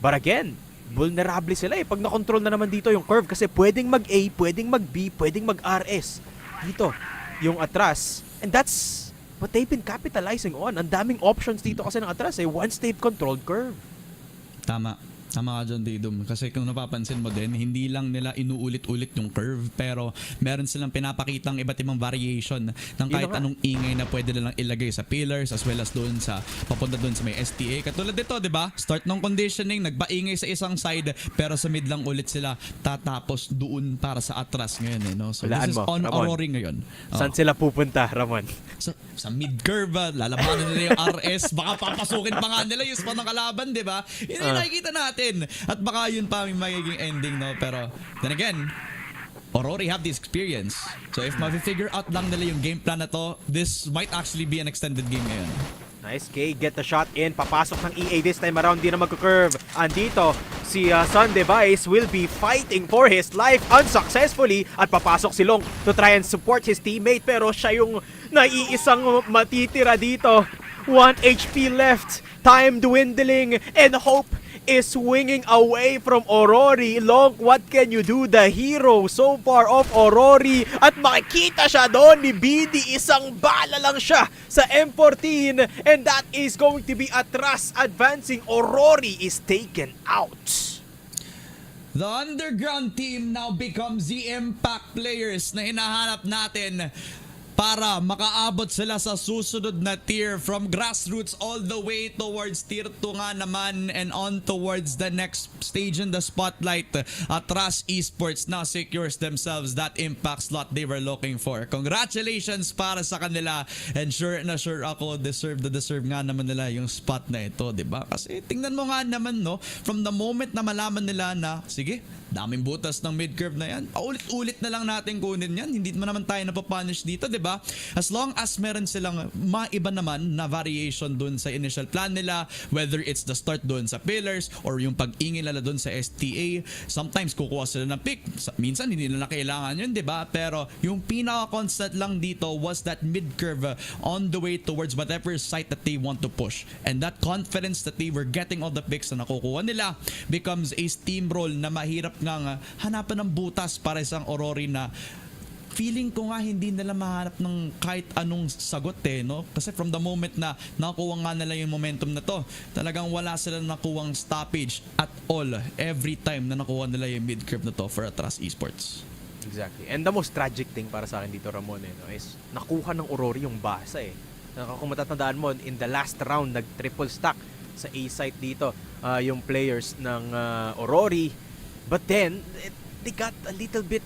But again, vulnerable sila pag na-control na naman dito yung curve kasi pwedeng mag-A, pwedeng mag-B, pwedeng mag-RS dito yung ATTRAS, and that's what they've been capitalizing on. Ang daming options dito kasi ng ATTRAS once they've controlled curve. Tama ka dyan, Didum. Kasi kung napapansin mo din, hindi lang nila inuulit-ulit yung curve, pero meron silang pinapakitang iba't ibang variation ng kahit anong ingay na pwede nilang ilagay sa pillars as well as doon sa papunta doon sa may STA. Katulad dito, di ba? Start ng conditioning, nagpaingay sa isang side, pero sa mid lang ulit sila tatapos doon para sa ATTRAS ngayon. No? So Walaan this is mo, on Ramon. AURORY ngayon. Saan sila pupunta, Ramon? Sa mid-curve, lalabanan nila yung RS, baka papasukin pa nga nila yung spot ng kalaban, di ba? Hindi nakikita natin. At baka yun pa yung magiging ending, no? Pero, then again, AURORY have the experience. So if ma-figure out lang nila yung game plan na to, this might actually be an extended game ngayon. Nice, K. Get the shot in. Papasok ng EA this time around. Di na magka-curve. Andito, si Sun Device will be fighting for his life unsuccessfully. At papasok si Long to try and support his teammate. Pero siya yung naiisang matitira dito. 1 HP left. Time dwindling. And hope is swinging away from AURORY. Long, what can you do? The hero so far of AURORY. At makikita siya doon ni BD. Isang bala lang siya sa M14. And that is going to be ATTRAS advancing. AURORY is taken out. The underground team now becomes the impact players na hinahanap natin para makaabot sila sa susunod na tier from grassroots all the way towards tier 2 nga naman and on towards the next stage in the spotlight. ATTRAS Esports now secures themselves that impact slot they were looking for. Congratulations para sa kanila and sure na sure ako deserve nga naman nila yung spot na ito, diba? Kasi tingnan mo nga naman, no, from the moment na malaman nila na sige, daming butas ng mid-curve na yan, paulit-ulit na lang natin kunin yan, hindi naman tayo napapunish dito, diba? As long as meron silang maiba naman na variation dun sa initial plan nila, whether it's the start dun sa pillars or yung pag-ingin nila dun sa STA, sometimes kukuha sila ng pick, minsan hindi nila kailangan yun, diba? Pero yung pinaka-constant lang dito was that mid-curve on the way towards whatever site that they want to push, and that confidence that they were getting all the picks na nakukuha nila becomes a steamroll na mahirap ngang hanapan ng butas para isang AURORY na feeling ko nga hindi nila mahanap ng kahit anong sagot no? Kasi from the moment na nakuha nga nila yung momentum na to, talagang wala sila nakuwang stoppage at all every time na nakuha nila yung mid-curve na to for ATTRAS Esports. Exactly. And the most tragic thing para sa akin dito, Ramon, no, is nakuha ng AURORY yung basa Kung matatandaan mo, in the last round, nag-triple stack sa A-site dito yung players ng AURORY. But then, they got a little bit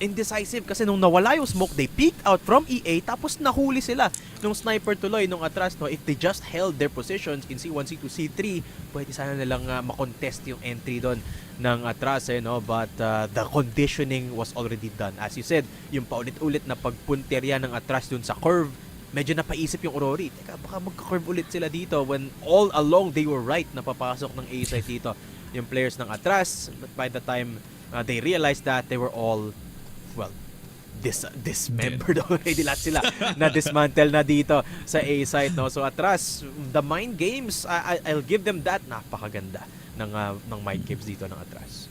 indecisive kasi nung nawala yung smoke, they peeked out from EA tapos nahuli sila nung sniper tuloy nung ATTRAS. No? If they just held their positions in C1, C2, C3, pwede sana nilang makontest yung entry doon ng ATTRAS. No? But the conditioning was already done. As you said, yung paulit-ulit na pagpunterya ng ATTRAS doon sa curve, medyo napaisip yung AURORY. Teka, baka magka-curve ulit sila dito when all along they were right na papasok ng A-site dito yung players ng ATTRAS. But by the time they realized that they were all, well, dismembered already. Lahat sila na dismantle na dito sa A-site. No? So ATTRAS, the mind games, I'll give them that. Napakaganda ng mind games dito ng ATTRAS.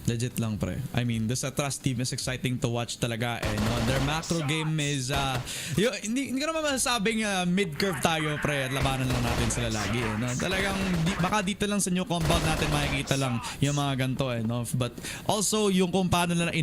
Legit lang, pre. I mean, this ATTRAS team is exciting to watch talaga. Their macro game is hindi ko naman masasabing mid-curve tayo, pre, at labanan lang natin sila lagi. Talagang baka dito lang sa new compound natin makikita lang yung mga ganito. But also yung kung paano nila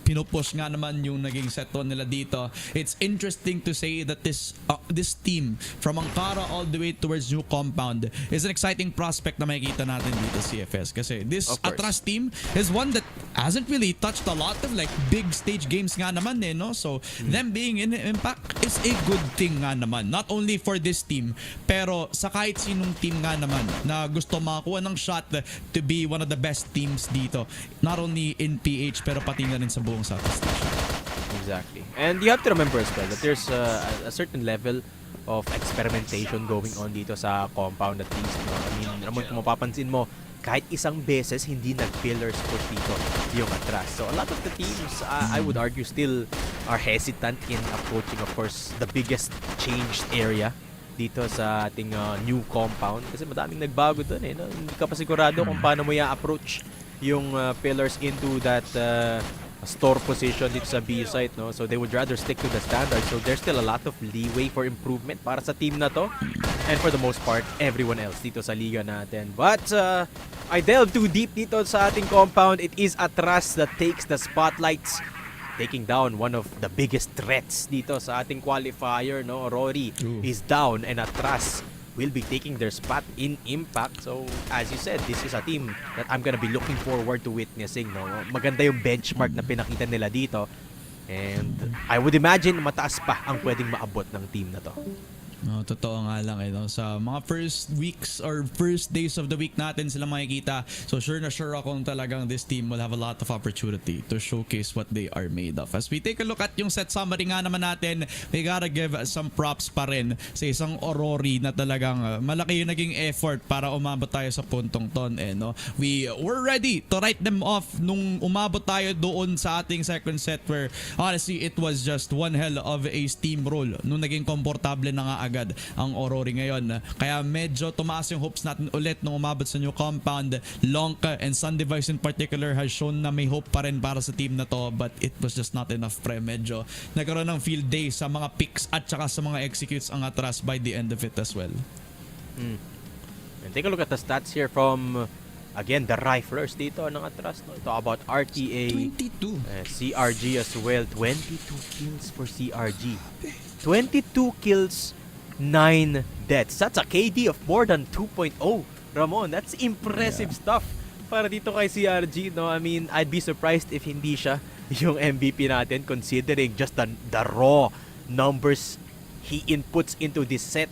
pinupush nga naman yung naging set 1 nila dito. It's interesting to say that this team from Ankara all the way towards new compound is an exciting prospect na makikita natin dito sa CFS. Kasi this ATTRAS team is one that hasn't really touched a lot of like big stage games nga naman no? So them being in Impact is a good thing nga naman, not only for this team pero sa kahit sinong team nga naman na gusto makakuha ng shot to be one of the best teams dito, not only in PH pero pati na rin sa buong Southeast Asia. Exactly. And you have to remember as well that there's a certain level of experimentation going on dito sa compound at least. I mean, Ramon, kung mapapansin mo, kahit isang beses hindi nag-pillars push dito yung ATTRAS. So a lot of the teams, I would argue, still are hesitant in approaching, of course, the biggest changed area dito sa ating new compound. Kasi madaming nagbago doon no? Hindi ka pa sigurado kung paano mo i-approach yung pillars into that store position dito sa B site. No? So they would rather stick to the standard. So there's still a lot of leeway for improvement para sa team na to. And for the most part, everyone else dito sa liga natin. But I delve too deep dito sa ating compound. It is ATTRAS that takes the spotlights, taking down one of the biggest threats dito sa ating qualifier. No? AURORY is down and ATTRAS will be taking their spot in Impact. So, as you said, this is a team that I'm gonna be looking forward to witnessing. No? Maganda yung benchmark na pinakita nila dito. And I would imagine mataas pa ang pwedeng maabot ng team na to. No, totoo nga lang no? Sa mga first weeks or first days of the week natin sila makikita. So sure na sure akong talagang this team will have a lot of opportunity to showcase what they are made of. As we take a look at yung set summary nga naman natin, we gotta give some props pa rin sa isang AURORY na talagang malaki yung naging effort para umabot tayo sa puntong ton no? We were ready to write them off nung umabot tayo doon sa ating second set where honestly it was just one hell of a steamroll nung naging komportable na nga agad ang AURORY ngayon. Kaya medyo tumaas yung hopes natin ulit nung umabot sa new compound. Lonka and Sun Device in particular has shown na may hope pa rin para sa team na to, but it was just not enough pre. Medyo nagkaroon ng field day sa mga picks at saka sa mga executes ang ATTRAS by the end of it as well. And take a look at the stats here from again the riflers dito ng ATTRAS. No? Ito about RTA, 22. CRG as well. 22 kills for CRG. 22 kills, 9 deaths. That's a KD of more than 2.0. Ramon, that's impressive stuff para dito kay CRG. No? I mean, I'd be surprised if hindi siya yung MVP natin considering just the raw numbers he inputs into this set.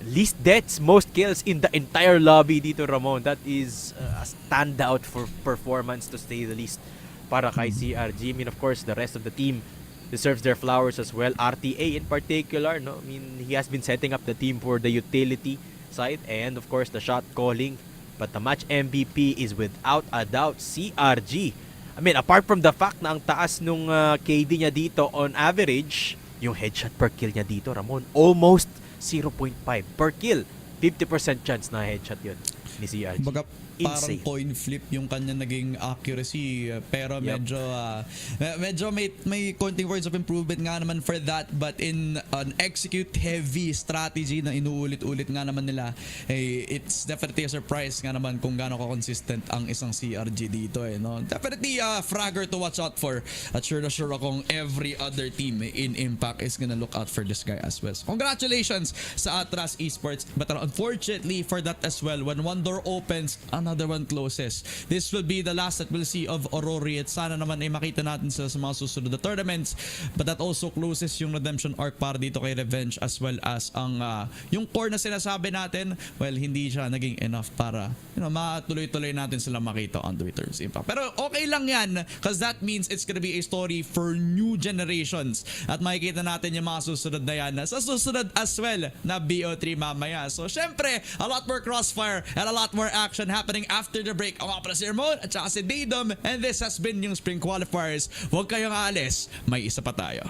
Least deaths, most kills in the entire lobby dito, Ramon. That is a standout for performance to say the least para kay CRG. I mean, of course, the rest of the team deserves their flowers as well. RTA in particular, no? I mean, he has been setting up the team for the utility side and of course the shot calling. But the match MVP is without a doubt CRG. I mean, apart from the fact na ang taas nung KD niya dito on average, yung headshot per kill niya dito, Ramon, almost 0.5 per kill. 50% chance na headshot yun ni CRG. Baga, parang Insane. coin flip yung kanya naging accuracy pero medyo may konting words of improvement nga naman for that, but in an execute heavy strategy na inuulit-ulit nga naman nila, it's definitely a surprise nga naman kung gaano ka-consistent ang isang CRG dito no? Definitely a fragger to watch out for at sure na sure akong every other team in Impact is gonna look out for this guy as well. So, congratulations sa ATTRAS Esports, but unfortunately for that as well, when one door opens, another one closes. This will be the last that we'll see of AURORY at sana naman ay makita natin sila sa mga susunod na tournaments, but that also closes yung redemption arc para dito kay Revenge as well as ang yung core na sinasabi natin, well, hindi siya naging enough para matuloy-tuloy natin sila makita on the Returns Impact. Pero okay lang yan because that means it's gonna be a story for new generations at makikita natin yung mga susunod na yan sa susunod as well na BO3 mamaya. So syempre, a lot more crossfire and a lot more action happening after the break. Ako nga pala si Ramon at saka si Daydom, and this has been yung Spring Qualifiers. Huwag kayong aalis, may isa pa tayo.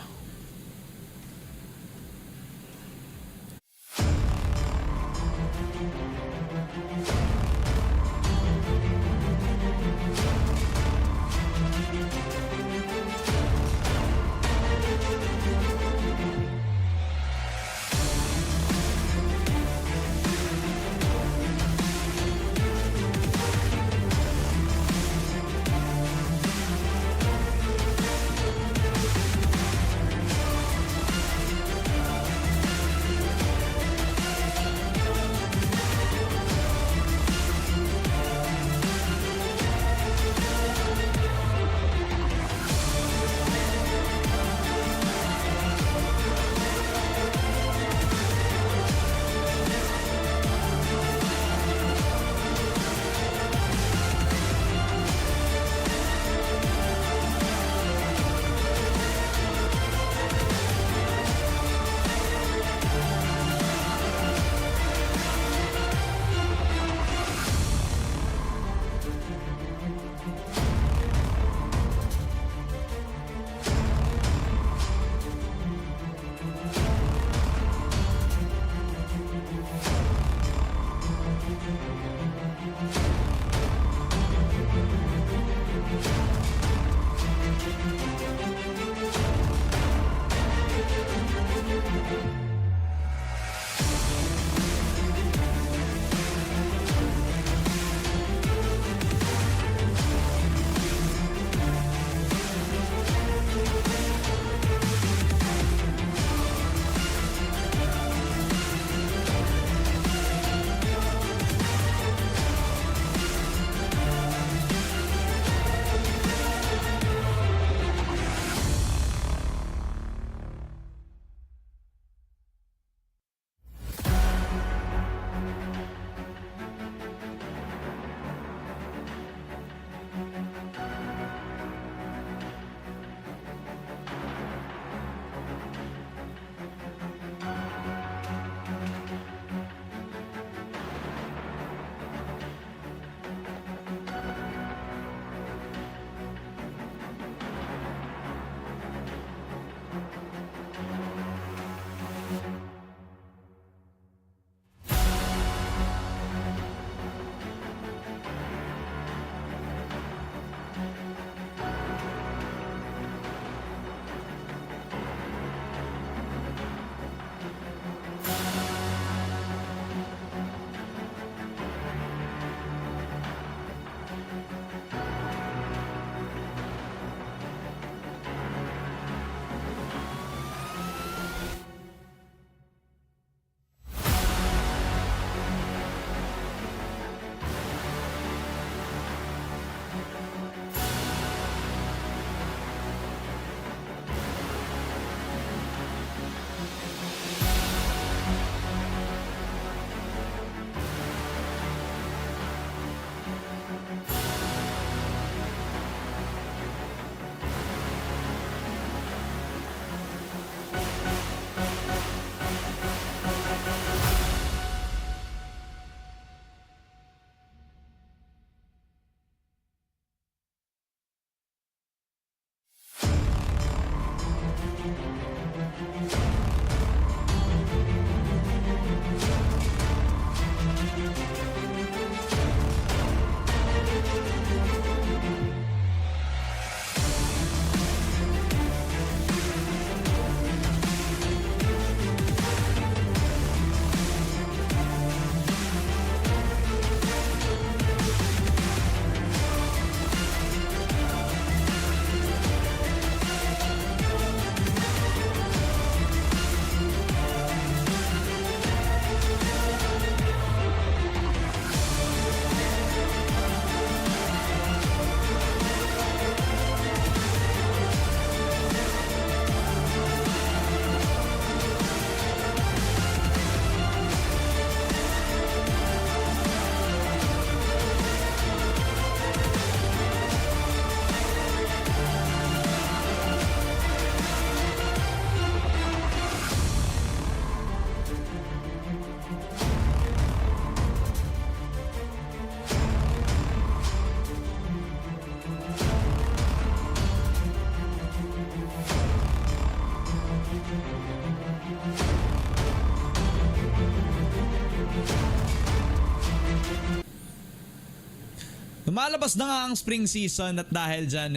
Lumalabas na nga ang spring season at dahil dyan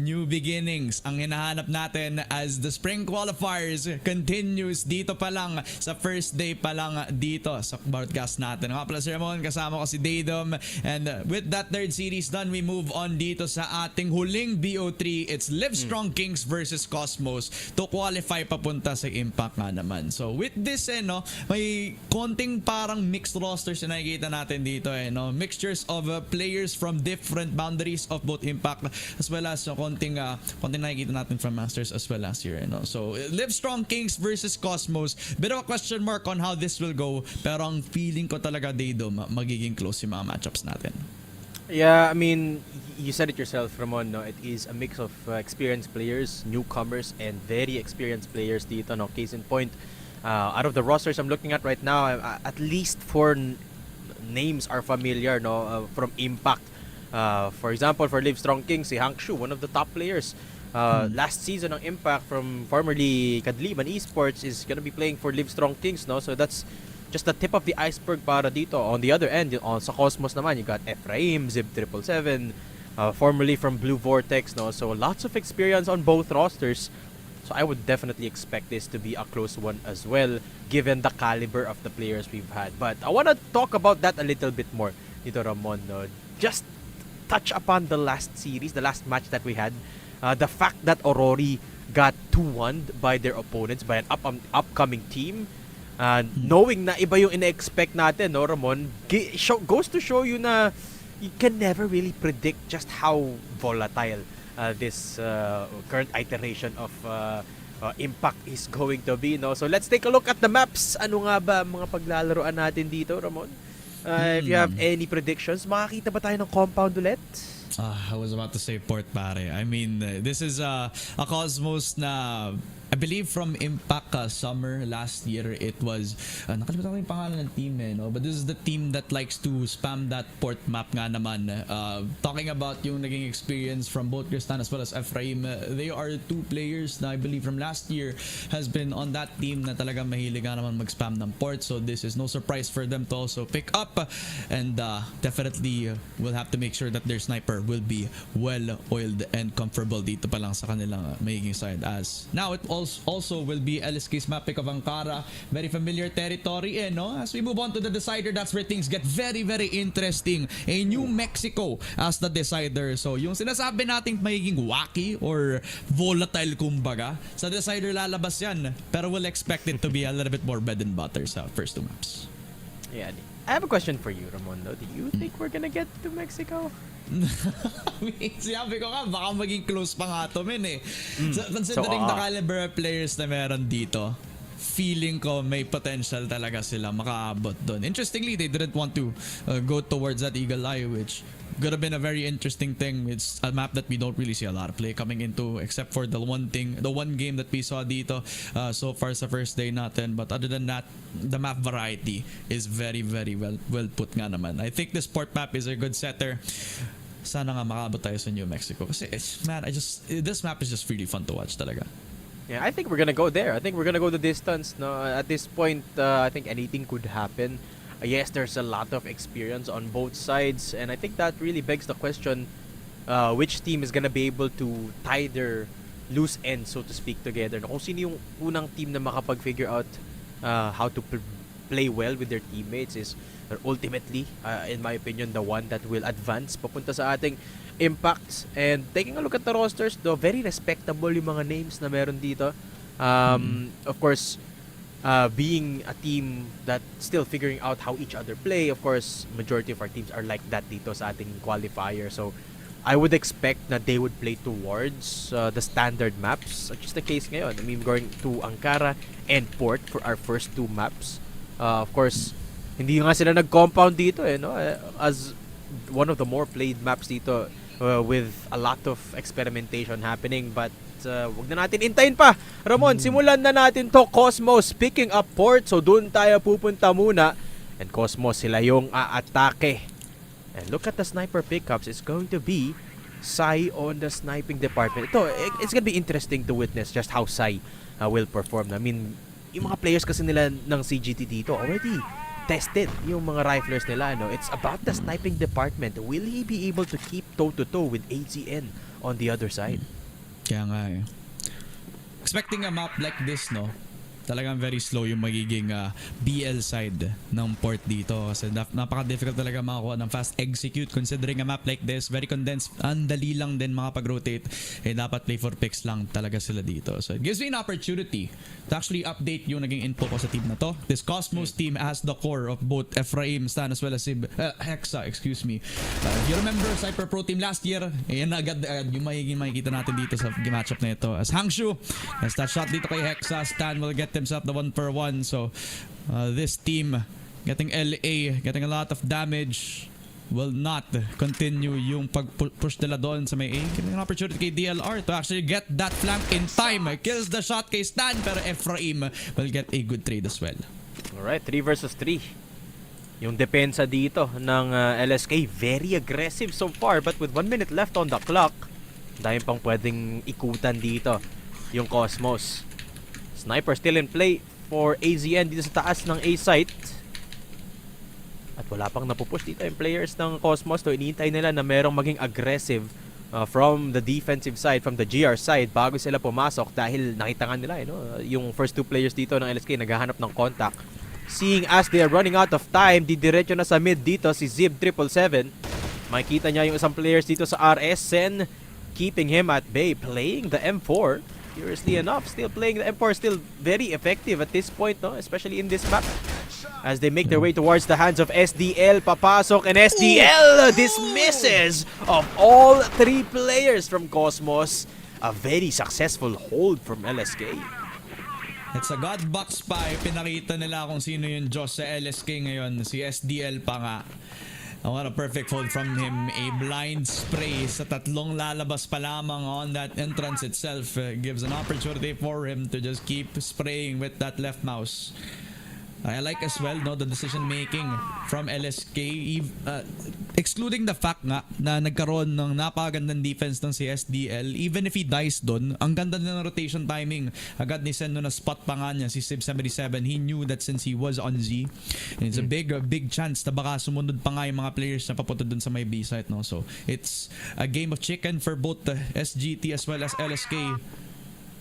new beginnings ang hinahanap natin as the spring qualifiers continues dito pa lang sa first day pa lang dito sa broadcast natin. Nga pala si Ramon, kasama ko si Daydom, and with that third series done, we move on dito sa ating huling BO3. It's Livestrong Kings versus Cosmos to qualify papunta sa Impact nga naman. So with this may konting parang mixed rosters na nakikita natin dito mixtures of players from different boundaries of both Impact as well as konting nakikita natin from Masters as well as here. So Livestrong Kings versus Cosmos, bit of a question mark on how this will go, pero ang feeling ko talaga Daydom magiging close yung mga matchups natin. Yeah, I mean, you said it yourself, Ramon. No, it is a mix of experienced players, newcomers, and very experienced players dito. No, case in point, out of the rosters I'm looking at right now, at least 4 names are familiar from Impact. For example, for Livestrong Kings, si Hank Shu, one of the top players last season ng Impact from formerly Kadliban Esports, is gonna be playing for Livestrong Kings, so that's just the tip of the iceberg para dito. On the other end, sa Cosmos naman, you got Ephraim, Zib777, formerly from Blue Vortex, so lots of experience on both rosters. So I would definitely expect this to be a close one as well, given the caliber of the players we've had. But I want to talk about that a little bit more dito, Ramon. Just touch upon the last series, the last match that we had. The fact that AURORY got 2-1 by their opponents, by an upcoming team. Knowing na iba yung ina-expect natin, Ramon, goes to show you na you can never really predict just how volatile this current iteration of Impact is going to be. So let's take a look at the maps. Ano nga ba mga paglalaroan natin dito, Ramon? If you have any predictions, makakita ba tayo ng compound ulit? I was about to say Port pare. I mean, this is a Cosmos na I believe from Impact summer last year. It was nakalimutan ko yung pangalan ng team but this is the team that likes to spam that port map nga naman. Talking about yung naging experience from both Kristan as well as Ephraim, they are 2 players na I believe from last year has been on that team na talagang mahilig nga naman mag-spam ng port, so this is no surprise for them to also pick up, and definitely will have to make sure that their sniper will be well oiled and comfortable dito pa lang sa kanilang magiging side, as now it also will be LSK's map pick of Ankara. Very familiar territory as we move on to the decider, that's where things get very very interesting. A New Mexico as the decider, so yung sinasabi nating magiging wacky or volatile kumbaga, sa decider lalabas yan, pero we'll expect it to be a little bit more bread and butter sa first 2 maps. Yeah, I have a question for you, Ramon. Do you think we're gonna get to Mexico? Sinabi ko nga, baka maging close pa nga to, considering the caliber of players na meron dito, feeling ko may potential talaga sila makaabot doon. Interestingly, they didn't want to go towards that Eagle Eye, which could have been a very interesting thing. It's a map that we don't really see a lot of play coming into, except for the one game that we saw dito so far sa first day natin. But other than that, the map variety is very very well put nga naman. I think this port map is a good setter. Sana nga makaabot tayo sa New Mexico kasi this map is just really fun to watch talaga. Yeah, I think we're gonna go there. I think we're gonna go the distance. At this point, I think anything could happen. Yes, there's a lot of experience on both sides, and I think that really begs the question, which team is gonna be able to tie their loose ends, so to speak, together. Kung sino yung unang team na makapag-figure out how to play well with their teammates is ultimately, in my opinion, the one that will advance papunta sa ating Impacts. And taking a look at the rosters, though, very respectable yung mga names na meron dito. Of course, being a team that still figuring out how each other play, of course, majority of our teams are like that dito sa ating qualifier. So, I would expect na they would play towards the standard maps, which is the case ngayon. I mean, going to Ankara and Port for our first 2 maps. Of course, hindi nga sila nag-compound dito as one of the more played maps dito with a lot of experimentation happening, but wag na natin intayin pa. Ramon, simulan na natin to. Cosmos picking up Port, so doon tayo pupunta muna, and Cosmos sila yung aatake. And look at the sniper pickups. It's going to be Sai on the sniping department. It's gonna be interesting to witness just how Sai will perform. I mean, yung mga players kasi nila ng CGT dito already tested yung mga riflers nila, no? It's about the sniping department. Will he be able to keep toe-to-toe with AZN on the other side? Kaya nga eh. Expecting a map like this, no? Talagang very slow yung magiging BL side ng port dito kasi napaka-difficult talaga makakuha ng fast execute considering a map like this, very condensed, ang dali lang din makapag-rotate, dapat play for picks lang talaga sila dito. So it gives me an opportunity to actually update yung naging info ko sa team na to. This Cosmos team has the core of both Ephraim, Stan as well as Hexa, excuse me. If you remember Cypher Pro team last year, yan agad yung makikita natin dito sa matchup na ito. As Hangshu, as that shot dito kay Hexa, Stan will get himself the 1-for-1. So this team getting LA, getting a lot of damage, will not continue yung pag-push nila doon sa may A. Getting an opportunity kay DLR to actually get that flank in time. Kills the shot kay Stan, pero Ephraim will get a good trade as well. Alright, 3 versus 3. Yung depensa dito ng LSK, very aggressive so far, but with 1 minute left on the clock, dahil pang pwedeng ikutan dito yung Cosmos. Sniper still in play for AZN dito sa taas ng A site. At wala pang napupush dito yung players ng Cosmos. So iniintay nila na merong maging aggressive from the defensive side, from the GR side, bago sila pumasok dahil nakita nga nila yung first 2 players dito ng LSK naghahanap ng contact. Seeing as they are running out of time, didiretso na sa mid dito si CEBU. Makikita niya yung isang players dito sa RS, Sen keeping him at bay, playing the M4. Curiously enough, still playing the M4, still very effective at this point, no? Especially in this map. As they make their way towards the hands of SDL, papasok, and SDL dismisses of all 3 players from Cosmos. A very successful hold from LSK. It's a God box pa. Pinakita nila kung sino yung Diyos sa LSK ngayon. Si SDL pa nga. And what a perfect hold from him. A blind spray sa 3 lalabas pa lamang on that entrance itself. Gives an opportunity for him to just keep spraying with that left mouse. I like as well the decision making from LSK, excluding the fact nga na nagkaroon ng napakagandang defense ng si SDL. Even if he dies doon, ang ganda ng rotation timing. Agad ni Sen na spot pa nga niya si CEBU. He knew that since he was on Z, it's a big chance na baka sumunod pa nga yung mga players na papunta doon sa may B site, no? So it's a game of chicken for both the SGT as well as LSK.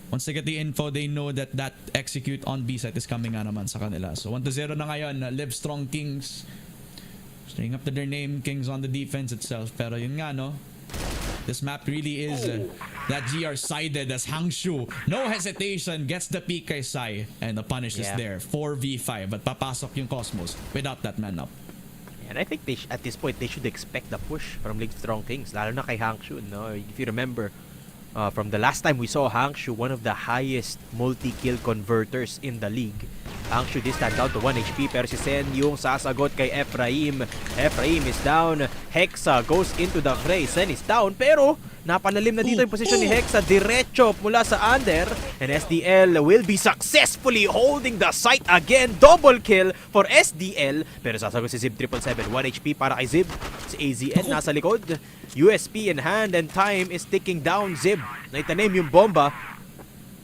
Once they get the info, they know that that execute on B site is coming nga naman sa kanila. So 1-0 na ngayon. LiveStrong Kings staying up to their name. Kings on the defense itself. Pero yun nga, no? This map really is that GR sided as Hangshu. No hesitation. Gets the peak kay Sai. And the punish is there. 4v5. But papasok yung Cosmos without that man up. And I think at this point, they should expect the push from LiveStrong Kings. Lalo na kay Hangshu, no? If you remember, from the last time we saw Hangshu, one of the highest multi-kill converters in the league. Hangshu this time down to 1 HP, pero si Sen yung sasagot kay Ephraim. Ephraim is down. Hexa goes into the fray. Sen is down, pero napanalim na dito yung position ni Hexa. Diretso mula sa under. And SDL will be successfully holding the site again. Double kill for SDL. Pero sasagot si CEBU. 1 HP para kay Zib. Si AZN nasa likod. USP in hand and time is ticking down. Zib naitanim yung bomba.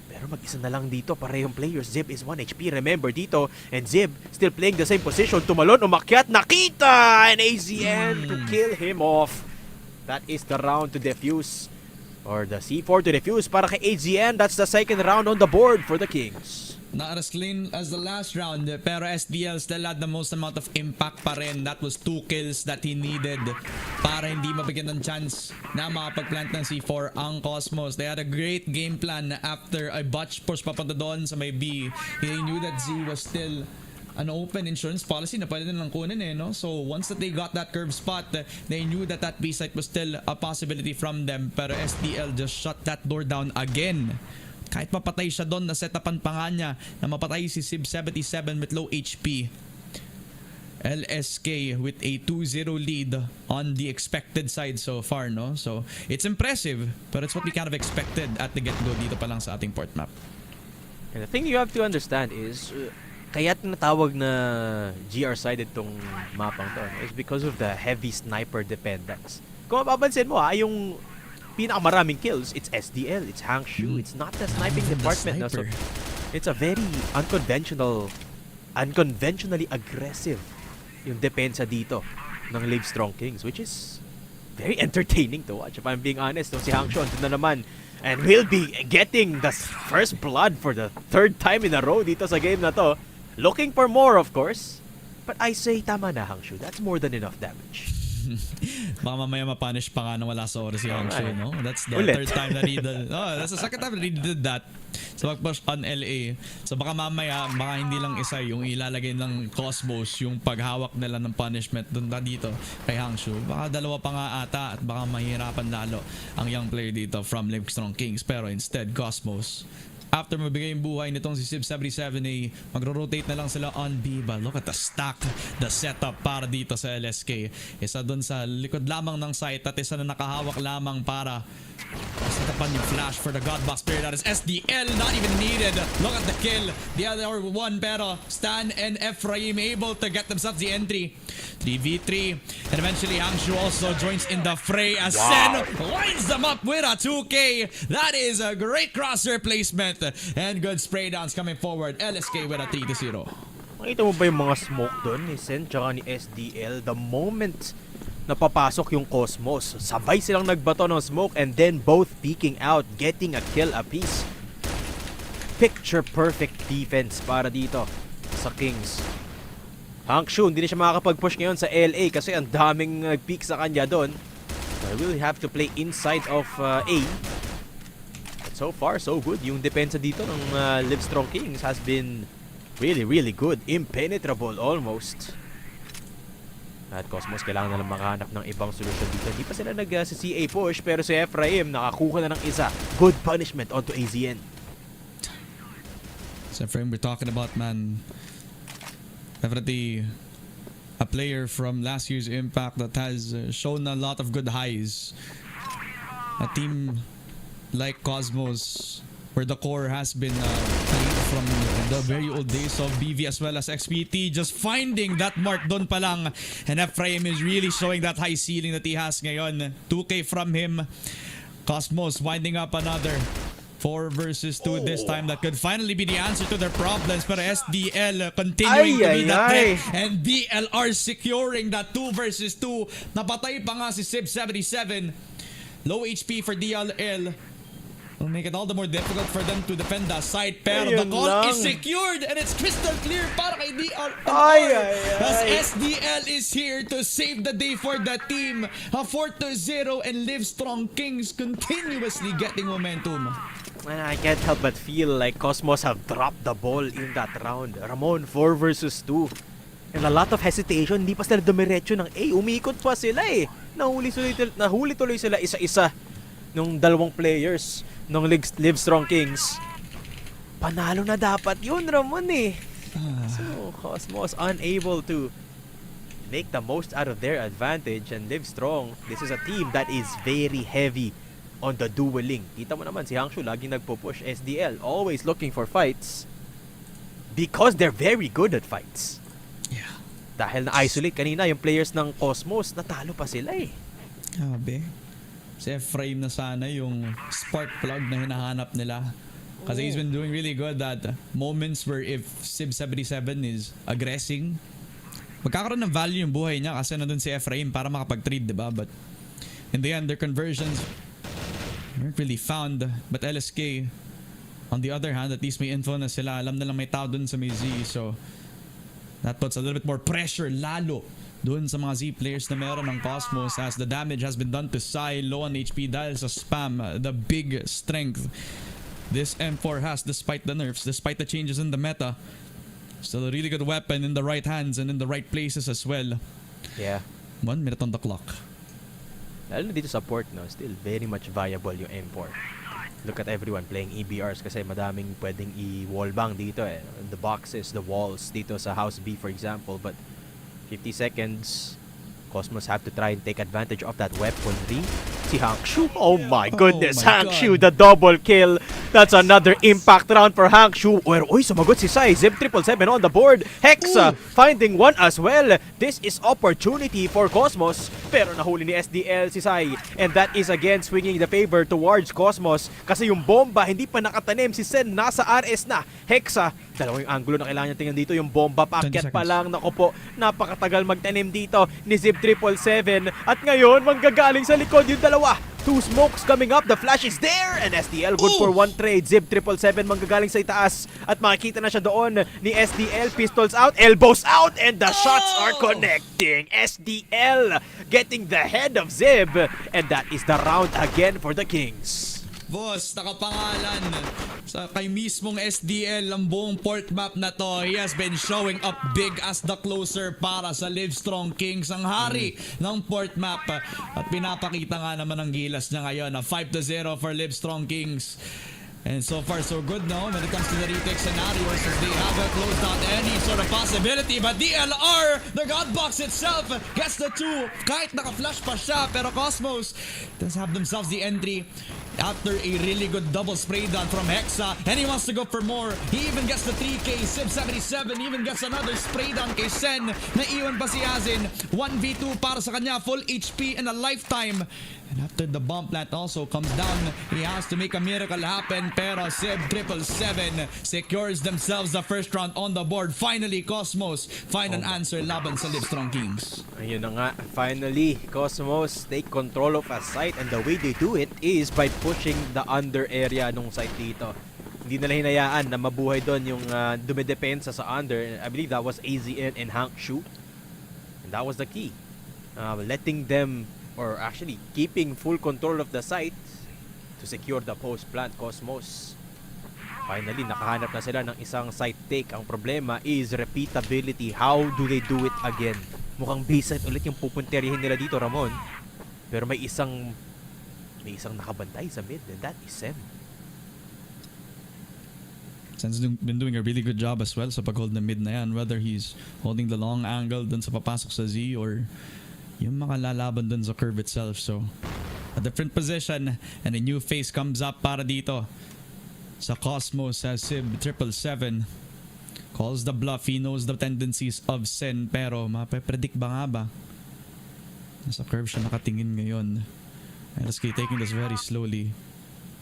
Pero mag-isa na lang dito parehong players. Zib is 1 HP, remember dito. And Zib still playing the same position. Tumalon, umakyat, nakita! And AZN to kill him off. That is the round to defuse. Or the C4 to defuse para kay AZN. That's the second round on the board for the Kings. Not as clean as the last round, pero SDL still had the most amount of impact pa rin. That was 2 kills that he needed para hindi mabigyan ng chance na makapag-plant ng C4 ang Cosmos. They had a great game plan after a botch push papunta doon sa may B. He knew that Z was still an open insurance policy na pwede nilang kunin no? So once that they got that curve spot, they knew that that B site was still a possibility from them. Pero SDL just shut that door down again. Kahit mapatay siya doon, na-setapan pa nga niya na mapatay si CEBU with low HP. LSK with a 2-0 lead on the expected side so far, no? So, it's impressive, but it's what we kind of expected at the get-go dito pa lang sa ating port map. And the thing you have to understand is, kaya't natawag na GR-sided tong mapang to is because of the heavy sniper dependence. Kung mapapansin mo yung pinakamaraming kills, it's SDL, it's Hangshu, it's not the sniping department. No? So, it's a very unconventionally aggressive yung depensa dito ng Livestrong Kings, which is very entertaining to watch. If I'm being honest, no, si Hangshu andun na naman. And will be getting the first blood for the third time in a row dito sa game na to. Looking for more, of course. But I say, tama na, Hangshu. That's more than enough damage. Baka mamaya mapunish pa nga na wala sa oras si Hangshu, no? That's the Ulit. third time that he did. Oh, that's the second time that he did that. So pag-push on LA. So baka mamaya, baka hindi lang isa yung ilalagay ng Cosmos, yung paghawak nila ng punishment dun na dito kay Hangshu. Baka dalawa pa nga ata at baka mahirapan lalo ang young player dito from Livestrong Kings. Pero instead, Cosmos, after mabigay yung buhay nitong si CEBU77A, magro-rotate na lang sila on B. But look at the stack, the setup para dito sa LSK. Isa dun sa likod lamang ng site at isa na nakahawak lamang para setapan yung flash for the Godbox player. That is SDL, not even needed. Look at the kill. The other one, pero Stan and Ephraim able to get themselves the entry. 3v3. And eventually Hangshu also joins in the fray as Sen lines them up with a 2K. That is a great crosshair placement. And good spray downs coming forward. LSK with a 3-0. Makita mo ba yung mga smoke doon ni Sen tsaka ni SDL? The moment napapasok yung Cosmos, sabay silang nagbato ng smoke and then both peeking out, getting a kill apiece. Picture perfect defense para dito sa Kings. Hangshu, hindi na siya makakapag-push ngayon sa LA kasi ang daming nag-peek sa kanya doon. So he will have to play inside of A. But so far, so good. Yung depensa dito ng Livestrong Kings has been really, really good. Impenetrable almost. At Cosmos kailangan na lang makahanap ng ibang solusyon dito. Hindi pa sila nag-CA push pero si Ephraim nakakuha na ng isa. Good punishment onto AZN. So Ephraim, we're talking about, man, definitely a player from last year's Impact that has shown a lot of good highs. A team like Cosmos, where the core has been played from the very old days of BV as well as XPT, just finding that mark doon pa lang. And Ephraim is really showing that high ceiling that he has ngayon. 2K from him. Cosmos winding up another 4 versus 2 this time. That could finally be the answer to their problems. But SDL continuing to be the threat. And DLR securing that 2 versus 2. Napatay pa nga si CEBU77. Low HP for DLL. Will make it all the more difficult for them to defend that site. Pero the call is secured and it's crystal clear para kay DLR. As SDL is here to save the day for the team. A 4-0 and Livestrong Kings continuously getting momentum. And I can't help but feel like Cosmos have dropped the ball in that round. Ramon, 4 versus 2. And a lot of hesitation. Hindi pa sila dumiretso ng A. Umikot pa sila eh. Nahuli tuloy sila isa-isa nung dalawang players ng Livestrong Kings. Panalo na dapat yun, Ramon eh. So, Cosmos unable to make the most out of their advantage. And Livestrong, this is a team that is very heavy on the dueling. Kita mo naman si Hangshu laging nagpo-push. SDL always looking for fights because they're very good at fights. Yeah. Dahil na-isolate kanina yung players ng Cosmos, natalo pa sila eh. Grabe. Si Ephraim na sana yung spark plug na hinahanap nila. Kasi he's been doing really good at moments where if CEBU77 is aggressing, magkakaroon ng value yung buhay niya kasi nandun si Ephraim para makapag-trade, diba? But in the end, their conversions weren't really found. But LSK, on the other hand, at least may info na sila. Alam na lang may tao dun sa may Z. So that puts a little bit more pressure lalo doon sa mga Z players na meron ng Cosmos as the damage has been done to Sai, low on HP dahil sa spam, the big strength this M4 has despite the nerfs, despite the changes in the meta. Still a really good weapon in the right hands and in the right places as well. Yeah. 1 minute on the clock. Lalo na dito sa port, no, still very much viable yung M4. Look at everyone playing EBRs kasi madaming pwedeng i-wallbang dito eh. The boxes, the walls dito sa House B for example. But 50 seconds, Cosmos have to try and take advantage of that weaponry. Si Hangshu, oh my goodness, my Hangshu, God. the double kill. That's another impact round for Hangshu. Uy, sumagot si Sai. Zip 777 on the board. Hexa finding one as well. This is opportunity for Cosmos. Pero nahuli ni SDL si Sai. And that is again swinging the favor towards Cosmos. Kasi yung bomba hindi pa nakatanim. Si Sen nasa RS na. Hexa, dalawang yung angulo na kailangan niya tingnan dito. Yung bomba paakyat pa lang. Naku po, napakatagal magtanim dito ni Zip 777. At ngayon, manggagaling sa likod yung dalawa. Two smokes coming up. The flash is there. And SDL good for one trade. Zip 777 manggagaling sa itaas. At makikita na siya doon ni SDL. Pistols out. Elbows out. And the shots are connecting. SDL getting the head of Zib. And that is the round again for the Kings. Boss, nakapangalan sa kay mismong SDL ang buong port map na to. He has been showing up big as the closer para sa Livestrong Kings, ang hari ng port map. At pinapakita nga naman ang gilas niya ngayon na 5-0 for Livestrong Kings. And so far so good now when it comes to the retake scenarios, as they haven't closed out any sort of possibility. But DLR, the God Box itself, gets the 2. Kahit naka-flash pa siya, pero Cosmos does have themselves the entry after a really good double spray down from Hexa. And he wants to go for more. He even gets the 3K. Sib 77 even gets another spray down kay Sen. Naiwan pa si Azin. 1v2 para sa kanya. Full HP in a lifetime. And after the bomb plant also comes down, he has to make a miracle happen. Pero Sib 777 secures themselves the first round on the board. Finally, Cosmos find an answer laban sa Livestrong Kings. Ayun na nga, finally, Cosmos take control of a site, and the way they do it is by pushing the under area nung site dito. Hindi nila hinayaan na mabuhay doon yung dumidepensa sa under. I believe that was AZN and Hangshu. And that was the key. Letting them, or actually keeping full control of the site to secure the post plant. Cosmos finally nakahanap na sila ng isang site take. Ang problema is repeatability. How do they do it again? Mukhang base site ulit yung pupunterihin nila dito, Ramon. Pero may isang nakabantay sa mid, and that is Sem. Sen's been doing a really good job as well sa pag-hold na mid na yan, whether he's holding the long angle dun sa papasok sa Z or yung mga lalaban dun sa curve itself. So a different position and a new face comes up para dito sa Cosmos. As Sib 777 calls the bluff. He knows the tendencies of Sen, pero mape-predict ba nga ba? Nasa curve siya nakatingin ngayon. Let's keep taking this very slowly.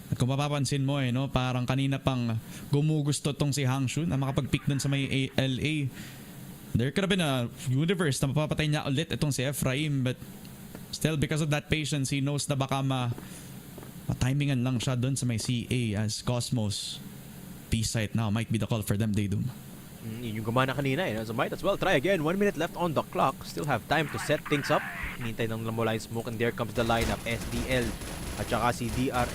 At kung mapapansin mo no, parang kanina pang gumugusto tong si Hangshu na makapag-pick dun sa may LA. There could have been a universe na mapapatay niya ulit itong si Ephraim, but still, because of that patience, he knows na baka matimingan lang siya dun sa may CA. As Cosmos B-site now might be the call for them, Daydum. Yun yung gumana kanina so might as well try again. 1 minute left on the clock. Still have time to set things up. Hinintay ng lamula yung smoke, and there comes the lineup. SDL at saka si DLR,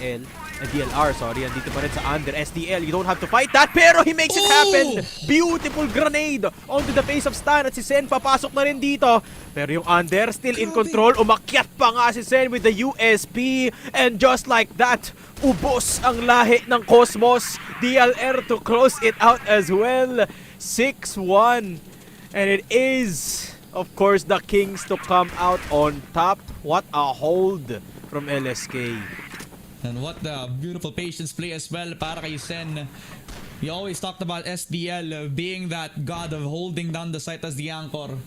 andito pa rin sa under. SDL, you don't have to fight that, pero he makes it happen. Beautiful grenade onto the face of Stan, at si Sen papasok na rin dito. Pero yung under still in control. Umakyat pa nga si Sen with the USP, and just like that, ubos ang lahi ng Cosmos. DLR to close it out as well. 6-1, and it is, of course, the Kings to come out on top. What a hold from LSK. And what the beautiful patience play as well para kay Sen. We always talked about SDL being that god of holding down the site as the anchor.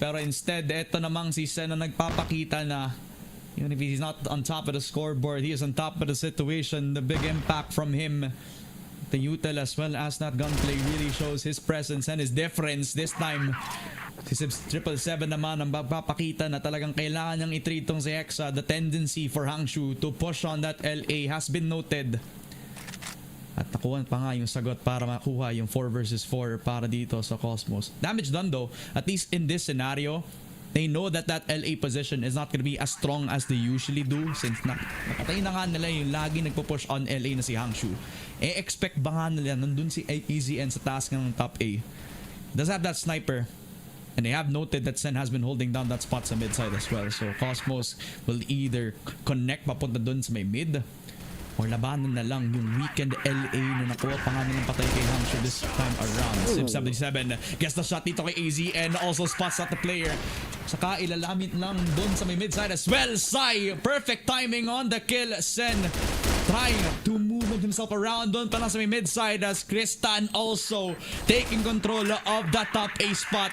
Pero instead, eto namang si Sen na nagpapakita na even if he's not on top of the scoreboard, he is on top of the situation. The big impact from him. The util as well as that gunplay really shows his presence and his difference this time. Si 777 naman ang magpapakita na talagang kailangan niyang i-treat tong si Hexa. The tendency for Hangshu to push on that LA has been noted. At nakuha pa nga yung sagot para makuha yung 4 versus 4 para dito sa Cosmos. Damage done though, at least in this scenario. They know that that LA position is not going to be as strong as they usually do, since nakatay na nga nila yung lagi nagpo-push on LA na si Hangshu. Expect ba nga nila nandun si EZN sa task ng top A. Does have that sniper, and they have noted that Sen has been holding down that spot sa mid side as well. So Cosmos will either connect papunta dun sa may mid, or labanan na lang yung weekend LA na nakuha pa nga ng patay kay Hangshu this time around. Sib 77 gets the shot dito kay AZN, also spots at the player. Saka ilalamit lang dun sa may mid side as well. Sai, perfect timing on the kill. Sen trying to move himself around. Doon pa lang sa may mid-side as Kristan also taking control of the top A spot.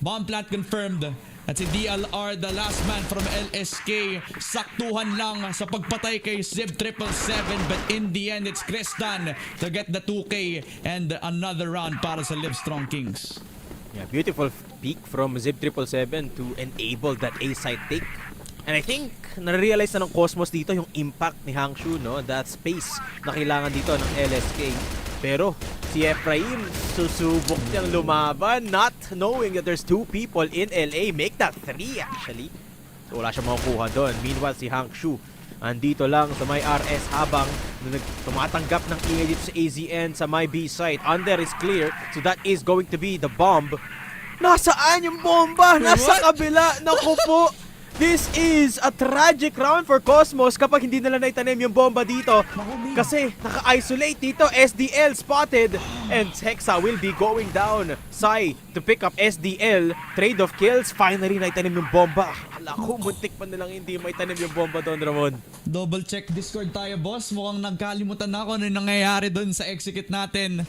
Bomb plant confirmed. At si DLR, the last man from LSK, saktuhan lang sa pagpatay kay CEB777, but in the end, it's Kristan to get the 2K and another round para sa Livestrong Kings. Yeah, beautiful peek from CEB777 to enable that A side take. And I think, na-realize na ng Cosmos dito yung impact ni Hangshu, no? That space na kailangan dito ng LSK. Pero si Ephraim, susubok niyang lumaban, not knowing that there's two people in LA. Make that 3 actually. So wala siyang makukuha doon. Meanwhile, si Hangshu, andito lang sa may RS habang tumatanggap ng ingay dito sa AZN sa my B site. Under is clear, so that is going to be the bomb. Nasaan yung bomba? Nasa kabila. Naku po. This is a tragic round for Cosmos kapag hindi nila naitanim yung bomba dito. Kasi naka-isolate dito. SDL spotted. And Hexa will be going down. Sai to pick up SDL. Trade of kills. Finally naitanim yung bomba. Hala ko, muntik pa nilang hindi maitanim yung bomba doon, Ramon. Double check Discord tayo, boss. Mukhang nagkalimutan na ako ano yung nangyayari doon sa execute natin.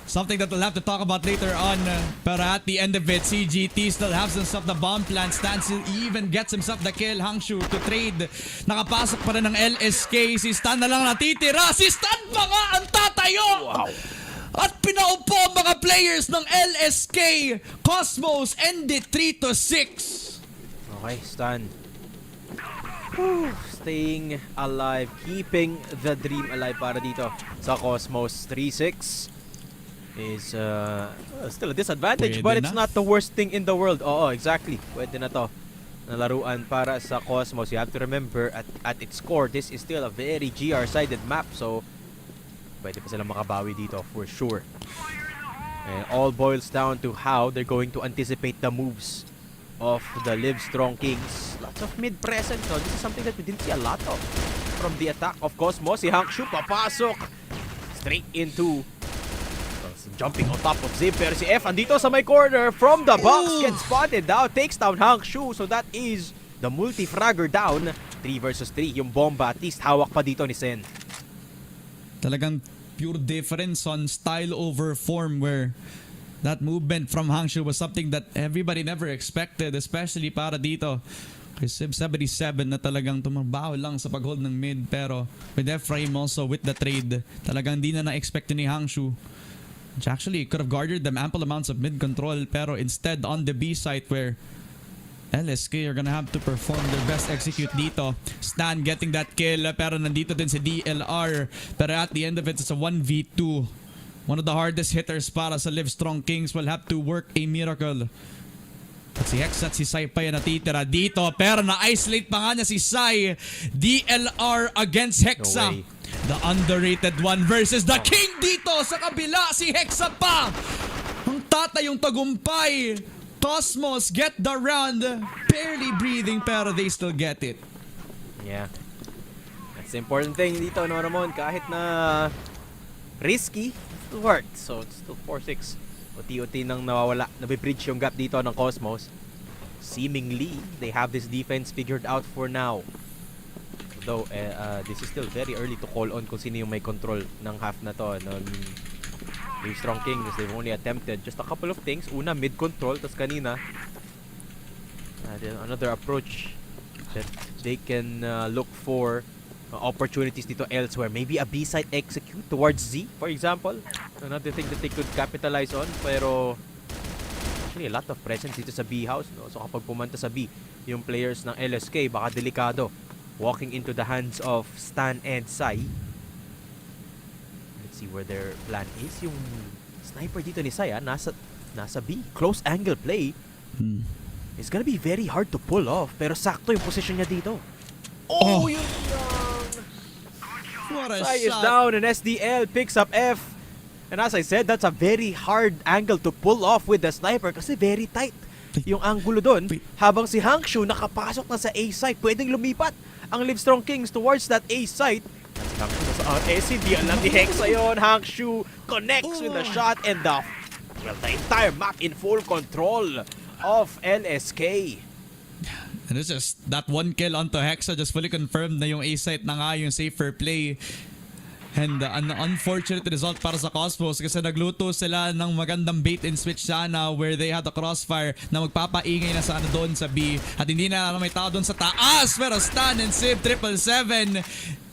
Something that we'll have to talk about later on. Pero at the end of it, CGT still has himself the bomb plant. Stan still even gets himself the kill. Hangshu to trade. Nakapasok pa rin ng LSK. Si Stan na lang natitira. Si Stan pa nga ang tatayo! Wow. At pinaupo ang mga players ng LSK. Cosmos ended 3-6. Okay, Stan. Staying alive. Keeping the dream alive para dito sa Cosmos. 3-6. Is still a disadvantage, Pwede but it's na. not the worst thing in the world. Oo, exactly. Pwede na to na laruan para sa Cosmos. You have to remember, at its core, this is still a very GR-sided map. So, pwede pa silang makabawi dito for sure. And all boils down to how they're going to anticipate the moves of the Livestrong Kings. Lots of mid-presence. So, this is something that we didn't see a lot of from the attack of Cosmos. Si Hangshu papasok straight into jumping on top of Zib. Pero si F andito sa my corner from the box. Gets spotted down. Takes down Hangshu. So that is the multi-fragger down. 3 versus 3. Yung bomba at least hawak pa dito ni Sen. Talagang pure difference on style over form, where that movement from Hangshu was something that everybody never expected, especially para dito kay CEB777 na talagang tumabaho lang sa paghold ng mid. Pero with Ephraim also with the trade, talagang di na na-expect ni Hangshu. Which actually could have garnered them ample amounts of mid control, pero instead on the B site where LSK are gonna have to perform their best execute dito. Stan getting that kill, pero nandito din si DLR. Pero at the end of it, it's a 1v2. One of the hardest hitters para sa Livestrong Kings will have to work a miracle. At si Hex at si Sai pa yan natitira dito, pero na-isolate pa nga niya si Sai. DLR against Hexa. No way. The underrated one versus the king dito sa kabila, si Hexa pa. Ang tatayong tagumpay. Cosmos get the round. Barely breathing pero they still get it. Yeah. That's the important thing dito, no, Ramon? Kahit na risky, it still worked. So it's still 4-6. Uti-uti nang nawawala. Nabibridge yung gap dito ng Cosmos. Seemingly, they have this defense figured out for now. Though, this is still very early to call on kung sino yung may control ng half na to. No? Livestrong Kings, they've only attempted just a couple of things. Una, mid-control. Tapos kanina, another approach that they can look for opportunities dito elsewhere. Maybe a B-side execute towards Z, for example. Another thing that they could capitalize on. Pero, actually, a lot of presence dito sa B house. No? So kapag pumanta sa B, yung players ng LSK, baka delikado. Walking into the hands of Stan and Sai. Let's see where their plan is. Yung sniper dito ni Sai, nasa B. Close angle play. It's gonna be very hard to pull off. Pero sakto yung position niya dito. Oh, yun lang. What a Sai is shot. down and SDL picks up F. And as I said, that's a very hard angle to pull off with the sniper kasi very tight yung angulo doon. Habang si Hangshu nakapasok na sa A site, pwedeng lumipat ang Livestrong Kings towards that A site. Si Hangshu nasa RS, hindi alam ni Hexa yun. Hangshu connects with the shot and the entire map in full control of LSK. And it's just that one kill onto Hexa just fully confirmed na yung A site na nga yung safer play. And an unfortunate result para sa Cosmos kasi nagluto sila ng magandang bait and switch sana where they had a crossfire na magpapaingay na sa ano doon sa B. At hindi na may tao doon sa taas. Pero stun and save 777.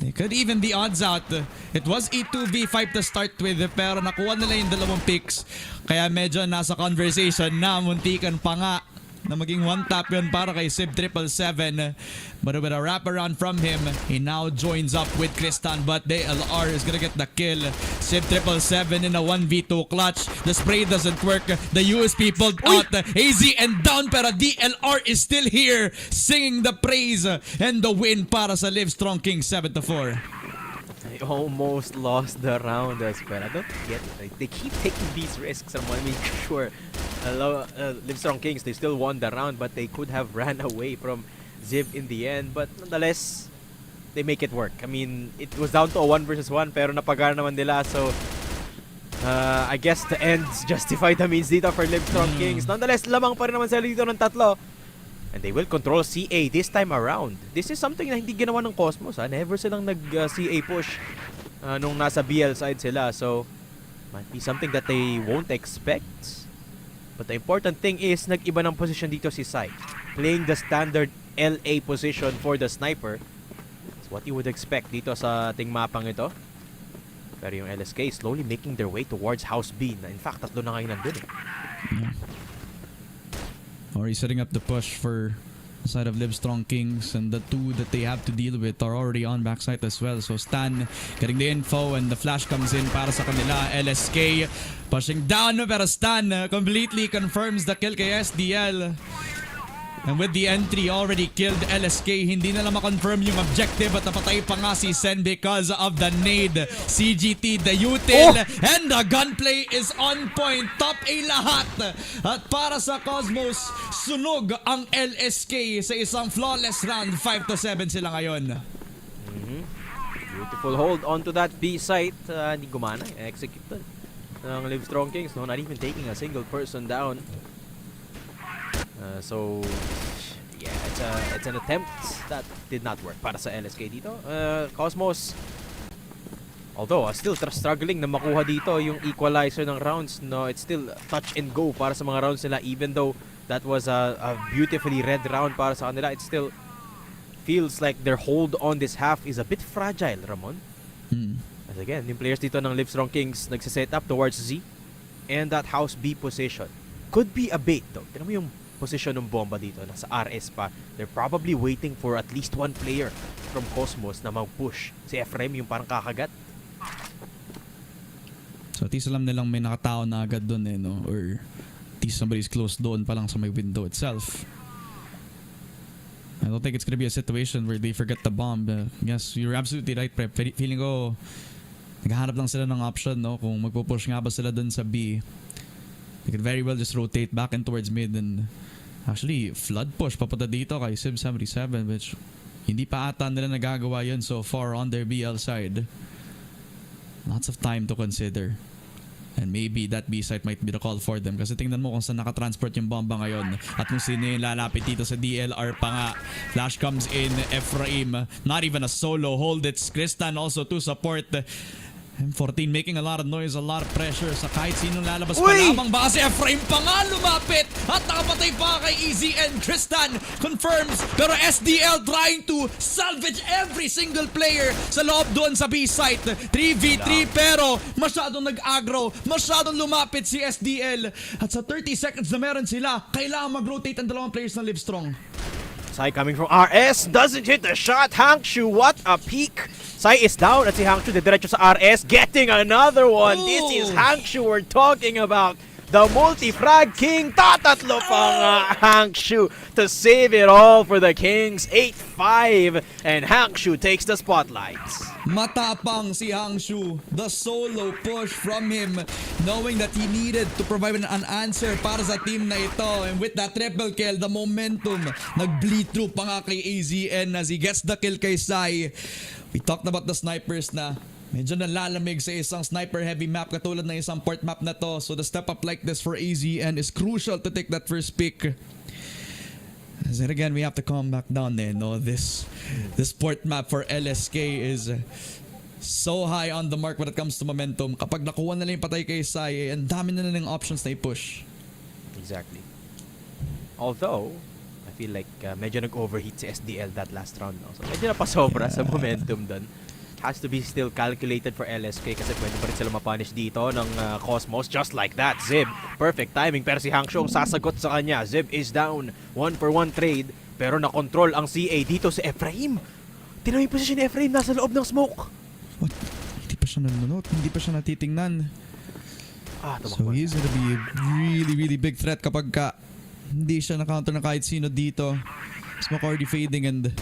They could even the odds out. It was E2V5 to start with pero nakuha nila yung dalawang picks. Kaya medyo nasa conversation na muntikan pa nga na maging one tap yun para kay CEB777. But with a wraparound from him, he now joins up with Kristan. But the LR is gonna get the kill. CEB777 in a 1v2 clutch. The spray doesn't work. The USP pulled out. AZ and down pero DLR is still here singing the praise and the win para sa Livestrong Kings 7-4. They almost lost the round as well. I don't get it. Like, they keep taking these risks. I mean, sure, Livestrong Kings, they still won the round, but they could have ran away from Zib in the end. But nonetheless, they make it work. I mean, it was down to a 1 versus 1, pero napagana naman nila. So, I guess the ends justify the means dito for Livestrong Kings. Nonetheless, lamang pa rin naman sila dito ng tatlo. And they will control CA this time around. This is something na hindi ginawa ng Cosmos. Never silang nag-CA push nung nasa BL side sila. So, might be something that they won't expect. But the important thing is, nag-iba ng position dito si Sai. Playing the standard LA position for the sniper. That's what you would expect dito sa ating mapang ito. Pero yung LSK slowly making their way towards House B. Na in fact, tatlo na ngayon nandun eh. Already setting up the push for the side of Livestrong Kings, and the two that they have to deal with are already on backside as well. So Stan getting the info and the flash comes in para sa kanila. LSK pushing down pero Stan completely confirms the kill kay SDL. And with the entry already killed LSK, hindi na lang ma-confirm yung objective at napatay pa nga si Sen because of the nade. CGT, the util, and the gunplay is on point. Top A lahat. At para sa Cosmos, sunog ang LSK sa isang flawless round. 5-7 sila ngayon. Beautiful hold onto that B site. Hindi gumana. Executed ng Livestrong Kings. No, not even taking a single person down. So, yeah, it's an attempt that did not work para sa LSK dito. Cosmos, although still struggling na makuha dito yung equalizer ng rounds, no, it's still touch and go para sa mga rounds nila. Even though that was a beautifully red round para sa kanila, it still feels like their hold on this half is a bit fragile, Ramon. As again, yung players dito ng Livestrong Kings nagsiset up towards Z and that house B position. Could be a bait though. Tignan mo yung position ng bomba dito, nasa RS pa. They're probably waiting for at least one player from Cosmos na mag-push. Si Ephraim yung parang kakagat. So at least alam nilang may nakatao na agad doon eh, no? Or at least somebody's close doon pa lang sa may window itself. I don't think it's gonna be a situation where they forget the bomb. Yes, you're absolutely right, Prep. Feeling ko naghahanap lang sila ng option, no? Kung magpo-push nga ba sila doon sa B, they could very well just rotate back and towards mid and actually flood push papunta dito kay CEB777, which hindi pa ata nila nagagawa yun so far on their BL side. Lots of time to consider. And maybe that B site might be the call for them kasi tingnan mo kung saan nakatransport yung bomba ngayon at kung sino yung lalapit dito sa DLR pa nga. Flash comes in, Ephraim, not even a solo hold, it's Kristan also to support. M14 making a lot of noise, a lot of pressure sa kahit sinong lalabas pa lamang. Baka si Ephraim pa nga lumapit at nakapatay pa kay Easy and Kristan confirms. Pero SDL trying to salvage every single player sa loob doon sa B site. 3v3 pero masyadong nag-aggro, masyadong lumapit si SDL. At sa 30 seconds na meron sila, kailangan mag-rotate ang dalawang players ng Livestrong. Sai coming from RS, doesn't hit the shot. Hangshu, what a peek. Sai is down at si Hangshu diretso sa RS, getting another one. This is Hangshu we're talking about. The multi-frag king, tatatlo pa nga Hangshu to save it all for the Kings. 8-5 and Hangshu takes the spotlights. Matapang si Hangshu, the solo push from him, knowing that he needed to provide an answer para sa team na ito. And with that triple kill, the momentum nag-bleed through pa nga kay AZN as he gets the kill kay Sai. We talked about the snipers na medyo nalalamig sa isang sniper-heavy map katulad ng isang port map na to. So the step up like this for AZN is crucial to take that first pick. Then again, we have to calm back down there. No, this port map for LSK is so high on the mark when it comes to momentum. Kapag nakuha na lang yung patay kay Sai, ang dami na lang options na i-push. Exactly. Although, I feel like medyo nag-overheat si SDL that last round. No? So medyo napasobra sa momentum dun. Has to be still calculated for LSK kasi pwede pa rin sila mapunish dito ng Cosmos. Just like that, Zib. Perfect timing. Pero si Hangshong sasagot sa kanya. Zib is down. 1-for-1 trade. Pero na-control ang CA dito si Ephraim. Tinaw yung position ni Ephraim. Nasa loob ng smoke. What? Hindi pa siya nanonood. Hindi pa siya natitingnan. So he's gonna be a really big threat kapag hindi siya na-counter na kahit sino dito. Smoke already fading and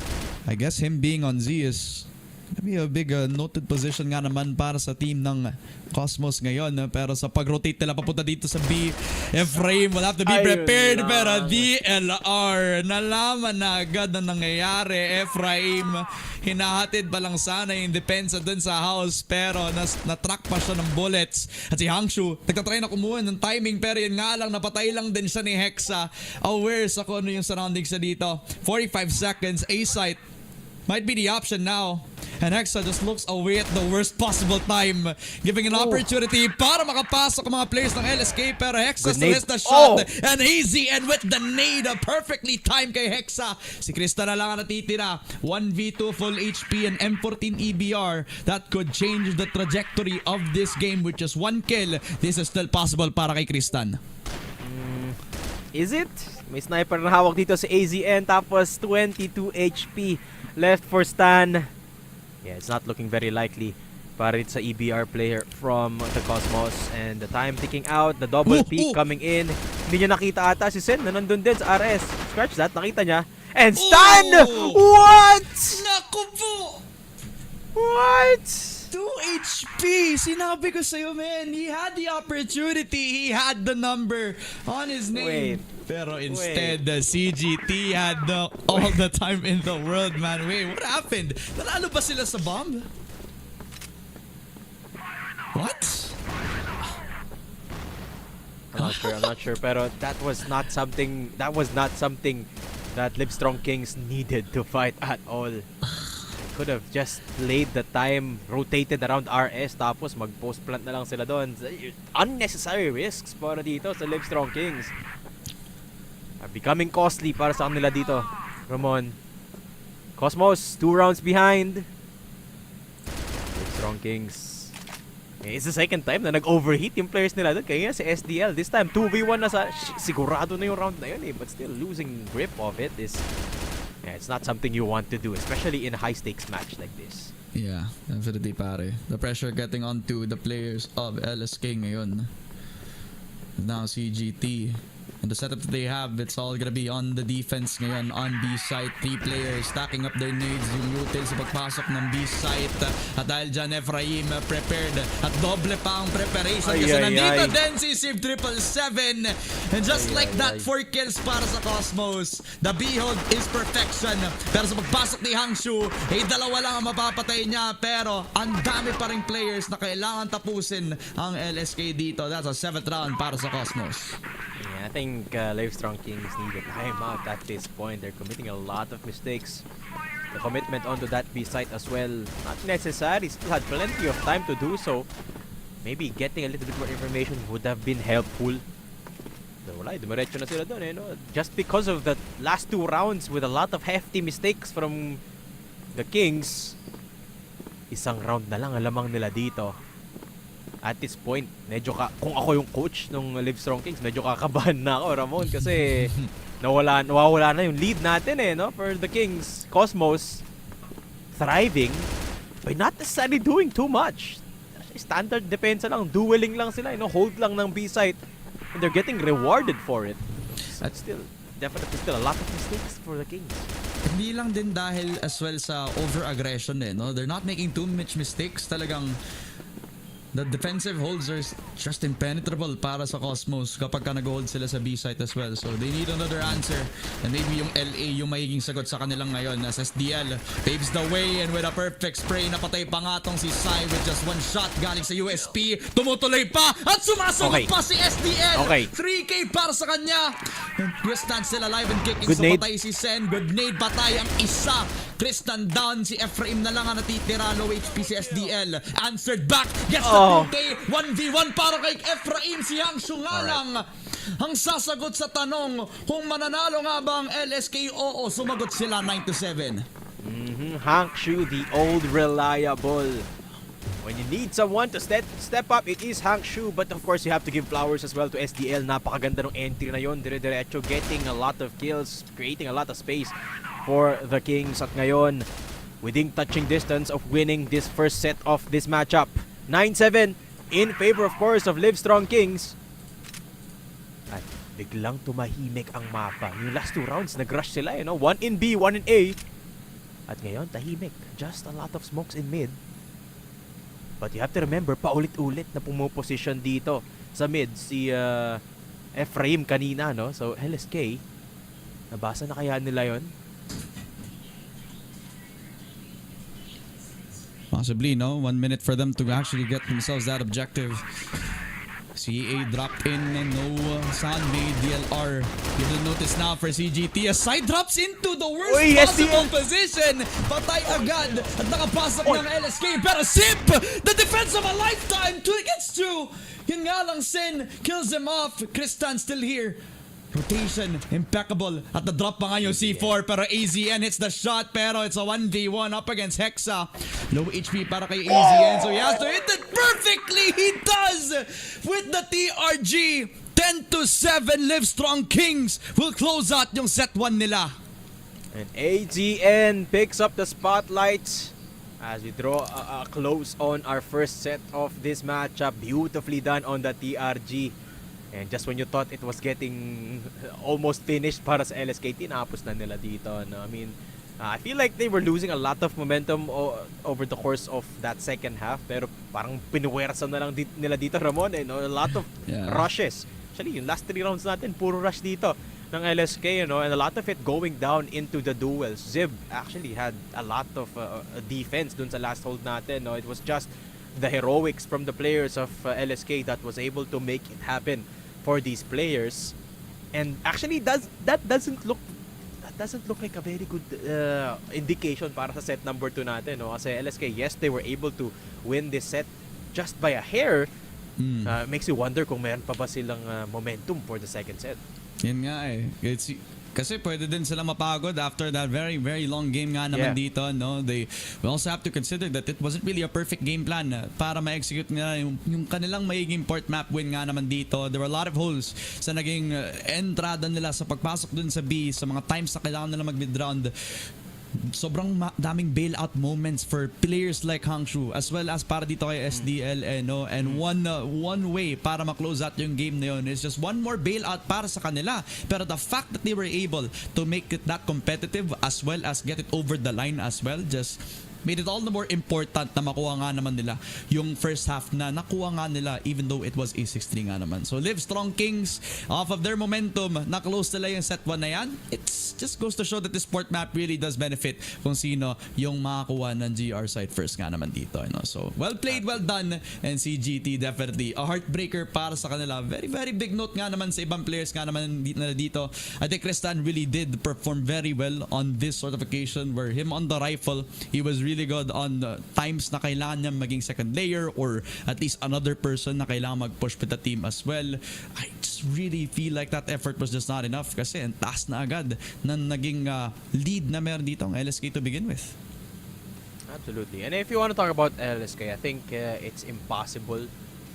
I guess him being on Z is gonna be a big noted position nga naman para sa team ng Cosmos ngayon. Pero sa pag-rotate nila papunta dito sa B, Ephraim will have to be prepared. Pero DLR, nalaman na agad na nangyayari. Ephraim, hinahatid pa lang sana yung depensa dun sa house. Pero na-track pa siya ng bullets. At si Hangshu, nagtatry na kumuha ng timing. Pero yun nga lang, napatay lang din siya ni Hexa. Aware sa kung ano yung surroundings na dito. 45 seconds, A-site might be the option now. And Hexa just looks away at the worst possible time, giving an opportunity para makapasok ang mga players ng LSK. Pero Hexa still has the shot. And AZN with the nade. Perfectly timed kay Hexa. Si Krista na lang ang natitira. 1v2 full HP and M14 EBR. That could change the trajectory of this game with just one kill. This is still possible para kay Kristan. Is it? May sniper na hawak dito sa AZN. Tapos 22 HP left for Stan. Yeah, it's not looking very likely para rin sa EBR player from the Cosmos. And the time ticking out, the double peek coming in. Hindi niya nakita ata si Sen na nandun din sa RS. Scratch that, nakita niya. And Stan! What? Naku po! What? 2 HP! Sinabi ko sa'yo, man. He had the opportunity. He had the number on his name. Pero instead, the CGT had all the time in the world, man. Wait, what happened? Nanalo ba sila sa bomb? What? I'm not sure. Pero that was not something that Livestrong Kings needed to fight at all. Could have just laid the time, rotated around RS, tapos mag-post plant na lang sila doon. Unnecessary risks para dito sa Livestrong Kings. Are becoming costly para sa kanila dito. Ramon. Cosmos, 2 rounds behind. Livestrong Kings. It's the second time na nag-overheat yung players nila doon. Kaya si SDL, this time 2v1 na sa... Sigurado na yung round na yun eh. But still, losing grip of it is... Yeah, it's not something you want to do, especially in a high-stakes match like this. Yeah, definitely pare. The pressure getting onto the players of LSK ngayon. Now CGT. And the setup that they have, it's all gonna be on the defense ngayon on B site. 3 players stacking up their nades. Yung util sa pagpasok ng B site. At dahil dyan, Ephraim prepared. At doble pa ang preparation. Kasi nandito din si CEBU 777. And just like that, 4 kills para sa Cosmos. The behold is perfection. Pero sa pagpasok ni Hangshu, dalawa lang ang mapapatay niya. Pero ang dami pa ring players na kailangan tapusin ang LSK dito. That's a 7th round para sa Cosmos. Yeah, I think Livestrong Kings need a timeout at this point. They're committing a lot of mistakes. The commitment onto that B site as well, not necessary. Still had plenty of time to do so. Maybe getting a little bit more information would have been helpful. Pero wala, dumiretso na sila doon no? Just because of the last 2 rounds with a lot of hefty mistakes from the Kings, isang round na lang alamang nila dito. At this point, medyo kung ako yung coach ng Livestrong Kings, medyo kakabahan na ako, Ramon, kasi nawawala na yung lead natin no, for the Kings. Cosmos thriving by not necessarily doing too much. Standard defense lang, dueling lang sila, hold lang ng B site, and they're getting rewarded for it. That's still definitely still a lot of mistakes for the Kings. Hindi lang din dahil as well sa over-aggression no? They're not making too much mistakes. Talagang the defensive holds are just impenetrable para sa Cosmos kapag ka nag-hold sila sa B-site as well. So they need another answer. And maybe yung LA yung magiging sagot sa kanilang ngayon as SDL paves the way, and with a perfect spray, napatay pa nga tong si Sai with just one shot galing sa USP. Tumutuloy pa at sumasagot pa si SDL. 3K para sa kanya. Tristan still alive and kicking. Good so nade. patay si Sen. Good nade, patay ang isa. Tristan down, si Ephraim na lang ang natitira. Low HP si SDL. Answered back. Yes, the 2K. 1v1 para kay Ephraim. Si Hangshu nga lang ang sasagot sa tanong kung mananalo nga ba ang LSK. Oo, sumagot sila 9-7. Hangshu, the old reliable. When you need someone to step up, it is Hangshu. But of course, you have to give flowers as well to SDL. Napakaganda ng entry na yon. Dire-diretso, getting a lot of kills, creating a lot of space for the Kings. At ngayon, within touching distance of winning this first set of this matchup. 9-7 in favor, of course, of LiveStrong Kings. At biglang tumahimik ang mapa. Yung last 2 rounds, nag-rush sila. You know? 1 in B, 1 in A. At ngayon, tahimik. Just a lot of smokes in mid. But you have to remember, paulit-ulit na pumuposition dito sa mid si Ephraim kanina, no? So, LSK, nabasa na kaya nila yon? Possibly, no? 1 minute for them to actually get themselves that objective. CA dropped in and no sound made. DLR. You will notice now for CGT. A side drops into the worst possible position. Patay agad. At nakapasok ng LSK. Pero Sip! The defense of a lifetime! 2 against 2! Yun nga lang, Sin kills him off. Kristan still here. Rotation, impeccable. At the drop pa nga yung C4. Pero AZN hits the shot. Pero it's a 1v1 up against Hexa. Low HP para kay AZN. So he has to hit it perfectly. He does! With the TRG. 10-7 LiveStrong Kings will close out yung set 1 nila. And AZN picks up the spotlight as we draw a close on our first set of this matchup. Beautifully done on the TRG. And just when you thought it was getting almost finished para sa LSK, tinapos na nila dito. No? I mean, I feel like they were losing a lot of momentum over the course of that second half. Pero parang pinuwersa na lang nila dito, Ramon. A lot of rushes. Actually, yung last 3 rounds natin, puro rush dito ng LSK. And a lot of it going down into the duels. Zib actually had a lot of defense dun sa last hold natin. No? It was just the heroics from the players of LSK that was able to make it happen for these players. And actually that doesn't look like a very good indication para sa set number 2 natin, no? Kasi LSK, yes, they were able to win this set just by a hair. Makes you wonder kung meron pa ba silang momentum for the second set. Yan nga eh. Kasi pwede din sila mapagod after that very, very long game nga naman dito, no? We also have to consider that it wasn't really a perfect game plan para ma-execute nila yung kanilang magiging port map win nga naman dito. There were a lot of holes sa naging entrada nila sa pagpasok dun sa B, sa mga times na kailangan nila mag-mid round. Sobrang daming bailout moments for players like Hangshu as well as para dito kay SDL and one way para ma-close out yung game na yun is just one more bailout para sa kanila. Pero the fact that they were able to make it that competitive as well as get it over the line as well just made it all the more important na makuha nga naman nila yung first half na nakuha nga nila even though it was a 6-3 nga naman. So LiveStrong Kings, off of their momentum, na-close nila yung set 1 na yan. It just goes to show that this sport map really does benefit kung sino yung makakuha ng GR side first nga naman dito. So well played, well done, and CGT definitely a heartbreaker para sa kanila. Very, very big note nga naman sa ibang players nga naman dito. I think Kristan really did perform very well on this sort of occasion where him on the rifle, he was really good on times na kailangan niya maging second layer or at least another person na kailangan mag-push with the team as well. I just really feel like that effort was just not enough kasi ang taas na agad na naging lead na meron dito ang LSK to begin with. Absolutely. And if you want to talk about LSK, I think it's impossible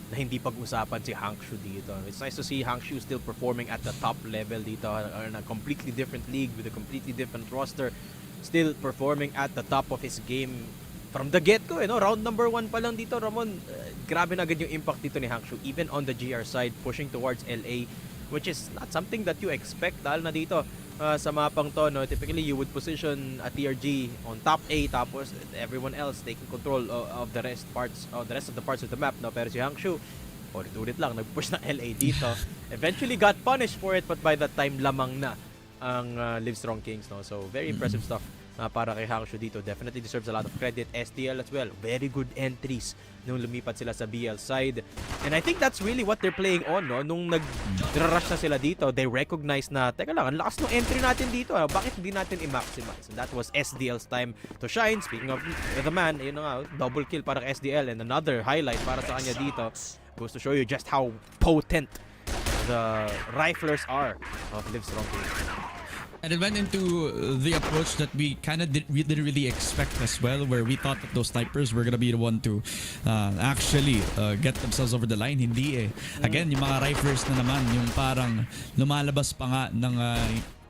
na hindi pag-usapan si Hangshu dito. It's nice to see Hangshu still performing at the top level dito in a completely different league with a completely different roster. Still performing at the top of his game from the get-go. Round number 1 pa lang dito, Ramon. Grabe na agad yung impact dito ni Hangshu. Even on the GR side, pushing towards LA, which is not something that you expect. Dahil na dito sa mapang to, typically you would position a TRG on top A, tapos everyone else taking control of the rest of the parts of the map. Pero si Hangshu, Ulit-ulit lang, nag-push ng LA dito. Eventually got punished for it, but by that time, lamang na ang Livestrong Kings, no? So, very impressive stuff para kay Hangshu dito. Definitely deserves a lot of credit. SDL as well. Very good entries nung lumipat sila sa BL side. And I think that's really what they're playing on, no? Nung nag-rush na sila dito, they recognize na, teka lang, ang lakas ng entry natin dito. Bakit hindi natin i-maximize? And that was SDL's time to shine. Speaking of the man, yun na nga, double kill para kay SDL. And another highlight para sa kanya dito. Goes to show you just how potent the riflers are of Livestrong Kings. And it went into the approach that we didn't really expect as well, where we thought that those snipers were gonna be the one to actually get themselves over the line. Hindi eh. Again, yung mga riflers na naman, yung parang lumalabas pa nga ng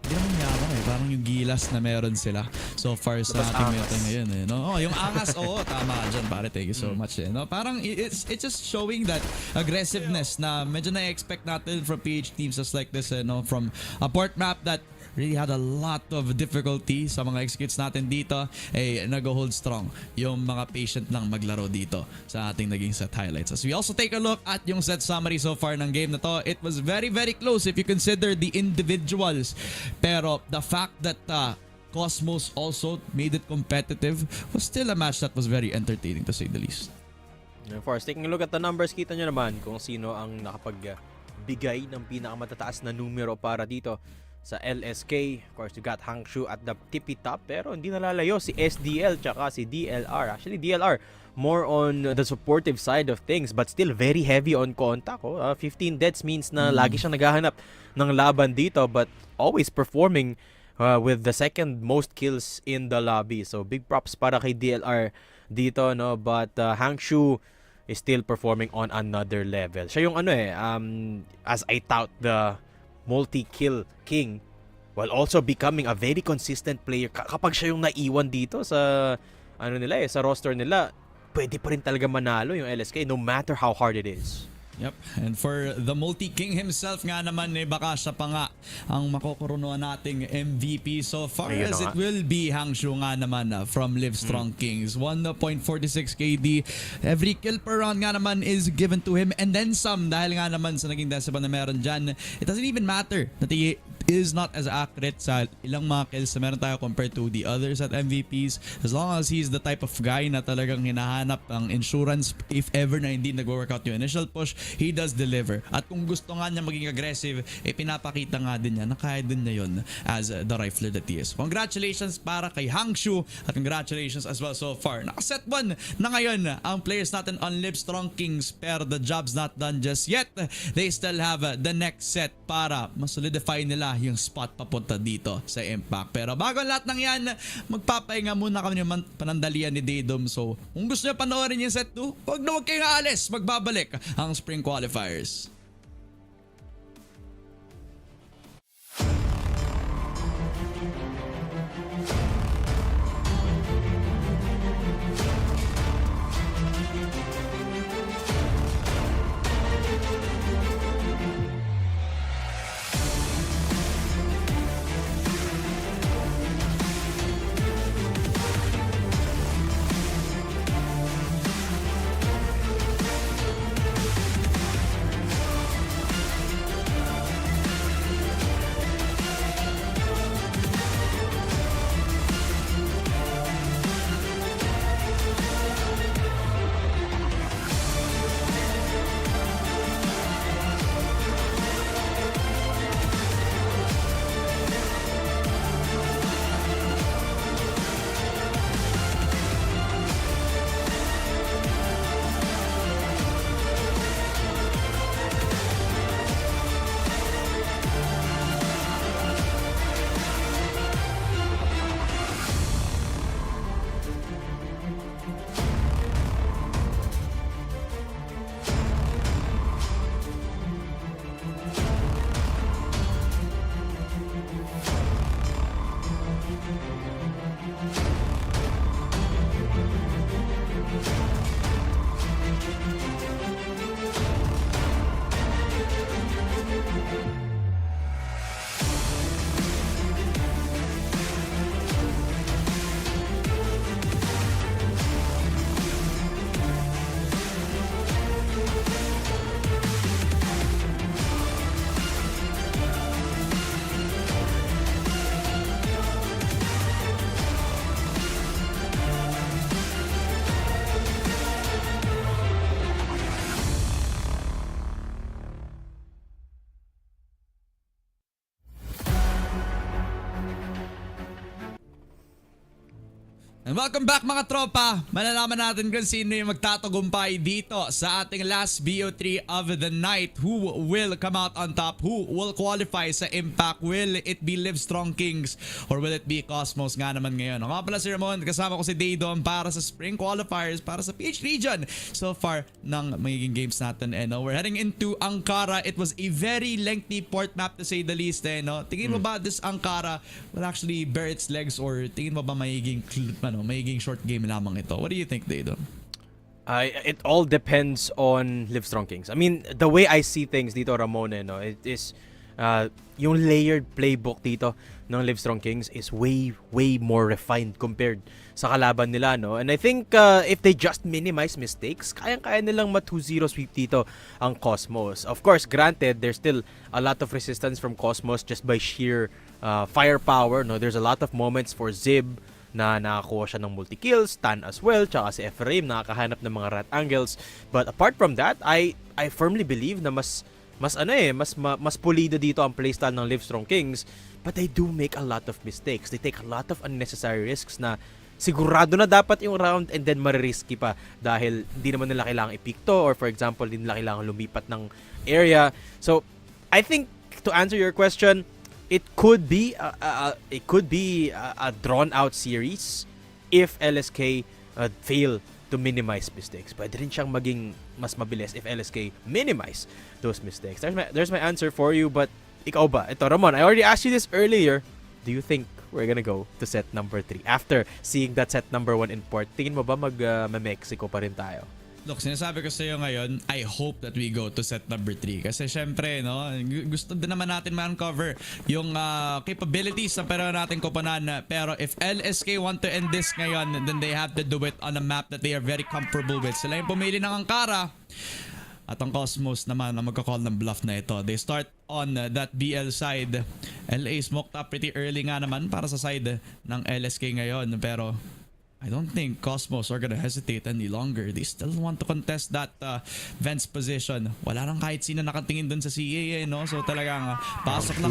hindi naman yabang eh. Parang yung gilas na meron sila so far sa ating meta ngayon eh. No? Oh, yung angas, oo, tama dyan pare. Thank you so much eh. No? Parang it's just showing that aggressiveness na medyo na-expect natin from PH teams just like this eh, no? From a port map that really had a lot of difficulty sa mga executes natin dito, nag-hold strong yung mga patient lang maglaro dito sa ating naging set highlights. As we also take a look at yung set summary so far ng game na to, it was very, very close if you consider the individuals. Pero the fact that Cosmos also made it competitive was still a match that was very entertaining to say the least. And of course, taking a look at the numbers, kita nyo naman kung sino ang nakapagbigay ng pinakamatatas na numero para dito sa LSK. Of course, you got Hangshu at the tippy top, pero hindi nalalayo si SDL tsaka si DLR. Actually, DLR more on the supportive side of things, but still very heavy on contact. 15 deaths means na lagi siyang naghahanap ng laban dito, but always performing with the second most kills in the lobby. So, big props para kay DLR dito, no? But Hangshu is still performing on another level. Siya yung as I tout the multi-kill king while also becoming a very consistent player. Kapag siya yung naiwan dito sa sa roster nila, pwede pa rin talaga manalo yung LSK no matter how hard it is. Yep. And for the multi-king himself nga naman, baka siya pa nga ang makokoronoan nating MVP so far. Ayun as it nga. will be Hangshu nga naman from Livestrong Kings. 1.46 KD. Every kill per round nga naman is given to him and then some, dahil nga naman sa naging decibel na meron dyan. It doesn't even matter that he is not as accurate sa ilang mga kills na meron tayo compared to the others at MVPs. As long as he's the type of guy na talagang hinahanap ang insurance if ever na hindi nag-workout yung initial push, he does deliver. At kung gusto nga niya maging aggressive, pinapakita nga din niya na kaya din niya yun as the rifler that he is. Congratulations para kay Hangshu at congratulations as well so far. Nakaset 1 na ngayon ang players natin on Livestrong Kings, pero the job's not done just yet. They still have the next set para masolidify nila yung spot papunta dito sa Impact. Pero bago lahat ng yan, magpapahinga muna kami ng panandalian ni Daydom. So kung gusto nyo panoorin yung set 2, huwag kayong aalis. Magbabalik ang Spring Qualifiers. And welcome back mga tropa! Malalaman natin kung sino yung magtatagumpay dito sa ating last BO3 of the night. Who will come out on top? Who will qualify sa Impact? Will it be Livestrong Kings or will it be Cosmos nga naman ngayon? Ako nga pala si Ramon, kasama ko si Daydom para sa Spring Qualifiers para sa PH Region. So far ng magiging games natin. We're heading into Ankara. It was a very lengthy port map to say the least. Tingin mo ba this Ankara will actually bear its legs or tingin mo ba magiging short game lamang ito? What do you think, Daydom? It all depends on Livestrong Kings. I mean, the way I see things dito, Ramon, it is yung layered playbook dito ng Livestrong Kings is way more refined compared sa kalaban nila, no? And I think if they just minimize mistakes, kaya nilang ma-2-0 sweep dito ang Cosmos. Of course, granted, there's still a lot of resistance from Cosmos just by sheer firepower, no? There's a lot of moments for Zib na nakakuha siya ng multi-kills, Stan as well, tsaka si Ephraim nakakahanap ng mga rat angles. But apart from that, I firmly believe na mas pulido dito ang playstyle ng Livestrong Kings, but they do make a lot of mistakes. They take a lot of unnecessary risks na sigurado na dapat yung round and then maririsky pa dahil hindi naman nila kailangang i-pick to or for example, hindi nila kailangan lumipat ng area. So, I think to answer your question, it could be a drawn out series if LSK fail to minimize mistakes. Pwede rin siyang maging mas mabilis if LSK minimize those mistakes. There's my answer for you, but ikaw ba? Ito, Ramon, I already asked you this earlier. Do you think we're gonna go to set number 3 after seeing that set number 1 in port? Tingin mo ba mag-Mexico pa rin tayo? Look, sinasabi ko sa iyo ngayon, I hope that we go to set number 3. Kasi syempre, gusto din naman natin ma-uncover yung capabilities na pero natin koponan. Pero if LSK want to end this ngayon, then they have to do it on a map that they are very comfortable with. Sila yung pumili ng Ankara. At ang Cosmos naman ang magkakall ng bluff na ito. They start on that BL side. LA smoked up pretty early nga naman para sa side ng LSK ngayon. Pero I don't think Cosmos are gonna hesitate any longer. They still want to contest that Vents position. Wala nang kahit sino nakatingin dun sa CA, no? So talagang pasok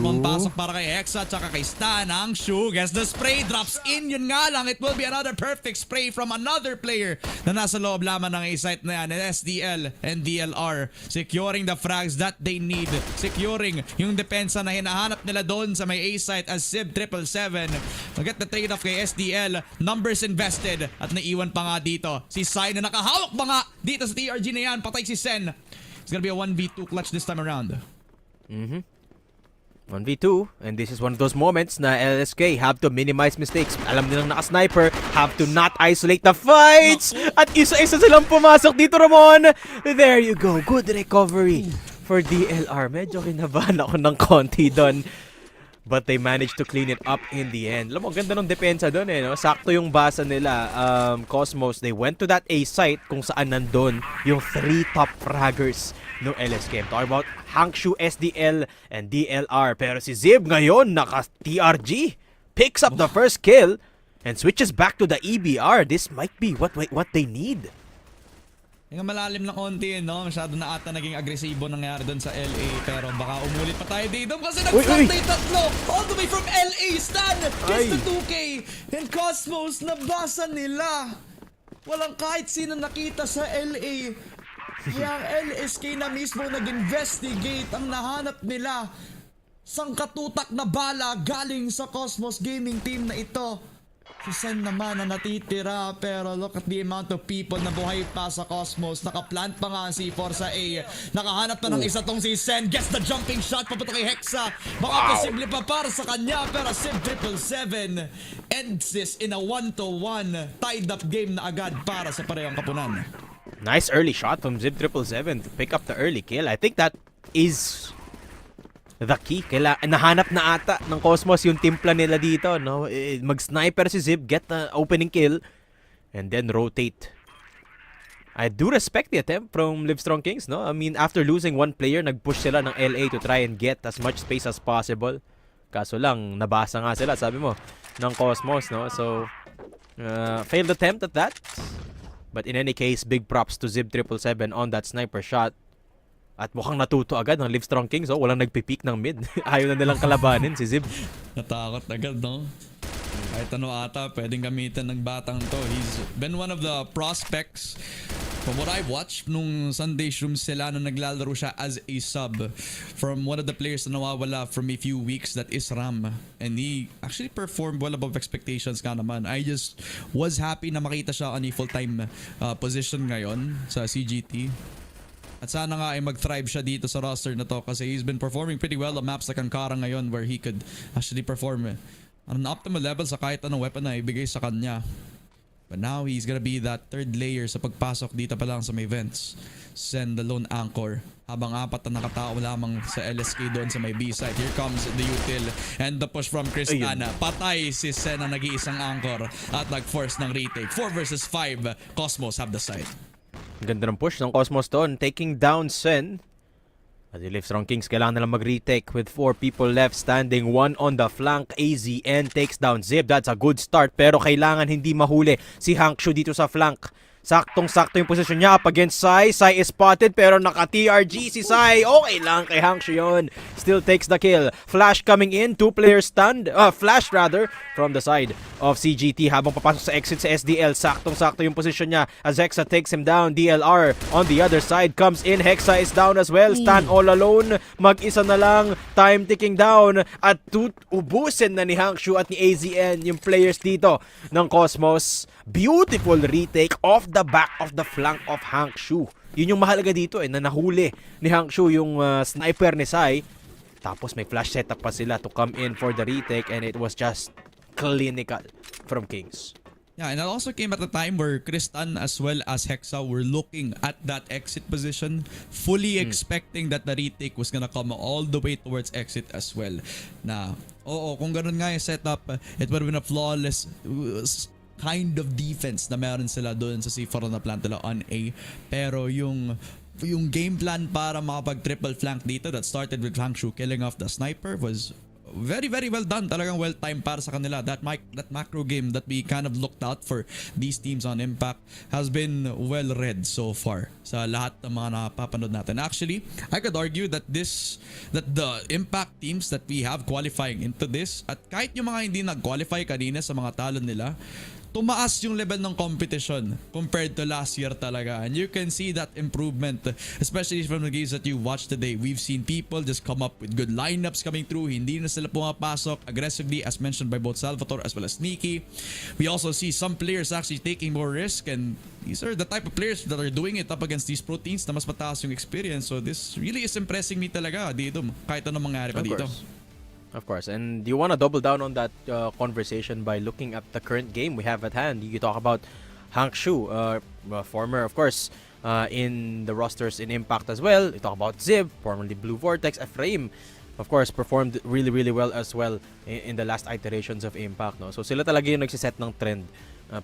para kay Hexa at saka kay Stan. Ang Shu gets the spray, drops in. Yun nga lang, it will be another perfect spray from another player na nasa loob lamang ng A-site na yan. SDL and DLR securing the frags that they need. Securing yung depensa na hinahanap nila doon sa may A-site as CEBU 777. Get the trade off kay SDL. Numbers invested. At naiwan pa nga dito si Sai na nakahawak pa nga dito sa TRG na yan. Patay si Sen. It's gonna be a 1v2 clutch this time around. 1v2, and this is one of those moments na LSK have to minimize mistakes. Alam nilang naka-sniper, have to not isolate the fights. At isa-isa silang pumasok dito, Ramon. There you go, good recovery for DLR. Medyo kinabahan ako ng konti doon. But they managed to clean it up in the end. Alam mo, ganda ng depensa doon no? Sakto yung basa nila. Cosmos, they went to that A site kung saan nandun yung 3 top fraggers ng LSK. I'm talking about Hangshu, SDL, and DLR. Pero si Zib ngayon, naka-TRG, picks up the first kill and switches back to the EBR. This might be what they need. Yung malalim ng konti, no? Masyado na ata naging agresibo nangyari doon sa LA. Pero baka umulit pa tayo dito kasi nag-start na yung tatlo. All the way from LA. Stan gets the 2K. And Cosmos, nabasa nila. Walang kahit sino nakita sa LA. Kaya ang LSK na mismo nag-investigate ang nahanap nila. Sangkatutak na bala galing sa Cosmos Gaming Team na ito. Si Sen naman na natitira, pero look at the amount of people na buhay pa sa Cosmos. Nakaplant pa nga si Forza A. Nakahanap na ng isa tong si Sen. Gets the jumping shot papunta kay Hexa. Baka posible pa para sa kanya, pero CEBU 777 ends this in a 1-1 tied up game na agad para sa parehong kapunan. Nice early shot from CEBU 777 to pick up the early kill. I think that is the key. Nahanap na ata ng Cosmos yung timpla nila dito, no? Mag-sniper si Zib, get the opening kill, and then rotate. I do respect the attempt from Livestrong Kings, no? I mean, after losing one player, nag-push sila ng LA to try and get as much space as possible. Kaso lang, nabasa nga sila, sabi mo, ng Cosmos, no? So, failed attempt at that. But in any case, big props to CEBU 777 on that sniper shot. At mukhang natuto agad ng Livestrong Kings. Walang nagpipeak ng mid. Ayaw na nilang kalabanin si Zib. Natakot agad, no? Kahit ano ata, pwedeng gamitin ng batang to. He's been one of the prospects from what I've watched nung Sunday Shroom sila na naglalaro siya as a sub from one of the players na nawawala from a few weeks, that is Ram. And he actually performed well above expectations ka naman. I just was happy na makita siya on a full-time position ngayon sa CGT. At sana nga ay mag-thrive siya dito sa roster na to kasi he's been performing pretty well on maps like Ankara ngayon where he could actually perform on an optimal level sa kahit anong weapon na ibigay sa kanya. But now he's gonna be that third layer sa pagpasok dito pa lang sa may vents. Send the lone anchor. Habang apat na nakatao lamang sa LSK doon sa may B side. Here comes the util and the push from Cristana. Patay si Sen na nag-iisang anchor at nag-force ng retake. 4 versus 5. Cosmos have the side. Ganda ng push ng Cosmos doon, taking down Sen. At the Livestrong Kings kailangan nilang mag-retake with 4 people left standing. 1 on the flank. AZN takes down Zib. That's a good start pero kailangan hindi mahuli si Hankshu dito sa flank. Saktong-sakto yung posisyon niya up against Sai. Sai is spotted pero naka-TRG si Sai. Okay lang kay Hankshu yun. Still takes the kill. Flash coming in. 2 players stunned. Flash rather from the side of CGT habang papasok sa exit sa SDL. Saktong-sakto yung posisyon niya as Hexa takes him down. DLR on the other side comes in. Hexa is down as well. Stan all alone. Mag-isa na lang. Time ticking down. At ubusin na ni Hankshu at ni AZN yung players dito ng Cosmos. Beautiful retake off the back of the flank of Hankshu. Yun yung mahalaga dito na nahuli ni Hankshu yung sniper ni Sai. Tapos may flash setup pa sila to come in for the retake and it was just clinical from Kings. Yeah, and it also came at a time where Kristan as well as Hexa were looking at that exit position, fully expecting that the retake was gonna come all the way towards exit as well. Na, kung ganun nga yung setup, it would have been a flawless kind of defense na meron sila doon sa C4 na plant nila on A. Pero yung game plan para makapag triple flank dito that started with Hangshu killing off the sniper was very very well done. Talagang well timed para sa kanila. That macro game that we kind of looked out for these teams on Impact has been well read so far sa lahat ng mga napapanood natin. Actually, I could argue that the Impact teams that we have qualifying into this, at kahit yung mga hindi nag-qualify kanina sa mga talon nila, tumaas yung level ng competition compared to last year talaga. And you can see that improvement, especially from the games that you watched today. We've seen people just come up with good lineups coming through. Hindi na sila pumapasok aggressively as mentioned by both Salvatore as well as Sneaky. We also see some players actually taking more risk, and these are the type of players that are doing it up against these pro teams na mas mataas yung experience. So this really is impressing me talaga dito kahit anong mangyari pa dito. Of course, and you want to double down on that conversation by looking at the current game we have at hand. You talk about Hankshu, former, of course, in the rosters in Impact as well. You talk about Zib, formerly Blue Vortex. Ephraim, of course, performed really, really well as well in the last iterations of Impact. No? So sila talaga yung nagsiset ng trend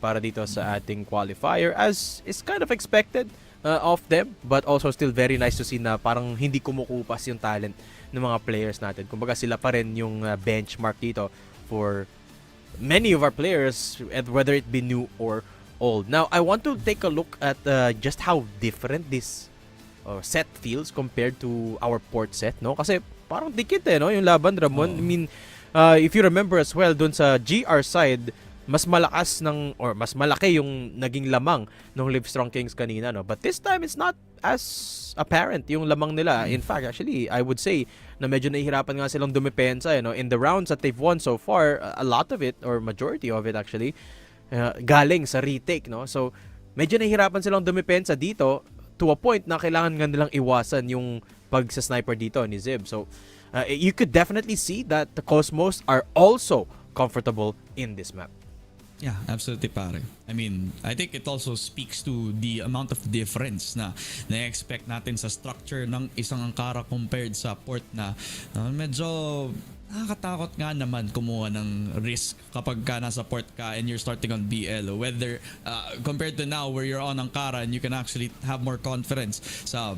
para dito sa ating qualifier, as is kind of expected of them, but also still very nice to see na parang hindi kumukupas yung talent ng mga players natin. Kumbaga sila pa rin yung benchmark dito for many of our players, whether it be new or old. Now, I want to take a look at just how different this set feels compared to our port set, no? Kasi parang dikit no, yung laban, Ramon. I mean, if you remember as well, dun sa GR side, mas malakas mas malaki yung naging lamang ng Livestrong Kings kanina, no? But this time it's not as apparent yung lamang nila. In fact, actually, I would say na medyo nahihirapan nga silang dumepensa, no? In the rounds that they've won so far, a lot of it or majority of it actually galing sa retake, no? So medyo nahihirapan silang dumepensa dito to a point na kailangan nga nilang iwasan yung pag-sniper dito ni Zib. So you could definitely see that the Cosmos are also comfortable in this map. Yeah, absolutely pare. I mean, I think it also speaks to the amount of difference na na-expect natin sa structure ng isang Ankara compared sa port na medyo nakakatakot nga naman kumuha ng risk kapag ka nasa port ka and you're starting on BL. Whether compared to now where you're on Ankara and you can actually have more confidence sa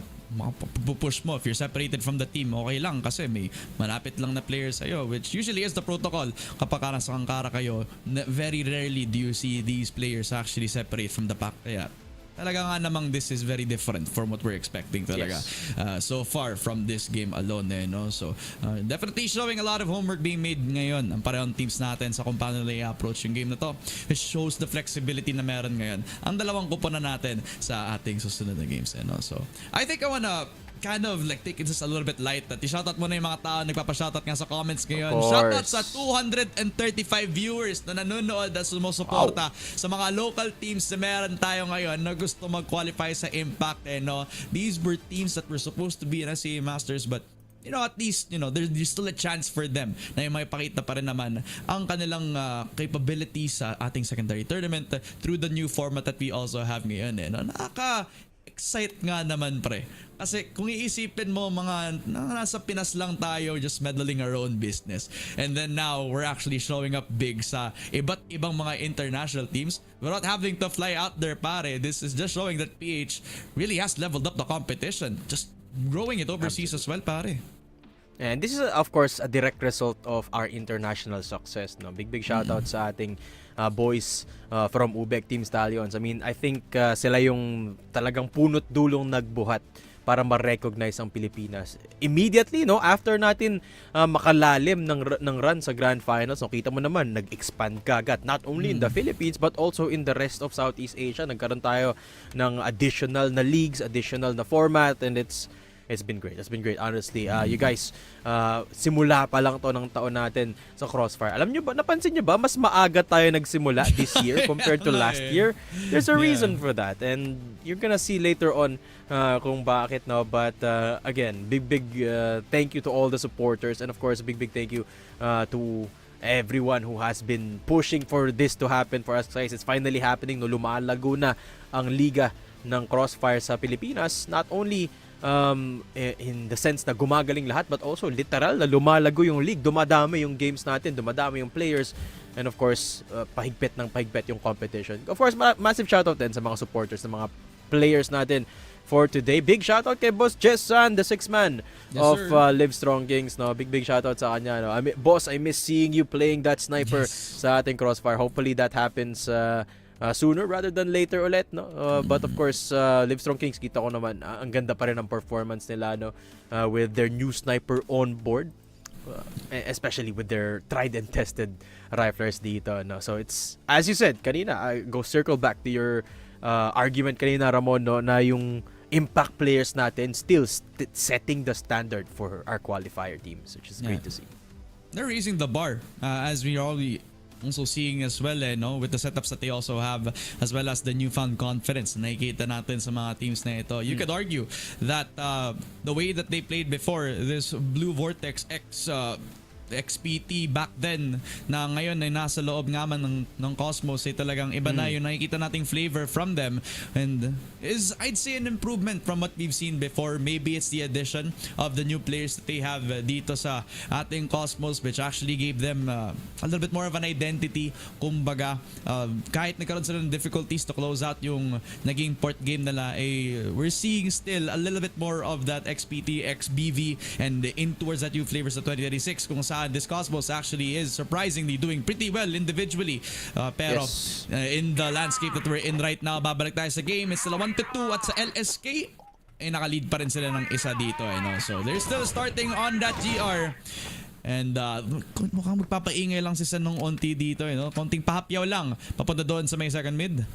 push mo. If you're separated from the team, okay lang kasi may malapit lang na players sa'yo, which usually is the protocol kapag nasa Ankara kayo. Very rarely do you see these players actually separate from the pack. Kaya talaga nga namang this is very different from what we're expecting talaga. So far from this game alone no? So definitely showing a lot of homework being made ngayon ang parehong teams natin sa kung paano nila i-approach yung game na to, which shows the flexibility na meron ngayon ang dalawang kuponan natin sa ating susunod na games no? So I think I wanna kind of like take it just a little bit light at i-shoutout mo na yung mga tao nagpapa-shoutout nga sa comments ngayon. Shoutout sa 235 viewers na nanonood at sumusuporta sa mga local teams na meron tayo ngayon na gusto mag-qualify sa Impact no? These were teams that were supposed to be in SCA Masters, but at least, there's still a chance for them na yung makipakita pa rin naman ang kanilang capabilities sa ating secondary tournament through the new format that we also have ngayon no? Excite nga naman pre. Kasi kung iisipin mo mga nasa Pinas lang tayo just meddling our own business. And then now we're actually showing up big sa iba't ibang mga international teams without having to fly out there pare. This is just showing that PH really has leveled up the competition. Just growing it overseas as well pare. And this is of course a direct result of our international success. No, big shoutout sa ating boys from Ubek Team Stallions. I mean, I think sila yung talagang punot dulong nagbuhat para ma-recognize ang Pilipinas. Immediately, no, after natin makalalim ng run sa Grand Finals, no, kita mo naman nag-expand kagad not only in the Philippines but also in the rest of Southeast Asia. Nagkaroon tayo ng additional na leagues, additional na format, and it's been great. It's been great, honestly. You guys, simula pa lang to ng taon natin sa Crossfire. Alam nyo ba, napansin nyo ba, mas maaga tayo nagsimula this year compared to last year? There's a reason for that. And you're gonna see later on kung bakit, no? But again, big thank you to all the supporters. And of course, big thank you to everyone who has been pushing for this to happen for us guys. It's finally happening. No, lumalago na ang liga ng Crossfire sa Pilipinas. Not only in the sense na gumagaling lahat but also literal na lumalago yung league, dumadami yung games natin, dumadami yung players, and of course pahigpit yung competition. Of course, massive shoutout din sa mga supporters, sa mga players natin for today. Big shoutout kay Boss Jessan, the sixth man of Livestrong Kings, no? Big shoutout sa kanya, no? Boss, I miss seeing you playing that sniper sa ating Crossfire. Hopefully that happens sooner rather than later ulit, no? But of course, Livestrong Kings, kita ko naman ang ganda pa rin ng performance nila, no? With their new sniper on board, especially with their tried and tested riflers dito, no? So it's, as you said kanina, I go circle back to your argument kanina, Ramon, no, na yung Impact players natin still setting the standard for our qualifier teams, which is great to see. They're raising the bar, as we already also seeing as well, no, with the setups that they also have, as well as the newfound confidence na nakikita natin sa mga teams na ito. You could argue that the way that they played before, this Blue Vortex X XPT back then, na ngayon ay nasa loob nga man ng Cosmos, ay talagang iba na yung nakikita nating flavor from them, and is, I'd say, an improvement from what we've seen before. Maybe it's the addition of the new players that they have dito sa ating Cosmos, which actually gave them a little bit more of an identity. Kumbaga, kahit nagkaroon sila ng difficulties to close out yung naging port game nila, we're seeing still a little bit more of that XPT, XBV, and in towards that new flavors of 2036, kung saan this Cosmos actually is surprisingly doing pretty well individually. Pero in the landscape that we're in right now, babalik tayo sa game. It's still 1-2 at sa LSK, nakalead pa rin sila ng isa dito. No? So they're still starting on that GR. And mukhang magpapaingay lang si Sen ng onti dito. No? Konting pahapyaw lang papunta doon sa may second mid.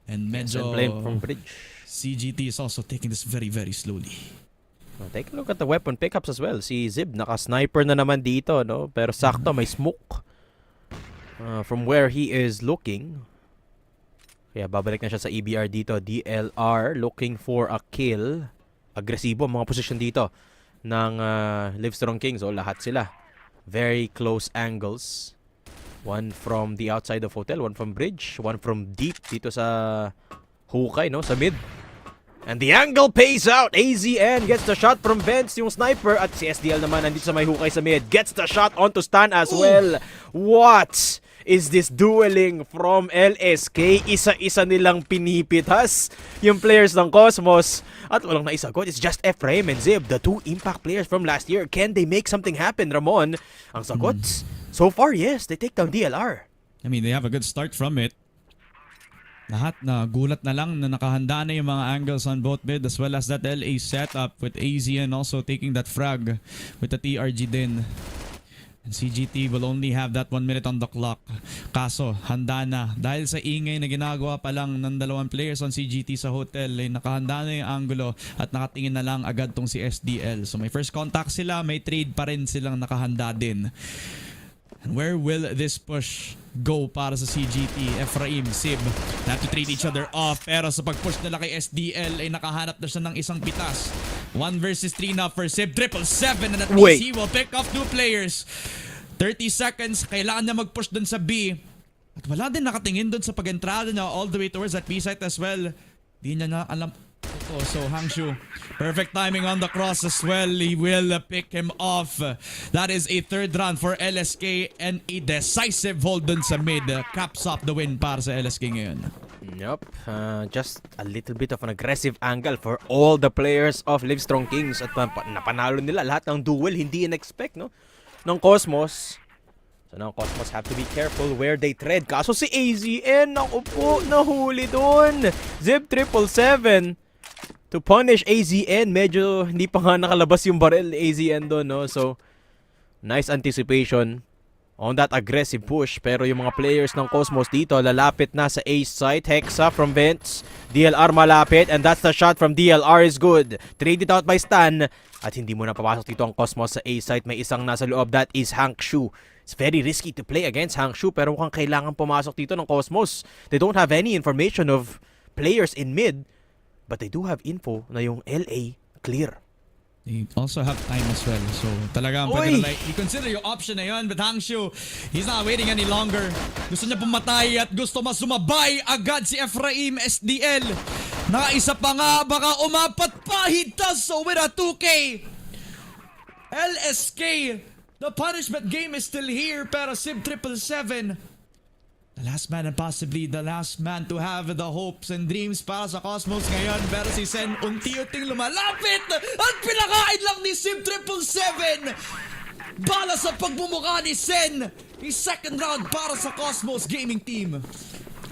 And medyo from bridge. CGT is also taking this very slowly. Take a look at the weapon pickups as well. Si Zib, naka-sniper na naman dito, no? Pero sakto, may smoke from where he is looking. Kaya babalik na siya sa EBR dito. DLR looking for a kill. Agresibo ang mga position dito ng Livestrong Kings. Lahat sila. Very close angles. One from the outside of hotel, one from bridge, one from deep dito sa hukay, no? Sa mid. And the angle pays out. AZN gets the shot from Vents, yung sniper. At si SDL naman nandito sa may hukay sa mid. Gets the shot onto Stan as well. What is this dueling from LSK? Isa-isa nilang pinipitas yung players ng Cosmos. At walang naisagot. It's just Ephraim and Zib, the two Impact players from last year. Can they make something happen, Ramon? Ang sagot, so far, yes. They take down DLR. I mean, they have a good start from it. Lahat na gulat na lang na nakahanda na yung mga angles on both mid as well as that LA setup with AZN also taking that frag with the TRG din. And CGT will only have that 1 minute on the clock. Kaso, handa na. Dahil sa ingay na ginagawa pa lang ng dalawang players on CGT sa hotel, ay nakahanda na yung angulo at nakatingin na lang agad tong si SDL. So may first contact sila, may trade pa rin silang nakahanda din. And where will this push go para sa CGT? Ephraim, Sib, have to trade each other off. Pero sa pag-push nila kay SDL ay nakahanap na siya ng isang pitas. 1 versus 3 na for Sib. 777 and at least he will pick off 2 players. 30 seconds, kailangan niya mag-push dun sa B. At wala din nakatingin dun sa pag-entrada niya all the way towards that B site as well. Di niya na alam. So Hangshu, perfect timing on the cross as well. He will pick him off. That is a 3rd round for LSK and a decisive hold dun sa mid. Caps off the win para sa LSK ngayon. Yup, just a little bit of an aggressive angle for all the players of Livestrong Kings. At napanalo nila lahat ng duel, hindi in-expect, no? Ng Cosmos. So now Cosmos have to be careful where they tread. Kaso si AZN, naku po, nahuli dun. Zeb 777 to punish AZN. Medyo hindi pa nga nakalabas yung barrel ni AZN doon, no? So, nice anticipation on that aggressive push. Pero yung mga players ng Cosmos dito, lalapit na sa A site. Hexa from Vents. DLR malapit. And that's the shot from DLR is good. Traded out by Stan. At hindi mo na papasok dito ang Cosmos sa A site. May isang nasa loob. That is Hangshu. It's very risky to play against Hangshu. Pero mukhang kailangan pumasok dito ng Cosmos. They don't have any information of players in mid. But they do have info na yung LA clear. They also have time as well. So talagang pwede na like, i-consider yung option na yun. But Hangshu, he's not waiting any longer. Gusto niya pumatay at gusto mas sumabay agad si Ephraim SDL. Nakaisa pa nga, baka umapat pa. He does so with a 2K. LSK, the punishment game is still here. Pero Sib 777, the last man and possibly the last man to have the hopes and dreams para sa Cosmos ngayon. Pero si Sen unti-unting lumalapit at pinakain lang ni Sim 777. Bala sa pagmumukha ni Sen. His 2nd round para sa Cosmos Gaming Team.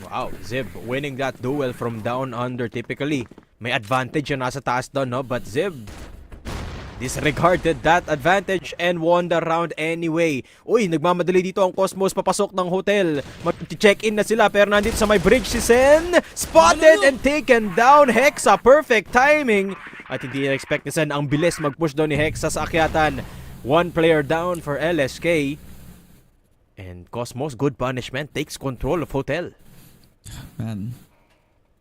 Wow, Zib winning that duel from down under. Typically, may advantage yung nasa taas doon, no? But Zib disregarded that advantage and won the round anyway. Uy, nagmamadali dito ang Cosmos papasok ng hotel. Mag-check-in na sila pero nandito sa may bridge si Sen. Spotted and taken down. Hexa, perfect timing. At hindi na-expect ni Sen ang bilis mag-push down ni Hexa sa akyatan. 1 player down for LSK. And Cosmos, good punishment, takes control of hotel. Man,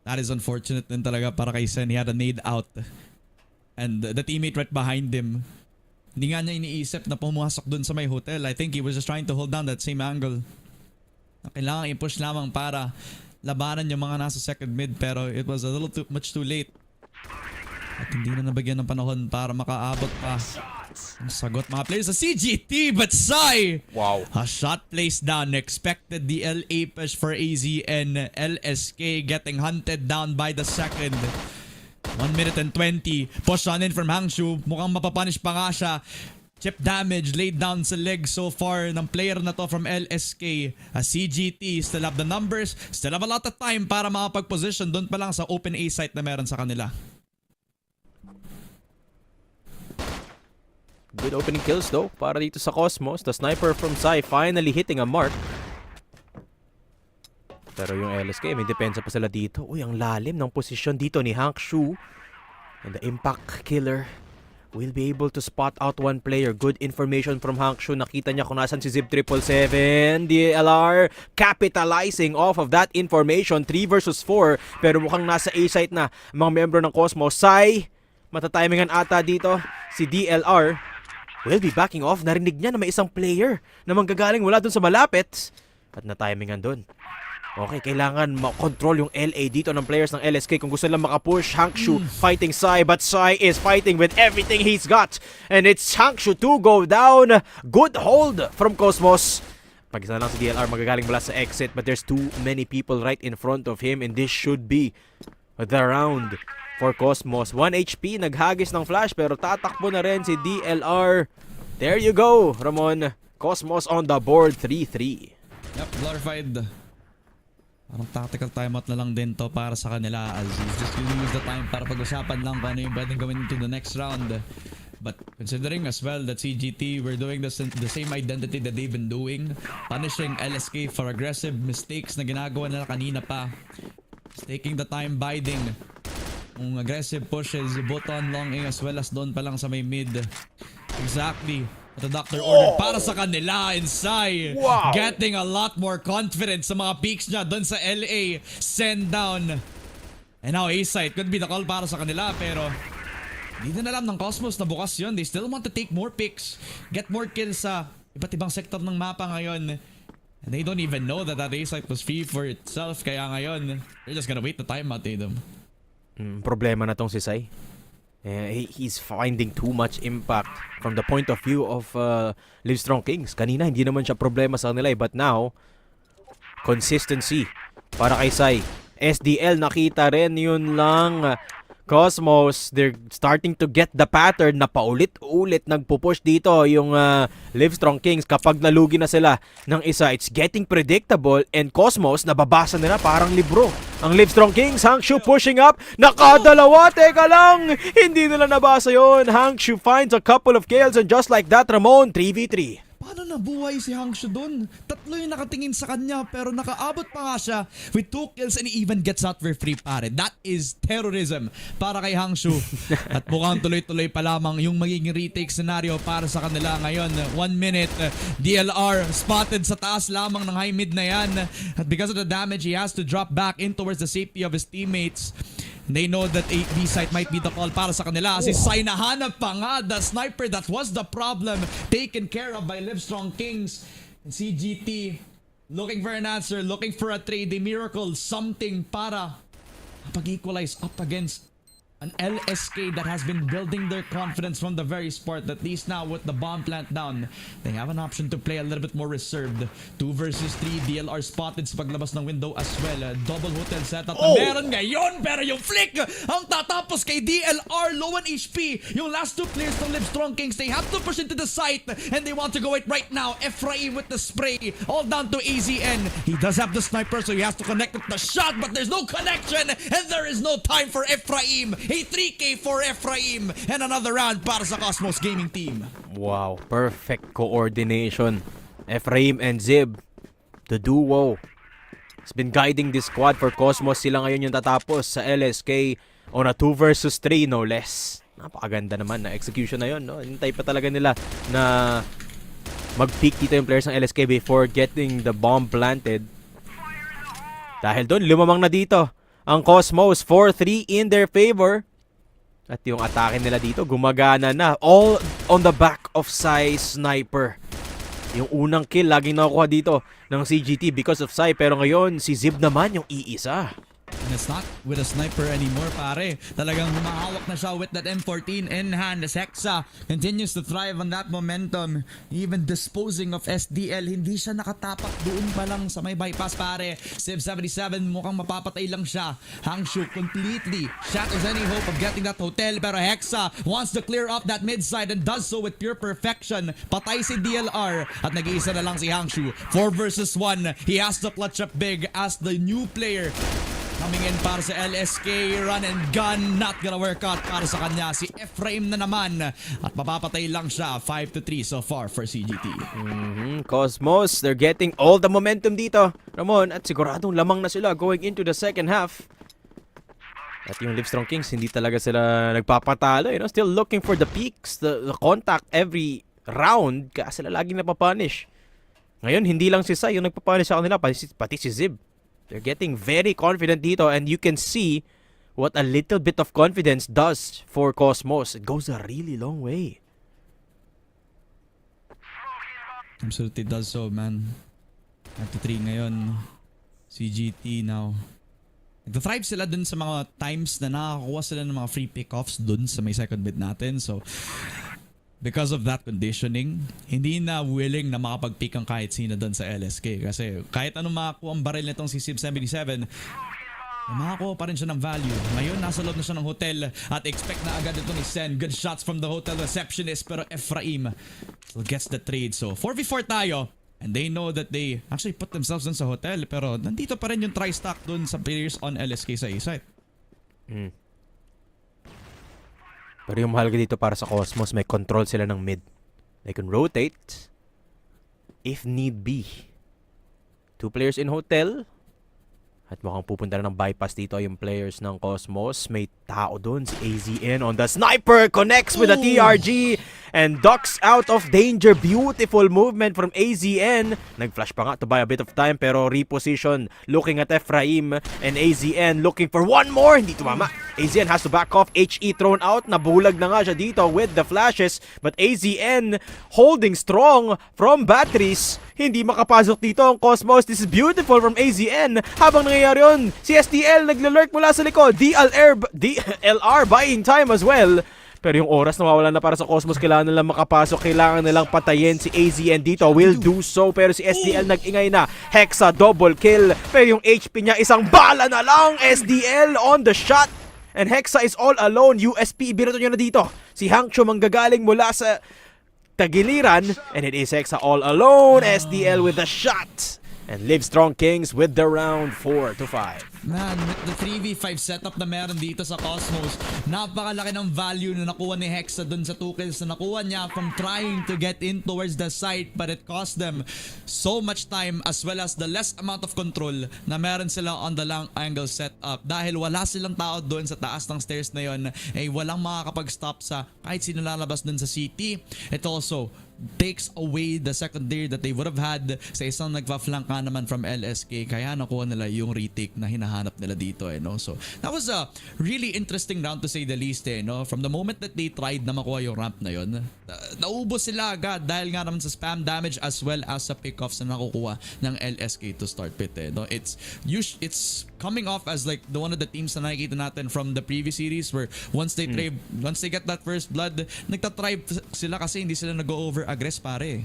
that is unfortunate din talaga para kay Sen. He had a nade out. And the teammate right behind him, hindi nga niya iniisip na pumasok dun sa may hotel. I think he was just trying to hold down that same angle. Kailangan i-push lamang para labanan yung mga nasa 2nd mid. Pero it was a little much too late. At hindi na nabagyan ng panahon para makaabot pa. Ang sagot mga players sa CGT, but Sai! Wow. A shot placed down. Expected the LA push for AZ and LSK getting hunted down by the 2nd. 1 minute and 20. Push on in from Hangshu. Mukhang mapapunish pa nga siya. Chip damage laid down sa leg so far ng player na to from LSK. CGT still have the numbers. Still have a lot of time para makapag-position doon pa lang sa open A site na meron sa kanila. Good opening kills though para dito sa Cosmos. The sniper from Sai finally hitting a mark. Pero yung LSK, may depensa pa sila dito. Uy, ang lalim ng posisyon dito ni Hangshu. And the impact killer will be able to spot out 1 player. Good information from Hangshu. Nakita niya kung nasan si Zib 777. DLR capitalizing off of that information. 3 versus 4. Pero mukhang nasa A site na mga membro ng Cosmos. Sai, matatimingan ata dito. Si DLR will be backing off. Narinig niya na may isang player na manggagaling wala dun sa malapit. At natimingan dun. Okay, kailangan makontrol yung LA dito ng players ng LSK kung gusto lang makapush. Hangshu fighting Sai, but Sai is fighting with everything he's got. And it's Hangshu to go down. Good hold from Cosmos. Mag-isa lang si DLR magagaling mula sa exit, but there's too many people right in front of him and this should be the round for Cosmos. 1 HP, naghagis ng flash pero tatakbo na rin si DLR. There you go, Ramon. Cosmos on the board, 3-3. Yep, glorified Parang tactical timeout na lang din to para sa kanila as he's just gonna use the time para pag-usapan lang kung ano yung pwedeng gawin into the next round. But considering as well that CGT were doing the same identity that they've been doing, punishing LSK for aggressive mistakes na ginagawa nila kanina pa. Just taking the time biding. Kung aggressive pushes, both on long A as well as doon pa lang sa may mid. Exactly. The doctor ordered para sa kanila inside. Wow. Getting a lot more confidence sa mga peaks niya doon sa LA. Send down. And now A-site could be the call para sa kanila pero hindi din alam ng Cosmos na bukas yun. They still want to take more picks. Get more kills sa iba't ibang sektor ng mapa ngayon. And they don't even know that A-site was free for itself. Kaya ngayon, they're just gonna wait the timeout, Tatum. Problema na tong si Sai. He's finding too much impact from the point of view of Livestrong Kings. Kanina hindi naman siya problema sa kanila but now consistency para kay Sai. SDL nakita rin yun lang. Cosmos, they're starting to get the pattern na paulit-ulit nagpupush dito yung Livestrong Kings kapag nalugi na sila ng isa. It's getting predictable and Cosmos nababasa nila parang libro. Ang Livestrong Kings, Hangshu pushing up, nakadalawa, teka lang, hindi nila nabasa yon. Hangshu finds a couple of kills and just like that, Ramon, 3v3. Paano nabuhay si Hangshu dun? Tatlo yung nakatingin sa kanya pero nakaabot pa nga siya with 2 kills and he even gets out for free pare. That is terrorism para kay Hangshu. At mukhang tuloy-tuloy pa lamang yung magiging retake scenario para sa kanila ngayon. 1 minute, DLR spotted sa taas lamang ng high mid na yan. At because of the damage, he has to drop back in towards the safety of his teammates. They know that B-site might be the call para sa kanila. Si Sai nahanap pa nga the sniper. That was the problem. Taken care of by Livestrong Kings. And CGT looking for an answer, looking for a trade, a miracle, something para pag-equalize up against an LSK that has been building their confidence from the very start. At least now with the bomb plant down, they have an option to play a little bit more reserved. 2 versus 3, DLR spotted sa paglabas ng window as well. Double hotel setup na meron ngayon, pero yung flick ang tatapos kay DLR, low on HP. Yung last 2 players ng Livestrong Kings, they have to push into the site and they want to go it right now. Ephraim with the spray, all down to AZN. He does have the sniper, so he has to connect with the shot, but there's no connection and there is no time for Ephraim. A 3K for Ephraim and another round para sa Cosmos Gaming Team. Wow, perfect coordination. Ephraim and Zib, the duo, has been guiding this squad for Cosmos. Sila ngayon yung tatapos sa LSK on a 2 versus 3 no less. Napakaganda naman na execution na yun, no? Hintay pa talaga nila na mag-peak dito yung players ng LSK before getting the bomb planted. Dahil doon, lumamang na dito ang Cosmos, 4-3 in their favor. At yung atake nila dito, gumagana na. All on the back of Sai Sniper. Yung unang kill, laging nakukuha dito ng CGT because of Sai. Pero ngayon, si Zib naman yung iisa. And it's not with a sniper anymore, pare. Talagang humahawak na siya with that M14 in hand. As Hexa continues to thrive on that momentum. Even disposing of SDL, hindi siya nakatapak doon pa lang sa may bypass, pare. Civ 77, mukhang mapapatay lang siya. Hangshu completely shatters any hope of getting that hotel. Pero Hexa wants to clear up that mid side and does so with pure perfection. Patay si DLR at nag-iisa na lang si Hangshu. 4 versus 1. He has to clutch up big as the new player. Coming in para sa LSK, run and gun, not gonna work out para sa kanya. Si Ephraim na naman at mapapatay lang siya. 5-3 so far for CGT. Cosmos, they're getting all the momentum dito, Ramon, at siguradong lamang na sila going into the second half. At yung Livestrong Kings, hindi talaga sila nagpapatalo, you know, still looking for the peaks, the contact every round, kaya sila laging napapunish. Ngayon, hindi lang si Sai yung nagpapunish sa kanila, pati si Zib. They're getting very confident dito and you can see what a little bit of confidence does for Cosmos. It goes a really long way. Absolutely does so, man. 5-3 ngayon. CGT now. Nag-thrive sila dun sa mga times na nakakuha sila ng mga free pick-offs dun sa may second bid natin. So, because of that conditioning, hindi na willing na makapag-pick ang kahit sino doon sa LSK. Kasi kahit anong makakuha ang baril nitong si Civ 77, makakuha pa rin siya ng value. Ngayon, nasa loob na siya ng hotel at expect na agad ito ni Sen. Good shots from the hotel receptionist, pero Ephraim still gets the trade. So, 4v4 tayo. And they know that they actually put themselves dun sa hotel. Pero nandito pa rin yung tri-stack dun sa players on LSK sa A-site. Pero yung mahalaga dito para sa Cosmos, may control sila ng mid. They can rotate if need be. 2 players in hotel. At mukhang pupunta na ng bypass dito yung players ng Cosmos. May tao doon, si AZN on the sniper. Connects with the TRG and ducks out of danger. Beautiful movement from AZN. Nag-flash pa nga to buy a bit of time pero reposition. Looking at Ephraim and AZN looking for one more. Hindi tumama. AZN has to back off. HE thrown out. Nabulag na nga siya dito with the flashes. But AZN holding strong from batteries. Hindi makapasok dito ang Cosmos. This is beautiful from AZN. Habang nangyayari yun, si STL naglalurk mula sa likod. DLR buying time as well. Pero yung oras na mawala na para sa Cosmos, kailangan nilang makapasok. Kailangan nilang patayin si AZN dito. Will do so. Pero si STL nag-ingay na. Hexa, double kill. Pero yung HP niya, isang bala na lang. STL on the shot. And Hexa is all alone. USP, ibinato nyo na dito. Si Hangcho manggagaling mula sa tagiliran. And it is Hexa all alone. SDL with the shot. And LiveStrong Kings with the round 4-5. Man, the 3v5 setup na meron dito sa Cosmos, napakalaki ng value na nakuha ni Hexa dun sa 2 kills na nakuha niya from trying to get in towards the site, but it cost them so much time as well as the less amount of control na meron sila on the long angle setup. Dahil wala silang tao doon sa taas ng stairs na yon, walang makakapag-stop sa kahit sino lalabas dun sa city. It also takes away the secondary that they would have had sa isang nagpa-flank nga naman from LSK, kaya nakuha nila yung retake na hinahanap nila dito no? So that was a really interesting round to say the least no? From the moment that they tried na makuha yung ramp na yon, naubos sila agad dahil nga naman sa spam damage as well as sa pickoffs na nakukuha ng LSK to start with no? It's coming off as like one of the teams na nakikita natin from the previous series where once they get that first blood, nagtatribe sila kasi hindi sila nag-over aggress pare.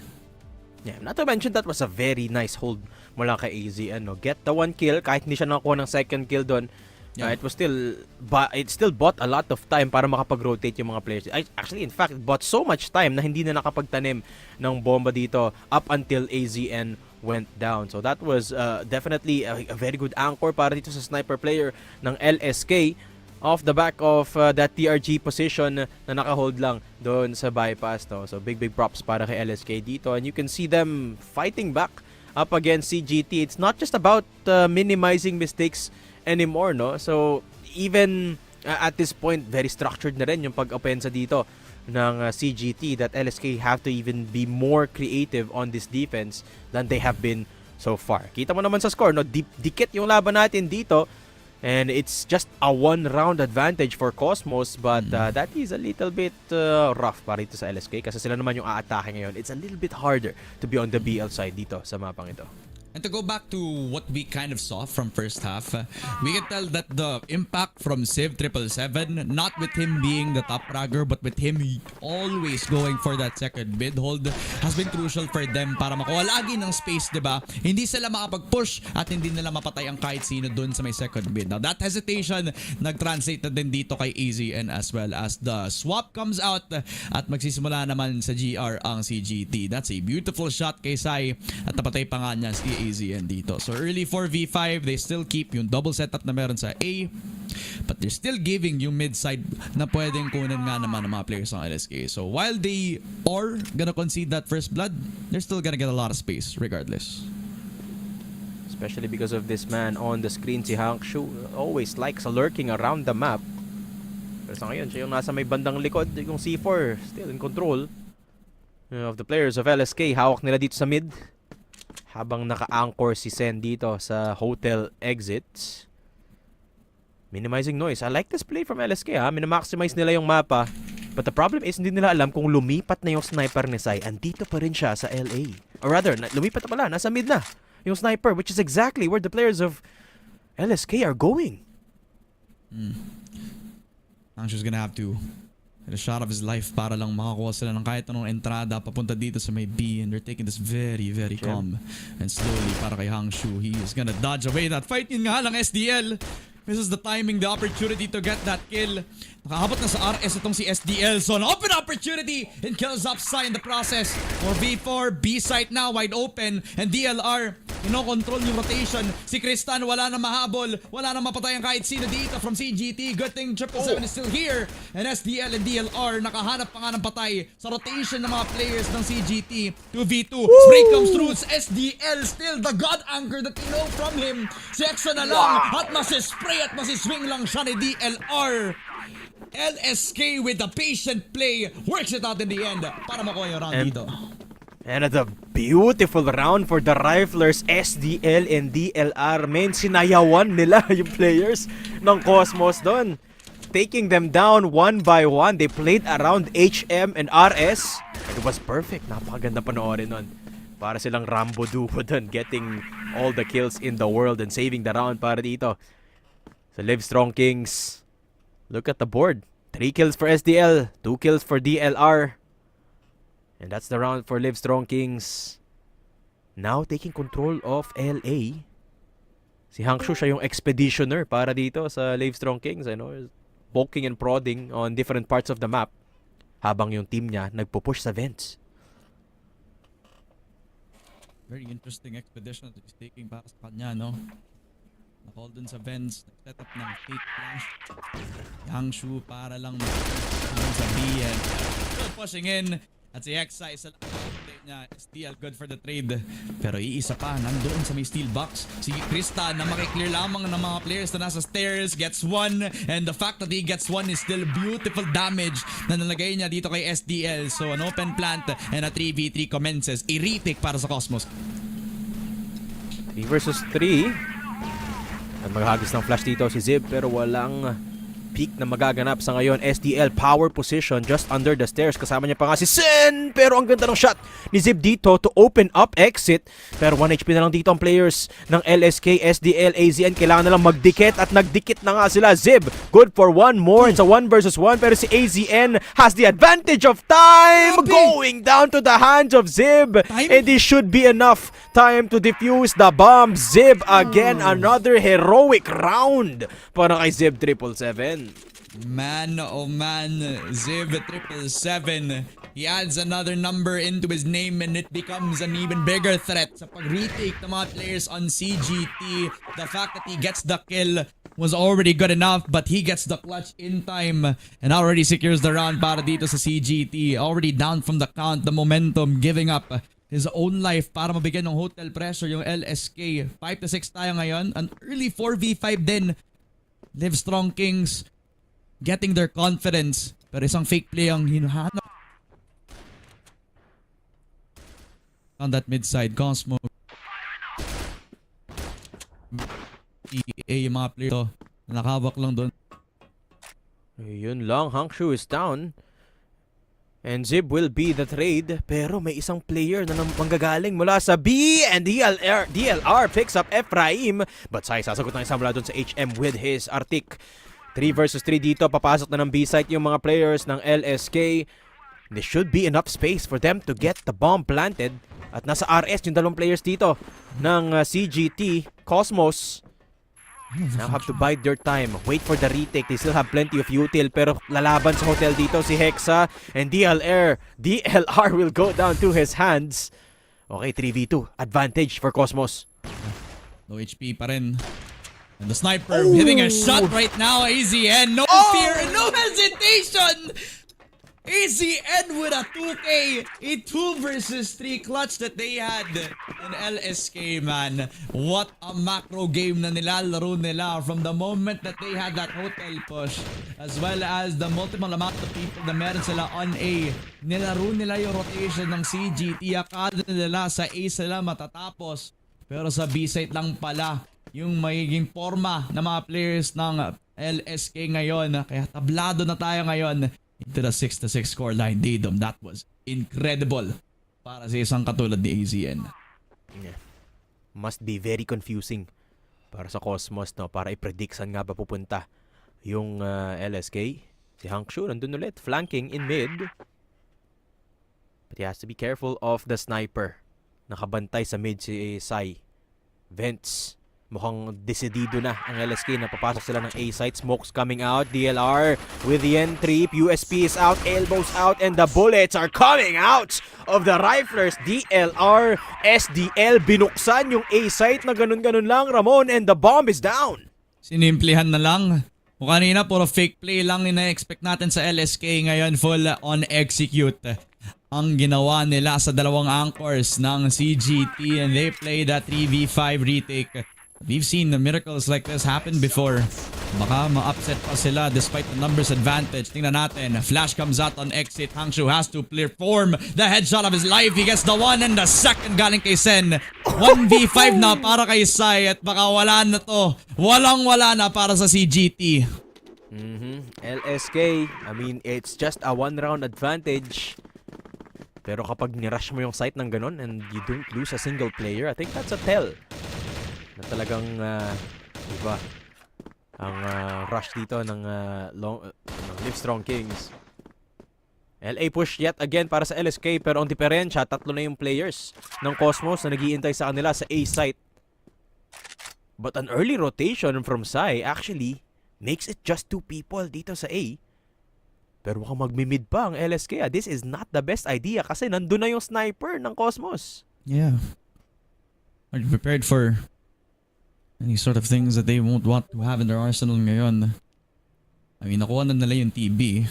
Yeah, not to mention that was a very nice hold mula kay AZ. Get the 1 kill kahit hindi siya nakakuha ng second kill doon. Yeah. It still bought a lot of time para makapag-rotate yung mga players. Actually, in fact, it bought so much time na hindi na nakapagtanim ng bomba dito up until AZN went down. So that was definitely a very good anchor para dito sa sniper player ng LSK. Off the back of that TRG position na nakahold lang doon sa bypass. So big props para kay LSK dito. And you can see them fighting back up against CGT. It's not just about minimizing mistakes anymore. No? So even at this point, very structured na rin yung pag-opensa dito ng CGT, that LSK have to even be more creative on this defense than they have been so far. Kita mo naman sa score, no? Dikit yung laban natin dito. And it's just a 1-round advantage for Cosmos, but that is a little bit rough para dito sa LSK kasi sila naman yung aatake ngayon. It's a little bit harder to be on the BL side dito sa mapang ito. And to go back to what we kind of saw from first half, we can tell that the impact from CEBU 777, not with him being the top fragger, but with him always going for that second mid hold, has been crucial for them para makuha lagi ng space, diba? Hindi sila makapag-push at hindi nila mapatay ang kahit sino dun sa may second mid. Now that hesitation, nag-translate na din dito kay AZN as well as the swap comes out at magsisimula naman sa GR ang CGT. That's a beautiful shot kay Sai at napatay pa nga niya si AZN dito. So early 4v5, they still keep yung double setup na meron sa A, but they're still giving yung mid side na pwedeng kunin nga naman ng mga players ng LSK. So while they are gonna concede that first blood, they're still gonna get a lot of space regardless. Especially because of this man on the screen, si Hank Shu always likes lurking around the map. Pero sa ngayon, siya yung nasa may bandang likod, yung C4 still in control of the players of LSK. Hawak nila dito sa mid habang naka-anchor si Sen dito sa hotel exits. Minimizing noise. I like this play from LSK Minamaximize nila yung mapa. But the problem is, hindi nila alam kung lumipat na yung sniper ni Sai. Andito pa rin siya sa LA. Or rather, lumipat na pala. Nasa mid na yung sniper, which is exactly where the players of LSK are going. Angsh's gonna have to get a shot of his life para lang makakuha sila ng kahit anong entrada papunta dito sa may B, and they're taking this very, very calm and slowly para kay Hangshu. He is gonna dodge away that fight. Yun nga lang SDL. This is the timing, the opportunity to get that kill. Nakahabot na sa RS itong si SDL. So, an open opportunity and kills upside in the process. For V4, B-site now wide open. And DLR, control yung rotation. Si Kristan, wala na mahabol. Wala na mapatayan kahit sino dito from CGT. Good thing 777 is still here. And SDL and DLR, nakahanap pa nga ng patay sa rotation ng mga players ng CGT. 2v2. Spray comes through. It's SDL, still the god anchor that we know from him. Si Hexa na lang. At masispray at masiswing lang siya ni DLR. LSK with the patient play works it out in the end para makuha yung round dito. And it's a beautiful round for the Riflers, SDL and DLR. Men, sinayawan nila yung players ng Cosmos doon. Taking them down one by one. They played around HM and RS. It was perfect. Napakaganda panoorin nun. Para silang Rambo duo doon. Getting all the kills in the world and saving the round para dito. So Livestrong Kings. Look at the board. 3 kills for SDL, 2 kills for DLR. And that's the round for Livestrong Kings. Now taking control of LA. Si Hangshu siya yung expeditioner para dito sa Livestrong Kings. Poking and prodding on different parts of the map. Habang yung team niya nagpo-push sa vents. Very interesting expedition that he's taking para sa kanya, no? Na-hold dun sa vents, nag-set up ng fake flash. Yangshu para lang sa BN. Still pushing in. At si Hexa isa lang niya. STL good for the trade. Pero iisa pa, nandoon sa may steel box. Si Krista na makiklear lamang ng mga players na nasa stairs gets one. And the fact that he gets one is still beautiful damage na nalagay niya dito kay SDL. So an open plant and a 3v3 commences. I-retake para sa Cosmos. 3 versus 3. At maghagis ng flash dito si Zib pero walang peak na magaganap sa ngayon. SDL power position just under the stairs. Kasama niya pa nga si Sen. Pero ang ganda ng shot ni Zib dito to open up exit. Pero 1 HP na lang dito ang players ng LSK, SDL, AZN. Kailangan na lang magdikit at nagdikit na nga sila. Zib good for one more. It's a 1 versus 1 pero si AZN has the advantage of time. Going down to the hands of Zib. And this should be enough time to defuse the bomb. Zib again, another heroic round para kay Zib 777. Man, oh man, Ziv 777. He adds another number into his name and it becomes an even bigger threat sa pag-retake ng mga players on CGT. The fact that he gets the kill was already good enough, but he gets the clutch in time and already secures the round para dito sa CGT. Already down from the count, the momentum, giving up his own life para mabigyan ng hotel pressure yung LSK. 5-6 tayo ngayon. An early 4v5 din. Livestrong Kings getting their confidence. Pero isang fake play ang hinuhanap. On that mid-side, Cosmo. Yung mga player to. Nakawak lang doon. Yun lang, Hangshu is down. And Zib will be the trade. Pero may isang player na manggagaling mula sa B. And DLR picks up Ephraim. But sasagot na isang mula doon sa HM with his Arctic. 3 versus 3 dito. Papasok na ng B-site yung mga players ng LSK. There should be enough space for them to get the bomb planted. At nasa RS yung dalawang players dito ng CGT. Cosmos now have to bide their time. Wait for the retake. They still have plenty of util. Pero lalaban sa hotel dito si Hexa. And DLR will go down to his hands. Okay, 3v2. Advantage for Cosmos. No HP pa rin. And the sniper hitting a shot right now. AZN, no fear, no hesitation. AZN with a 2K, a 2 versus 3 clutch that they had in LSK, man. What a macro game na nilalaro nila from the moment that they had that hotel push, as well as the multiple amount of people na meron sila on A. Nilaro nila yung rotation ng CGT. Akala nila sa A sila matatapos, pero sa B site lang pala yung magiging forma ng mga players ng LSK ngayon. Kaya tablado na tayo ngayon into the 6-6 scoreline. Didom, that was incredible para sa isang katulad ni AZN. Yeah. Must be very confusing para sa Cosmos, no? Para i-predict saan nga ba pupunta yung LSK. Si Hangshu nandun ulit, flanking in mid. But he has to be careful of the sniper. Nakabantay sa mid si Sai. Vents. mukhang desidido na ang LSK na papasok sila ng A site. Smokes coming out. DLR with the entry. USP is out. Elbows out. And the bullets are coming out of the riflers. DLR, SDL. Binuksan yung A site na ganun-ganun lang, Ramon. And the bomb is down. Sinimplihan na lang. Kung kanina, puro fake play lang ina-expect natin sa LSK. Ngayon, full on execute ang ginawa nila sa dalawang anchors ng CGT, and they played a 3v5 retake. We've seen miracles like this happen before. Baka ma-upset pa sila despite the numbers advantage. Tingnan natin. Flash comes out on exit. Hangshu has to perform the headshot of his life. He gets the one and the second galing kay Sen. 1v5 na para kay Sai at baka wala na to. Walang-wala na para sa CGT. LSK, I mean, it's just a one-round advantage. Pero kapag nirush mo yung site ng ganun and you don't lose a single player, I think that's a tell na talagang iba ang rush dito ng LiveStrong Kings. LA push yet again para sa LSK, pero ang diferensya, 3 na yung players ng Cosmos na naghihintay sa kanila sa A site. But an early rotation from Sai actually makes it just 2 people dito sa A. Pero mukhang magmimid pa ang LSK. This is not the best idea kasi nandun na yung sniper ng Cosmos. Yeah. Are you prepared for any sort of things that they won't want to have in their arsenal ngayon? I mean, nakuha na nila yung TB.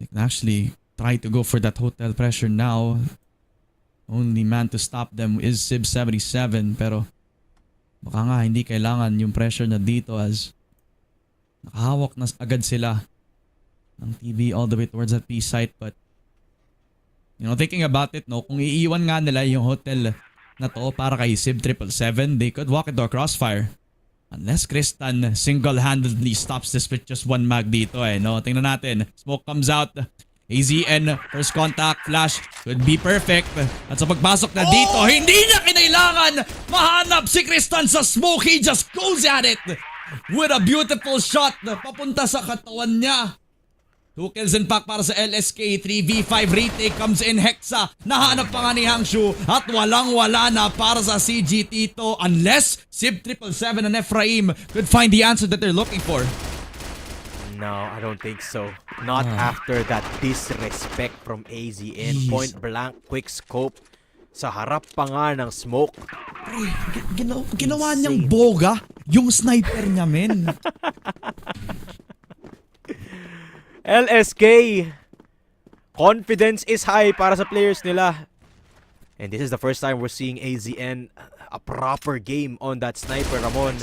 They can actually try to go for that hotel pressure now. Only man to stop them is CEBU 77, pero baka nga hindi kailangan yung pressure na dito as nakahawak na agad sila ng TB all the way towards that P site. But you know, thinking about it, no, kung iiwan nga nila yung hotel na to para kay CEBU 777, they could walk into a crossfire. Unless Kristan single-handedly stops this with just 1 mag dito no. Tingnan natin. Smoke comes out. AZN, first contact, flash, could be perfect. At sa pagpasok na dito, hindi na kinailangan mahanap si Kristan sa smoke. He just goes at it with a beautiful shot papunta sa katawan niya. 2 kills in pack para sa LSK. 3v5 retake comes in. Hexa, nahanap pa nga ni Hangshu. At walang-wala na para sa CGT to unless CEBU 777 and Ephraim could find the answer that they're looking for. No, I don't think so. Not after that disrespect from AZN. Point blank, quick scope. Sa harap pa nga ng smoke. Ginawa niyang boga yung sniper niya, men. LSK, confidence is high para sa players nila. And this is the first time we're seeing AZN a proper game on that sniper, Ramon.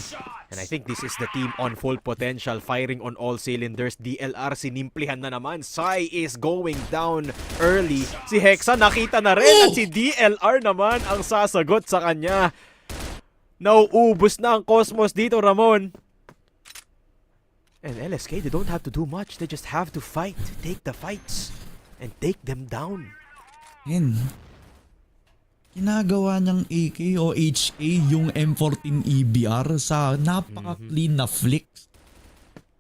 And I think this is the team on full potential, firing on all cylinders. DLR sinimplihan na naman. Sai is going down early. Si Hexa nakita na rin at si DLR naman ang sasagot sa kanya. Nauubos na ang Cosmos dito, Ramon. And LSK, they don't have to do much. They just have to fight, take the fights, and take them down. Yan. Ginagawa niyang AK o HK yung M14 EBR sa napaka-clean na flicks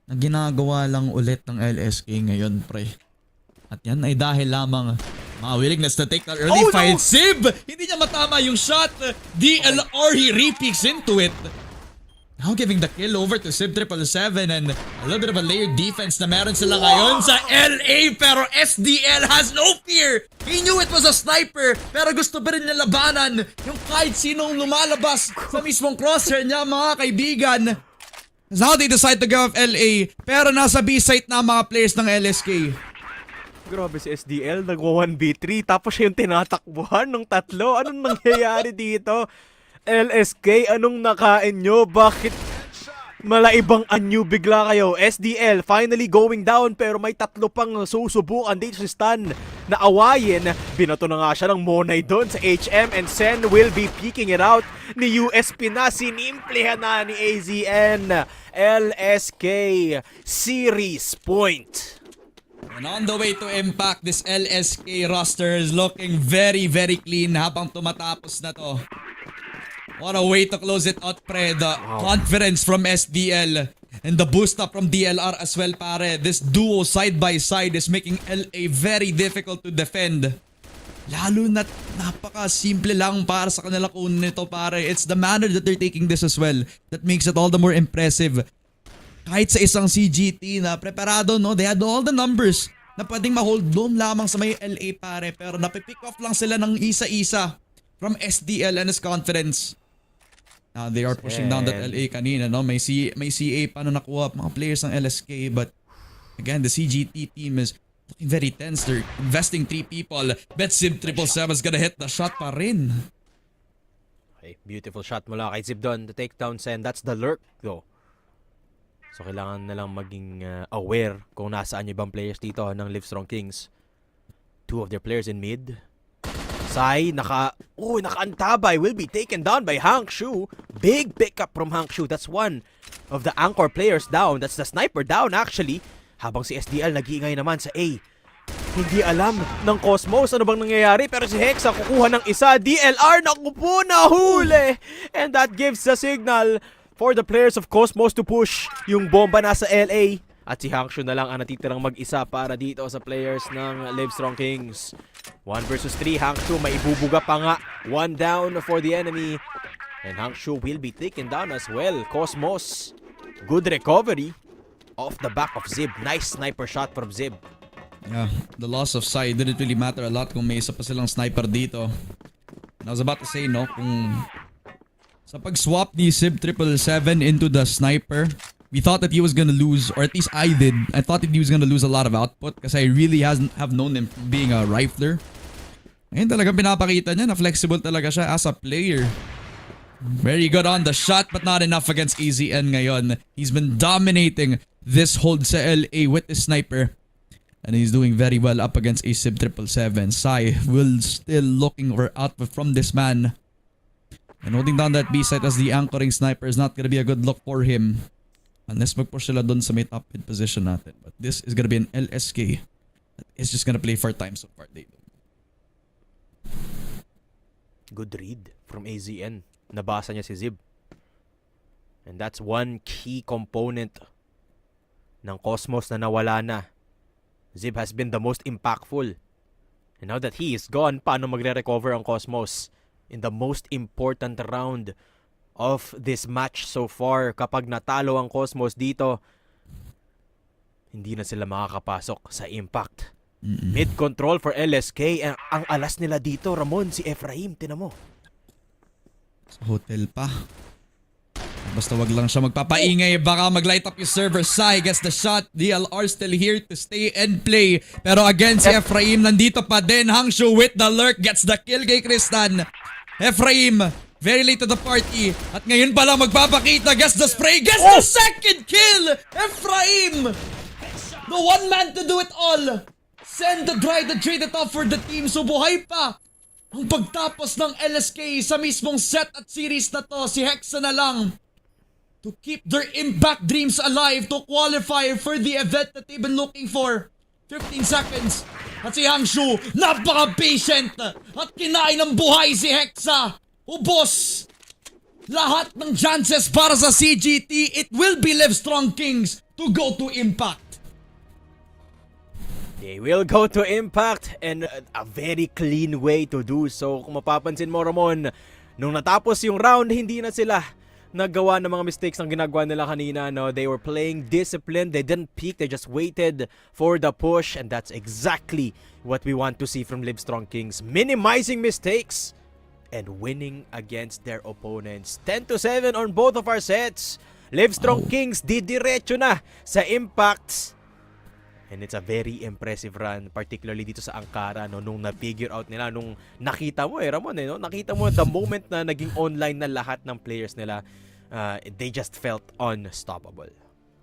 na ginagawa lang ulit ng LSK ngayon, pre. At yan ay dahil lamang mga willingness to take that early fight. CEBU! Hindi niya matama yung shot. DLR, he re-peeks into it. Now giving the kill over to CEBU 777 and a little bit of a layered defense na meron sila ngayon sa LA, pero SDL has no fear. He knew it was a sniper pero gusto pa rin niya labanan yung kahit sinong lumalabas sa mismong crosshair niya, mga kaibigan. Now they decide to go off LA pero nasa B site na mga players ng LSK. Grabe si SDL, nagwa 1v3 tapos siya yung tinatakbuhan ng 3. Anong nangyayari dito? LSK, anong nakain nyo? Bakit malaibang anyo bigla kayo? SDL finally going down pero may 3 pang susubukan dito si Stan na awayin. Binato na nga siya ng Monay doon sa HM and Sen will be peeking it out ni USP na. Sinimplihan na ni AZN. LSK series point. And on the way to impact, this LSK roster is looking very, very clean habang tumatapos na to. What a way to close it out, pre. The confidence from SDL and the boost up from DLR as well, pare. This duo side by side is making LA very difficult to defend. Lalo na napaka-simple lang para sa kanila kunin nito, pare. It's the manner that they're taking this as well that makes it all the more impressive. Kahit sa isang CGT na preparado, no, they had all the numbers na pwedeng ma-hold doon lamang sa may LA, pare. Pero napipick off lang sila ng isa-isa from SDL and his confidence. Now they are pushing down that LA kanina, no? May CA pa na nakuha mga players ng LSK, but again, the CGT team is looking very tense. They're investing 3 people. BetSib 777 is gonna hit the shot pa rin. Okay, beautiful shot mula kay Zib doon. The takedown send. That's the lurk though. So kailangan na lang maging aware kung nasaan yung ibang players dito ng Livestrong Kings. 2 of their players in mid. Sai, nakaantabay, will be taken down by Hank Shu. Big pickup from Hank Shu. That's one of the anchor players down. That's the sniper down actually. Habang si SDL nag-iingay naman sa A. Hindi alam ng Cosmos ano bang nangyayari, pero si Hexa kukuha ng isa. DLR nakupo na huli. And that gives the signal for the players of Cosmos to push. Yung bomba nasa LA. At si Hangshu na lang ang natitirang mag-isa para dito sa players ng Livestrong Kings. 1 versus 3. Hangshu maibubuga pa nga. 1 down for the enemy. And Hangshu will be taken down as well. Cosmos, good recovery off the back of Zib. Nice sniper shot from Zib. Yeah, the loss of sight didn't really matter a lot kung may isa pa silang sniper dito. And I was about to say, no, kung sa pag-swap ni Ceb 777 into the sniper, we thought that he was gonna lose, or at least I did. I thought that he was gonna lose a lot of output because I really have known him being a rifler. Ngayon talagang pinapakita niya na flexible talaga siya as a player. Very good on the shot but not enough against AZN ngayon. He's been dominating this hold sa LA with the sniper. And he's doing very well up against a Ceb 777. Sai will still looking for output from this man. And holding down that B site as the anchoring sniper is not gonna be a good look for him. Unless mag-push sila dun sa may top mid position natin. But this is gonna be an LSK that is just gonna play for time so far. Good read from AZN. Nabasa niya si Zib. And that's one key component ng Cosmos na nawala na. Zib has been the most impactful. And now that he is gone, paano magre-recover ang Cosmos in the most important round of this match so far? Kapag natalo ang Cosmos dito, hindi na sila makakapasok sa impact. Mid-control for LSK. Ang alas nila dito, Ramon, si Ephraim, tinan mo. Sa hotel pa. Basta wag lang siya magpapaingay, baka mag-light up yung server. Sai gets the shot. DLR still here to stay and play. Pero again, si Ephraim nandito pa din. Hangshu with the lurk gets the kill kay Kristan. Ephraim, very late to the party. At ngayon pa lang magpapakita. Gets the spray. Gets the second kill. Ephraim, the one man to do it all. Send the dry the trade it off for the team. So buhay pa ang pagtapos ng LSK sa mismong set at series na to. Si Hexa na lang to keep their impact dreams alive, to qualify for the event that they've been looking for. 15 seconds. At si Hangshu, napaka-patient. At kinain ng buhay si Hexa. Ubos lahat ng chances para sa CGT. It will be Livestrong Kings to go to impact. They will go to impact, and a very clean way to do so. Kung mapapansin mo, Ramon, nung natapos yung round, hindi na sila nagawa ng mga mistakes na ginagawa nila kanina. No? They were playing disciplined. They didn't peek. They just waited for the push, and that's exactly what we want to see from Livestrong Kings. Minimizing mistakes and winning against their opponents. 10-7 on both of our sets. Livestrong Kings didiretso na sa impacts. And it's a very impressive run, particularly dito sa Ankara, no, nung na-figure out nila, nung nakita mo Ramon, no? Nakita mo the moment na naging online na lahat ng players nila, they just felt unstoppable.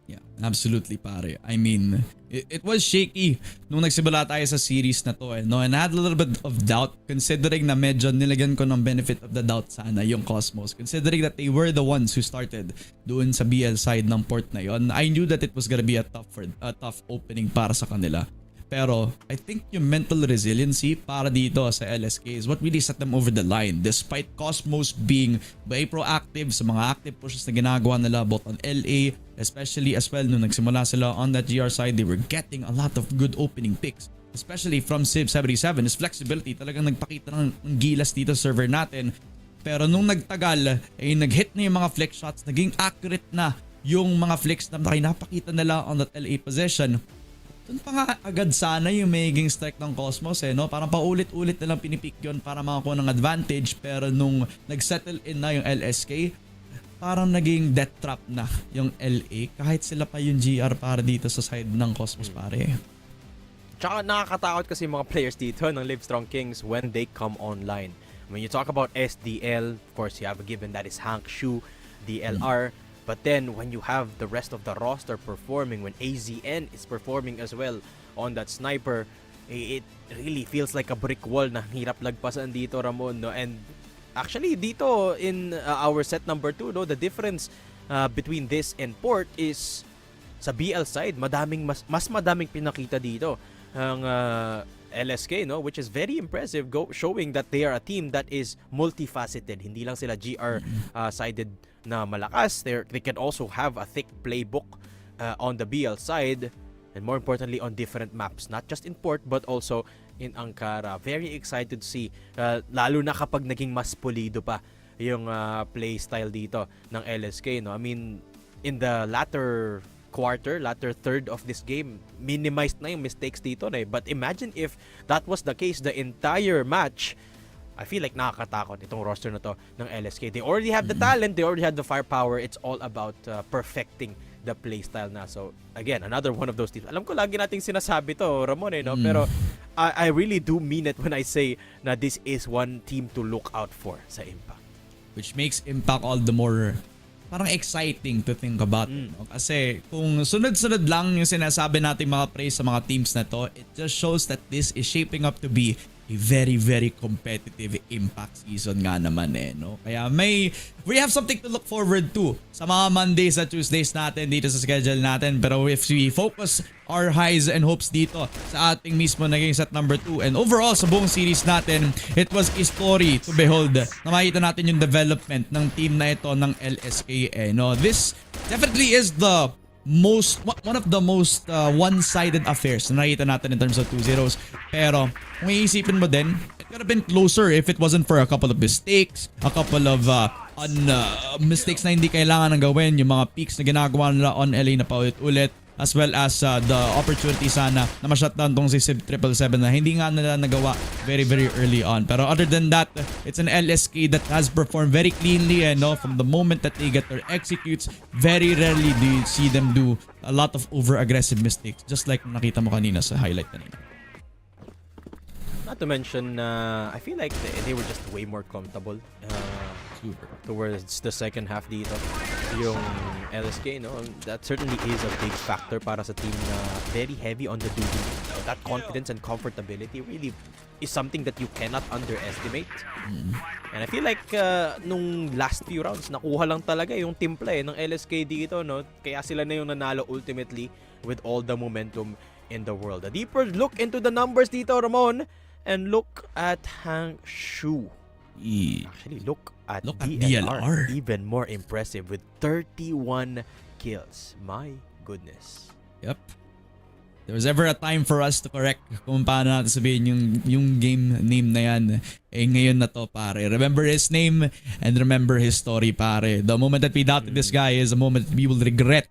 Yeah, absolutely, pare. I mean, it was shaky nung nagsimula tayo sa series na to, no? And I had a little bit of doubt considering na medyo nilagyan ko ng benefit of the doubt sana yung Cosmos. Considering that they were the ones who started doon sa BL side ng port na yon. I knew that it was gonna be a tough opening para sa kanila. Pero I think yung mental resiliency para dito sa LSK is what really set them over the line. Despite Cosmos being very proactive sa mga active pushes na ginagawa nila both on LA, especially as well nung nagsimula sila on that GR side, they were getting a lot of good opening picks. especially from CEB77, is flexibility. Talagang nagpakita ng gilas dito sa server natin. Pero nung nagtagal, nag-hit na yung mga flick shots, naging accurate na yung mga flicks na napakita nila on that LA position. Doon pa nga agad sana yung magiging strike ng Cosmos no? Parang paulit-ulit na lang pinipick yun para makakuha ng advantage. Pero nung nag-settle in na yung LSK, parang naging death trap na yung LA kahit sila pa yung GR para dito sa side ng Cosmos pare. Tsaka nakakatakot kasi mga players dito ng Livestrong Kings when they come online. When you talk about SDL, of course you have a given that is Hank Shu, DLR. But then when you have the rest of the roster performing, when AZN is performing as well on that sniper, it really feels like a brick wall na hirap lagpasan dito, Ramon. No? And actually dito in our set number 2, no, the difference between this and Port is sa BL side, mas madaming pinakita dito ang LSK, no, which is very impressive, showing that they are a team that is multifaceted. Hindi lang sila GR sided na malakas. They can also have a thick playbook on the BL side, and more importantly on different maps, not just in Port but also in Ankara. Very excited to see, lalo na kapag naging mas pulido pa yung play style dito ng LSK, no. I mean, in the latter third of this game, minimized na yung mistakes dito na. But imagine if that was the case the entire match. I feel like nakakatakot itong roster na to ng LSK. They already have the talent, they already have the firepower. It's all about perfecting the playstyle na. So again, another one of those teams. Alam ko lagi nating sinasabi to, Ramon, no? Pero I really do mean it when I say na this is one team to look out for sa Impact. Which makes Impact all the more parang exciting to think about. No? Kasi kung sunod-sunod lang yung sinasabi natin mga praise sa mga teams na to, it just shows that this is shaping up to be a very, very competitive Impact season nga naman no? Kaya we have something to look forward to sa mga Mondays at Tuesdays natin dito sa schedule natin. Pero if we focus our highs and hopes dito sa ating mismo naging set number 2 and overall sa buong series natin, it was a story to behold na makita natin yung development ng team na ito ng LSK no? This definitely is one of the most one-sided affairs na nakita natin in terms of 2-0s. Pero kung iisipin mo din, it could have been closer if it wasn't for a couple of mistakes, a couple of mistakes na hindi kailangan ng gawin, yung mga peaks na ginagawa nila on LA na paulit-ulit, as well as the opportunity sana na ma-shutdown tong si CEB77 na hindi nga nila nagawa very, very early on. Pero other than that, it's an LSK that has performed very cleanly from the moment that they get their executes. Very rarely do you see them do a lot of over-aggressive mistakes, just like nakita mo kanina sa highlight kanina. Not to mention, I feel like they were just way more comfortable towards the second half dito. Yung LSK, no, that certainly is a big factor para sa team na very heavy on the duty. That confidence and comfortability really is something that you cannot underestimate. And I feel like nung last few rounds, nakuha lang talaga yung timpla ng LSK dito, no? Kaya sila na yung nanalo ultimately with all the momentum in the world. A deeper look into the numbers dito, Ramon, and look at Hank Shu. Actually, look at DLR. Even more impressive with 31 kills. My goodness. Yep. There was ever a time for us to correct kung paano natin sabihin yung game name na yan. Ngayon na to, pare. Remember his name and remember his story, pare. The moment that we doubted this guy is the moment that we will regret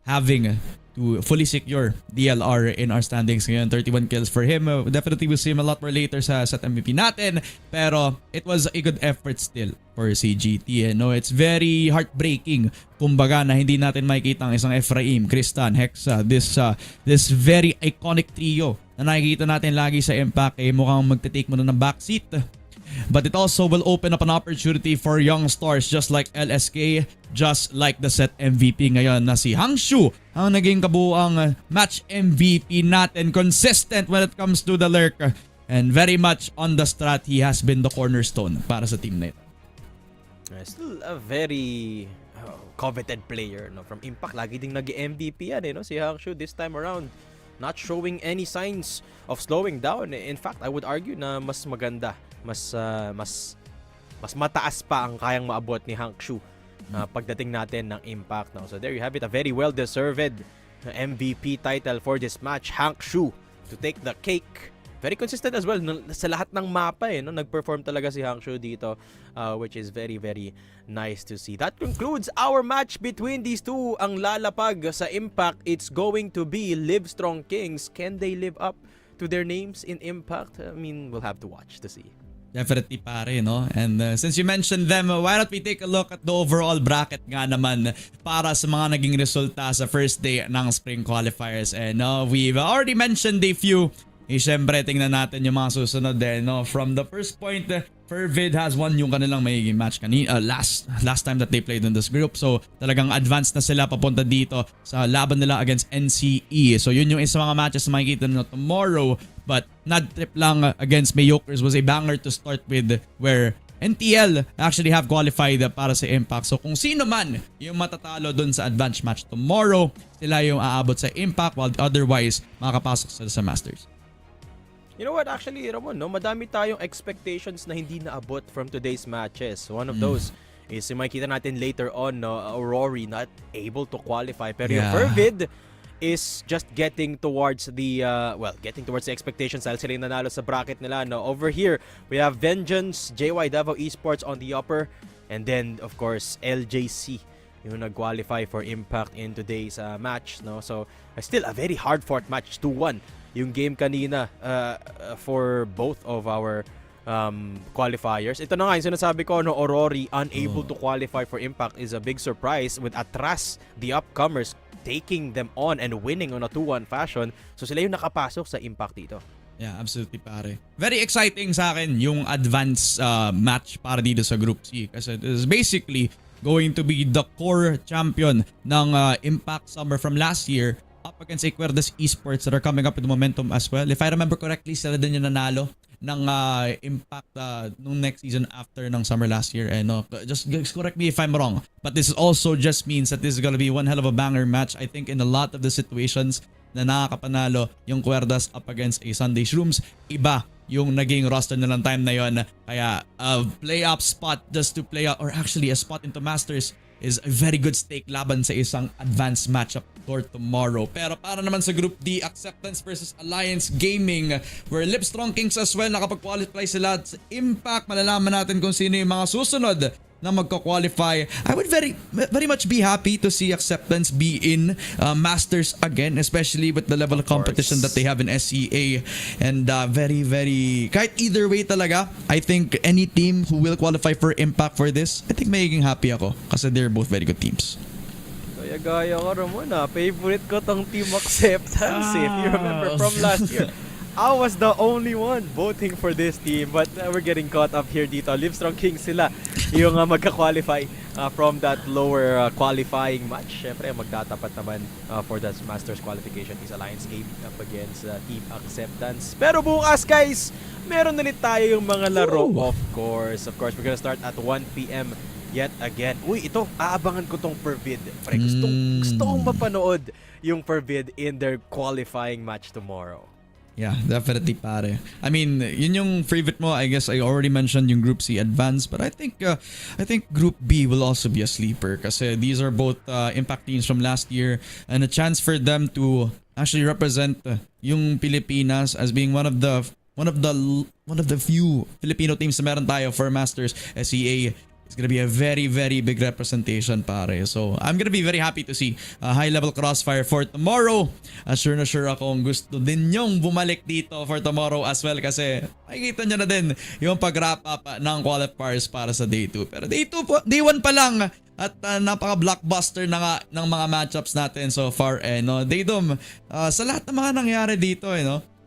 having to fully secure DLR in our standings ngayon. 31 kills for him. Definitely we'll see him a lot more later sa set MVP natin. Pero it was a good effort still for CGT. No? It's very heartbreaking, kumbaga, na hindi natin makikita ang isang Ephraim, Kristan, Hexa, this very iconic trio na nakikita natin lagi sa Impact mukhang magte-take mo na ng backseat. But it also will open up an opportunity for young stars just like LSK, just like the set MVP ngayon na si Hank Shu, ang naging kabuuang match MVP natin. Consistent when it comes to the lurk and very much on the strat. He has been the cornerstone para sa team na ito. Still a very coveted player, no? From Impact, lagi ding nag-MVP yan, no? Si Hank Shu this time around. Not showing any signs of slowing down. In fact, I would argue na mas maganda, mas mataas pa ang kayang maabot ni Hank Shu pagdating natin ng Impact. No? So there you have it, a very well-deserved MVP title for this match. Hank Shu to take the cake. Very consistent as well sa lahat ng mapa no? Nag-perform talaga si Hangzhou dito, which is very very nice to see. That concludes our match between these two. Ang lalapag sa Impact, it's going to be Livestrong Kings. Can they live up to their names in Impact? I mean, we'll have to watch to see. Definitely pare, no? And since you mentioned them, why don't we take a look at the overall bracket nga naman para sa mga naging resulta sa first day ng Spring Qualifiers. And we've already mentioned a few. Siyempre, tingnan natin yung mga susunod din. No? From the first point, Fervid has won yung kanilang magiging match kanina, last time that they played in this group. So talagang advanced na sila papunta dito sa laban nila against NCE. So yun yung isa mga matches na makikita nyo tomorrow. But NAGTRIPLANG against MAEYOKERS was a banger to start with, where NTL actually have qualified para sa Impact. So kung sino man yung matatalo dun sa advanced match tomorrow, sila yung aabot sa Impact, while otherwise makakapasok sila sa Masters. You know what, actually, Ramon, no, madami tayong expectations na hindi naabot from today's matches. One of those is yung makikita natin later on, no, AURORY not able to qualify. Pero yung Fervid is just getting towards the expectations dahil sila yung nanalo sa bracket nila. No? Over here, we have Vengeance, JY Davao Esports on the upper, and then, of course, LJC yung nag-qualify for Impact in today's match. No? So, still a very hard-fought match, 2-1. Yung game kanina for both of our qualifiers. Ito na nga yung sinasabi ko, no, AURORY unable to qualify for Impact is a big surprise, with ATTRAS, the upcomers, taking them on and winning on a 2-1 fashion. So sila yung nakapasok sa Impact dito. Yeah, absolutely pare. Very exciting sa akin yung advance match para dito sa Group C, kasi it is basically going to be the core champion ng Impact Summer from last year up against ESPORTS Esports that are coming up with momentum as well. If I remember correctly, sila din yung nanalo ng Impact nung next season after ng summer last year. And just correct me if I'm wrong. But this also just means that this is gonna be one hell of a banger match. I think in a lot of the situations na nakakapanalo yung Cuerdas up against a Sunday Shrooms, iba yung naging roster nilang time na yon. Kaya play-up spot just to play out, or actually a spot into Masters, is a very good stake laban sa isang advanced matchup for tomorrow. Pero para naman sa Group D, Acceptance versus Alliance Gaming, where LIVESTRONG Kings as well nakapag-qualify sila sa Impact. Malalaman natin kung sino yung mga susunod na magka-qualify. I would very much be happy to see Acceptance be in Masters again, especially with the level of competition that they have in SEA. And very kahit either way talaga, I think any team who will qualify for Impact for this, I think magiging happy ako kasi they're both very good teams. Gaya ka, Ramon, favorite ko tong Team Acceptance. If you remember from last year, I was the only one voting for this team, but we're getting caught up here dito. Livestrong Kings sila yung magka-qualify from that lower qualifying match. Siyempre, magtatapat naman for that Masters qualification is Alliance Game up against Team Acceptance. Pero bukas, guys, meron ulit tayo yung mga laro. Of course, we're gonna start at 1 p.m. yet again. Uy, ito, aabangan ko tong Fervid. Pre, gusto kong mapanood yung Fervid in their qualifying match tomorrow. Yeah, definitely pare. I mean, yun yung favorite mo. I guess I already mentioned yung Group C advance, but I think Group B will also be a sleeper kasi these are both Impact teams from last year, and a chance for them to actually represent yung Pilipinas as being one of the few Filipino teams na meron tayo for Masters SEA. It's gonna be a very big representation pare. So I'm gonna be very happy to see a high level crossfire for tomorrow. Sure na sure akong gusto din nyong bumalik dito for tomorrow as well, kasi makikita nyo na din yung pag-wrap up ng qualifiers para sa day 2. Pero day 1 pa lang at napaka-blockbuster na nga ng mga matchups natin so far. Daydom, sa lahat ng mga nangyari dito,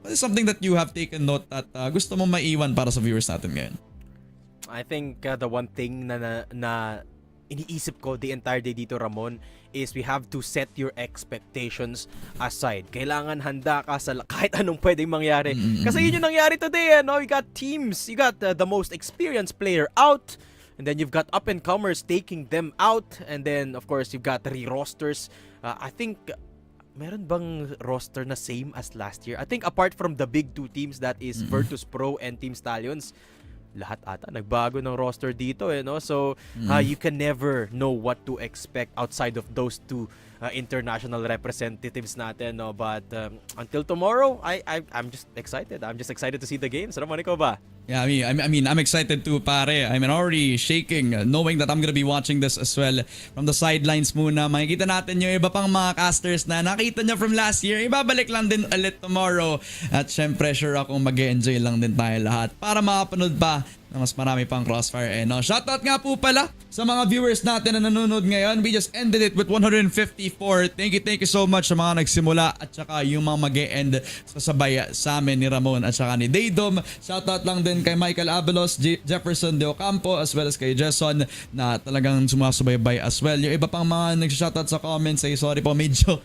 what is something that you have taken note at gusto mong maiwan para sa viewers natin ngayon? I think the one thing na iniisip ko the entire day dito, Ramon, is we have to set your expectations aside. Kailangan handa ka sa kahit anong pwedeng mangyari. Kasi yun yung nangyari today. You got teams, you got the most experienced player out, and then you've got up-and-comers taking them out, and then of course you've got re-rosters. I think meron bang roster na same as last year? I think apart from the big two teams, that is Virtus Pro and Team Stallions, lahat ata nagbago ng roster dito no. So you can never know what to expect outside of those two international representatives natin no. But until tomorrow, I'm just excited. I'm just excited to see the games. Ramon, ikaw ba? Yeah, I'm excited too, pare. I'm already shaking knowing that I'm gonna be watching this as well from the sidelines muna. Makikita natin yung iba pang mga casters na nakita nyo from last year. Ibabalik lang din ulit tomorrow. At syempre, sure akong mag-enjoy lang din tayo lahat para makapanood pa na mas marami pang Crossfire. No? Shoutout nga po pala sa mga viewers natin na nanonood ngayon. We just ended it with 154. Thank you so much sa mga nagsimula at saka yung mga mag-e-end sasabay sa amin ni Ramon at saka ni Daydom. Shoutout lang din kay Michael Abelos, Jefferson De Ocampo as well as kay Jason na talagang sumasubaybay as well. Yung iba pang mga nag-shoutout sa comments ay sorry po, medyo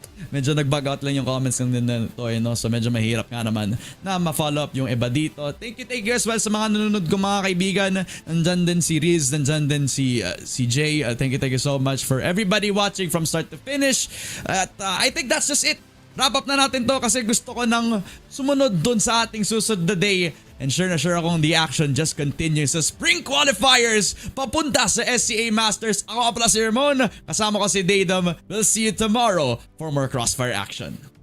nag-bug out lang yung comments ng nito no? So medyo mahirap nga naman na ma-follow up yung iba dito. Thank you as well sa mga nanonood ko mga kaibigan. Nandyan din si Riz, nandyan din si Jay. Thank you so much for everybody watching from start to finish. At I think that's just it. Wrap up na natin to kasi gusto ko nang sumunod dun sa ating susunod na day. And sure na sure akong the action just continues sa Spring Qualifiers papunta sa SCA Masters. Ako pala si Ramon, kasama ko si Daydom. We'll see you tomorrow for more Crossfire action.